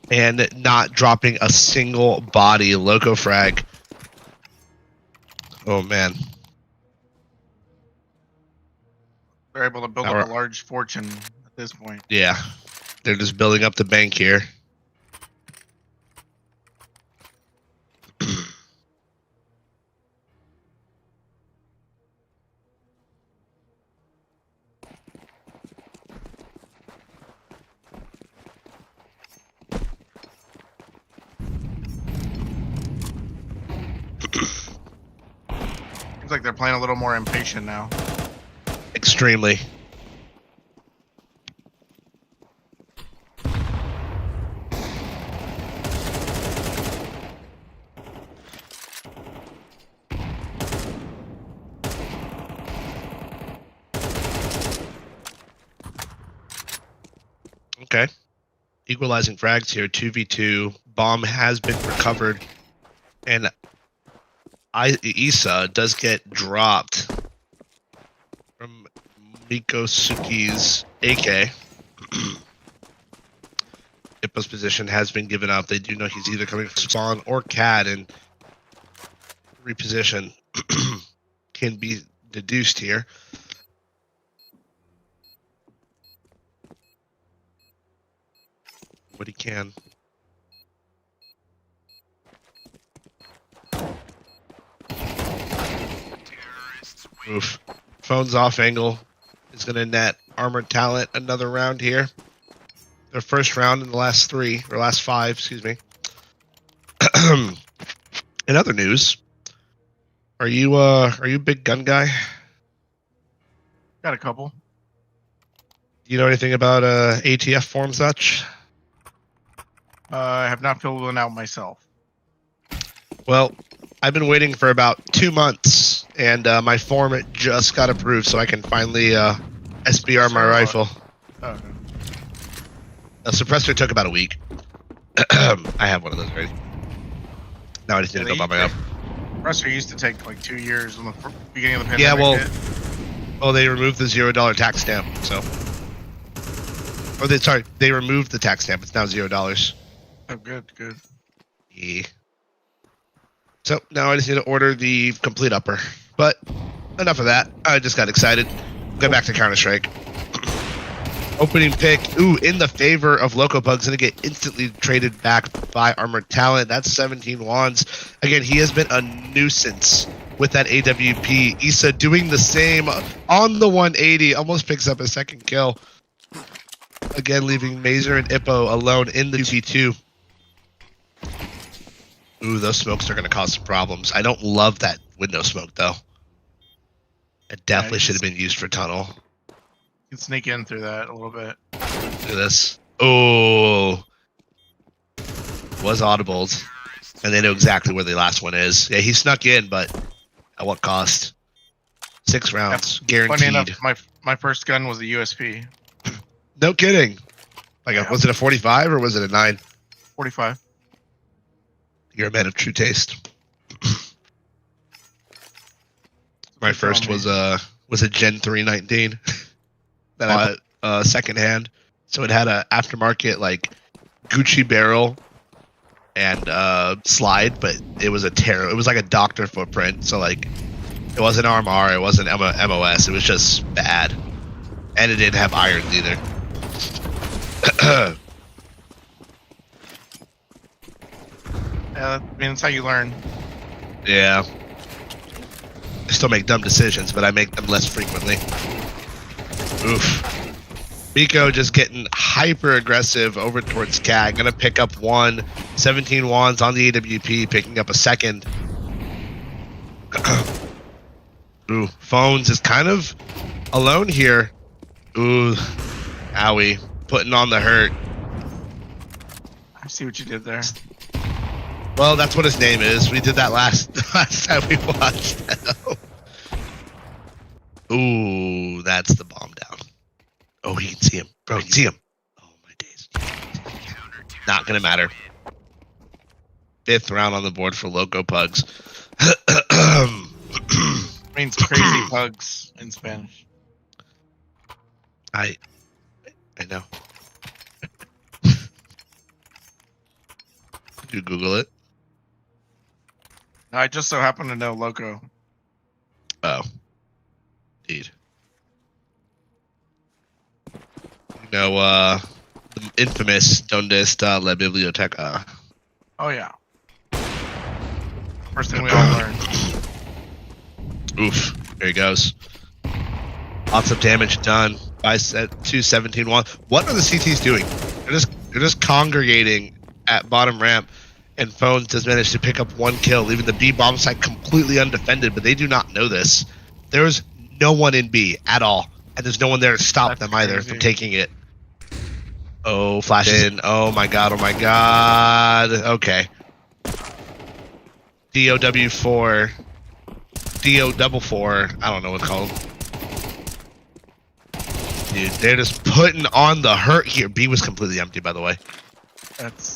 And not dropping a single body. Loco frag. Oh, man. They're able to build up a large fortune at this point. Yeah. They're just building up the bank here. Seems like they're playing a little more impatient now. Extremely. Okay. Equalizing frags here, 2v2. Bomb has been recovered. And Issa does get dropped from Mikosuki's AK. Hippo's position has been given up. They do know he's either coming from spawn or CAD, and reposition can be deduced here. What he can. Oof. Phone's off angle is going to net Armored Talent another round here. Their first round in the last three, or last five, excuse me. In other news, are you a big gun guy? Got a couple. Do you know anything about ATF form such? I have not filled one out myself. Well, I've been waiting for about 2 months, and my form just got approved, so I can finally SBR my rifle. Oh, okay. A suppressor took about a week. I have one of those already. Now I just need to go buy my own. Suppressor used to take like 2 years in the beginning of the pandemic. Yeah, well, hit. oh, they removed the $0 tax stamp, so. Or they removed the tax stamp. It's now $0. Oh, good, good. Yeah. So now I just need to order the complete upper. But enough of that. I just got excited. Go back to Counter-Strike. Opening pick. Ooh, in the favor of Loco Pug's going to get instantly traded back by Armored Talent. That's 17 wands. Again, he has been a nuisance with that AWP. Issa doing the same on the 180. Almost picks up a second kill. Again, leaving Mazer and Ippo alone in the 2v2. Ooh, those smokes are going to cause some problems. I don't love that window smoke, though. It definitely should have been used for tunnel. You can sneak in through that a little bit. Look at this. Oh. Was audibled. And they know exactly where the last one is. Yeah, he snuck in, but at what cost? 6 rounds. Guaranteed. Funny enough, my first gun was a USP. No kidding. Like, Yeah. Was it a 45 or was it a 9? 45. You're a man of true taste. My first was a Gen 319 that I bought secondhand. So it had a aftermarket like Gucci barrel and slide, but it was it was like a doctor footprint. So like it wasn't RMR, it wasn't MOS, it was just bad. And it didn't have irons either. I mean, that's how you learn. Yeah. I still make dumb decisions, but I make them less frequently. Oof. Miko just getting hyper aggressive over towards Cat. Gonna pick up 17 wands on the AWP, picking up a second. Ooh, Phones is kind of alone here. Ooh, owie. Putting on the hurt. I see what you did there. Well, that's what his name is. We did that last time we watched. Ooh, that's the bomb down. Oh, he can see him. Bro, he can see him. Oh, my days. Not going to matter. 5th round on the board for Loco Pugs. Means crazy pugs in Spanish. I know. Did you Google it? I just so happen to know Loco. Oh. Indeed. You know, the infamous Donde está la biblioteca? Oh, yeah. First thing we all learned. Oof. There he goes. Lots of damage done by 217 1. What are the CTs doing? They're just congregating at bottom ramp, and Phones has managed to pick up 1 kill, leaving the B bomb site completely undefended, but they do not know this. There's no one in B at all, and there's no one there to stop them either from taking it. Oh, flash in. Oh my god, oh my god. Okay. DOW4. DO44. I don't know what it's called. Dude, they're just putting on the hurt here. B was completely empty, by the way.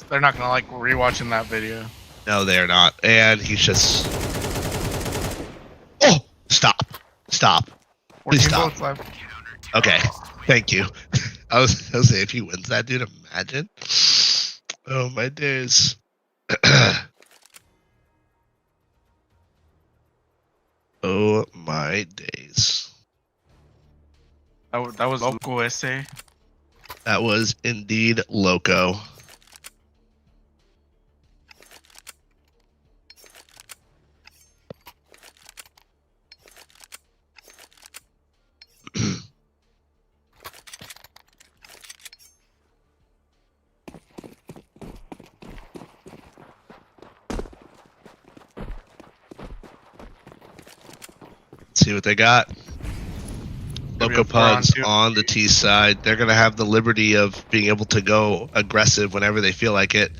They're not gonna like rewatching that video. No, they are not. And he's just. Oh, stop! Please stop. Okay, thank you. I was saying, if he wins that, dude, imagine. Oh my days. Oh my days. That was Loco essay. That was indeed Loco. See what they got. Loco Pugs on the T side. They're going to have the liberty of being able to go aggressive whenever they feel like it.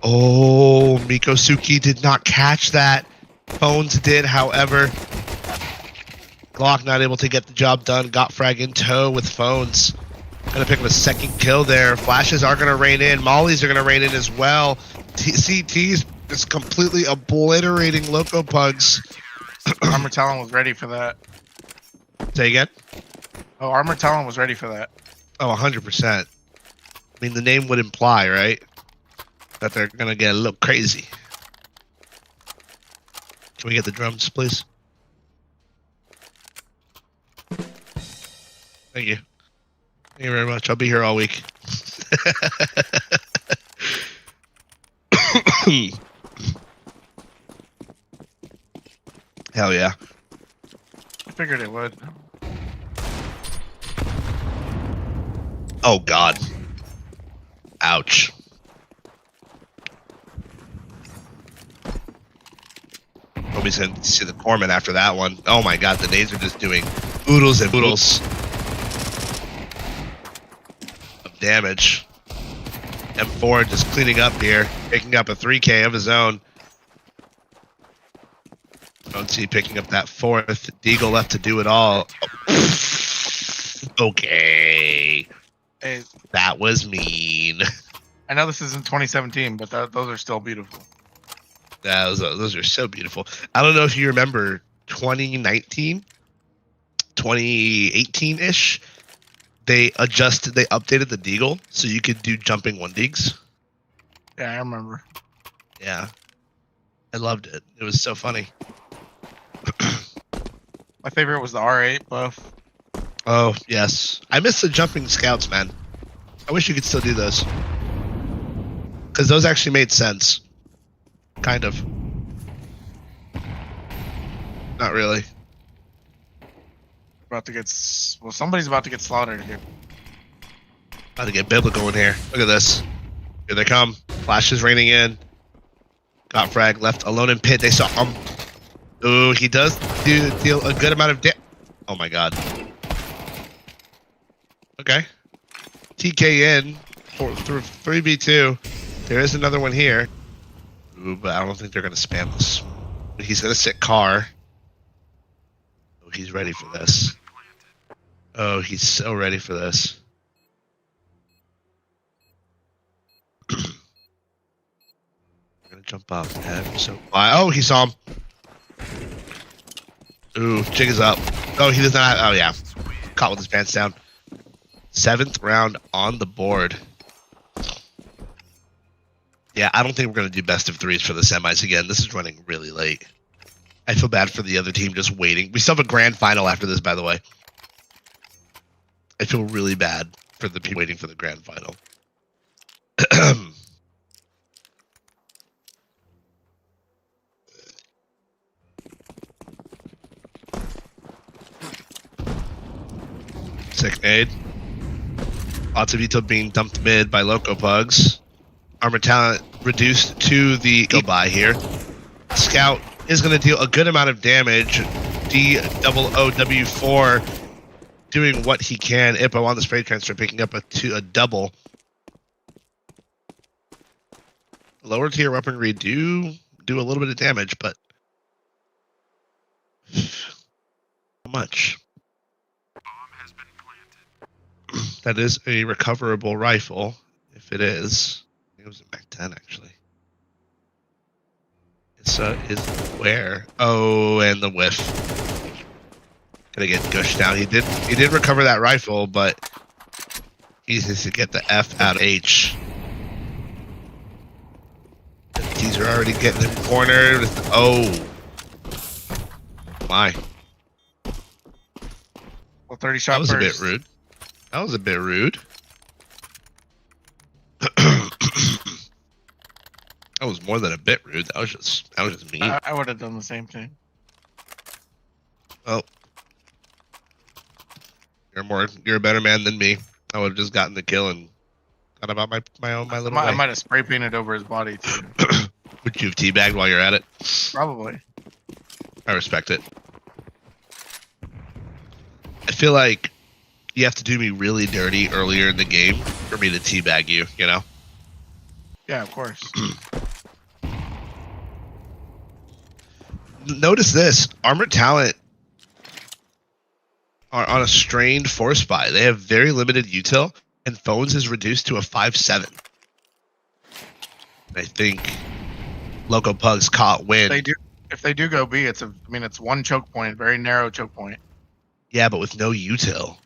Oh, Mikosuke did not catch that. Phones did, however. Glock not able to get the job done. Got frag in tow with Phones. Going to pick up a second kill there. Flashes are going to rain in. Mollies are going to rain in as well. CT's just completely obliterating Loco Pugs. Armor Talon was ready for that. Say again? Oh, Armor Talon was ready for that. Oh, 100%. I mean, the name would imply, right? That they're going to get a little crazy. Can we get the drums, please? Thank you. Thank you very much. I'll be here all week. Hell yeah. I figured it would. Oh, God. Ouch. Nobody's going to see the Corman after that one. Oh, my God. The nades are just doing oodles and oodles of damage. M4 just cleaning up here. Picking up a 3K of his own. Don't see picking up that 4th. Deagle left to do it all. Okay. Hey, that was mean. I know this isn't 2017, but those are still beautiful. Those are so beautiful. I don't know if you remember 2019, 2018-ish, they updated the deagle so you could do jumping one digs. Yeah, I remember. Yeah. I loved it. It was so funny. My favorite was the R8 buff. Oh, yes. I miss the jumping scouts, man. I wish you could still do those. Because those actually made sense. Kind of. Not really. About to get well, somebody's about to get slaughtered here. About to get biblical in here. Look at this. Here they come. Flash is raining in. Got frag left alone in pit. They saw him. Ooh, he does deal a good amount of damage. Oh my god. Okay. TK in for 3v2. There is another one here. Ooh, but I don't think they're going to spam this. He's going to sit car. Oh, he's ready for this. Oh, he's so ready for this. I'm going to jump off that. So, oh, he saw him. Ooh, jig is up. Oh, he does not have, oh yeah. Caught with his pants down. 7th round on the board. Yeah, I don't think we're going to do best of threes for the semis again. This is running really late. I feel bad for the other team just waiting. We still have a grand final after this, by the way. I feel really bad for the people waiting for the grand final. Sick nade. Lots of Ito being dumped mid by Loco Pugs. Armor talent reduced to the go by here. Scout is going to deal a good amount of damage. DOOW4 doing what he can. Ippo on the spray transfer picking up a double. Lower tier weaponry do a little bit of damage, but how much? That is a recoverable rifle, if it is. I think it was a Mac 10, actually. It's is where? Oh, and the whiff. Gonna get gushed down. He did recover that rifle, but he needs to get the F out of H. The T's are already getting him cornered. Oh my! Well, 30 shot. That was burst. a bit rude. That was a bit rude. That was more than a bit rude. That was just mean. I would have done the same thing. Well, you're a better man than me. I would have just gotten the kill and got about my little way. I might have spray painted over his body too. Would you have teabagged while you're at it? Probably. I respect it. I feel like you have to do me really dirty earlier in the game for me to teabag you, you know? Yeah, of course. Notice this. Armor talent are on a strained force buy. They have very limited util, and phones is reduced to a 5-7. I think Loco Pugs caught win. If they do go B, it's one choke point, very narrow choke point. Yeah, but with no util.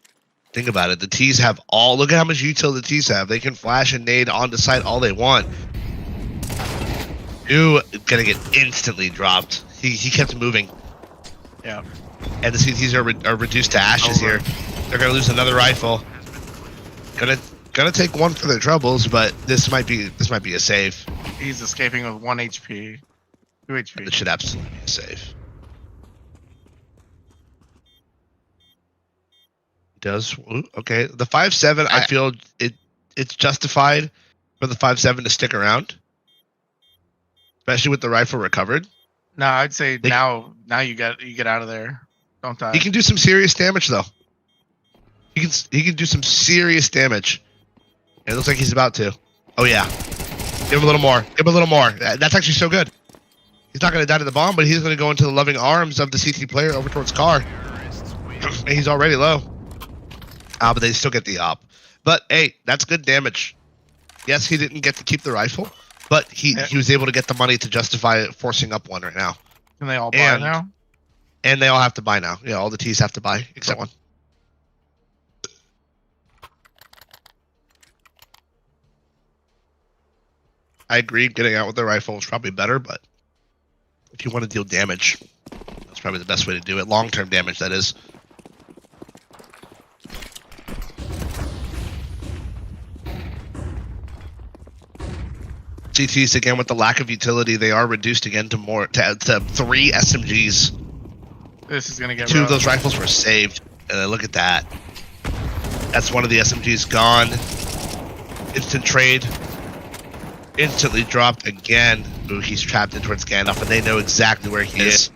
Think about it. The T's have all. Look at how much util the T's have. They can flash and nade onto site all they want. Ooh, gonna get instantly dropped. He kept moving. Yeah. And the CTs are reduced to ashes here. They're gonna lose another rifle. Gonna take one for their troubles, but this might be a save. He's escaping with 1 HP, 2 HP. It should absolutely be a save. Does okay. The 5-7, I feel it's justified for the 5-7 to stick around, especially with the rifle recovered. No, I'd say now you get out of there. Don't die. He can do some serious damage though. He can do some serious damage. It looks like he's about to. Oh yeah. Give him a little more. Give him a little more. That's actually so good. He's not going to die to the bomb, but he's going to go into the loving arms of the CT player over towards car. And he's already low. But they still get the op. But hey, that's good damage. Yes, he didn't get to keep the rifle, but he was able to get the money to justify forcing up one right now. Can they all buy now? And they all have to buy now. Yeah, all the T's have to buy except one. I agree, getting out with the rifle is probably better, but if you want to deal damage, that's probably the best way to do it. Long-term damage, that is. CTs, again, with the lack of utility, they are reduced again to 3 SMGs. This is gonna get 2 of rough. those rifles were saved. And look at that. That's one of the SMGs gone. Instant trade. Instantly dropped again. Ooh, he's trapped in towards Gandalf, and they know exactly where he is.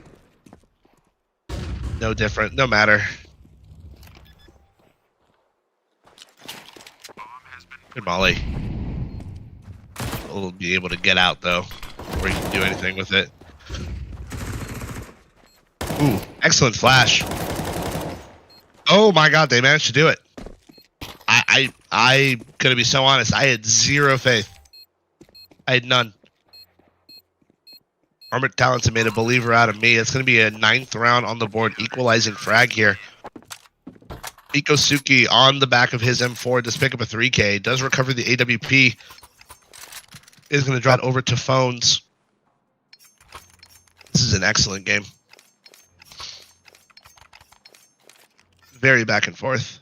No different, no matter. Good Molly. We'll be able to get out though, before you can do anything with it. Ooh, excellent flash. Oh my god, they managed to do it. I gonna be so honest, I had zero faith. I had none. Armored Talents have made a believer out of me. It's gonna be a 9th round on the board, equalizing frag here. Mikosuke on the back of his M4 does pick up a 3K, does recover the AWP. Is going to drop over to phones. This is an excellent game. Very back and forth.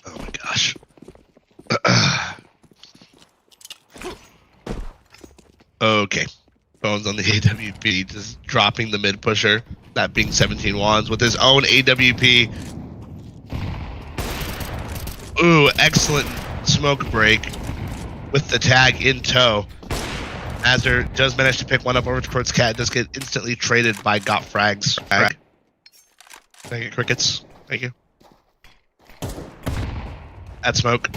Oh my gosh. Okay. Phones on the AWP, just dropping the mid pusher. That being 17 wands with his own AWP. Ooh, excellent smoke break with the tag in tow. Azure does manage to pick one up over towards Cat. Does get instantly traded by Got Frags. Thank you, Crickets. Thank you. That smoke.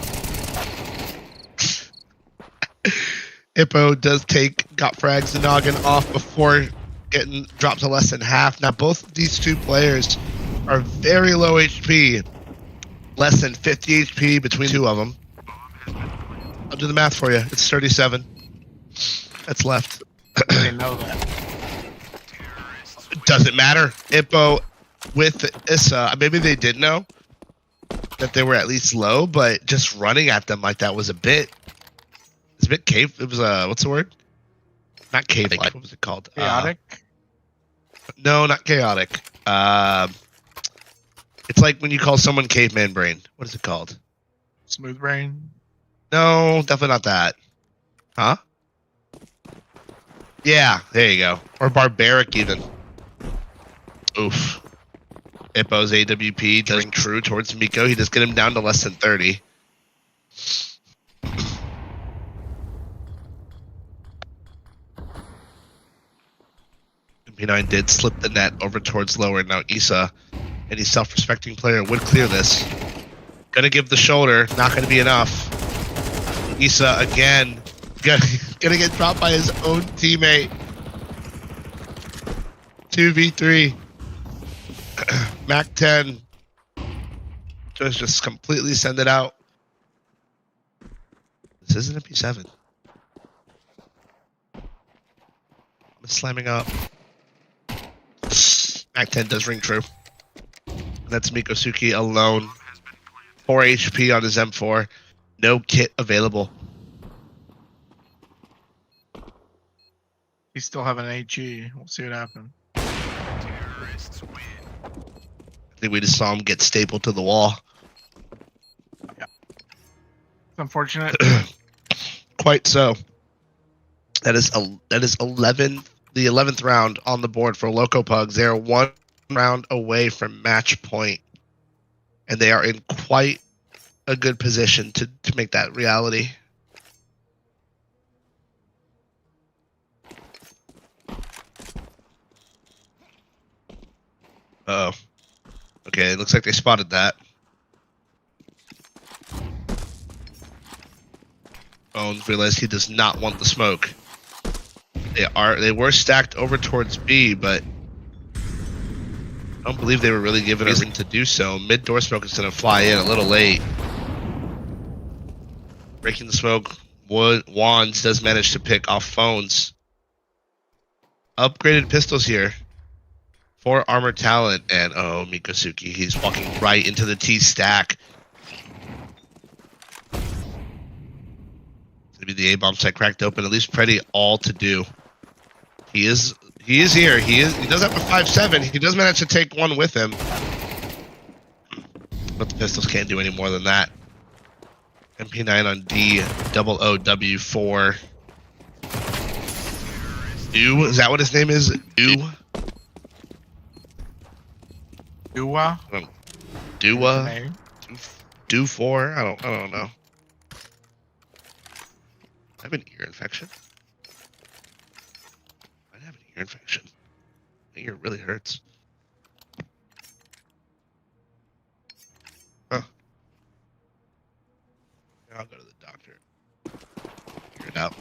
Hippo does take Got Frags the noggin off before getting dropped to less than half. Now, both of these 2 players are very low HP. Less than 50 HP between 2 of them. I'll do the math for you. It's 37. That's left. They know that. Doesn't matter. Hippo with Issa, maybe they did know that they were at least low, but just running at them like that was a bit. It's a bit cave. It was what's the word? Not cave-like. What was it called? Chaotic? No, not chaotic. It's like when you call someone caveman brain. What is it called? Smooth brain? No, definitely not that. Huh? Yeah, there you go. Or barbaric even. Oof. Hippo's AWP does true towards Miko. He does get him down to less than 30. MP9 did slip the net over towards lower. Now Issa, any self-respecting player, would clear this. Gonna give the shoulder, not gonna be enough. Issa again, gonna get dropped by his own teammate. 2v3. Mac 10. Just completely send it out. This isn't a P7. I'm slamming up. Mac 10 does ring true. And that's Mikosuke alone. 4 HP on his M4. No kit available. He still have an HE. We'll see what happens. I think we just saw him get stapled to the wall. Yeah. It's unfortunate. Quite so. That is 11. The 11th round on the board for Loco Pugs. They are 1 round away from match point, and they are in quite a good position to make that reality. Uh-oh. Okay, it looks like they spotted that. Bones realized he does not want the smoke. They were stacked over towards B, but I don't believe they were really given a reason to do so. Mid door smoke is going to fly in a little late. Breaking the smoke, Wands does manage to pick off phones. Upgraded pistols here. 4 armor talent, and oh, Mikosuke, he's walking right into the T stack. Maybe the A-bomb site cracked open. At least Preddy all to do. He is here. He does have a 5.7. He does manage to take one with him. But the pistols can't do any more than that. MP9 on D, double OW4. Do, is that what his name is? Do? Dua. Dua? Do 4? I don't know. I have an ear infection. I have an ear infection. My ear really hurts. Huh. I'll go to the doctor. Figure it out.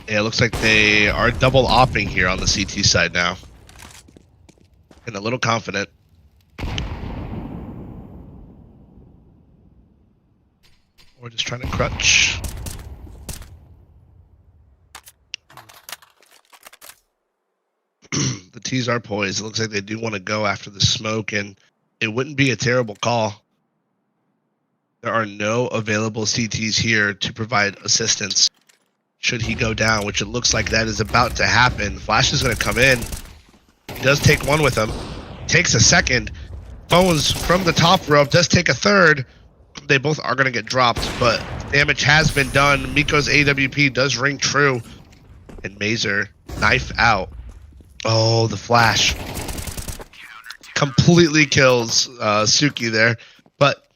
Yeah, it looks like they are double opping here on the CT side now. And a little confident. Or just trying to crutch. The T's are poised. It looks like they do want to go after the smoke, and it wouldn't be a terrible call. There are no available CTs here to provide assistance should he go down, which it looks like that is about to happen. Flash is going to come in. He does take one with him. Takes a second. Phones from the top rope. Does take a third. They both are going to get dropped, but damage has been done. Miko's AWP does ring true. And Mazer, knife out. Oh, the flash. Completely kills Suki there. But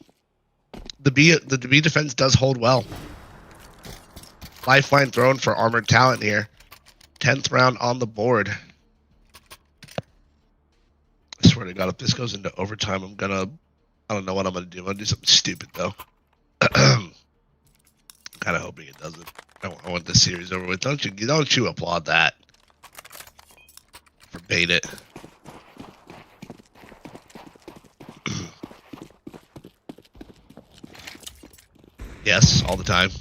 the B defense does hold well. Lifeline thrown for armored talent here. 10th round on the board. I swear to God, if this goes into overtime, I don't know what I'm gonna do. I'm gonna do something stupid though. Kind of hoping it doesn't. I want this series over with. Don't you applaud that? Forbade it. Yes, all the time.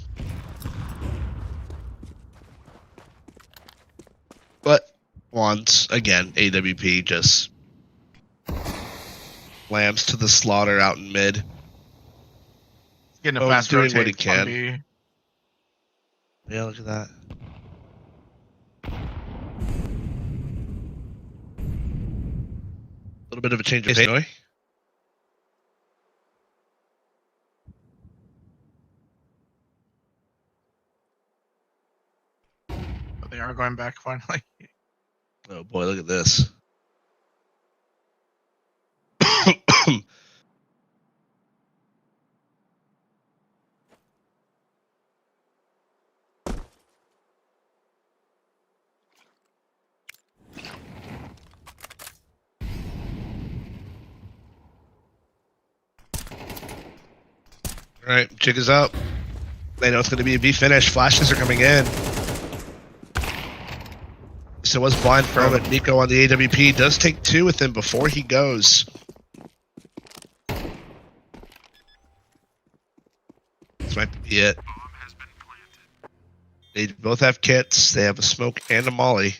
But once again, AWP just lambs to the slaughter out in mid. Getting a Oh, fast doing rotate. what he can. On B. Yeah, look at that. A little bit of a change of pace. But they are going back finally. Oh boy, look at this. All right, jig is up. They know it's going to be a B finish. Flashes are coming in. So was blind for him, but Nico on the AWP does take 2 with him before he goes. This might be it. They both have kits. They have a smoke and a molly.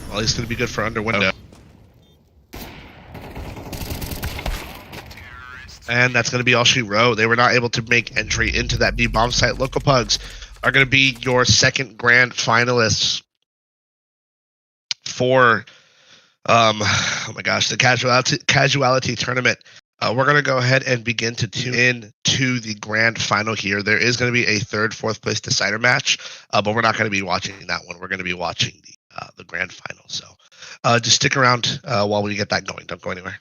Molly's going to be good for under window. And that's going to be all she wrote. They were not able to make entry into that B bomb site. Local Pugs are going to be your second grand finalists for, oh my gosh, the casualty tournament. We're going to go ahead and begin to tune in to the grand final here. There is going to be a 3rd, 4th place decider match, but we're not going to be watching that one. We're going to be watching the grand final. So just stick around while we get that going. Don't go anywhere.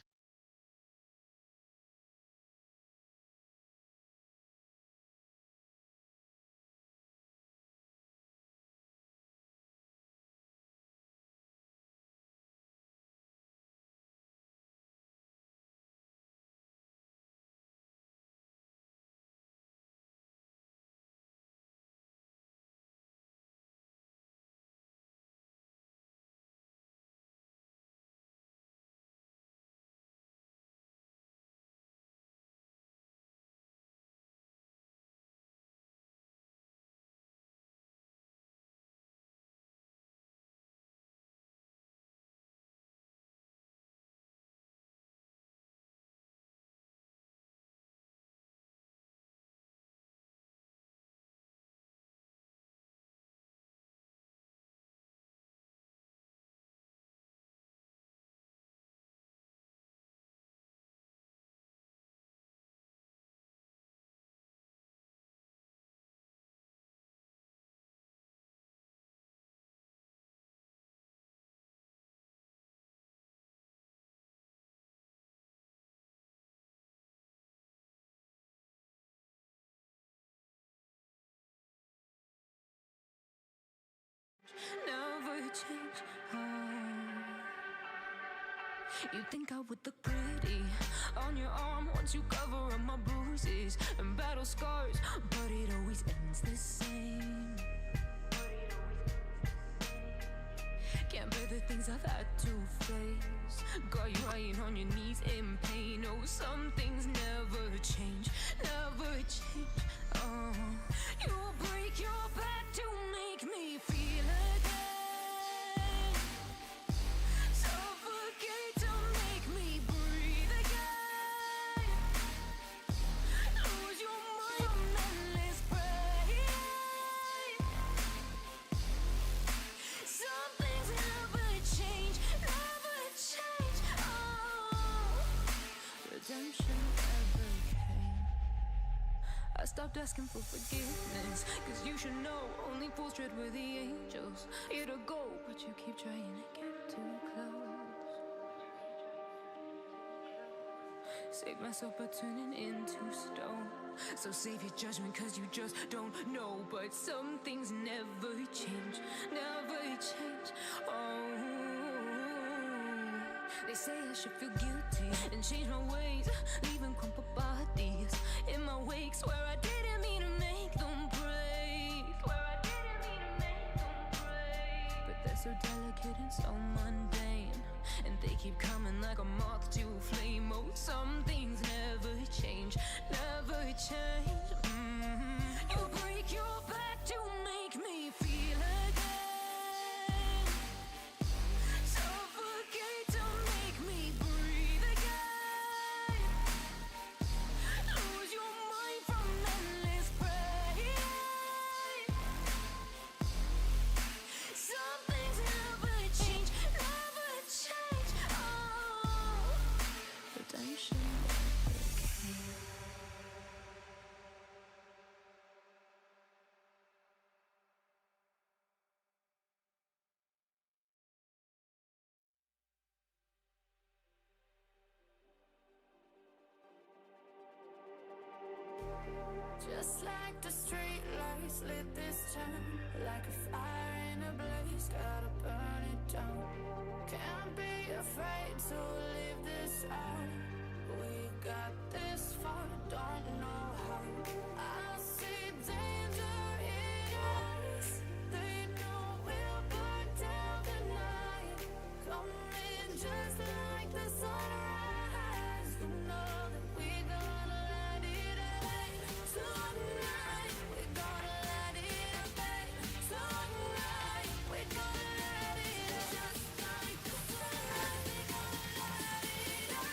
never change. You think I would look pretty on your arm once you cover up my bruises and battle scars, but it always ends the same. Can't bear the things I've had to face. Got you lying on your knees in pain. Oh, some things never change, never change. You'll break your back to make me feel again. Suffocate to make me breathe again. Lose your mind from endless pain. Some things never change, never change. Redemption never came. I stopped asking for forgiveness, cause you should know only fools tread with the angels. Here to go, but you keep trying to get too close. Save myself by turning into stone. So save your judgment cause you just don't know. But some things never change, never change. They say I should feel guilty and change my ways, leaving crumpled bodies in my wake. Swear I didn't mean to make them break. Swear I didn't mean to make them break. But they're so delicate and so mundane, and they keep coming like a moth to a flame. Oh, some things never change, never change. You break your back to make me feel again. Suffocate to make me breathe again. Lose your mind from endless pain. Some things never change, never change. Redemption never came. Just like the street lights lit this town, like a fire in a blaze, gotta burn it down. Can't be afraid to leave this out. We got this far, don't know how. I see danger in us. They know we'll burn down the night. Coming just like the sunrise. You know that we're gonna light it up. Tonight, we're gonna light it up. Tonight, we're gonna light it up. Just like the sunrise, we're gonna light it up.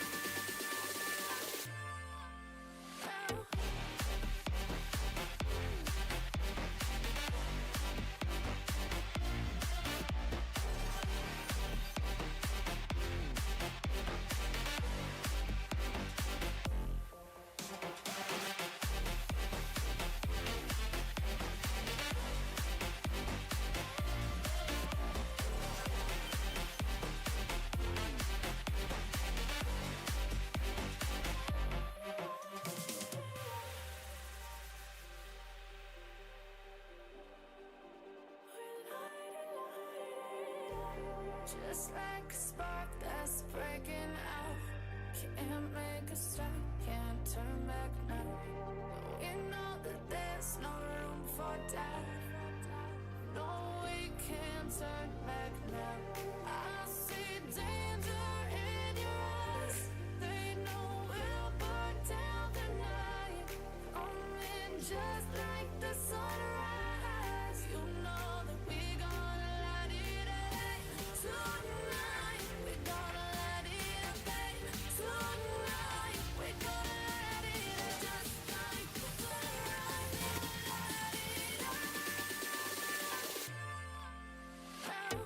Just like a spark that's breaking out. Can't make a stop, can't turn back now. We know that there's no room for doubt. No, we can't turn back now. I see danger in your eyes. They know we'll burn down the night. Coming just like the sunrise. You know that we're gonna light it up. Tonight, we're gonna light it up. Tonight, we're gonna light it up. Just like the sunrise, we're gonna light it up.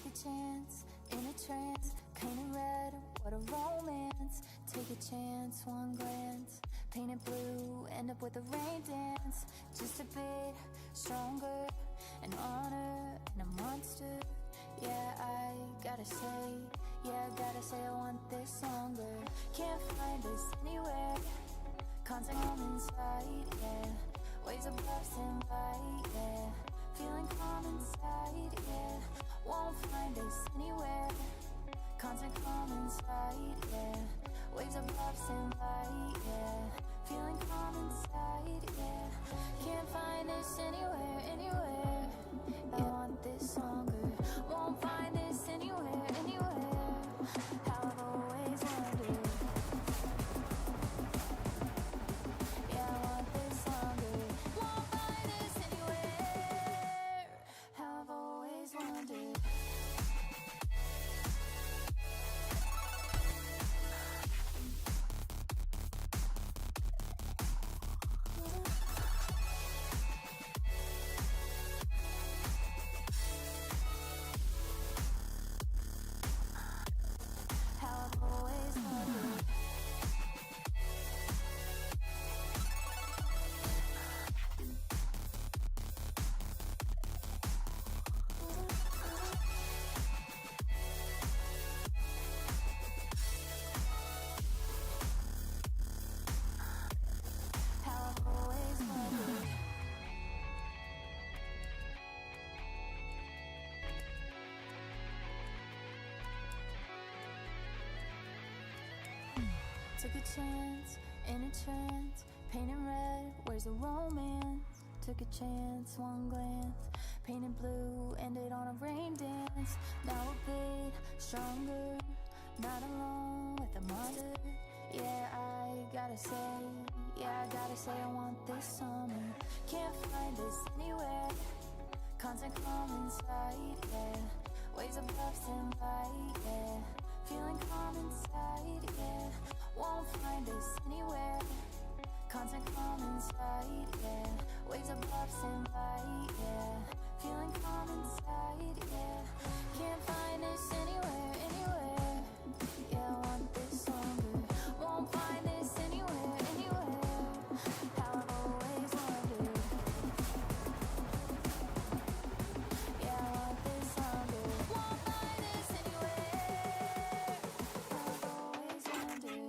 a chance, in a trance, painted red, what a romance. Take a chance, one glance, painted blue, end up with a rain dance. Just a bit stronger, an honor and a monster. Yeah, I gotta say, I want this longer. Can't find this anywhere, constant calm inside, yeah. Waves above stand by, yeah. Feeling calm inside, yeah. Won't find us anywhere, constant calm inside, yeah. Waves above stand by, yeah. Feeling calm inside, yeah. Can't find this anywhere, anywhere. I want this longer. Won't find this anywhere, anywhere. How I've always wondered. Yeah, I want this longer. Won't find this anywhere. How I've always wondered. How I've always wondered. How I've always wondered. Took a chance, in a trance, painted red, where's the romance? Took a chance, one glance, painted blue, ended on a rain dance. Now a bit stronger, not alone with a mother. Yeah, I gotta say I want this summer. Can't find this anywhere, constant calm inside, yeah. Waves above stand by, yeah. Feeling calm inside, yeah. Won't find us anywhere, constant calm inside, yeah. Waves above stand by, yeah. Feeling calm inside, yeah. Can't find us anywhere, anywhere. Yeah, I want this longer. Won't find this anywhere, anywhere. How I've always wondered. Yeah, I want this longer. Won't find this anywhere. How I've always wondered.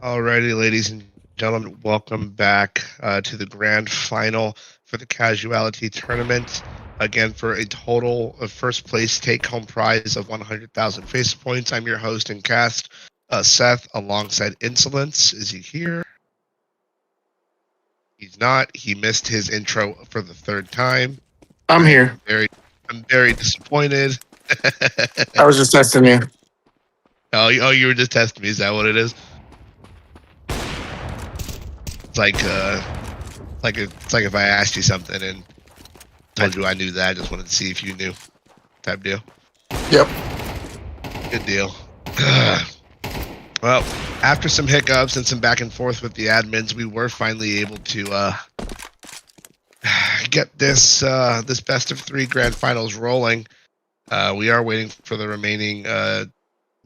Alrighty, ladies and gentlemen, welcome back to the grand final for the Causality tournament. Again, for a total of first place take-home prize of 100,000 face points. I'm your host and cast, Seth, alongside Insolence. Is he here? He's not. He missed his intro for the third time. I'm here. I'm very disappointed. I was just testing you. Oh, you were just testing me. Is that what it is? It's like if I asked you something and told you I knew that, I just wanted to see if you knew, type deal. Yep. Good deal. Well, after some hiccups and some back and forth with the admins, we were finally able to get this best of 3 grand finals rolling. We are waiting for the remaining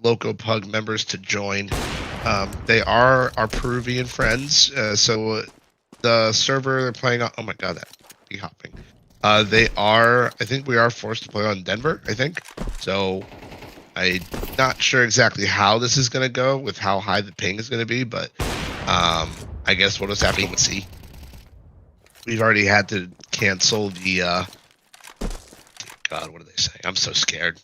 Loco Pug members to join. They are our Peruvian friends, so the server they're playing on. Oh my god, that be hopping. I think we are forced to play on Denver, I think. So I'm not sure exactly how this is going to go with how high the ping is going to be, but I guess we'll just have to see. We've already had to cancel the God, what do they say? I'm so scared.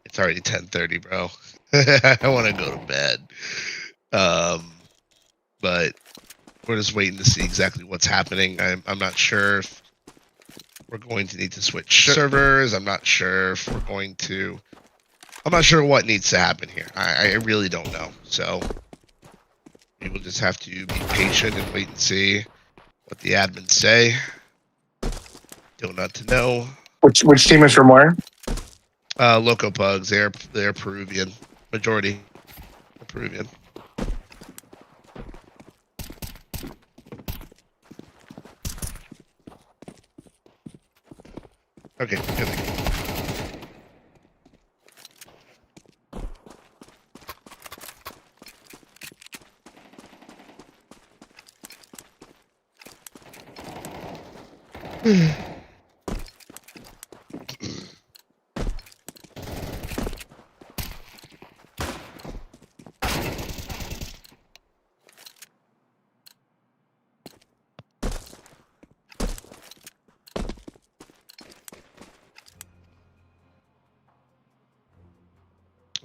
It's already 10:30, bro. I want to go to bed. But we're just waiting to see exactly what's happening. I'm not sure if we're going to need to switch servers. I'm not sure what needs to happen here. I really don't know. So we will just have to be patient and wait and see what the admins say. Still not to know. Which team is from where? Loco Pugs. They're Peruvian. Majority Peruvian. Okay, here they go.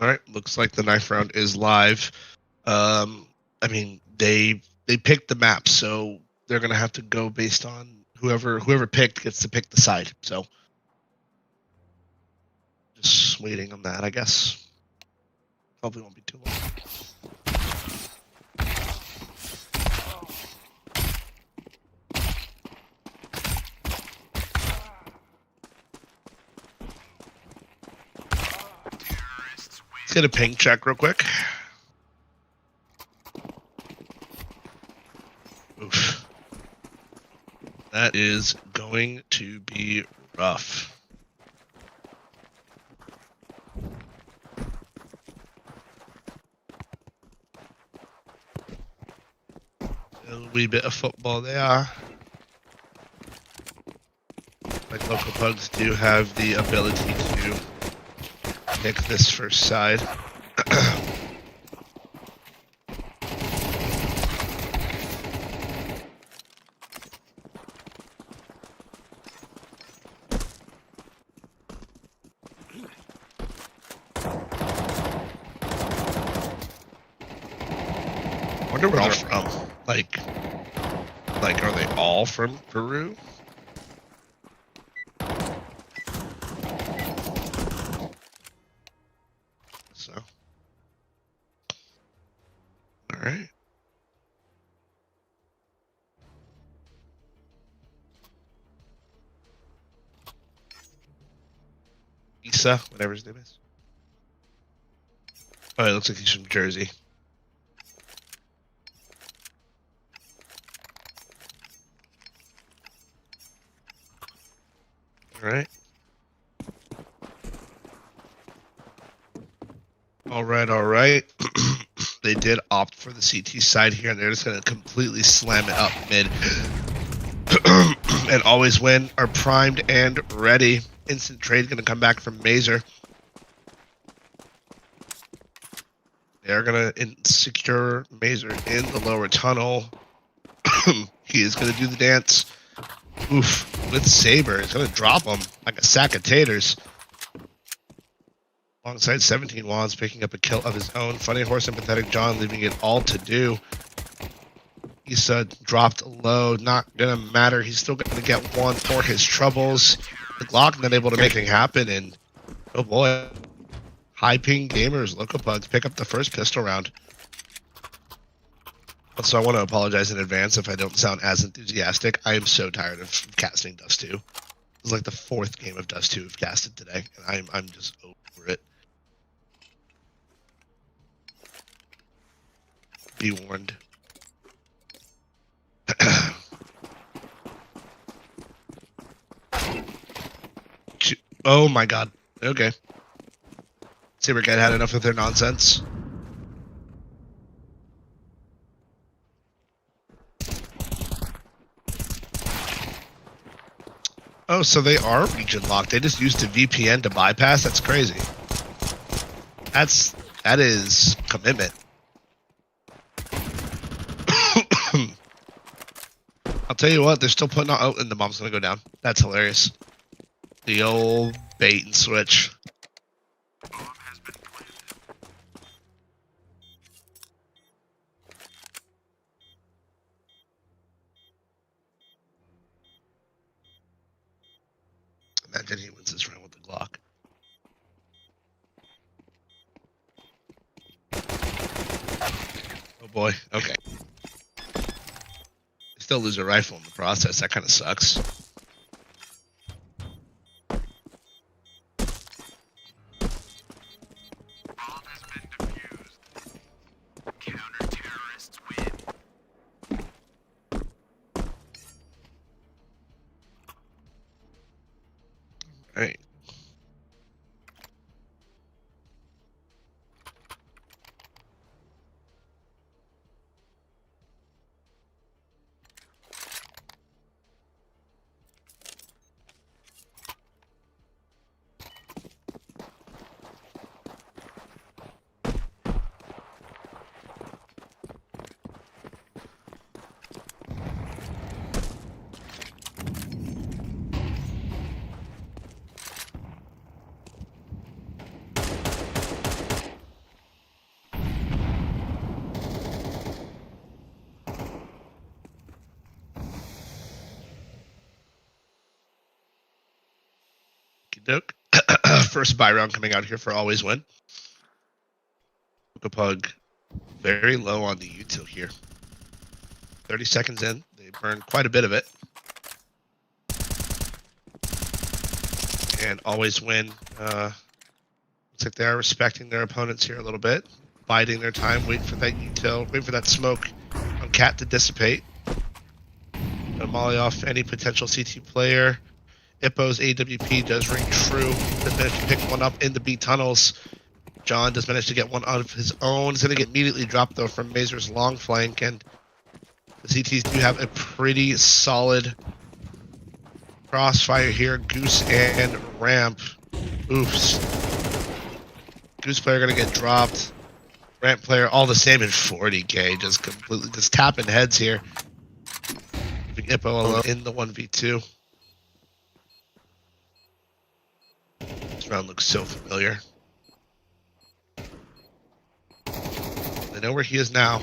All right, looks like the knife round is live. I mean, they picked the map, so they're gonna have to go based on whoever picked gets to pick the side. So just waiting on that, I guess. Probably won't be too long. Let's get a ping check real quick. Oof. That is going to be rough. A wee bit of football there. Like Local Pugs do have the ability to pick this first side. I wonder where they're from. Like, are they all from Peru? So, all right. Issa, whatever his name is. Oh, it looks like he's from Jersey. All right. All right. They did opt for the CT side here, and they're just going to completely slam it up mid. And always win are primed and ready. Instant trade going to come back from Mazer. They're gonna secure Mazer in the lower tunnel. He is gonna do the dance. Oof, with Saber, he's gonna drop him like a sack of taters. Alongside 17 Wands, picking up a kill of his own. Funny Horse and Pathetic John leaving it all to do. Issa dropped low, not gonna matter. He's still gonna get one for his troubles. The Glock not able to make anything happen, and oh boy, high ping gamers, Loco Pugs pick up the first pistol round. So I want to apologize in advance if I don't sound as enthusiastic. I am so tired of casting Dust 2. It's like the 4th game of Dust 2 we've casted today, and I'm just over it. Be warned. Oh my god. Okay. Saber Cat had enough of their nonsense. Oh, so they are region locked. They just used a VPN to bypass? That's crazy. That is commitment. I'll tell you what, they're still putting on. Oh, and the bomb's gonna go down. That's hilarious. The old bait and switch. Imagine he wins this round with the Glock. Oh boy. Okay. Still lose a rifle in the process. That kind of sucks. All right. Doke. First buy round coming out here for Always Win. Pug very low on the util here. 30 seconds in, they burned quite a bit of it. And Always Win. Looks like they are respecting their opponents here a little bit. Biding their time, waiting for that util, waiting for that smoke on Cat to dissipate. Gonna molly off any potential CT player. Ippo's AWP does ring true. Does manage to pick one up in the B tunnels. John does manage to get one out of his own. He's going to get immediately dropped, though, from Mazer's long flank. And the CTs do have a pretty solid crossfire here. Goose and Ramp. Oops. Goose player going to get dropped. Ramp player all the same in 40k. Just completely just tapping heads here. Leaving Ippo alone in the 1v2. This round looks so familiar. They know where he is now.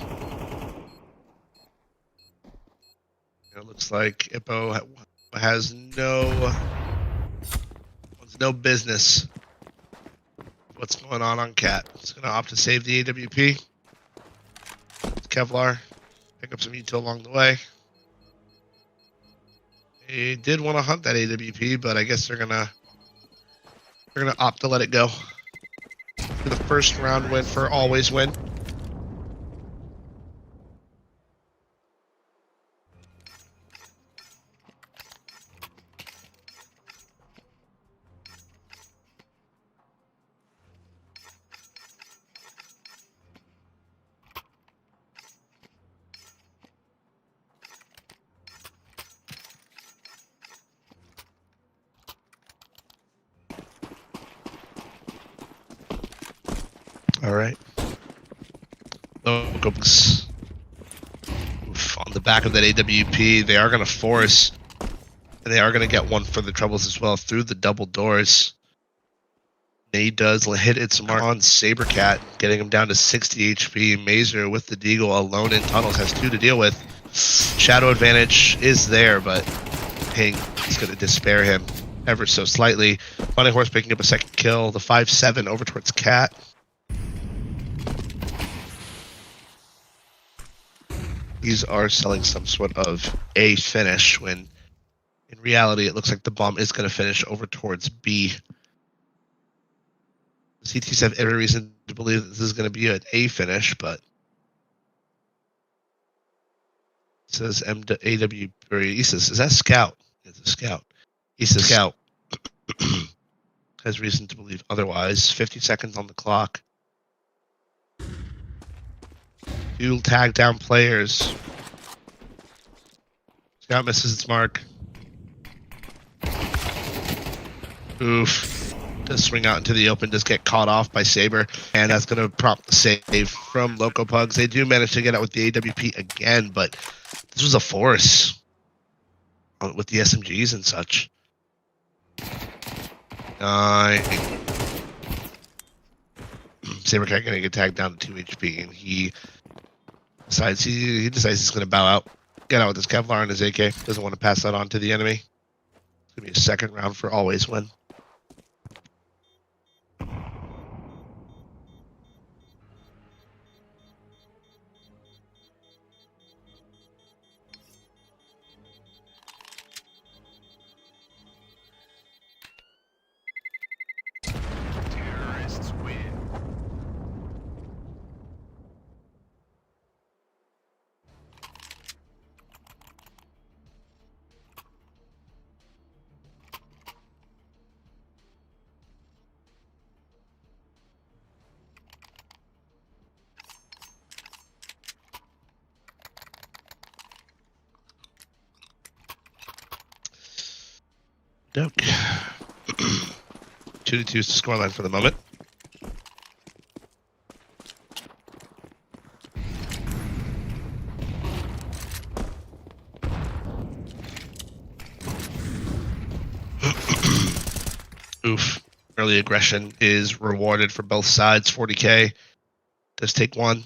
It looks like Ippo has no business what's going on Cat. He's going to opt to save the AWP. Kevlar, pick up some util along the way. They did want to hunt that AWP, but I guess they're gonna opt to let it go. For the first round win for Always Win. All right. Loco Pugs. Oof, on the back of that AWP, they are going to force, and they are going to get one for the troubles as well through the double doors. Nade does hit its mark on Sabercat, getting him down to 60 HP. Mazer with the Deagle alone in tunnels has 2 to deal with. Shadow advantage is there, but Ping is going to despair him ever so slightly. Funny Horse picking up a second kill. The 5-7 over towards Cat. These are selling some sort of A finish when in reality it looks like the bomb is going to finish over towards B. The CTs have every reason to believe that this is going to be an A finish, but it says AW or Isis. Is that Scout? It's a Scout. Isis Scout has reason to believe otherwise. 50 seconds on the clock. 2 tag down players. Scout misses its mark. Oof. Does swing out into the open, does get caught off by Saber, and that's going to prompt the save from Loco Pugs. They do manage to get out with the AWP again, but this was a force with the SMGs and such. Sabercat going to get tagged down to 2 HP, and he decides he's going to bow out, get out with his Kevlar and his AK. Doesn't want to pass that on to the enemy. It's going to be a second round for always win. Doke. 2-2 is the scoreline for the moment. Oof. Early aggression is rewarded for both sides. 40k. Does take one.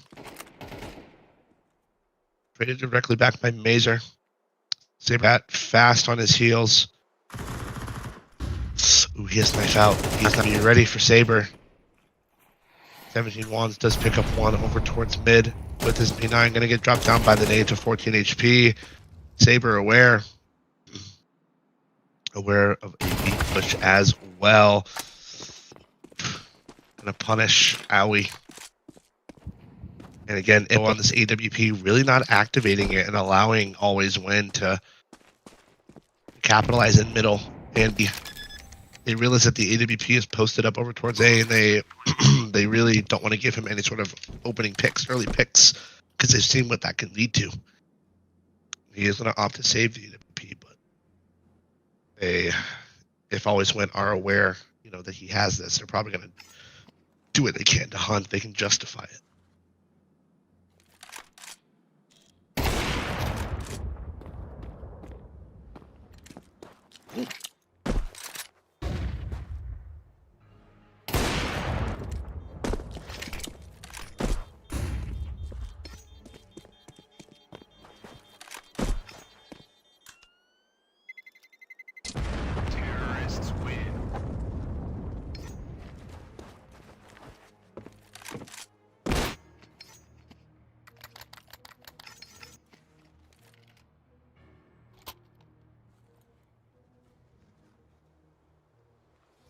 Traded directly back by Mazer. Sabercat fast on his heels. Ooh, he has knife out. He's not even ready for Saber. 17 wands does pick up one over towards mid with his P9. Going to get dropped down by the nade to 14 HP. Saber aware of a beat push as well. Going to punish Owie. And again, on this AWP, really not activating it and allowing Always Win to capitalize in middle and B. They realize that the AWP is posted up over towards A, and they really don't want to give him any sort of opening picks, early picks, because they've seen what that can lead to. He is going to opt to save the AWP, but they, if Always Win, are aware, that he has this, they're probably going to do what they can to hunt. They can justify it.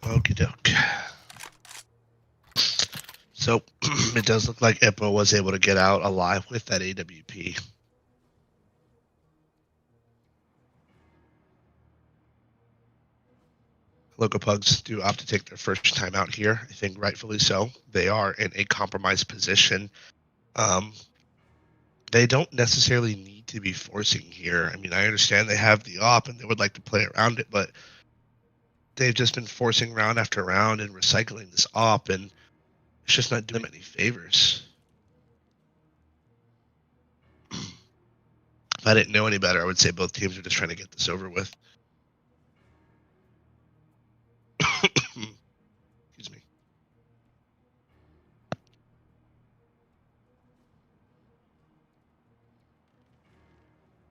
Okie doke. So it does look like Ippo was able to get out alive with that AWP. Loco Pugs do opt to take their first time out here. I think rightfully so. They are in a compromised position. They don't necessarily need to be forcing here. I mean, I understand they have the op and they would like to play around it, but they've just been forcing round after round and recycling this op, and it's just not doing them any favors. If I didn't know any better, I would say both teams are just trying to get this over with. Excuse me.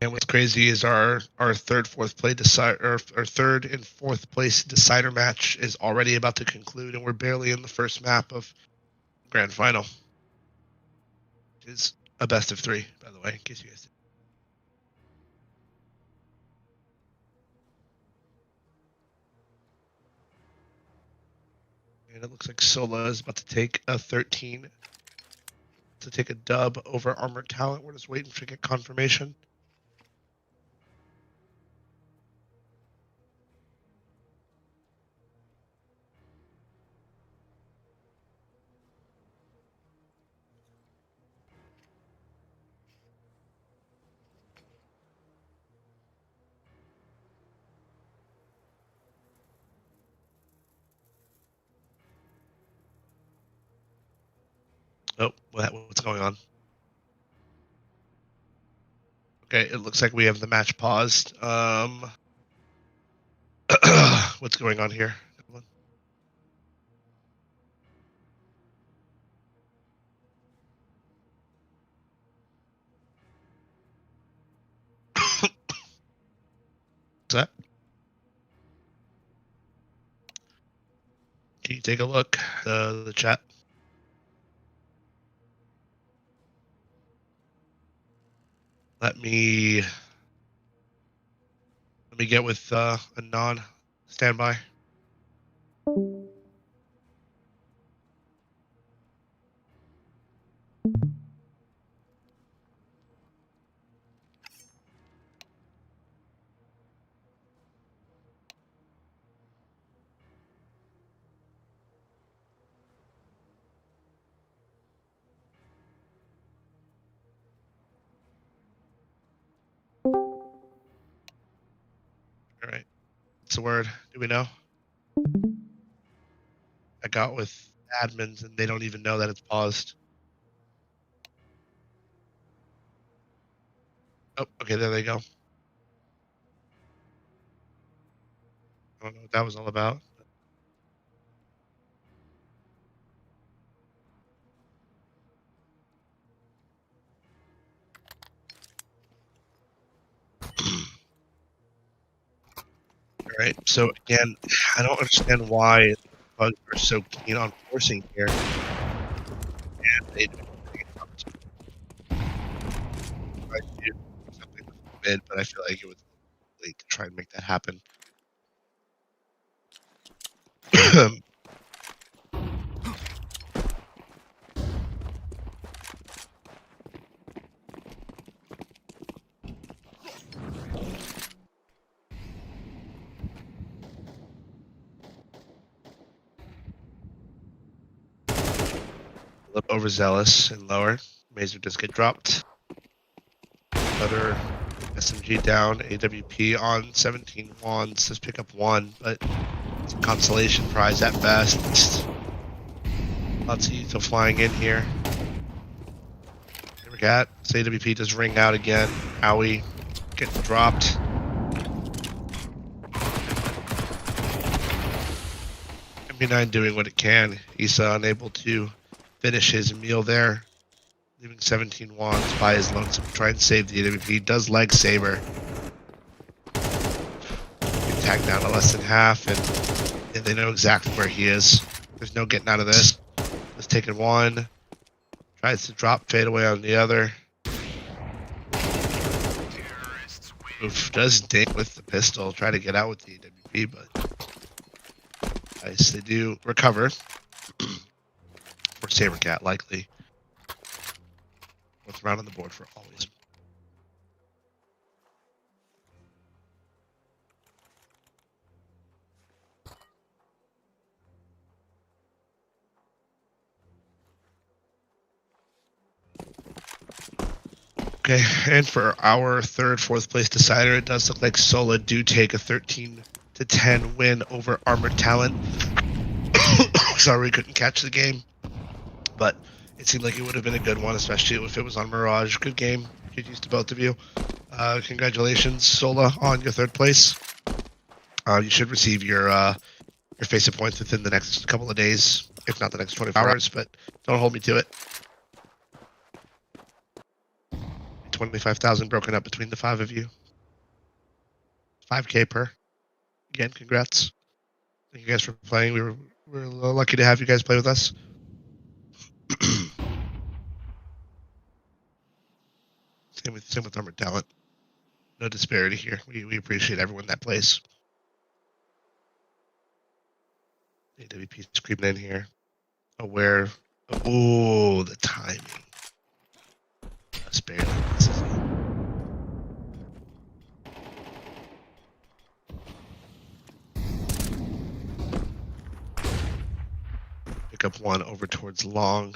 And what's crazy is our third, fourth place our third and fourth place decider match is already about to conclude, and we're barely in the first map of grand final. Which is a best of 3, by the way, in case you guys didn't. And it looks like Sola is about to take a 13 to take a dub over Armored Talent. We're just waiting to get confirmation. Oh, what's going on? Okay, it looks like we have the match paused. What's going on here? What's that? Can you take a look the chat? Let me get with a non standby. All right. What's the word? Do we know? I got with admins and they don't even know that it's paused. Oh, okay, there they go. I don't know what that was all about. All right, so again, I don't understand why bugs are so keen on forcing here. And they do something with mid, but I feel like it was late to try and make that happen. A little overzealous and lower. Mazer does get dropped. Another SMG down. AWP on 17 wands. Does pick up 1, but it's a consolation prize at best. Lots of Yuto flying in here. Here we got AWP does ring out again. Owie getting dropped. MB9 doing what it can. Issa unable to finish his meal there, leaving 17 wands by his lonesome to try and save the AWP. Does leg Saber. Tagged down to less than half, and they know exactly where he is. There's no getting out of this. Just taking 1. Tries to drop fade away on the other. Oof, does ding with the pistol. Try to get out with the AWP, but nice. They do recover. Or Sabercat, likely. Fourth round on the board for always. Okay, and for our third, fourth place decider, it does look like Sola do take a 13-10 win over Armored Talent. Sorry we couldn't catch the game, but it seemed like it would have been a good one, especially if it was on Mirage. Good game. GG's to both of you. Congratulations, Sola, on your 3rd place. You should receive your FACEIT points within the next couple of days, if not the next 24 hours, but don't hold me to it. 25,000 broken up between the 5 of you. 5K per. Again, congrats. Thank you guys for playing. We're lucky to have you guys play with us. Same with Armored Talent. No disparity here. We appreciate everyone that plays. AWP's creeping in here. Aware. Oh, the timing. Just barely misses it. Pick up one over towards long.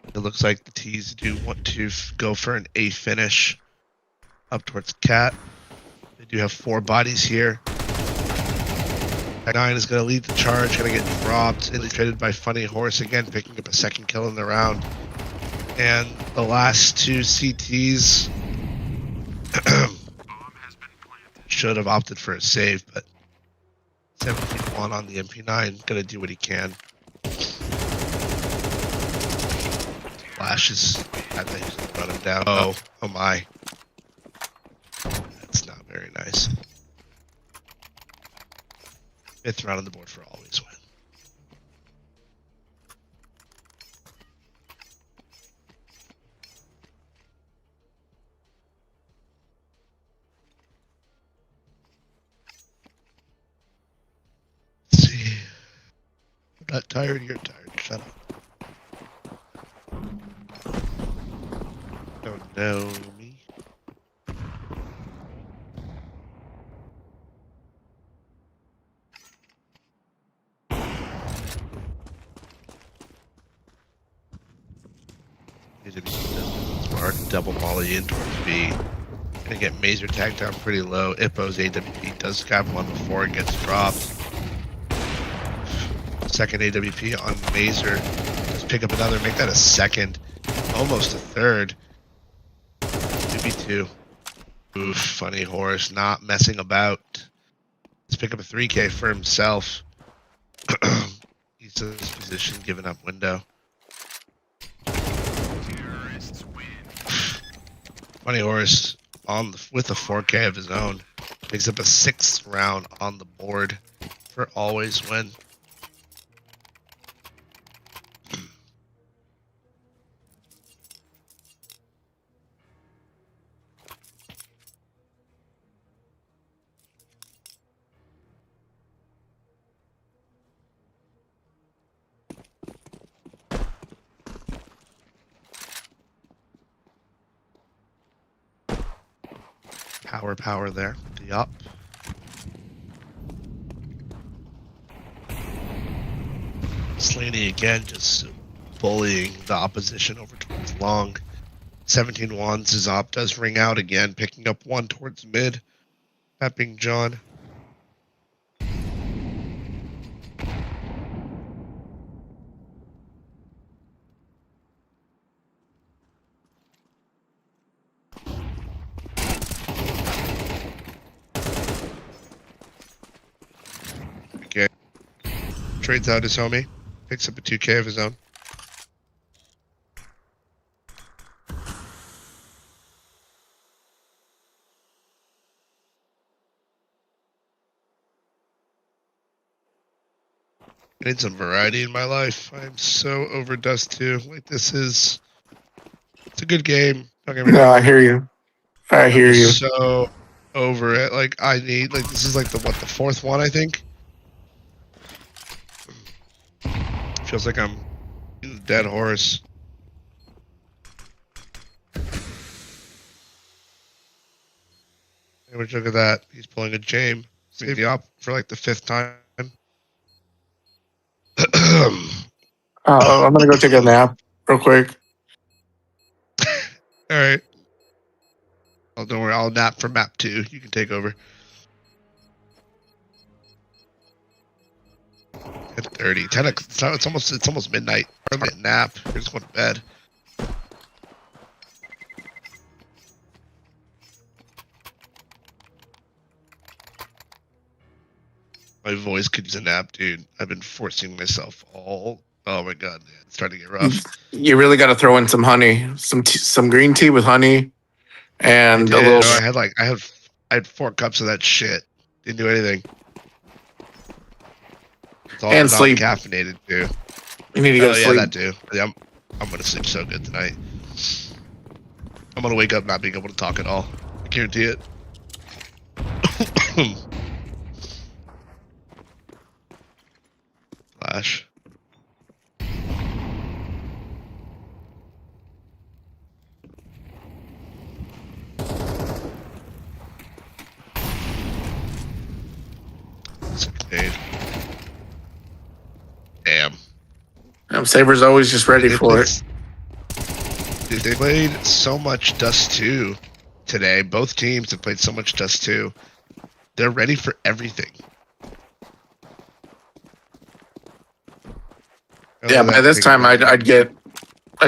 It looks like the T's do want to go for an A finish up towards Cat. They do have 4 bodies here. 9 is going to lead the charge, going to get dropped, illustrated by Funny Horse again, picking up a 2nd kill in the round. And the last 2 CTs should have opted for a save, but 17-1 on the MP9, going to do what he can. Flash is, I think he's gonna run him down. Oh my. That's not very nice. 5th round on the board for always win. Let's see. I'm not tired, you're tired. Shut up. Don't know me. Need to be smart. Double volley in towards B. Gonna get Mazer tagged down pretty low. Ippo's AWP does grab one before it gets dropped. 2nd AWP on Mazer. Just pick up another, make that a 2nd. Almost a 3rd. 2v2. Oof, Funny Horse, not messing about. Let's pick up a 3K for himself. He's in his position, giving up window. Funny Horse with a 4K of his own. Picks up a 6th round on the board for always win. Power there. Yup. Slaney again, just bullying the opposition over towards long. 17-1. Zizop does ring out again, picking up 1 towards mid. That being John. Trades out his homie. Picks up a 2K of his own. I need some variety in my life. I'm so over Dust 2. Like, it's a good game. Don't get me No, wrong. I hear you. I hear you. So over it. Like, this is like the 4th one, I think. Feels like I'm a dead horse. Hey, would you look at that? He's pulling a James. Save you up for like the 5th time. I'm gonna go take a nap real quick. All right. Oh, don't worry. I'll nap for map 2. You can take over. 10:30. 10 o'clock. It's almost midnight. I'm gonna nap. I just went to bed. My voice could use a nap, dude. I've been forcing myself all. Oh my god, it's starting to get rough. You really got to throw in some honey, some green tea with honey, and a little. Bro, I had 4 cups of that shit. Didn't do anything. It's all And sleep. non-caffeinated too. You need to go Oh to yeah, sleep. that too. Yeah, I'm gonna sleep so good tonight. I'm gonna wake up not being able to talk at all. I guarantee it. Flash. Damn. Saber's always just ready for it. Dude, they played so much Dust 2 today. Both teams have played so much Dust 2. They're ready for everything. Yeah, by this time I'd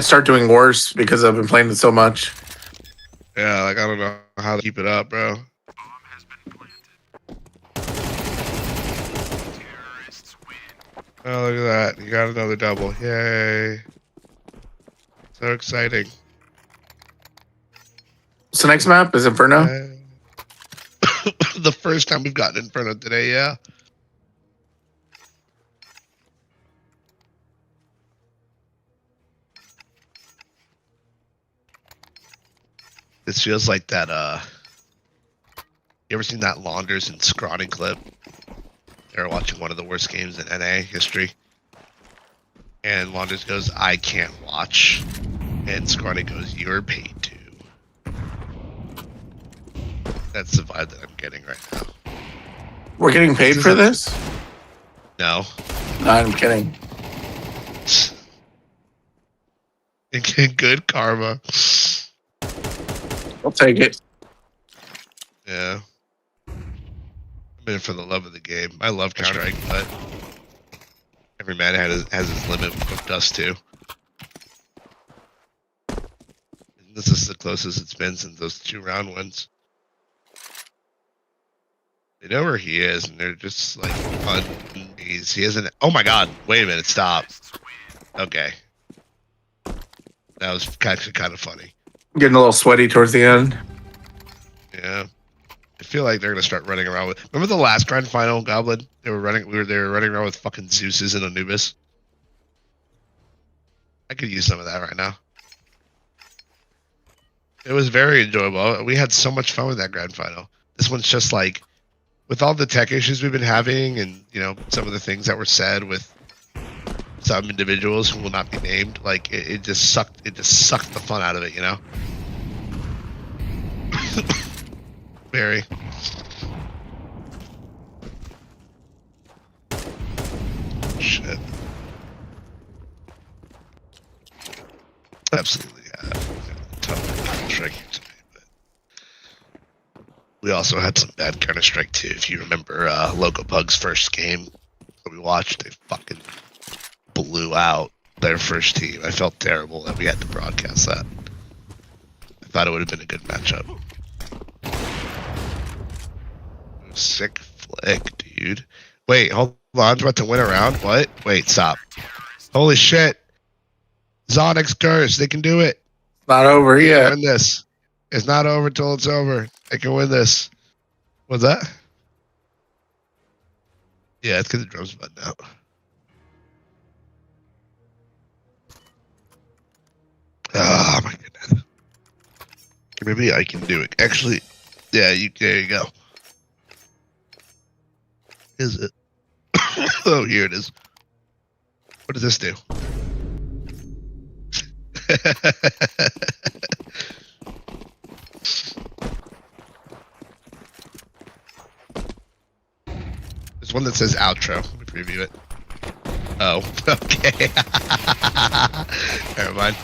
start doing worse because I've been playing it so much. Yeah, like I don't know how to keep it up, bro. Oh, look at that. You got another double. Yay. So exciting. So next map is Inferno. The first time we've gotten Inferno today, yeah. This feels like that, you ever seen that Launders and Scrawny clip? They were watching one of the worst games in NA history. And Launders goes, I can't watch. And Scrawny goes, you're paid to. That's the vibe that I'm getting right now. We're getting paid for this? No. No, I'm kidding. Good karma. I'll take it. Yeah. I'm in it for the love of the game. I love Counter-Strike, but every man has his limit with Dust 2. This is the closest it's been since those 2 round ones. They know where he is, and they're just like uneasy. He isn't. Oh my god! Wait a minute! Stop. Okay. That was actually kind of funny. Getting a little sweaty towards the end. Yeah. I feel like they're gonna start running around with. Remember the last grand final, Goblin? They were running around with fucking Zeus's and Anubis. I could use some of that right now. It was very enjoyable. We had so much fun with that grand final. This one's just like, with all the tech issues we've been having, and you know some of the things that were said with some individuals who will not be named, like it just sucked. It just sucked the fun out of it, you know. Very. Shit. Absolutely. Counter-Strike here today, but we also had some bad Counter-Strike too. If you remember Loco Pug's first game that we watched, they fucking blew out their first team. I felt terrible that we had to broadcast that. I thought it would have been a good matchup. Sick flick, dude. Wait, hold on. I'm about to win a round. What? Wait, stop. Holy shit. Zonix Curse. They can do it. Not over yet. Win this. It's not over till it's over. I can win this. What's that? Yeah, it's because the drum's buttoned out. Oh my goodness. Maybe I can do it. Actually, yeah, there you go. Is it? Oh, here it is. What does this do? There's one that says outro. Let me preview it. Oh, okay. Never mind.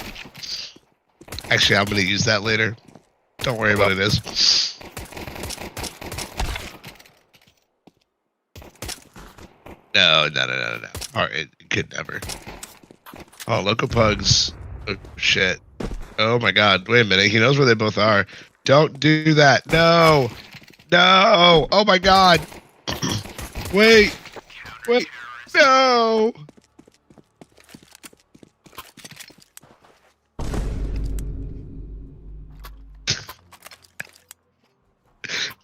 Actually, I'm going to use that later. Don't worry about it. No. All right, it could never. Oh, Loco Pugs. Oh, shit. Oh, my God. Wait a minute. He knows where they both are. Don't do that. No. Oh, my God. Wait. Wait, no.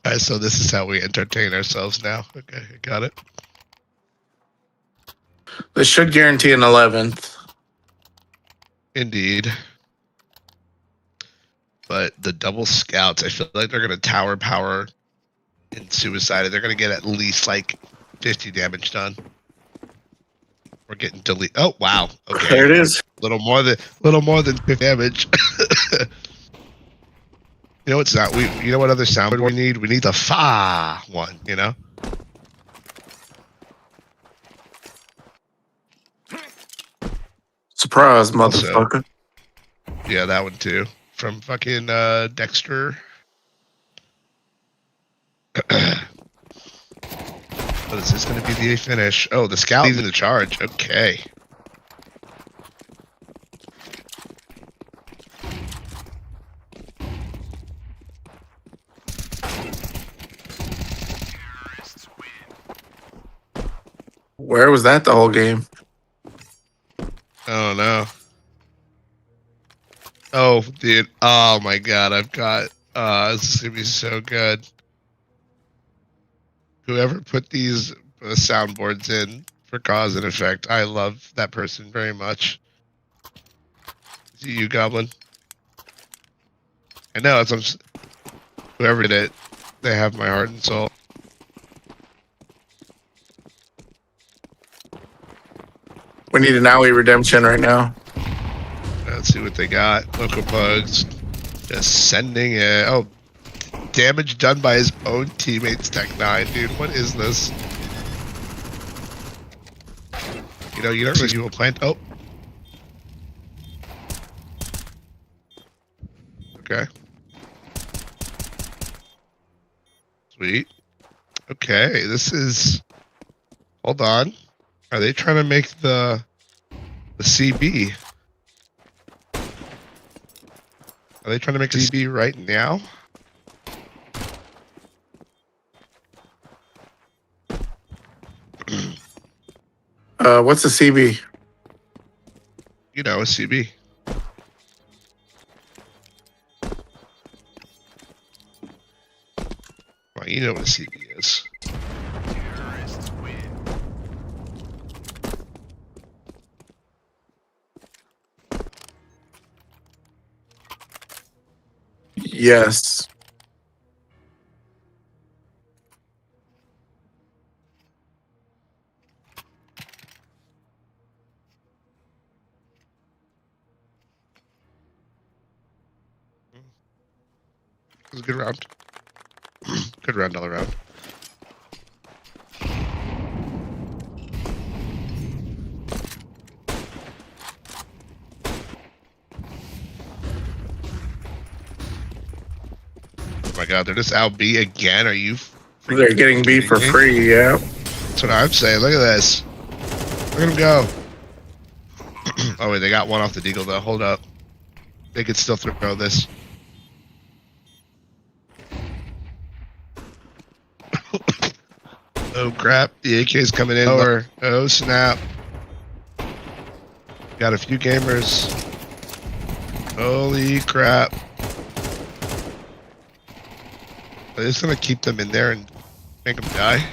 All right, so this is how we entertain ourselves now. Okay, got it. This should guarantee an 11th. Indeed. But the double scouts, I feel like they're going to tower power in suicide. They're going to get at least like 50 damage done. We're getting delete. Oh wow! Okay, There it is. little more than 50 damage. You know what's not? You know what other soundboard we need? We need the fa one. You know. Surprise, Also, motherfucker. yeah, that one too. From fucking Dexter. But is this going to be the finish? Oh, the scout leading the charge. Okay. Where was that the whole game? Oh no. Oh, dude. Oh my god. I've got. This is going to be so good. Whoever put these soundboards in for cause and effect, I love that person very much. Is it you, Goblin? I know, it's whoever did it, they have my heart and soul. We need an alley redemption right now. Let's see what they got. Local pugs just sending it. Oh, damage done by his own teammates, Tech 9. Dude, what is this? You know, you don't really do a plant. Oh. Okay. Sweet. Okay, this is... Hold on. Are they trying to make the CB? Are they trying to make a CB right now? What's the CB? You know, a CB. Well, you know what a CB is. Yes. It was a good round. Good round all around. Oh my god, they're just out B again. Are you They're getting B for me? free, yeah. That's what I'm saying. Look at this. Look at him go. Oh wait, they got one off the deagle though. Hold up. They could still throw this. Oh crap, the AK's coming in lower. Oh snap. Got a few gamers. Holy crap. Are they just gonna keep them in there and make them die?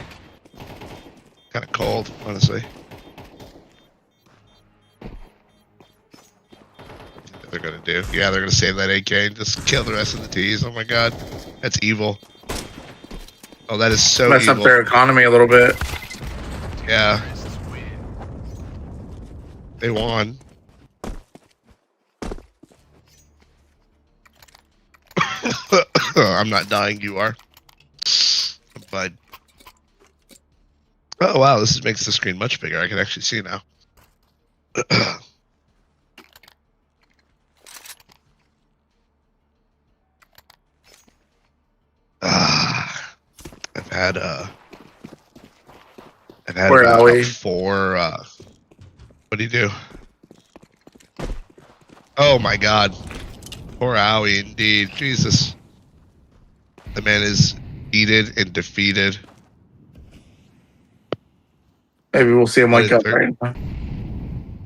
Kinda cold, honestly. What they're gonna do? Yeah, they're gonna save that AK and just kill the rest of the T's. Oh my god. That's evil. Oh, that is so Mess evil. up their economy a little bit. Yeah. They won. I'm not dying, you are. I'm fine. Oh wow, this makes the screen much bigger. I can actually see now. I've had Where are we? 4 what do you do? Oh my god. Poor Owie indeed. Jesus. The man is defeated and defeated. Maybe we'll see him wake up Third. right now.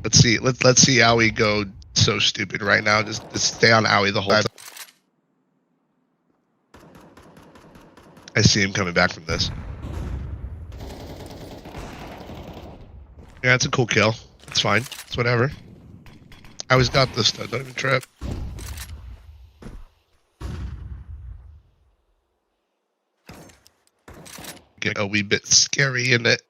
Let's see. Let's see Owie go so stupid right now. Just stay on Owie the whole time. I see him coming back from this. Yeah, it's a cool kill. It's fine. It's whatever. I always got this though. Don't even trip. Get a wee bit scary in it.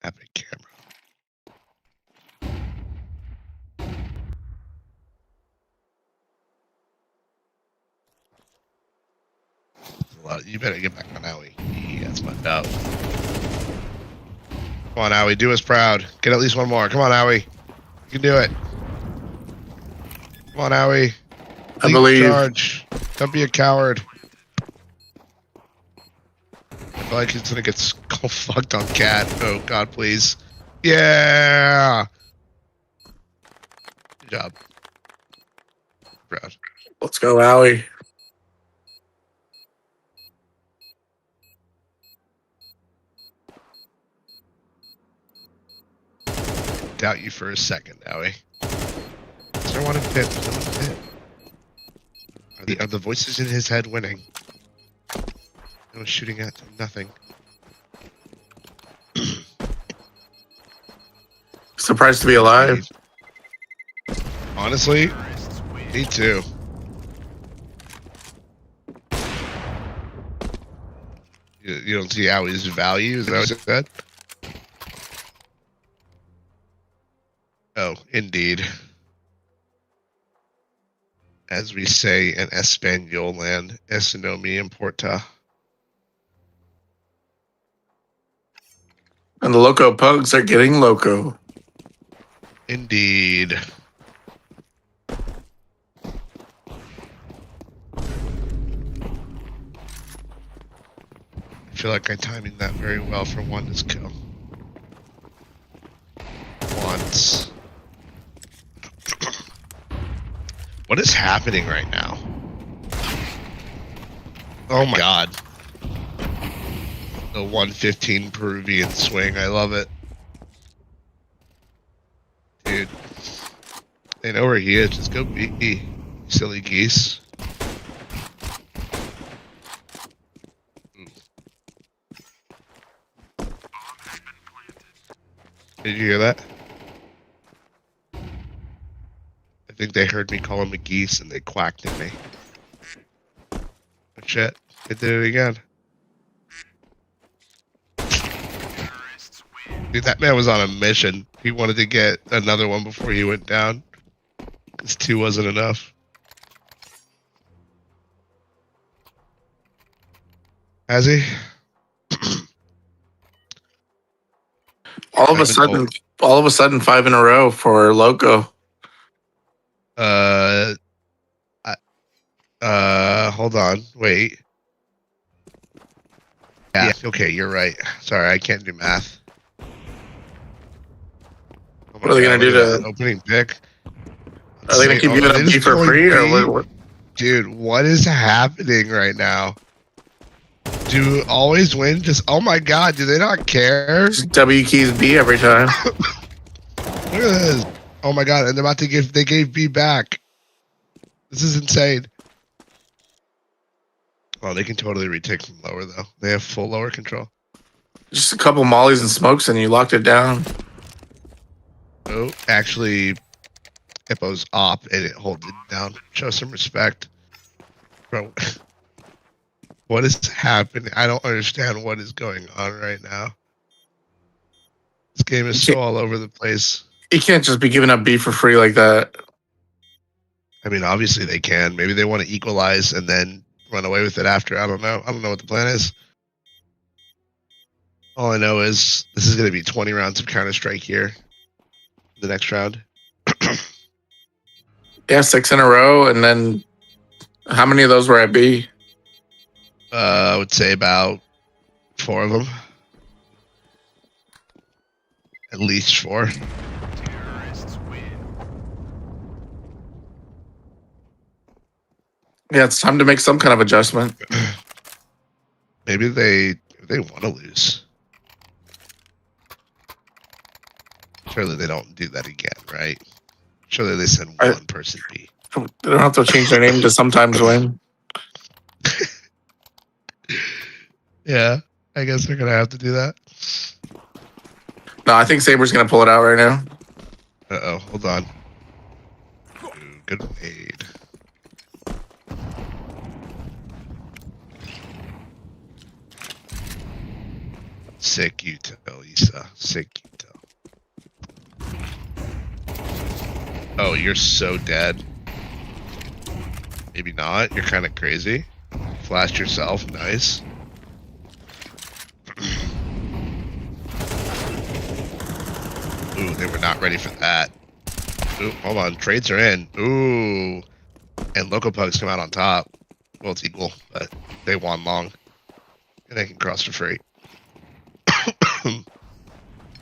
Epic camera. You better get back on Owie. Yeah, that's fucked up. Come on, Owie. Do us proud. Get at least one more. Come on, Owie. You can do it. Come on, Owie. I Lead believe. Charge. Don't be a coward. I feel like he's gonna get skull fucked on Cat. Oh God, please. Yeah. Good job. Proud. Let's go, Owie. Doubt you for a second, Owie. Is there one in pit? Is there one in pit? Are the voices in his head winning? I was shooting at nothing. Surprised to be alive. Honestly, me too. You don't see Owie's value? Is that what you said? Oh, indeed. As we say in Espanol land, eso no me importa. And the loco pugs are getting loco. Indeed. I feel like I'm timing that very well for Wanda's kill. Once. What is happening right now? Oh my God. The 115 Peruvian swing. I love it. Dude. They know where he is. Just go be silly geese. Did you hear that? I think they heard me call him a geese and they quacked at me. But shit, they did it again. Dude, that man was on a mission. He wanted to get another one before he went down. Because 2 wasn't enough. Has he? All of a sudden, 5 in a row for loco. Hold on. Wait. Yeah. Okay, you're right. Sorry, I can't do math. Oh What are they going to do to opening pick? Are they going to keep giving up B for free or what? Dude, what is happening right now? Do always win? Just oh my God, do they not care? Just W keys B every time. Look at this. Oh my God, and they're about to they gave B back. This is insane. Oh, they can totally retake from lower though. They have full lower control. Just a couple mollies and smokes and you locked it down. Oh, actually, Hippo's op and it holds it down. Show some respect. Bro, what is happening? I don't understand what is going on right now. This game is so all over the place. You can't just be giving up B for free like that. I mean, obviously they can. Maybe they want to equalize and then run away with it after. I don't know. I don't know what the plan is. All I know is this is going to be 20 rounds of Counter-Strike here. The next round. Yeah, 6 in a row. And then how many of those were at B? I would say about 4 of them. At least 4. Yeah, it's time to make some kind of adjustment. Maybe they want to lose. Surely they don't do that again, right? Surely they send one person B. They don't have to change their name to sometimes win. Yeah, I guess they're gonna have to do that. No, I think Saber's gonna pull it out right now. Uh-oh, hold on. Ooh, good aid. Sick Uto, Issa. Sick Uto. Oh, you're so dead. Maybe not. You're kind of crazy. Flashed yourself. Nice. Ooh, they were not ready for that. Ooh, hold on. Trades are in. Ooh. And Loco Pugs come out on top. Well, it's equal, but they won long. And they can cross for free.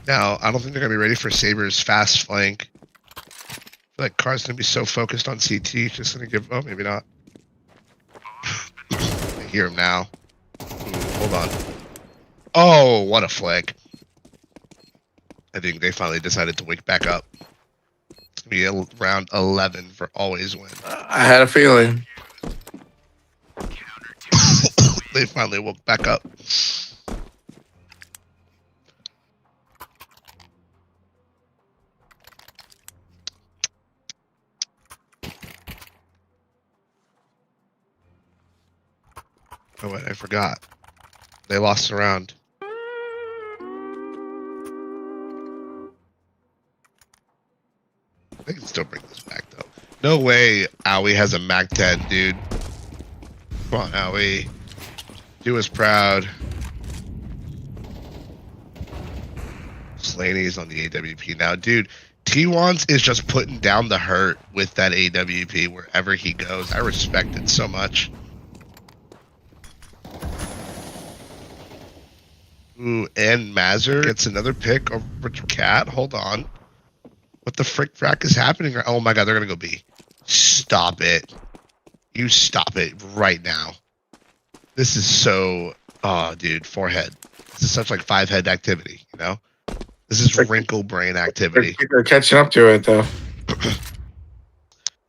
Now, I don't think they're going to be ready for Saber's fast flank. I feel like Car's going to be so focused on CT, he's just going to give... Oh, maybe not. I hear him now. Ooh, hold on. Oh, what a flick. I think they finally decided to wake back up. It's going to be round 11 for always win. I had a feeling. They finally woke back up. Oh, wait, I forgot. They lost a round. They can still bring this back, though. No way Owie has a Mac 10, dude. Come on, Owie. Do us proud. Slaney's on the AWP now. Dude, T-Wans is just putting down the hurt with that AWP wherever he goes. I respect it so much. Ooh, and Mazur gets another pick over to Cat. Hold on. What the frick frack is happening? Oh my god, they're gonna go B. Stop it. You stop it right now. This is so... Oh, dude, forehead. This is such like 5-head activity, you know? This is wrinkle brain activity. They're catching up to it, though.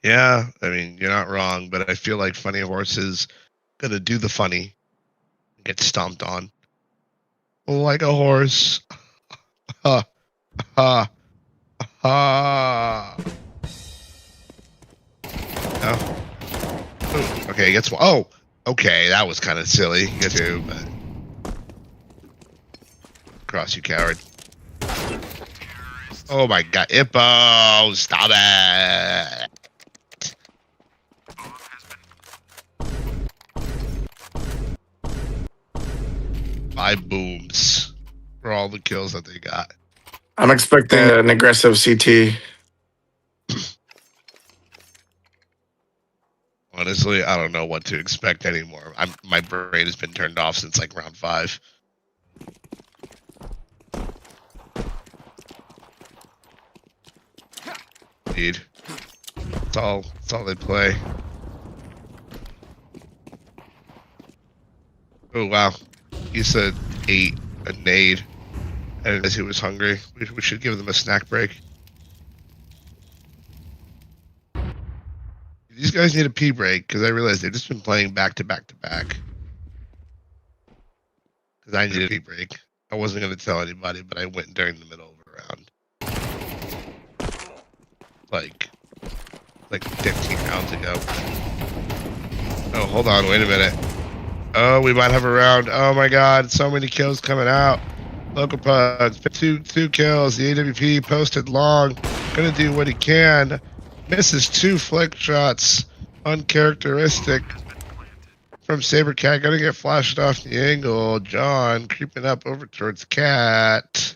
Yeah, I mean, you're not wrong, but I feel like Funny Horse is gonna do the funny and get stomped on. Like a horse. Ha. Ha. Ha. Oh. Ooh, okay, gets one. Oh, okay, that was kind of silly. You get two, but... Cross, you coward. Oh my god, Ippo! Stop it! 5 booms for all the kills that they got. I'm expecting an aggressive CT. Honestly, I don't know what to expect anymore. My brain has been turned off since like round 5. Indeed. That's all they play. Oh wow. He said 8 a nade. And as he was hungry, we should give them a snack break. These guys need a pee break because I realized they've just been playing back to back to back. Because I needed a pee break. I wasn't going to tell anybody, but I went during the middle of a round. Like 15 rounds ago. Oh, hold on, wait a minute. Oh, we might have a round. Oh my god, so many kills coming out. Local Pugs, two kills. The AWP posted long. Gonna do what he can. Misses 2 flick shots. Uncharacteristic from Sabercat. Gonna get flashed off the angle. John creeping up over towards Cat.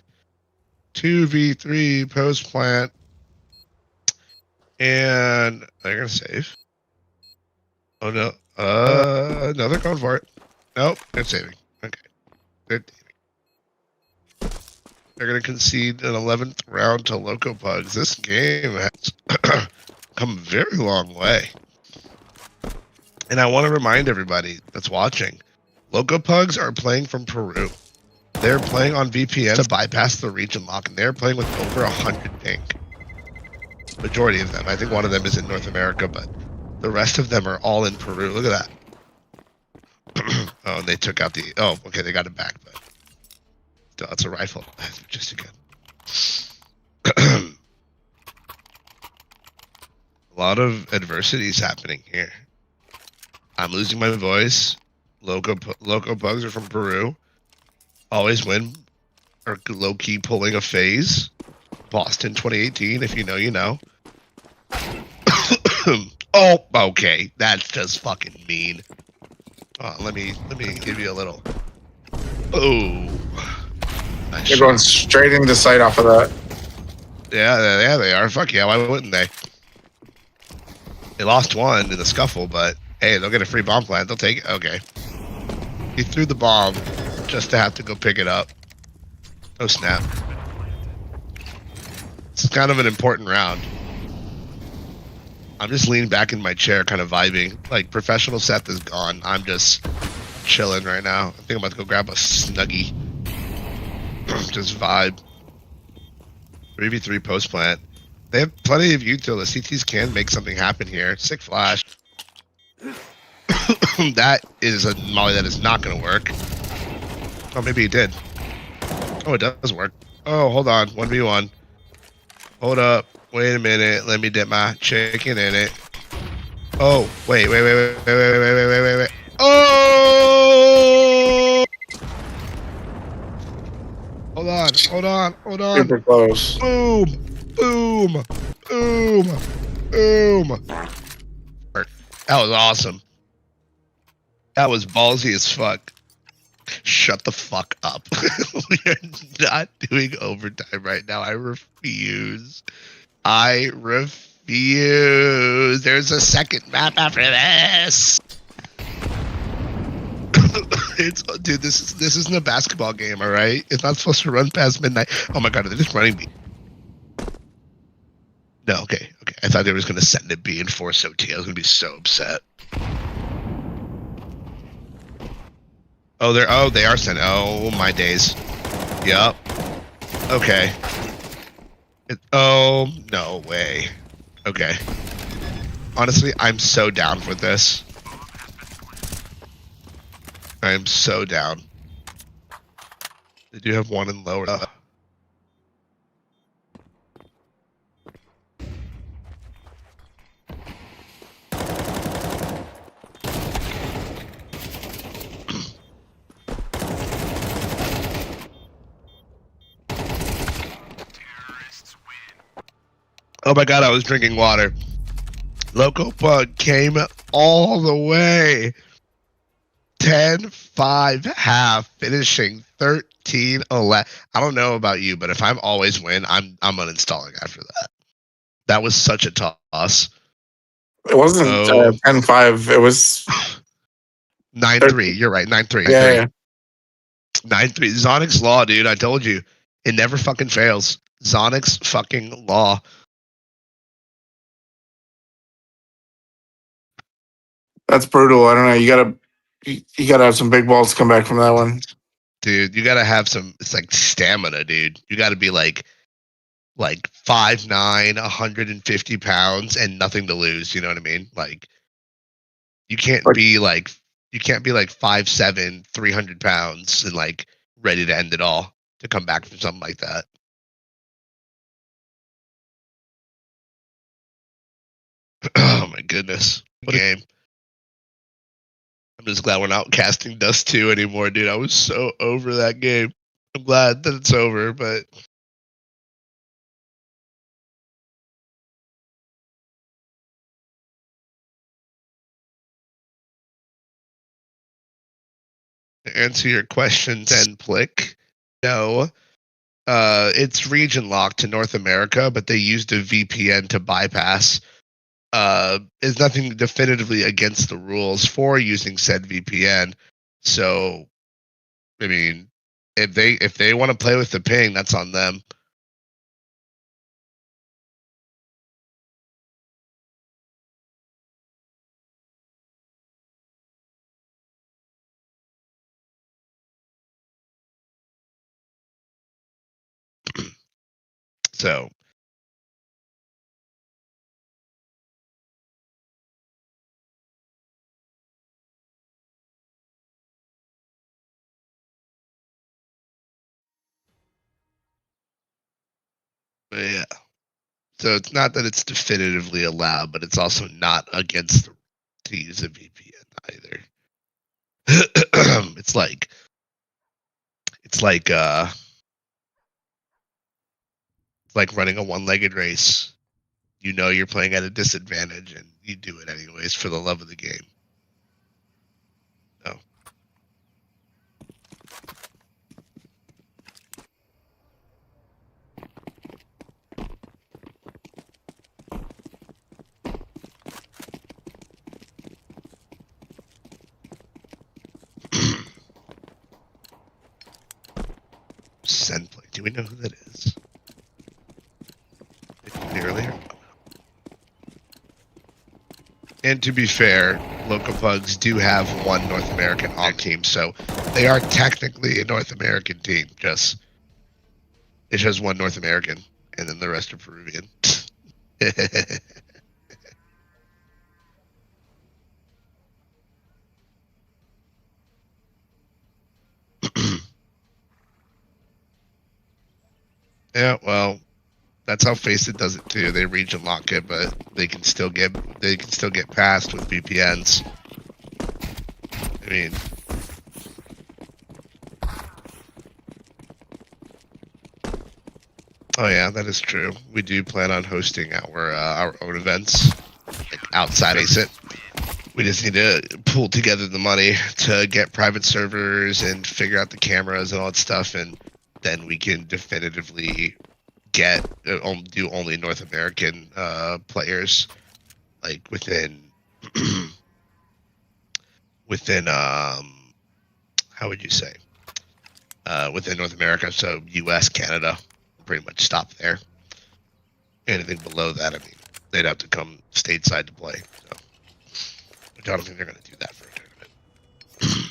2v3 post plant. And they're gonna save. Oh no. No, they're going for it. Nope, they're saving. Okay. They're going to concede an 11th round to Loco Pugs. This game has come a very long way. And I want to remind everybody that's watching, Loco Pugs are playing from Peru. They're playing on VPN to bypass the region lock, and they're playing with over 100 ping. Majority of them. I think one of them is in North America, but the rest of them are all in Peru. Look at that. Oh, and they took out the... Oh, okay, they got it back, but... Still, it's a rifle. Just again. A lot of adversities happening here. I'm losing my voice. Loco Bugs are from Peru. Always win. Or low-key pulling a phase. Boston 2018, if you know, you know. Oh, okay. That's just fucking mean. Let me give you a little... Oh. Nice They're shot. going straight into sight off of that. Yeah, they are. Fuck yeah, why wouldn't they? They lost one in the scuffle, but hey, they'll get a free bomb plant. They'll take it. Okay. He threw the bomb just to have to go pick it up. Oh, snap. It's kind of an important round. I'm just leaning back in my chair, kind of vibing. Like, professional Seth is gone. I'm just chilling right now. I think I'm about to go grab a Snuggie. Just vibe. 3v3 post plant. They have plenty of util. The CTs can make something happen here. Sick flash. That is a molly that is not going to work. Oh, maybe it did. Oh, it does work. Oh, hold on. 1v1. Hold up. Wait a minute. Let me dip my chicken in it. Oh, wait. Oh! Hold on. Super close. Boom. That was awesome. That was ballsy as fuck. Shut the fuck up. We are not doing overtime right now. I refuse. There's a second map after this. Dude, this isn't a basketball game, all right? It's not supposed to run past midnight. Oh my god, are they just running me? No, okay. I thought they were just gonna send it B and force OT. I was gonna be so upset. Oh, they are sending. Oh my days. Yup. Okay. Oh no way. Okay. Honestly, I'm so down for this. I am so down. They do have one in lower. Oh my god, I was drinking water. Loco Pug came all the way. 10-5 half, finishing 13-11. I don't know about you, but if I'm always win, I'm uninstalling after that. That was such a toss. It wasn't 10-5. It was 9-3. You're right. 9-3. Yeah. 9-3. Zonic's law, dude. I told you. It never fucking fails. Zonic's fucking law. That's brutal. I don't know. You gotta have some big balls to come back from that one. Dude, you gotta have some, it's like stamina, dude. You gotta be like 5'9", 150 pounds and nothing to lose, you know what I mean? Like you can't be like 5'7", 300 pounds and like ready to end it all to come back from something like that. Oh my goodness. What a game. I'm just glad we're not casting Dust 2 anymore, dude. I was so over that game. I'm glad that it's over, but to answer your question, then Plick, no. It's region locked to North America, but they used a VPN to bypass. Is nothing definitively against the rules for using said VPN. So, I mean, if they want to play with the ping, that's on them. So but yeah. So it's not that it's definitively allowed, but it's also not against to use a VPN either. it's like it's like running a one-legged race. You know you're playing at a disadvantage, and you do it anyways for the love of the game. So. Send play. Do we know who that is? Earlier. And to be fair, local pugs do have one North American on team, so they are technically a North American team. Just it shows one North American, and then the rest are Peruvian. Yeah, well, that's how FACEIT does it too. They region lock it, but they can still get passed with VPNs. I mean, oh yeah, that is true. We do plan on hosting our own events like outside FACEIT. We just need to pull together the money to get private servers and figure out the cameras and all that stuff, and then we can definitively get do only North American players, like within how would you say within North America, so US, Canada, pretty much stop there. Anything below that, I mean, they'd have to come stateside to play. So I don't think they're going to do that for a tournament.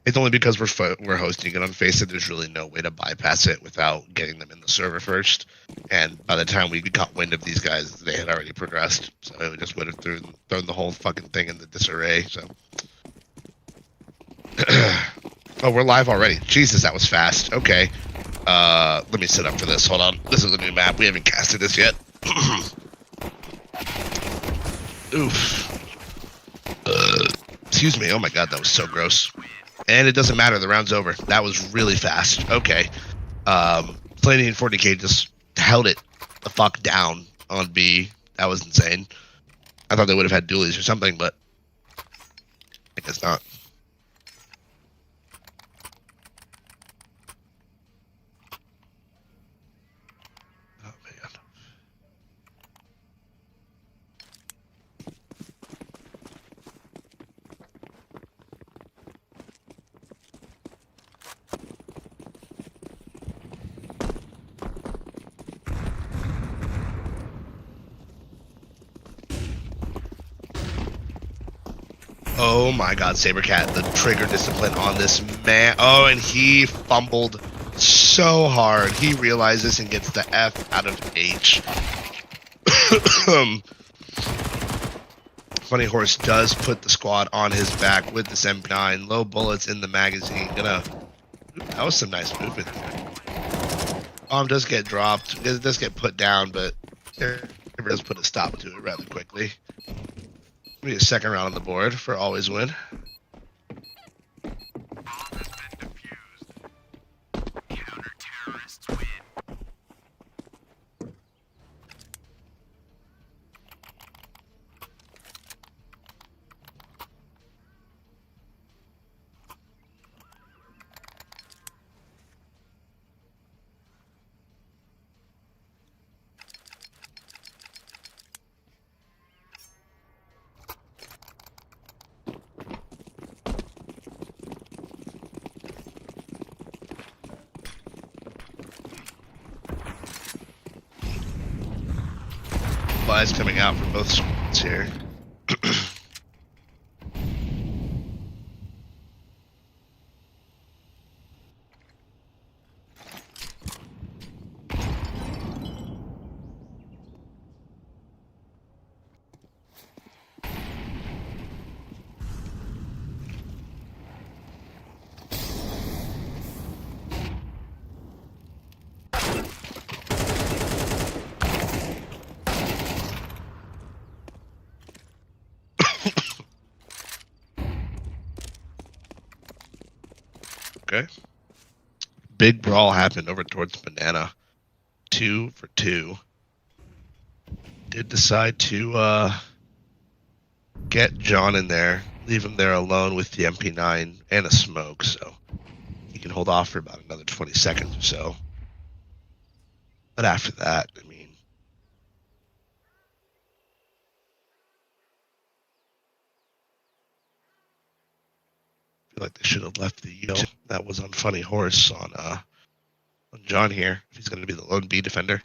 It's only because we're hosting it on FACEIT. There's really no way to bypass it without getting them in the server first. And by the time we got wind of these guys, they had already progressed. So it just would have thrown the whole fucking thing into disarray. So, oh, we're live already. Jesus, that was fast. Okay, let me set up for this. Hold on. This is a new map. We haven't casted this yet. Oof. Excuse me. Oh my god, that was so gross. And it doesn't matter. The round's over. That was really fast. Okay. Planning 40k just held it the fuck down on B. That was insane. I thought they would have had dualies or something, but I guess not. Oh man. Oh my god, Sabercat, the trigger discipline on this man. Oh, and he fumbled so hard. He realizes and gets the F out of H. Funny Horse does put the squad on his back with this M9. Low bullets in the magazine. That was some nice movement there. Bomb does get dropped. It does get put down, but it does put a stop to it rather quickly. Be a second round on the board for always win. Flies coming out from both squads here. Okay. Big brawl happened over towards Banana. 2 for 2. Did decide to get John in there, leave him there alone with the MP9 and a smoke, so he can hold off for about another 20 seconds or so. But after that, I mean, I feel like they should have left the that was on Funny Horse on John here, if he's going to be the lone B defender.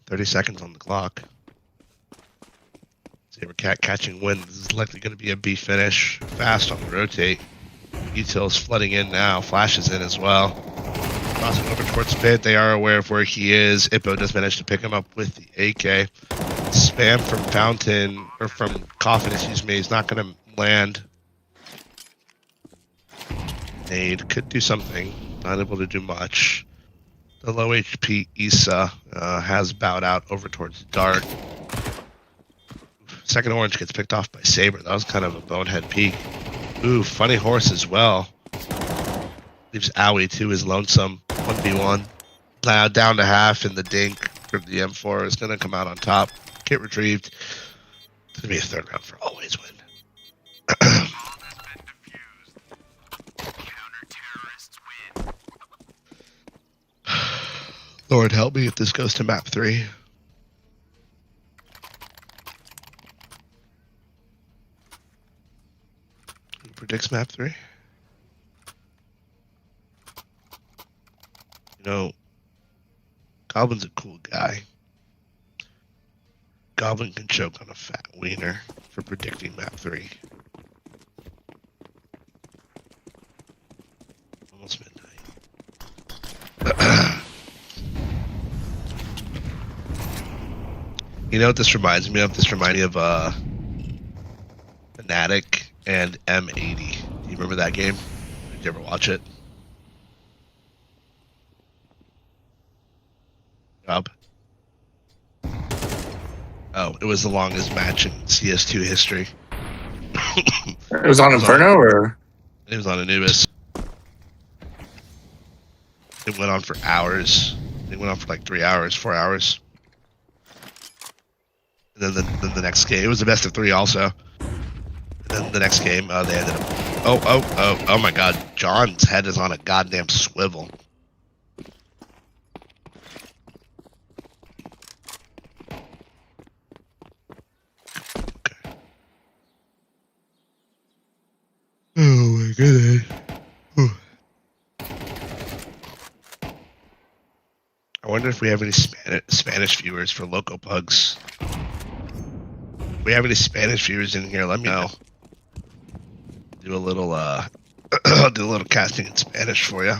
30 seconds on the clock. Sabercat catching wind. This is likely going to be a B finish. Fast on the rotate. Details flooding in now. Flashes in as well. Crossing over towards Pit. They are aware of where he is. Ippo does manage to pick him up with the AK. Spam from Fountain, or from Coffin, excuse me. He's not going to land. Nade could do something. Not able to do much. The low HP Issa has bowed out over towards Dark. Second orange gets picked off by Saber. That was kind of a bonehead peek. Ooh, Funny Horse as well. Leaves Owie to his lonesome 1v1. Now down to half, and the dink for the M4 is going to come out on top. Kit retrieved. It's going to be a third round for always win. Lord help me if this goes to map 3. Who predicts map 3? You know, Goblin's a cool guy. Goblin can choke on a fat wiener for predicting map 3. Almost midnight. You know what this reminds me of? This reminds me of Fnatic and M80. Do you remember that game? Did you ever watch it? Rob? Oh, it was the longest match in CS2 history. It was on Inferno, or? It was on Anubis. It went on for hours. It went on for like 3 hours, 4 hours. And then the next game, it was the best of 3 also. And then the next game, they ended up. Oh my God! John's head is on a goddamn swivel. Okay. Oh my goodness. Whew. I wonder if we have any Spanish viewers for Loco Pugs. If we have any Spanish viewers in here, let me know. Do a little do a little casting in Spanish for you.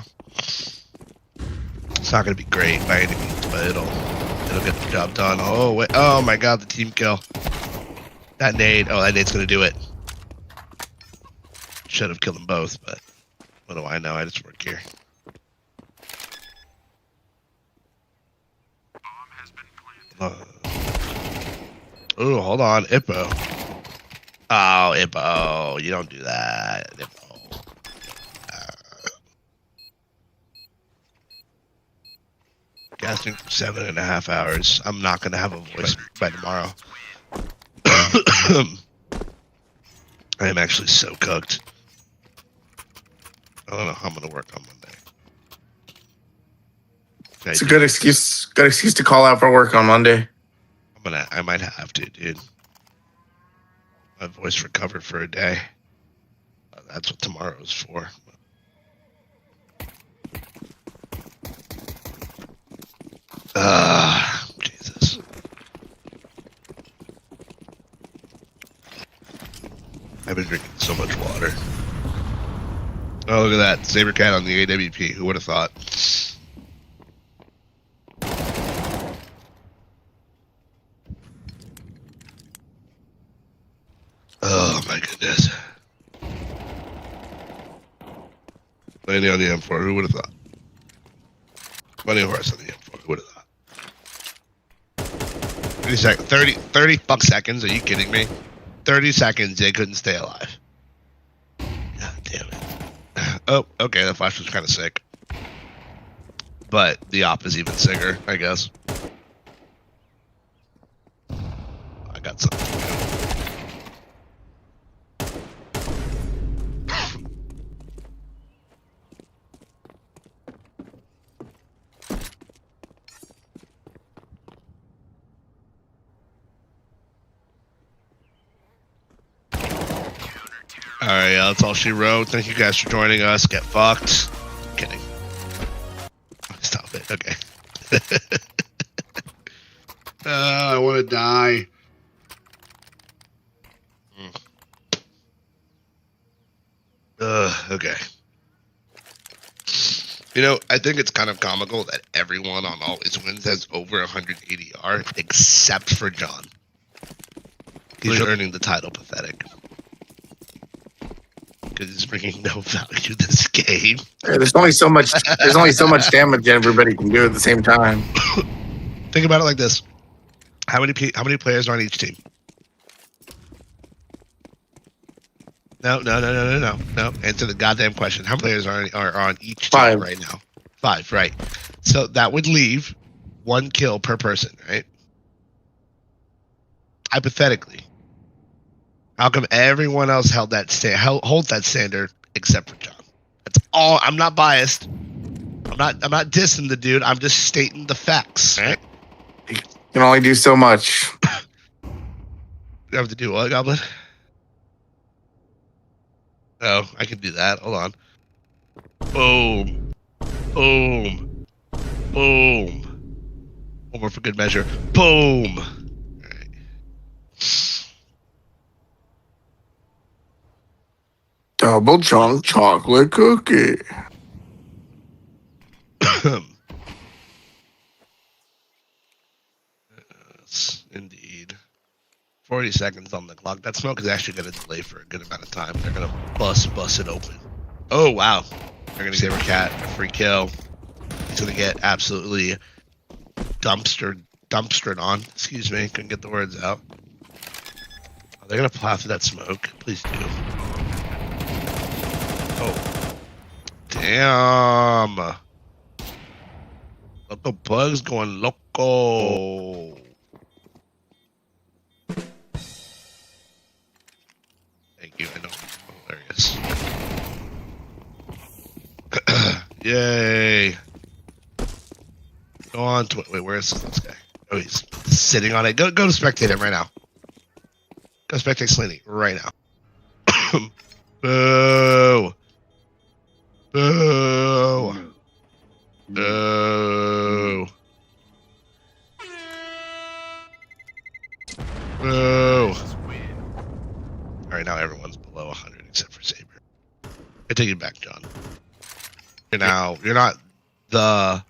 It's not gonna be great by any means, but it'll get the job done. Oh wait, oh my God, the team kill. That nade, that nade's gonna do it. Should have killed them both, but what do I know? I just work here. Oh, hold on, Ippo. Oh, Ippo, you don't do that, Ippo. Casting for 7.5 hours. I'm not gonna have a voice by tomorrow. I am actually so cooked. I don't know how I'm gonna work on Monday. It's a good excuse. Good excuse to call out for work on Monday. I might have to, dude. My voice recovered for a day. That's what tomorrow is for. Jesus. I've been drinking so much water. Oh, look at that. Sabercat on the AWP. Who would have thought? Oh my goodness. Landing on the M4, who would have thought? Funny Horse on the M4, who would have thought? 30 fuck seconds, are you kidding me? 30 seconds, they couldn't stay alive. Oh, okay, that flash was kind of sick. But the op is even sicker, I guess. I got something. Alright, yeah, that's all she wrote. Thank you guys for joining us. Get fucked. Kidding. Stop it. Okay. I want to die. Okay. You know, I think it's kind of comical that everyone on Always Wins has over 100 ADR except for John. He's earning the title pathetic. Because he's bringing no value to this game. Yeah, there's only so much. There's only so much damage everybody can do at the same time. Think about it like this: how many players are on each team? No. Answer the goddamn question. How many players are on each team 5 right now? 5, right? So that would leave 1 kill per person, right? Hypothetically, how come everyone else hold that standard except for John? That's all. I'm not biased. I'm not dissing the dude. I'm just stating the facts. Right? You can only do so much. You have to do what, Goblin? Oh, I can do that. Hold on. Boom. Boom. Boom. One more for good measure. Boom. All right. Double chunk chocolate cookie. Yes, indeed. 40 seconds on the clock. That smoke is actually going to delay for a good amount of time. They're going to bust it open. Oh, wow. They're going to give Cat a free kill. He's going to get absolutely dumpstered on. Excuse me. Couldn't get the words out. Oh, they're going to plow through that smoke. Please do. Oh. Damn. Loco Bug's going loco. Thank you. I know. Hilarious. Yay. Go on. Wait, where's this guy? Oh, he's sitting on it. Go to spectate him right now. Go spectate Slaney right now. Boo. Boo. Boo. Boo. Alright, now everyone's below 100 except for Saber. I take it back, John. You're not the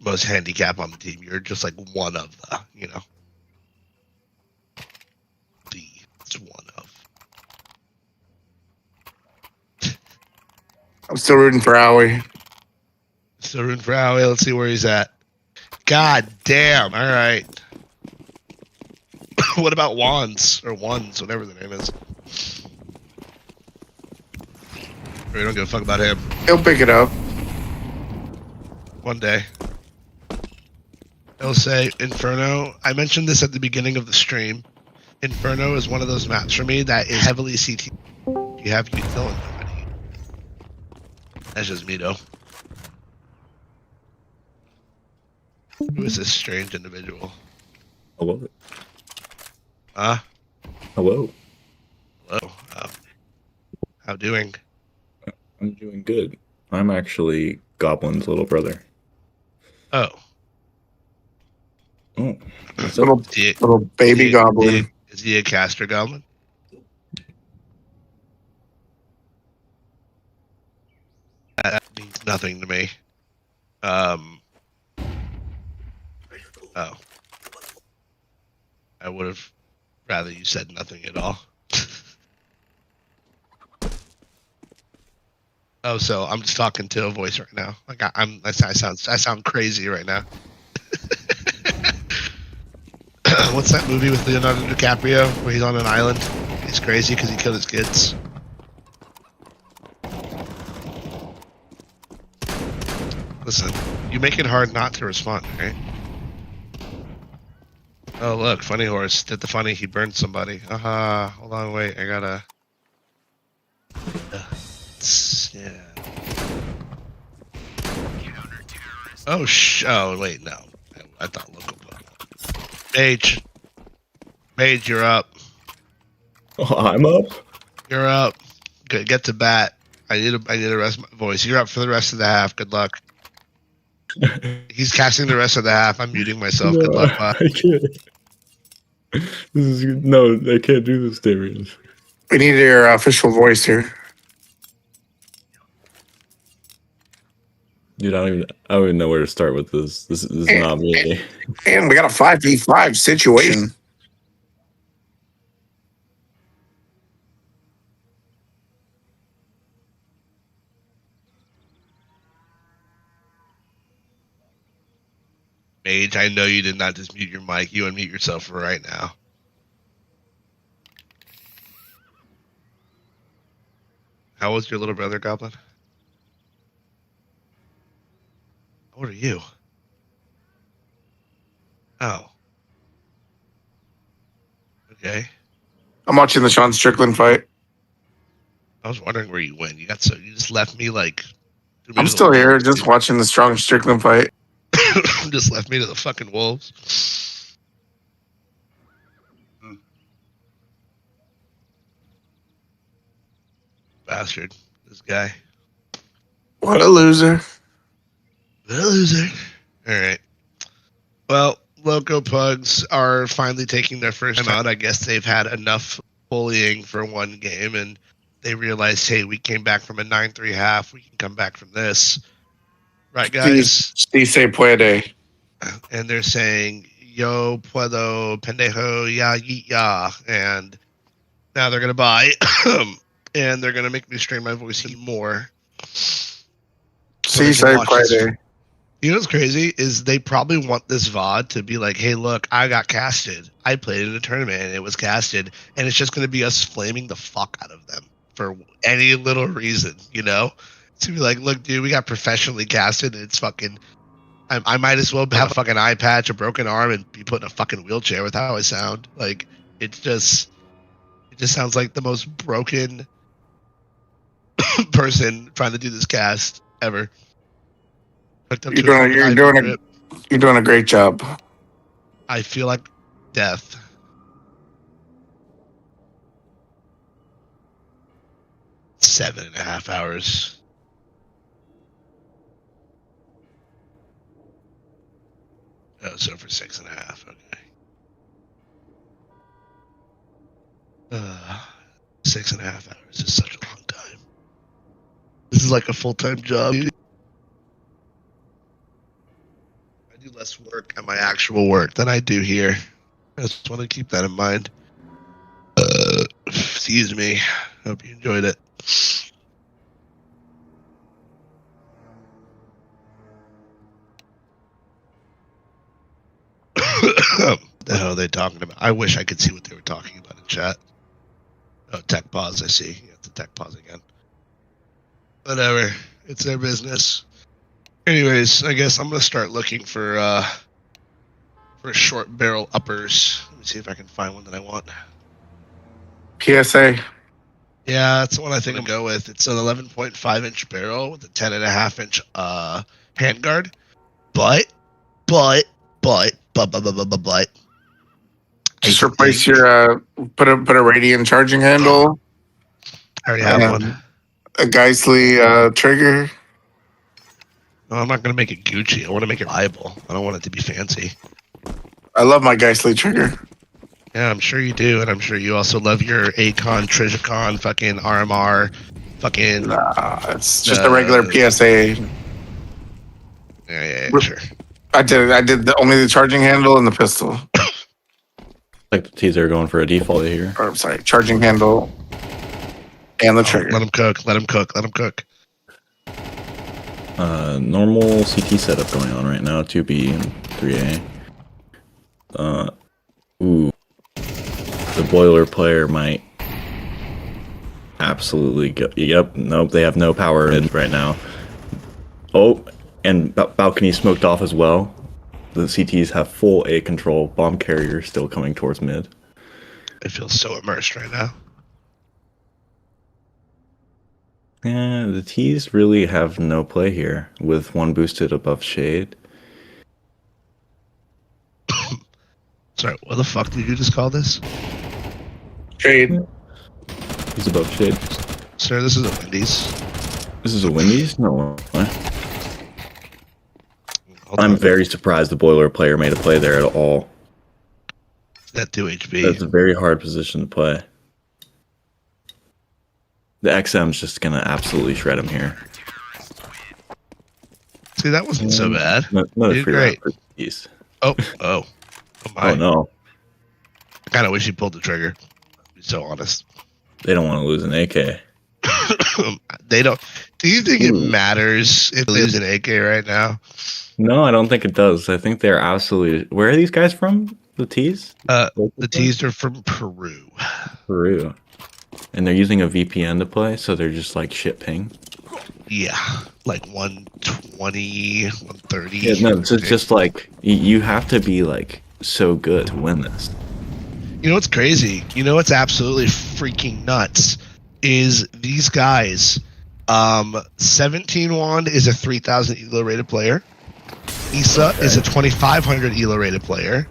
most handicap on the team. You're just like one of the, it's one of. I'm still rooting for Howie. Still rooting for Howie. Let's see where he's at. God damn. All right. What about Wands or Ones, whatever the name is? We don't give a fuck about him. He'll pick it up. One day. He'll say Inferno. I mentioned this at the beginning of the stream. Inferno is one of those maps for me that is heavily CT. You have util and nobody. That's just me though. Who is this strange individual? Hello. Hello. Hello. How doing? I'm doing good. I'm actually Goblin's little brother. Oh. Oh. Little baby goblin. Is he a caster goblin? That means nothing to me. Oh. I would have rather you said nothing at all. Oh, so I'm just talking to a voice right now. Like I sound crazy right now. What's that movie with Leonardo DiCaprio where he's on an island? He's crazy because he killed his kids. Listen, you make it hard not to respond, right? Oh, look, funny horse did the funny. He burned somebody. Hold on, wait. I gotta. Yeah. Oh, oh, wait, no. I thought local. Mage, you're up. Oh, I'm up. You're up. Get to bat. I need to rest my voice. You're up for the rest of the half. Good luck. He's casting the rest of the half. I'm muting myself. Good luck, bot. I can't. No, I can't do this, Darius. We need your official voice here. Dude, I don't even know where to start with this. This is not me. And we got a 5v5 situation. Mage, I know you did not just mute your mic. You unmute yourself for right now. How old's your little brother, Goblin? How old are you? Oh. Okay. I'm watching the Sean Strickland fight. I was wondering where you went. You just left me like. I'm still here, just watching the strong Strickland fight. Just left me to the fucking wolves. Bastard. This guy. What a loser. What a loser. Alright. Well, Loco Pugs are finally taking their first time out. I guess they've had enough bullying for one game, and they realized, hey, we came back from a 9-3 half. We can come back from this. Right, guys? Sí se puede. And they're saying, yo puedo, pendejo, ya, ya. And now they're going to buy. And they're going to make me strain my voice even more. Sí se puede. You know what's crazy is they probably want this VOD to be like, hey, look, I got casted. I played in a tournament and it was casted. And it's just going to be us flaming the fuck out of them for any little reason, you know? To be like, look, dude, we got professionally casted and it's fucking... I might as well have a fucking eye patch, a broken arm, and be put in a fucking wheelchair with how I sound. Like, it just sounds like the most broken person trying to do this cast ever. You're doing a great job. I feel like death. Seven and a half hours. Oh, so for 6.5, okay. 6.5 hours is such a long time. This is like a full-time job. I do less work at my actual work than I do here. I just want to keep that in mind. Excuse me. Hope you enjoyed it. The hell are they talking about? I wish I could see what they were talking about in chat. Oh, tech pause, I see. Yeah, it's a tech pause again. Whatever. It's their business. Anyways, I guess I'm going to start looking for short barrel uppers. Let me see if I can find one that I want. PSA. Yeah, that's the one I think I'm going to go with. It's an 11.5-inch barrel with a 10.5-inch handguard. But. Just replace your put a radiant charging handle. I already have one. A Geissele trigger. No, I'm not gonna make it Gucci. I want to make it reliable. I don't want it to be fancy. I love my Geissele trigger. Yeah, I'm sure you do, and I'm sure you also love your Acon, Trijicon, fucking RMR, fucking. Nah, it's just a regular PSA. Yeah, sure. I did only the charging handle and the pistol. Like the teaser going for a default here. Or, I'm sorry, charging handle and the trigger. Let him cook. Let him cook. Let him cook. Normal CT setup going on right now. 2B and 3A. Ooh, the boiler player might absolutely go. Yep. Nope. They have no power in right now. Oh, And balcony smoked off as well. The CTs have full A control. Bomb carrier still coming towards mid. I feel so immersed right now. Yeah, the T's really have no play here with one boosted above shade. Sorry, what the fuck did you just call this? Trade. He's above shade. Sir, this is a Wendy's. This is a Wendy's? No. Hold I'm on. very surprised the boiler player made a play there at all. That 2 HP. That's a very hard position to play. The XM's just gonna absolutely shred him here. See, that wasn't so bad. Another Did free great. round for T's. Oh my. Oh no. I kind of wish he pulled the trigger. To be so honest. They don't want to lose an AK. They don't. Do you think it matters if they lose an AK right now? No, I don't think it does. I think they're absolutely. Where are these guys from? The T's? The T's are from Peru. Peru. And they're using a VPN to play, so they're just like shit ping. Yeah, like 120, 130. Yeah, no, it's just like you have to be like so good to win this. You know what's crazy? You know what's absolutely freaking nuts is these guys. 17 Wand is a 3,000 elo rated player. Issa is a 2,500 elo rated player.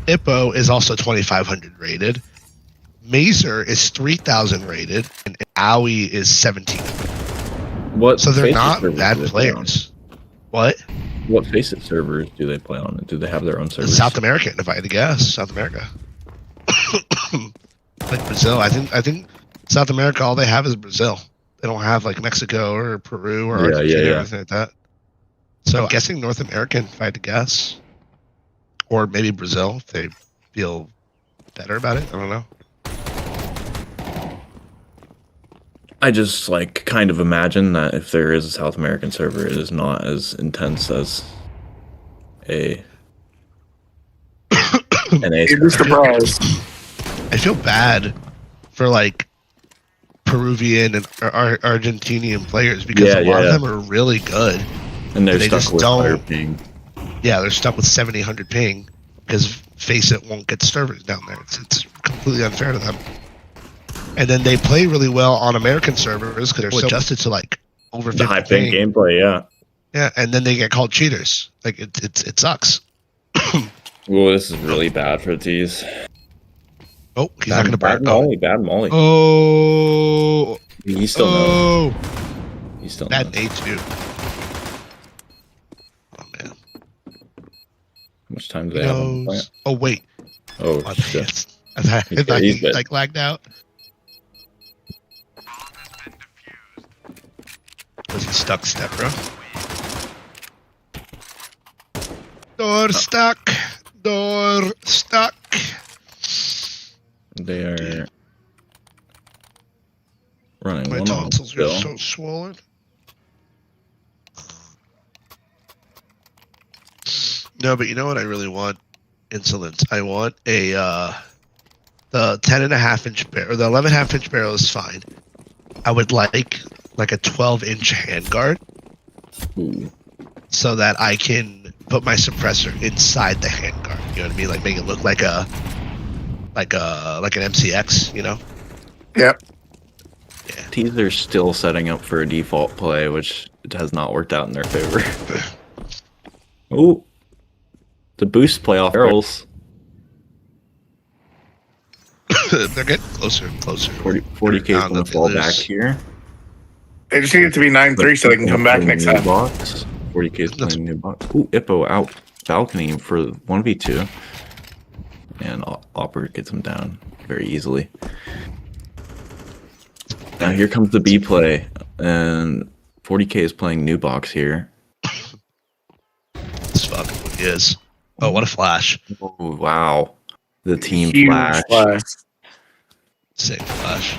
Ippo is also 2,500 rated. Mazer is 3,000 rated, and Aoi is 1,700. What? So they're FACEIT not servers bad do they play on? players. What? What FACEIT servers do they play on? Do they have their own servers? South American, if I had to guess. South America. Like Brazil. I think South America, all they have is Brazil. They don't have like Mexico or Peru or Argentina or anything like that. So I'm guessing North American, if I had to guess. Or maybe Brazil, if they feel better about it. I don't know. I just like kind of imagine that if there is a South American server, it is not as intense as an A. You'd be surprised. I feel bad for like Peruvian and Argentinian players because a lot of them are really good. And they're they stuck just with don't- higher ping. Yeah, they're stuck with 7,800 ping because FACEIT won't get servers down there. It's completely unfair to them. And then they play really well on American servers because they're so adjusted to like over 50 The high ping gameplay, yeah. Yeah, and then they get called cheaters. Like it sucks. Well, this is really bad for these. Oh, he's not going to burn. Bad molly. Oh, He still knows. oh, He still that knows. A2. Oh man. How much time do He they have on the knows. plant? Oh wait. Oh, Oh, shit. I thought He's he dead. like lagged out. Was he stuck, step bro? Door stuck. Door stuck. They are running My one on tonsils are still. so swollen. No, but you know what I really want? Insolence. I want a the 10.5 inch barrel, or the 11.5 inch barrel is fine. I would like a 12-inch handguard Ooh. so that I can put my suppressor inside the handguard. You know what I mean? Like make it look like an MCX. You know? Yep. Tees are still setting up for a default play, which has not worked out in their favor. Oh, the boost playoff barrels. They're getting closer and closer. 40k is Now going that to they fall lose. back here. They just need it to be 9-3 so they can come back next New time. box. 40k is playing new box. Ooh, Ippo out balcony for 1v2. And Opera gets him down very easily. Now here comes the B play. And 40k is playing new box here. It's fucking what he is. Oh, what a flash. Oh, wow. The team Huge flash. Sick flash.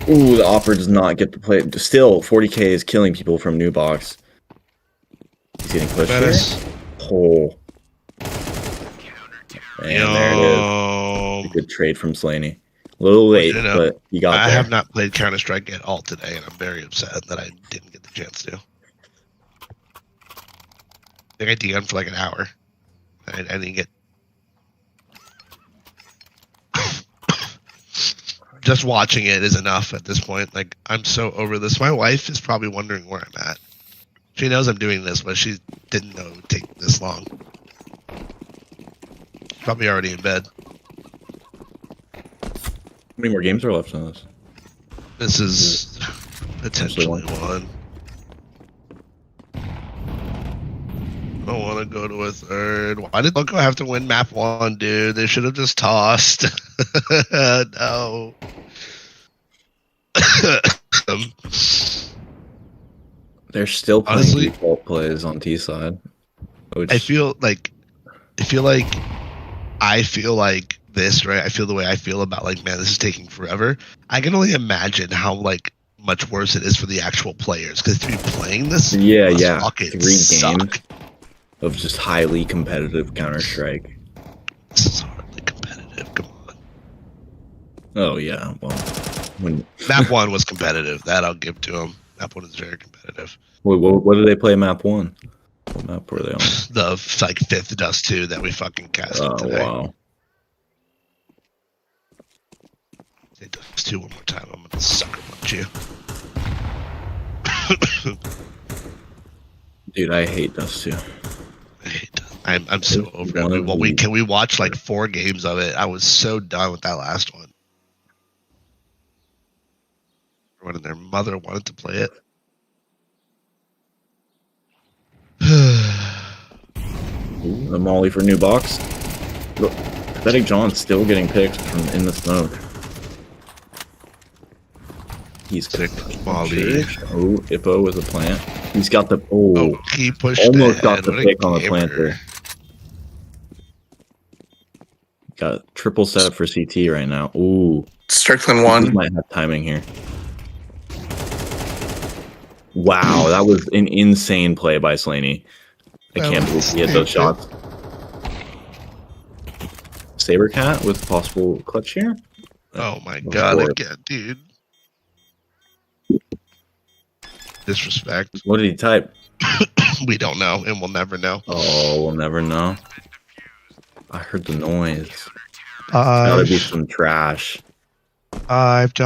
Ooh, the Opera does not get the play. Still, 40k is killing people from new box. He's getting pushed here. Menace. Oh. And there it is. Yo. A good trade from Slaney. A little late, You know, but he got I there. have not played Counter-Strike at all today, and I'm very upset that I didn't get the chance to. think I DM'd for like an hour. I didn't get. Just watching it is enough at this point. Like, I'm so over this. My wife is probably wondering where I'm at. She knows I'm doing this, but she didn't know it would take this long. Probably already in bed. How many more games are left on this? This is potentially one. I don't want to go to a third. Why did Loco have to win map 1, dude? They should have just tossed. No. They're still playing Honestly, default plays on T side. Which... I feel like this, right? I feel the way I feel about like, man, this is taking forever. I can only imagine how like much worse it is for the actual players, because to be playing this, yeah, fucking 3 suck. games of just highly competitive Counter-Strike. This is hardly competitive. Come on. Oh yeah, well, when Map 1 was competitive. That I'll give to them. Map 1 is very competitive. wait, what did they play map 1? What map were they on? The like 5th Dust 2 that we fucking casted Oh today. wow. Say Dust 2 one more time. I'm gonna sucker punch you. Dude, I hate Dust 2. I hate Dust. I'm so over it. Well, we watched like 4 games of it. I was so done with that last one. Everyone and their mother wanted to play it. Ooh, a molly for new box. Look, Pathetic John's still getting picked from in the smoke. He's Sick molly. Oh, Ippo with a plant. He's got the he pushed almost it. got the What a pick on the gamer. planter. Got triple setup for CT right now. Ooh, Strickland he won. might have timing here. Wow, that was an insane play by Slaney. I can't believe he hit those shots. Sabercat with possible clutch here. Oh my god, again, dude. Disrespect. What did he type? We don't know, and we'll never know. Oh, we'll never know. I heard the noise. Gotta be some trash. $5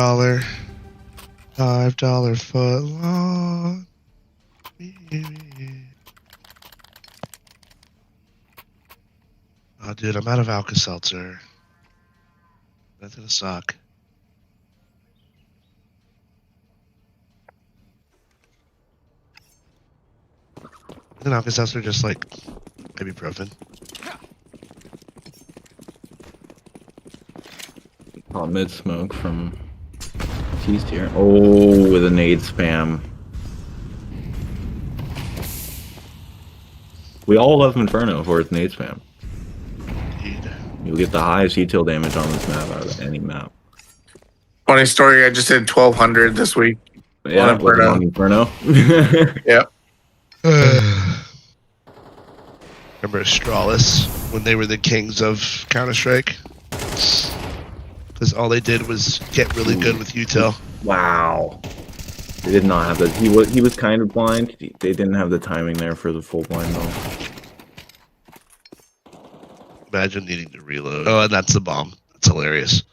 foot long. Oh, dude, I'm out of Alka-Seltzer. That's gonna suck. Isn't Alka-Seltzer just like ibuprofen? Oh, mid smoke from T's here. Oh, with a nade spam. We all love Inferno for its nade spam. Dude. You'll get the highest detail damage on this map out of any map. Funny story, I just did 1200 this week. Yeah, On Inferno. on Inferno. Yep. Remember Astralis when they were the kings of Counter-Strike? Because all they did was get really good with util. Wow. They did not have that. He was kind of blind. They didn't have the timing there for the full blind though. Imagine needing to reload. Oh, and that's the bomb. That's hilarious.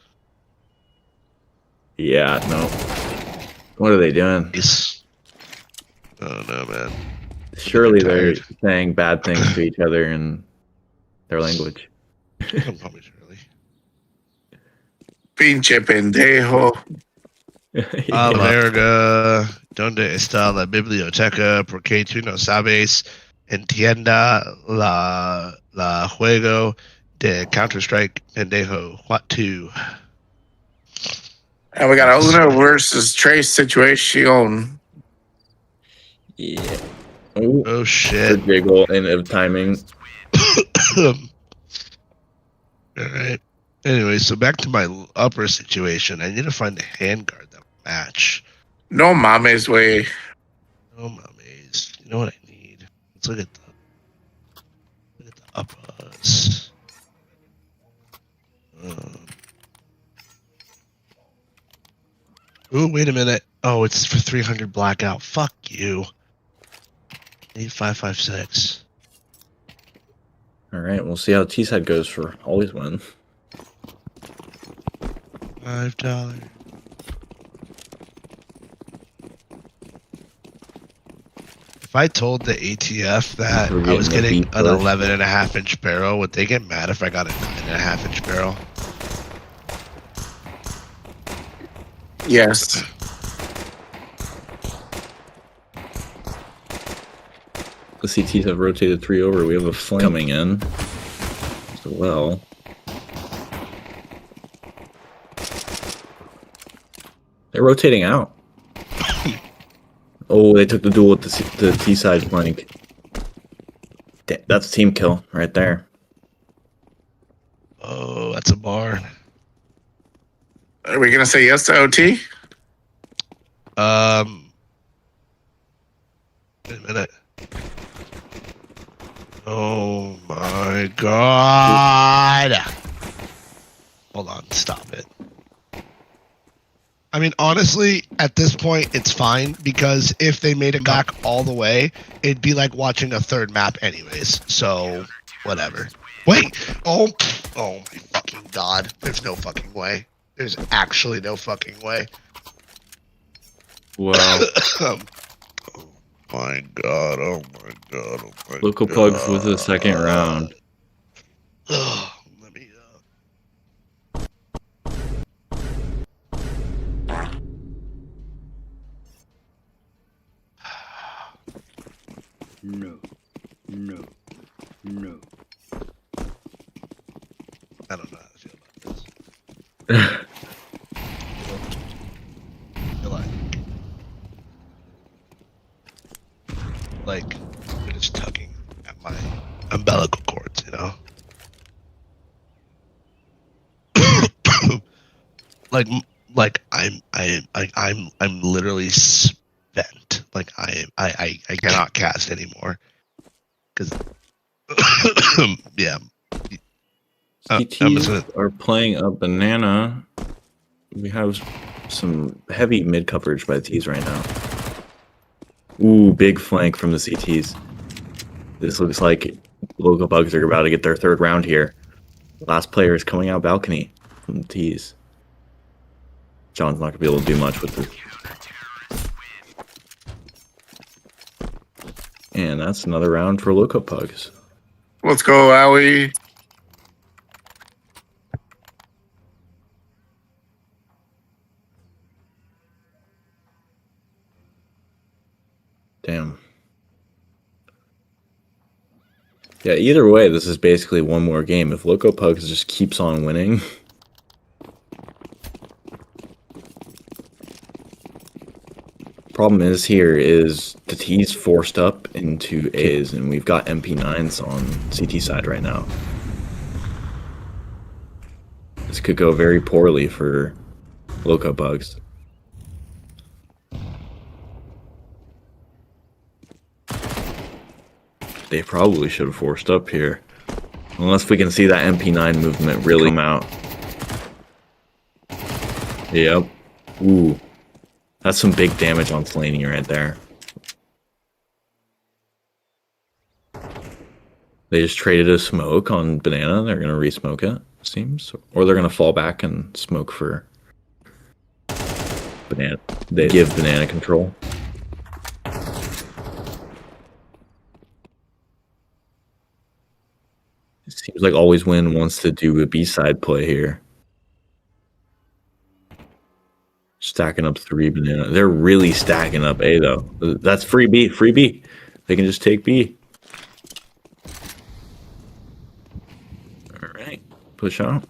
Yeah, no. What are they doing? Nice. Oh no, man. Surely they're saying bad things to each other in their language. Don't call me Shirley. Pinche pendejo. Ah, verga. ¿Dónde está la biblioteca? Porque tú no sabes. Entienda la juego de Counter-Strike, pendejo. What to? And we got Una versus Trace situation. Yeah. Oh shit. Jiggle and of timing. Alright. Anyway, so back to my upper situation. I need to find a handguard that will match. No mames, way. Oh, mummies. You know what I need? Let's look at the uppers. Ooh, wait a minute. Oh, it's for 300 blackout. Fuck you. I need 556. All right, we'll see how T-side goes for always win. $5. If I told the ATF that We're I was getting getting the an beef first. 11.5-inch barrel, would they get mad if I got a 9.5-inch barrel? Yes. The CTs have rotated 3 over. We have a flank coming in as well. They're rotating out. Oh, they took the duel with the T-side flank. That's a team kill right there. Oh, that's a bar. Are we gonna say yes to OT? Wait a minute. Oh my god. Hold on, stop it. I mean, honestly, at this point, it's fine because if they made it back all the way, it'd be like watching a third map anyways. So, whatever. Wait! Oh my fucking god. There's no fucking way. There's actually no fucking way. Wow. Oh my god, oh my god, oh my Local god. Pugs with the second round. Let me, No. I don't know how to feel about this. I feel like we're just tugging at my umbilical cords, you know? like I'm literally spent. Like I cannot cast anymore. Cause yeah. I'm just gonna, CTs are playing a banana. We have some heavy mid coverage by the T's right now. Ooh, big flank from the CTs. This looks like local Bugs are about to get their third round here. Last player is coming out balcony from the T's. John's not gonna be able to do much with this. And that's another round for Loco Pugs. Let's go, Owie. Damn. Yeah, either way, this is basically one more game. If Loco Pugs just keeps on winning. Problem is here is the T's forced up into A's, and we've got MP9s on CT side right now. This could go very poorly for Loco Pugs. They probably should have forced up here. Unless we can see that MP9 movement really come out. Yep. Ooh. That's some big damage on Slaney right there. They just traded a smoke on Banana. They're going to re-smoke it, seems. Or they're going to fall back and smoke for Banana. They give Banana control. It seems like Always Win wants to do a B-side play here. Stacking up 3 Banana. They're really stacking up A, though. That's free B. Free B. They can just take B. All right. Push out.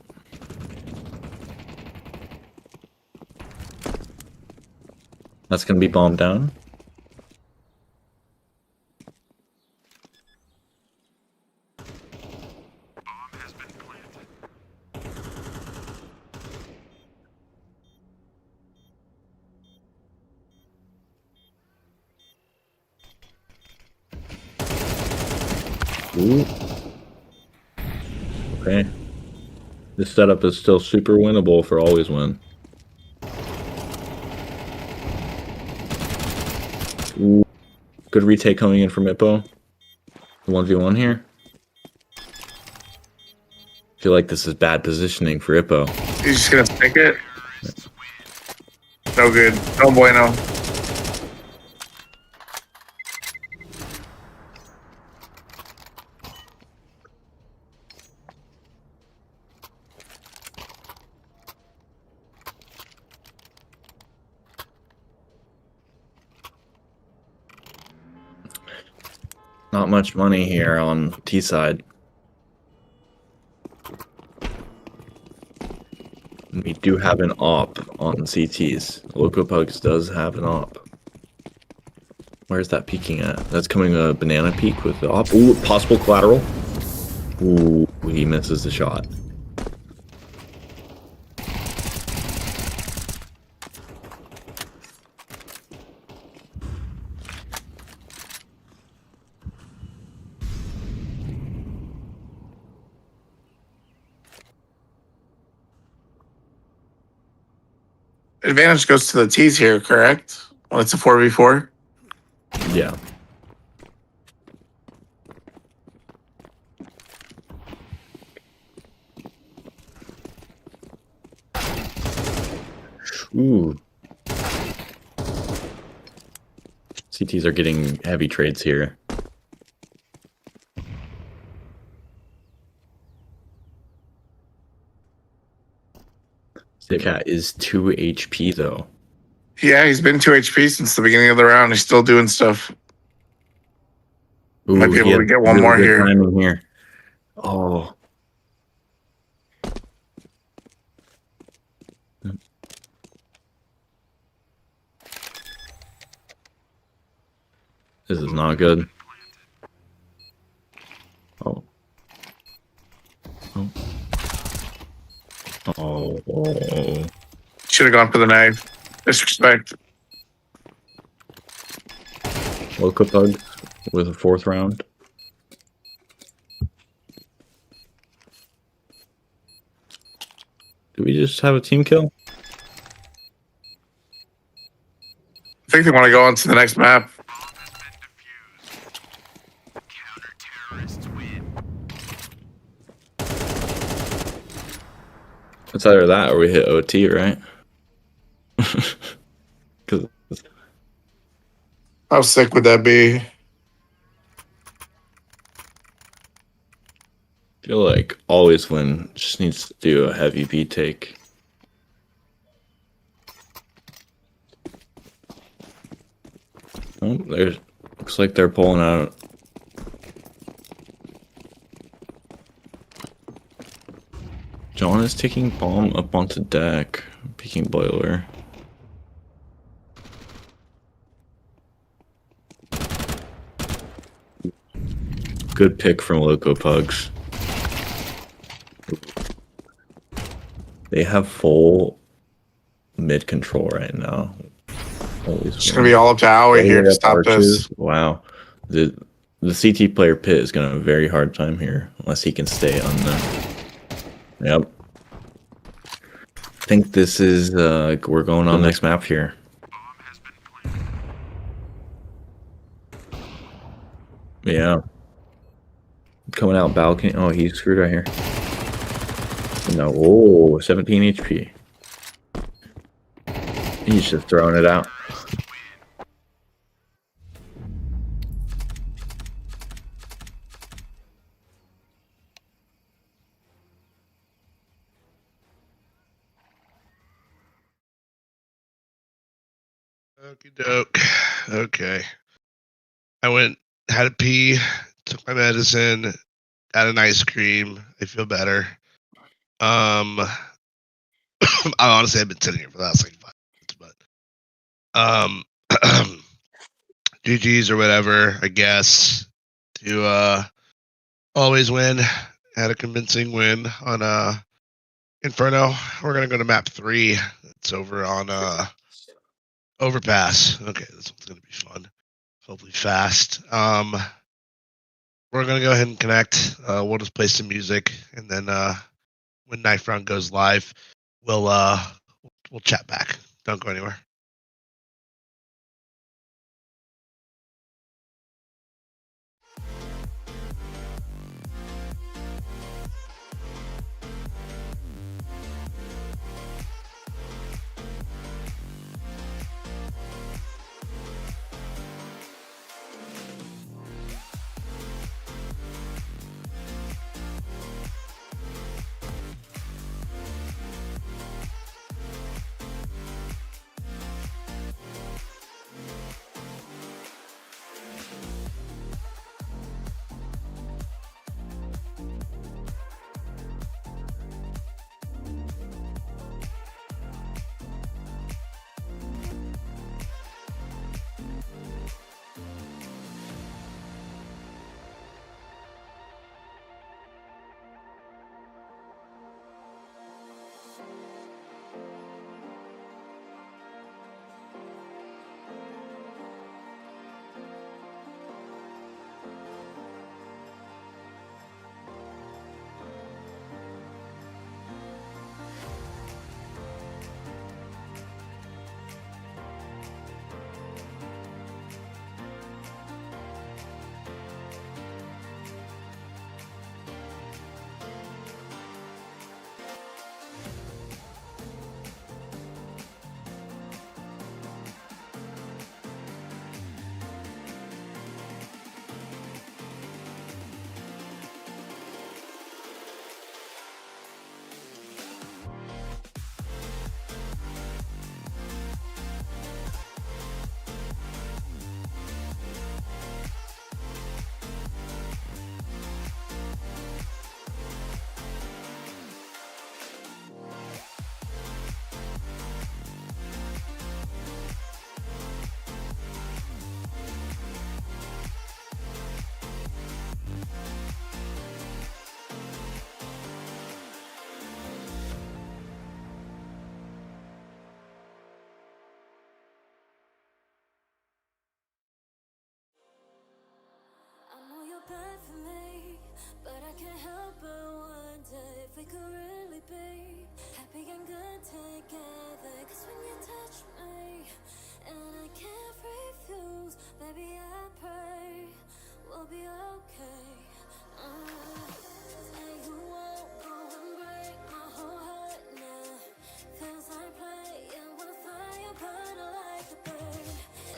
That's going to be bombed down. Ooh. Okay. This setup is still super winnable for Always Win. Ooh. Good retake coming in from Ippo. The 1v1 here. feel like this is bad positioning for Ippo. He's just gonna stick it. No good. No bueno. Not much money here on T side. We do have an op on CTs. Loco Pugs does have an op. Where's that peeking at? That's coming a banana peek with the op. Ooh, possible collateral. Ooh, he misses the shot. Advantage goes to the T's here, correct? When it's a 4v4. Yeah. Ooh. CTs are getting heavy trades here. The cat is 2 HP though. Yeah, he's been 2 HP since the beginning of the round. He's still doing stuff. Ooh, Might be able he to had get one really more good here. timing here. Oh. This is not good. Oh. Oh. Oh. Should have gone for the knife. Disrespect. Loco Pug with a 4th round. Do we just have a team kill? I think they want to go on to the next map. It's either that or we hit OT, right? Because How sick would that be? I feel like always win just needs to do a heavy V take. Oh, there's looks like they're pulling out. John is taking bomb up onto deck, peeking boiler. Good pick from Loco Pugs. They have full mid control right now. It's going to be all up to Howie here to stop this. Wow. The CT player Pit is going to have a very hard time here unless he can stay on the... Yep. I think this is... we're going on next map here. Yeah. Coming out balcony. Oh, he's screwed right here. No. Oh, 17 HP. He's just throwing it out. Okie doke. Okay. I went, had a pee, took my medicine, got an ice cream. I feel better. I honestly have been sitting here for the last like 5 minutes, but GG's or whatever, I guess. To always win. Had a convincing win on Inferno. We're gonna go to map 3. It's over on Overpass. Okay, this one's gonna be fun. Hopefully fast. We're gonna go ahead and connect. We'll just play some music, and then when Knife Round goes live, we'll chat back. Don't go anywhere. can't help but wonder if we could really be happy and good together. Cause when you touch me, and I can't refuse, baby, I pray we'll be okay. Say you won't go and break my whole heart now. Feels like playing with fire, but I like the burn.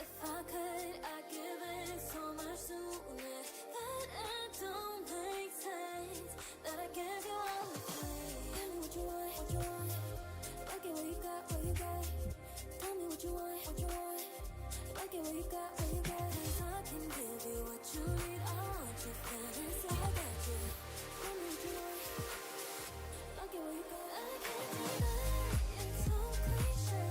If I could, I'd give it so much sooner. That it don't make sense that I give you all the pain. Tell me what you want, what you want. Like it what you got, what you got. Tell me what you want, what you want. Like it what you got, what you got. 'Cause I can give you what you need. I want your fantasy, I got you. Tell me what you want. Like it what you got. I can't deny it's so cliche.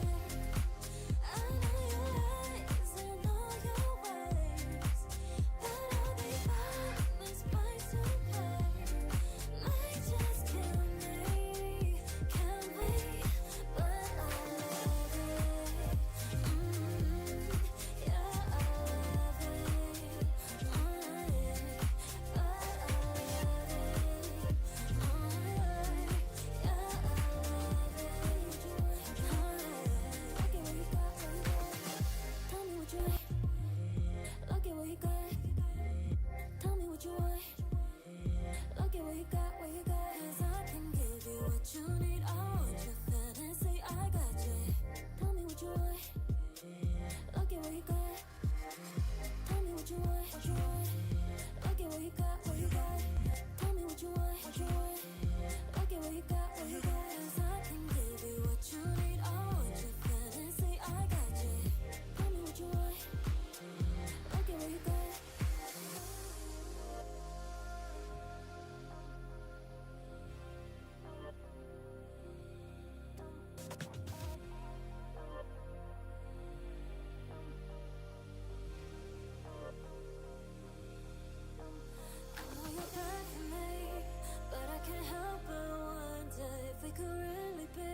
I know your lies and all your ways, but I'll be fine. This place to play might just kill me. Can we? But I love it. Yeah, I love it. But I love it. Yeah, Look at what you got. Tell me what you want. Look at what you got, what you got. 'Cause I can give you what you need. I want your fantasy, I got you. Tell me what you want. Look at what you got. Tell me what you want, what you want. Look at what you got, what you got. Tell me what you want, what you want. Look at what you got, what you got. 'Cause I can give you what you need. I want your fantasy, I got you. Tell me what you want. Look at what you got. I know you're bad for me, but I can't help but wonder if we could really be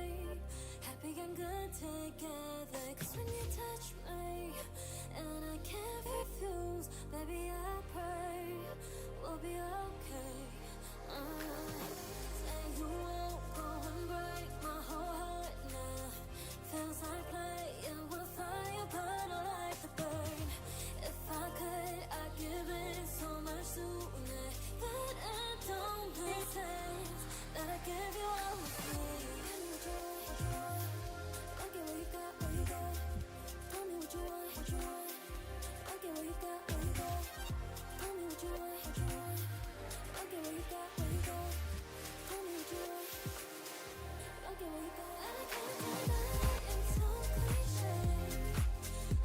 happy and good together. 'Cause when you touch me, and I can't refuse, baby, I pray we'll be okay. Say you won't go and break my whole heart now. Feels like playing with fire, but I like the burn. If I could, I'd give it so much sooner. That it don't make sense that I give you all the pain. Tell me what you want, what you want. Look at what you got, what you got. Tell me what you want, what you want. Look at what you got, what you got. Tell me what you want, what you want. Look at what you got, what you got. Tell me what you want. Look at what you got. I can't deny it's so cliche.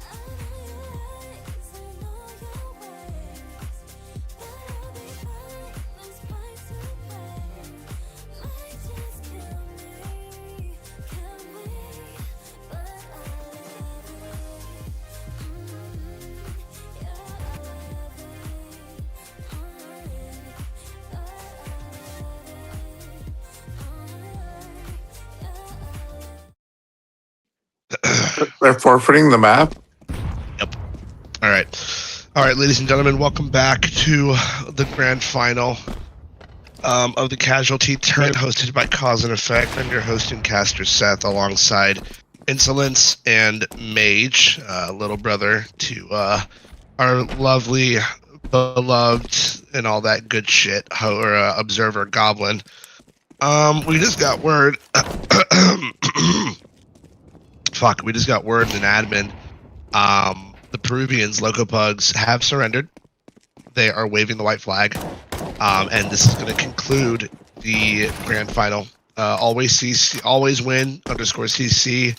I know your lies and all your ways, but I'll be fine. This place to play might just kill me. Can we? But I love it. Yeah, I love it. But I love it. They're forfeiting the map. Yep. All right, ladies and gentlemen, welcome back to the grand final of the Casualty Tournament hosted by Cause and Effect. I'm your host and caster Seth, alongside Insolence and Mage, little brother to our lovely, beloved, and all that good shit, or Observer Goblin. We just got word. Fuck, we just got word in admin. The Peruvians, Loco Pugs, have surrendered. They are waving the white flag. And this is going to conclude the grand final. Always CC, always win _CC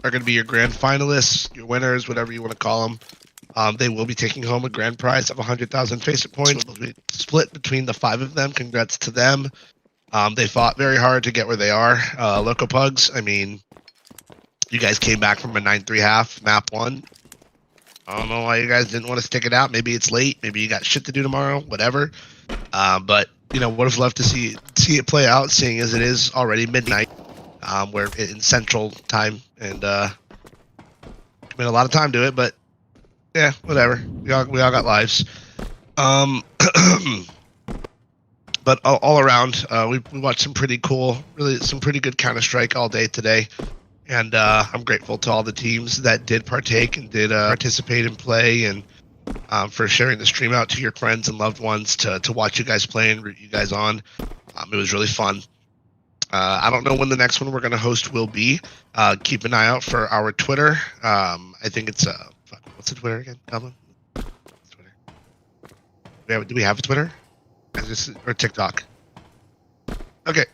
are going to be your grand finalists, your winners, whatever you want to call them. They will be taking home a grand prize of 100,000 FACEIT points. It will be split between the 5 of them. Congrats to them. They fought very hard to get where they are. Loco Pugs, I mean, you guys came back from a 9-3 half, map 1. I don't know why you guys didn't want to stick it out. Maybe it's late. Maybe you got shit to do tomorrow. Whatever. But you know, would have loved to see it play out, seeing as it is already midnight. We're in Central Time, and commit a lot of time to it. But yeah, whatever. We all got lives. but all around, we watched some pretty cool, really some pretty good Counter-Strike all day today. And I'm grateful to all the teams that did partake and did participate and play, and for sharing the stream out to your friends and loved ones to watch you guys play and root you guys on. It was really fun. I don't know when the next one we're going to host will be. Keep an eye out for our Twitter. I think it's what's the Twitter again, Goblin? Twitter. Do we have a Twitter? Or TikTok? Okay.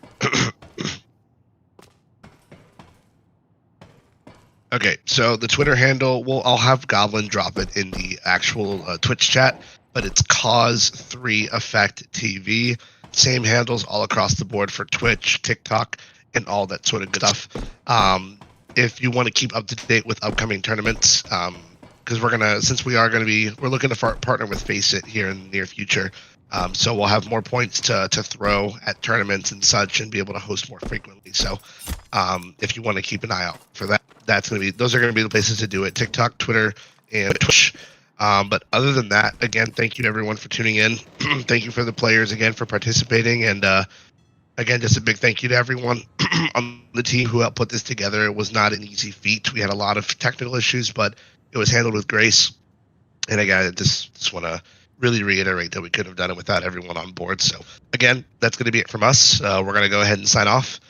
Okay, so the Twitter handle, I'll have Goblin drop it in the actual Twitch chat, but it's Cause&EffectTV. Same handles all across the board for Twitch, TikTok, and all that sort of good stuff. If you want to keep up to date with upcoming tournaments, because we're looking to partner with FACEIT here in the near future. So we'll have more points to throw at tournaments and such, and be able to host more frequently. So if you want to keep an eye out for that, those are going to be the places to do it: TikTok, Twitter, and Twitch. But other than that, again, thank you everyone for tuning in. Thank you for the players again for participating, and again, just a big thank you to everyone on the team who helped put this together. It was not an easy feat. We had a lot of technical issues, but it was handled with grace. And again, I just want to really reiterate that we couldn't have done it without everyone on board. So again, that's going to be it from us. We're going to go ahead and sign off.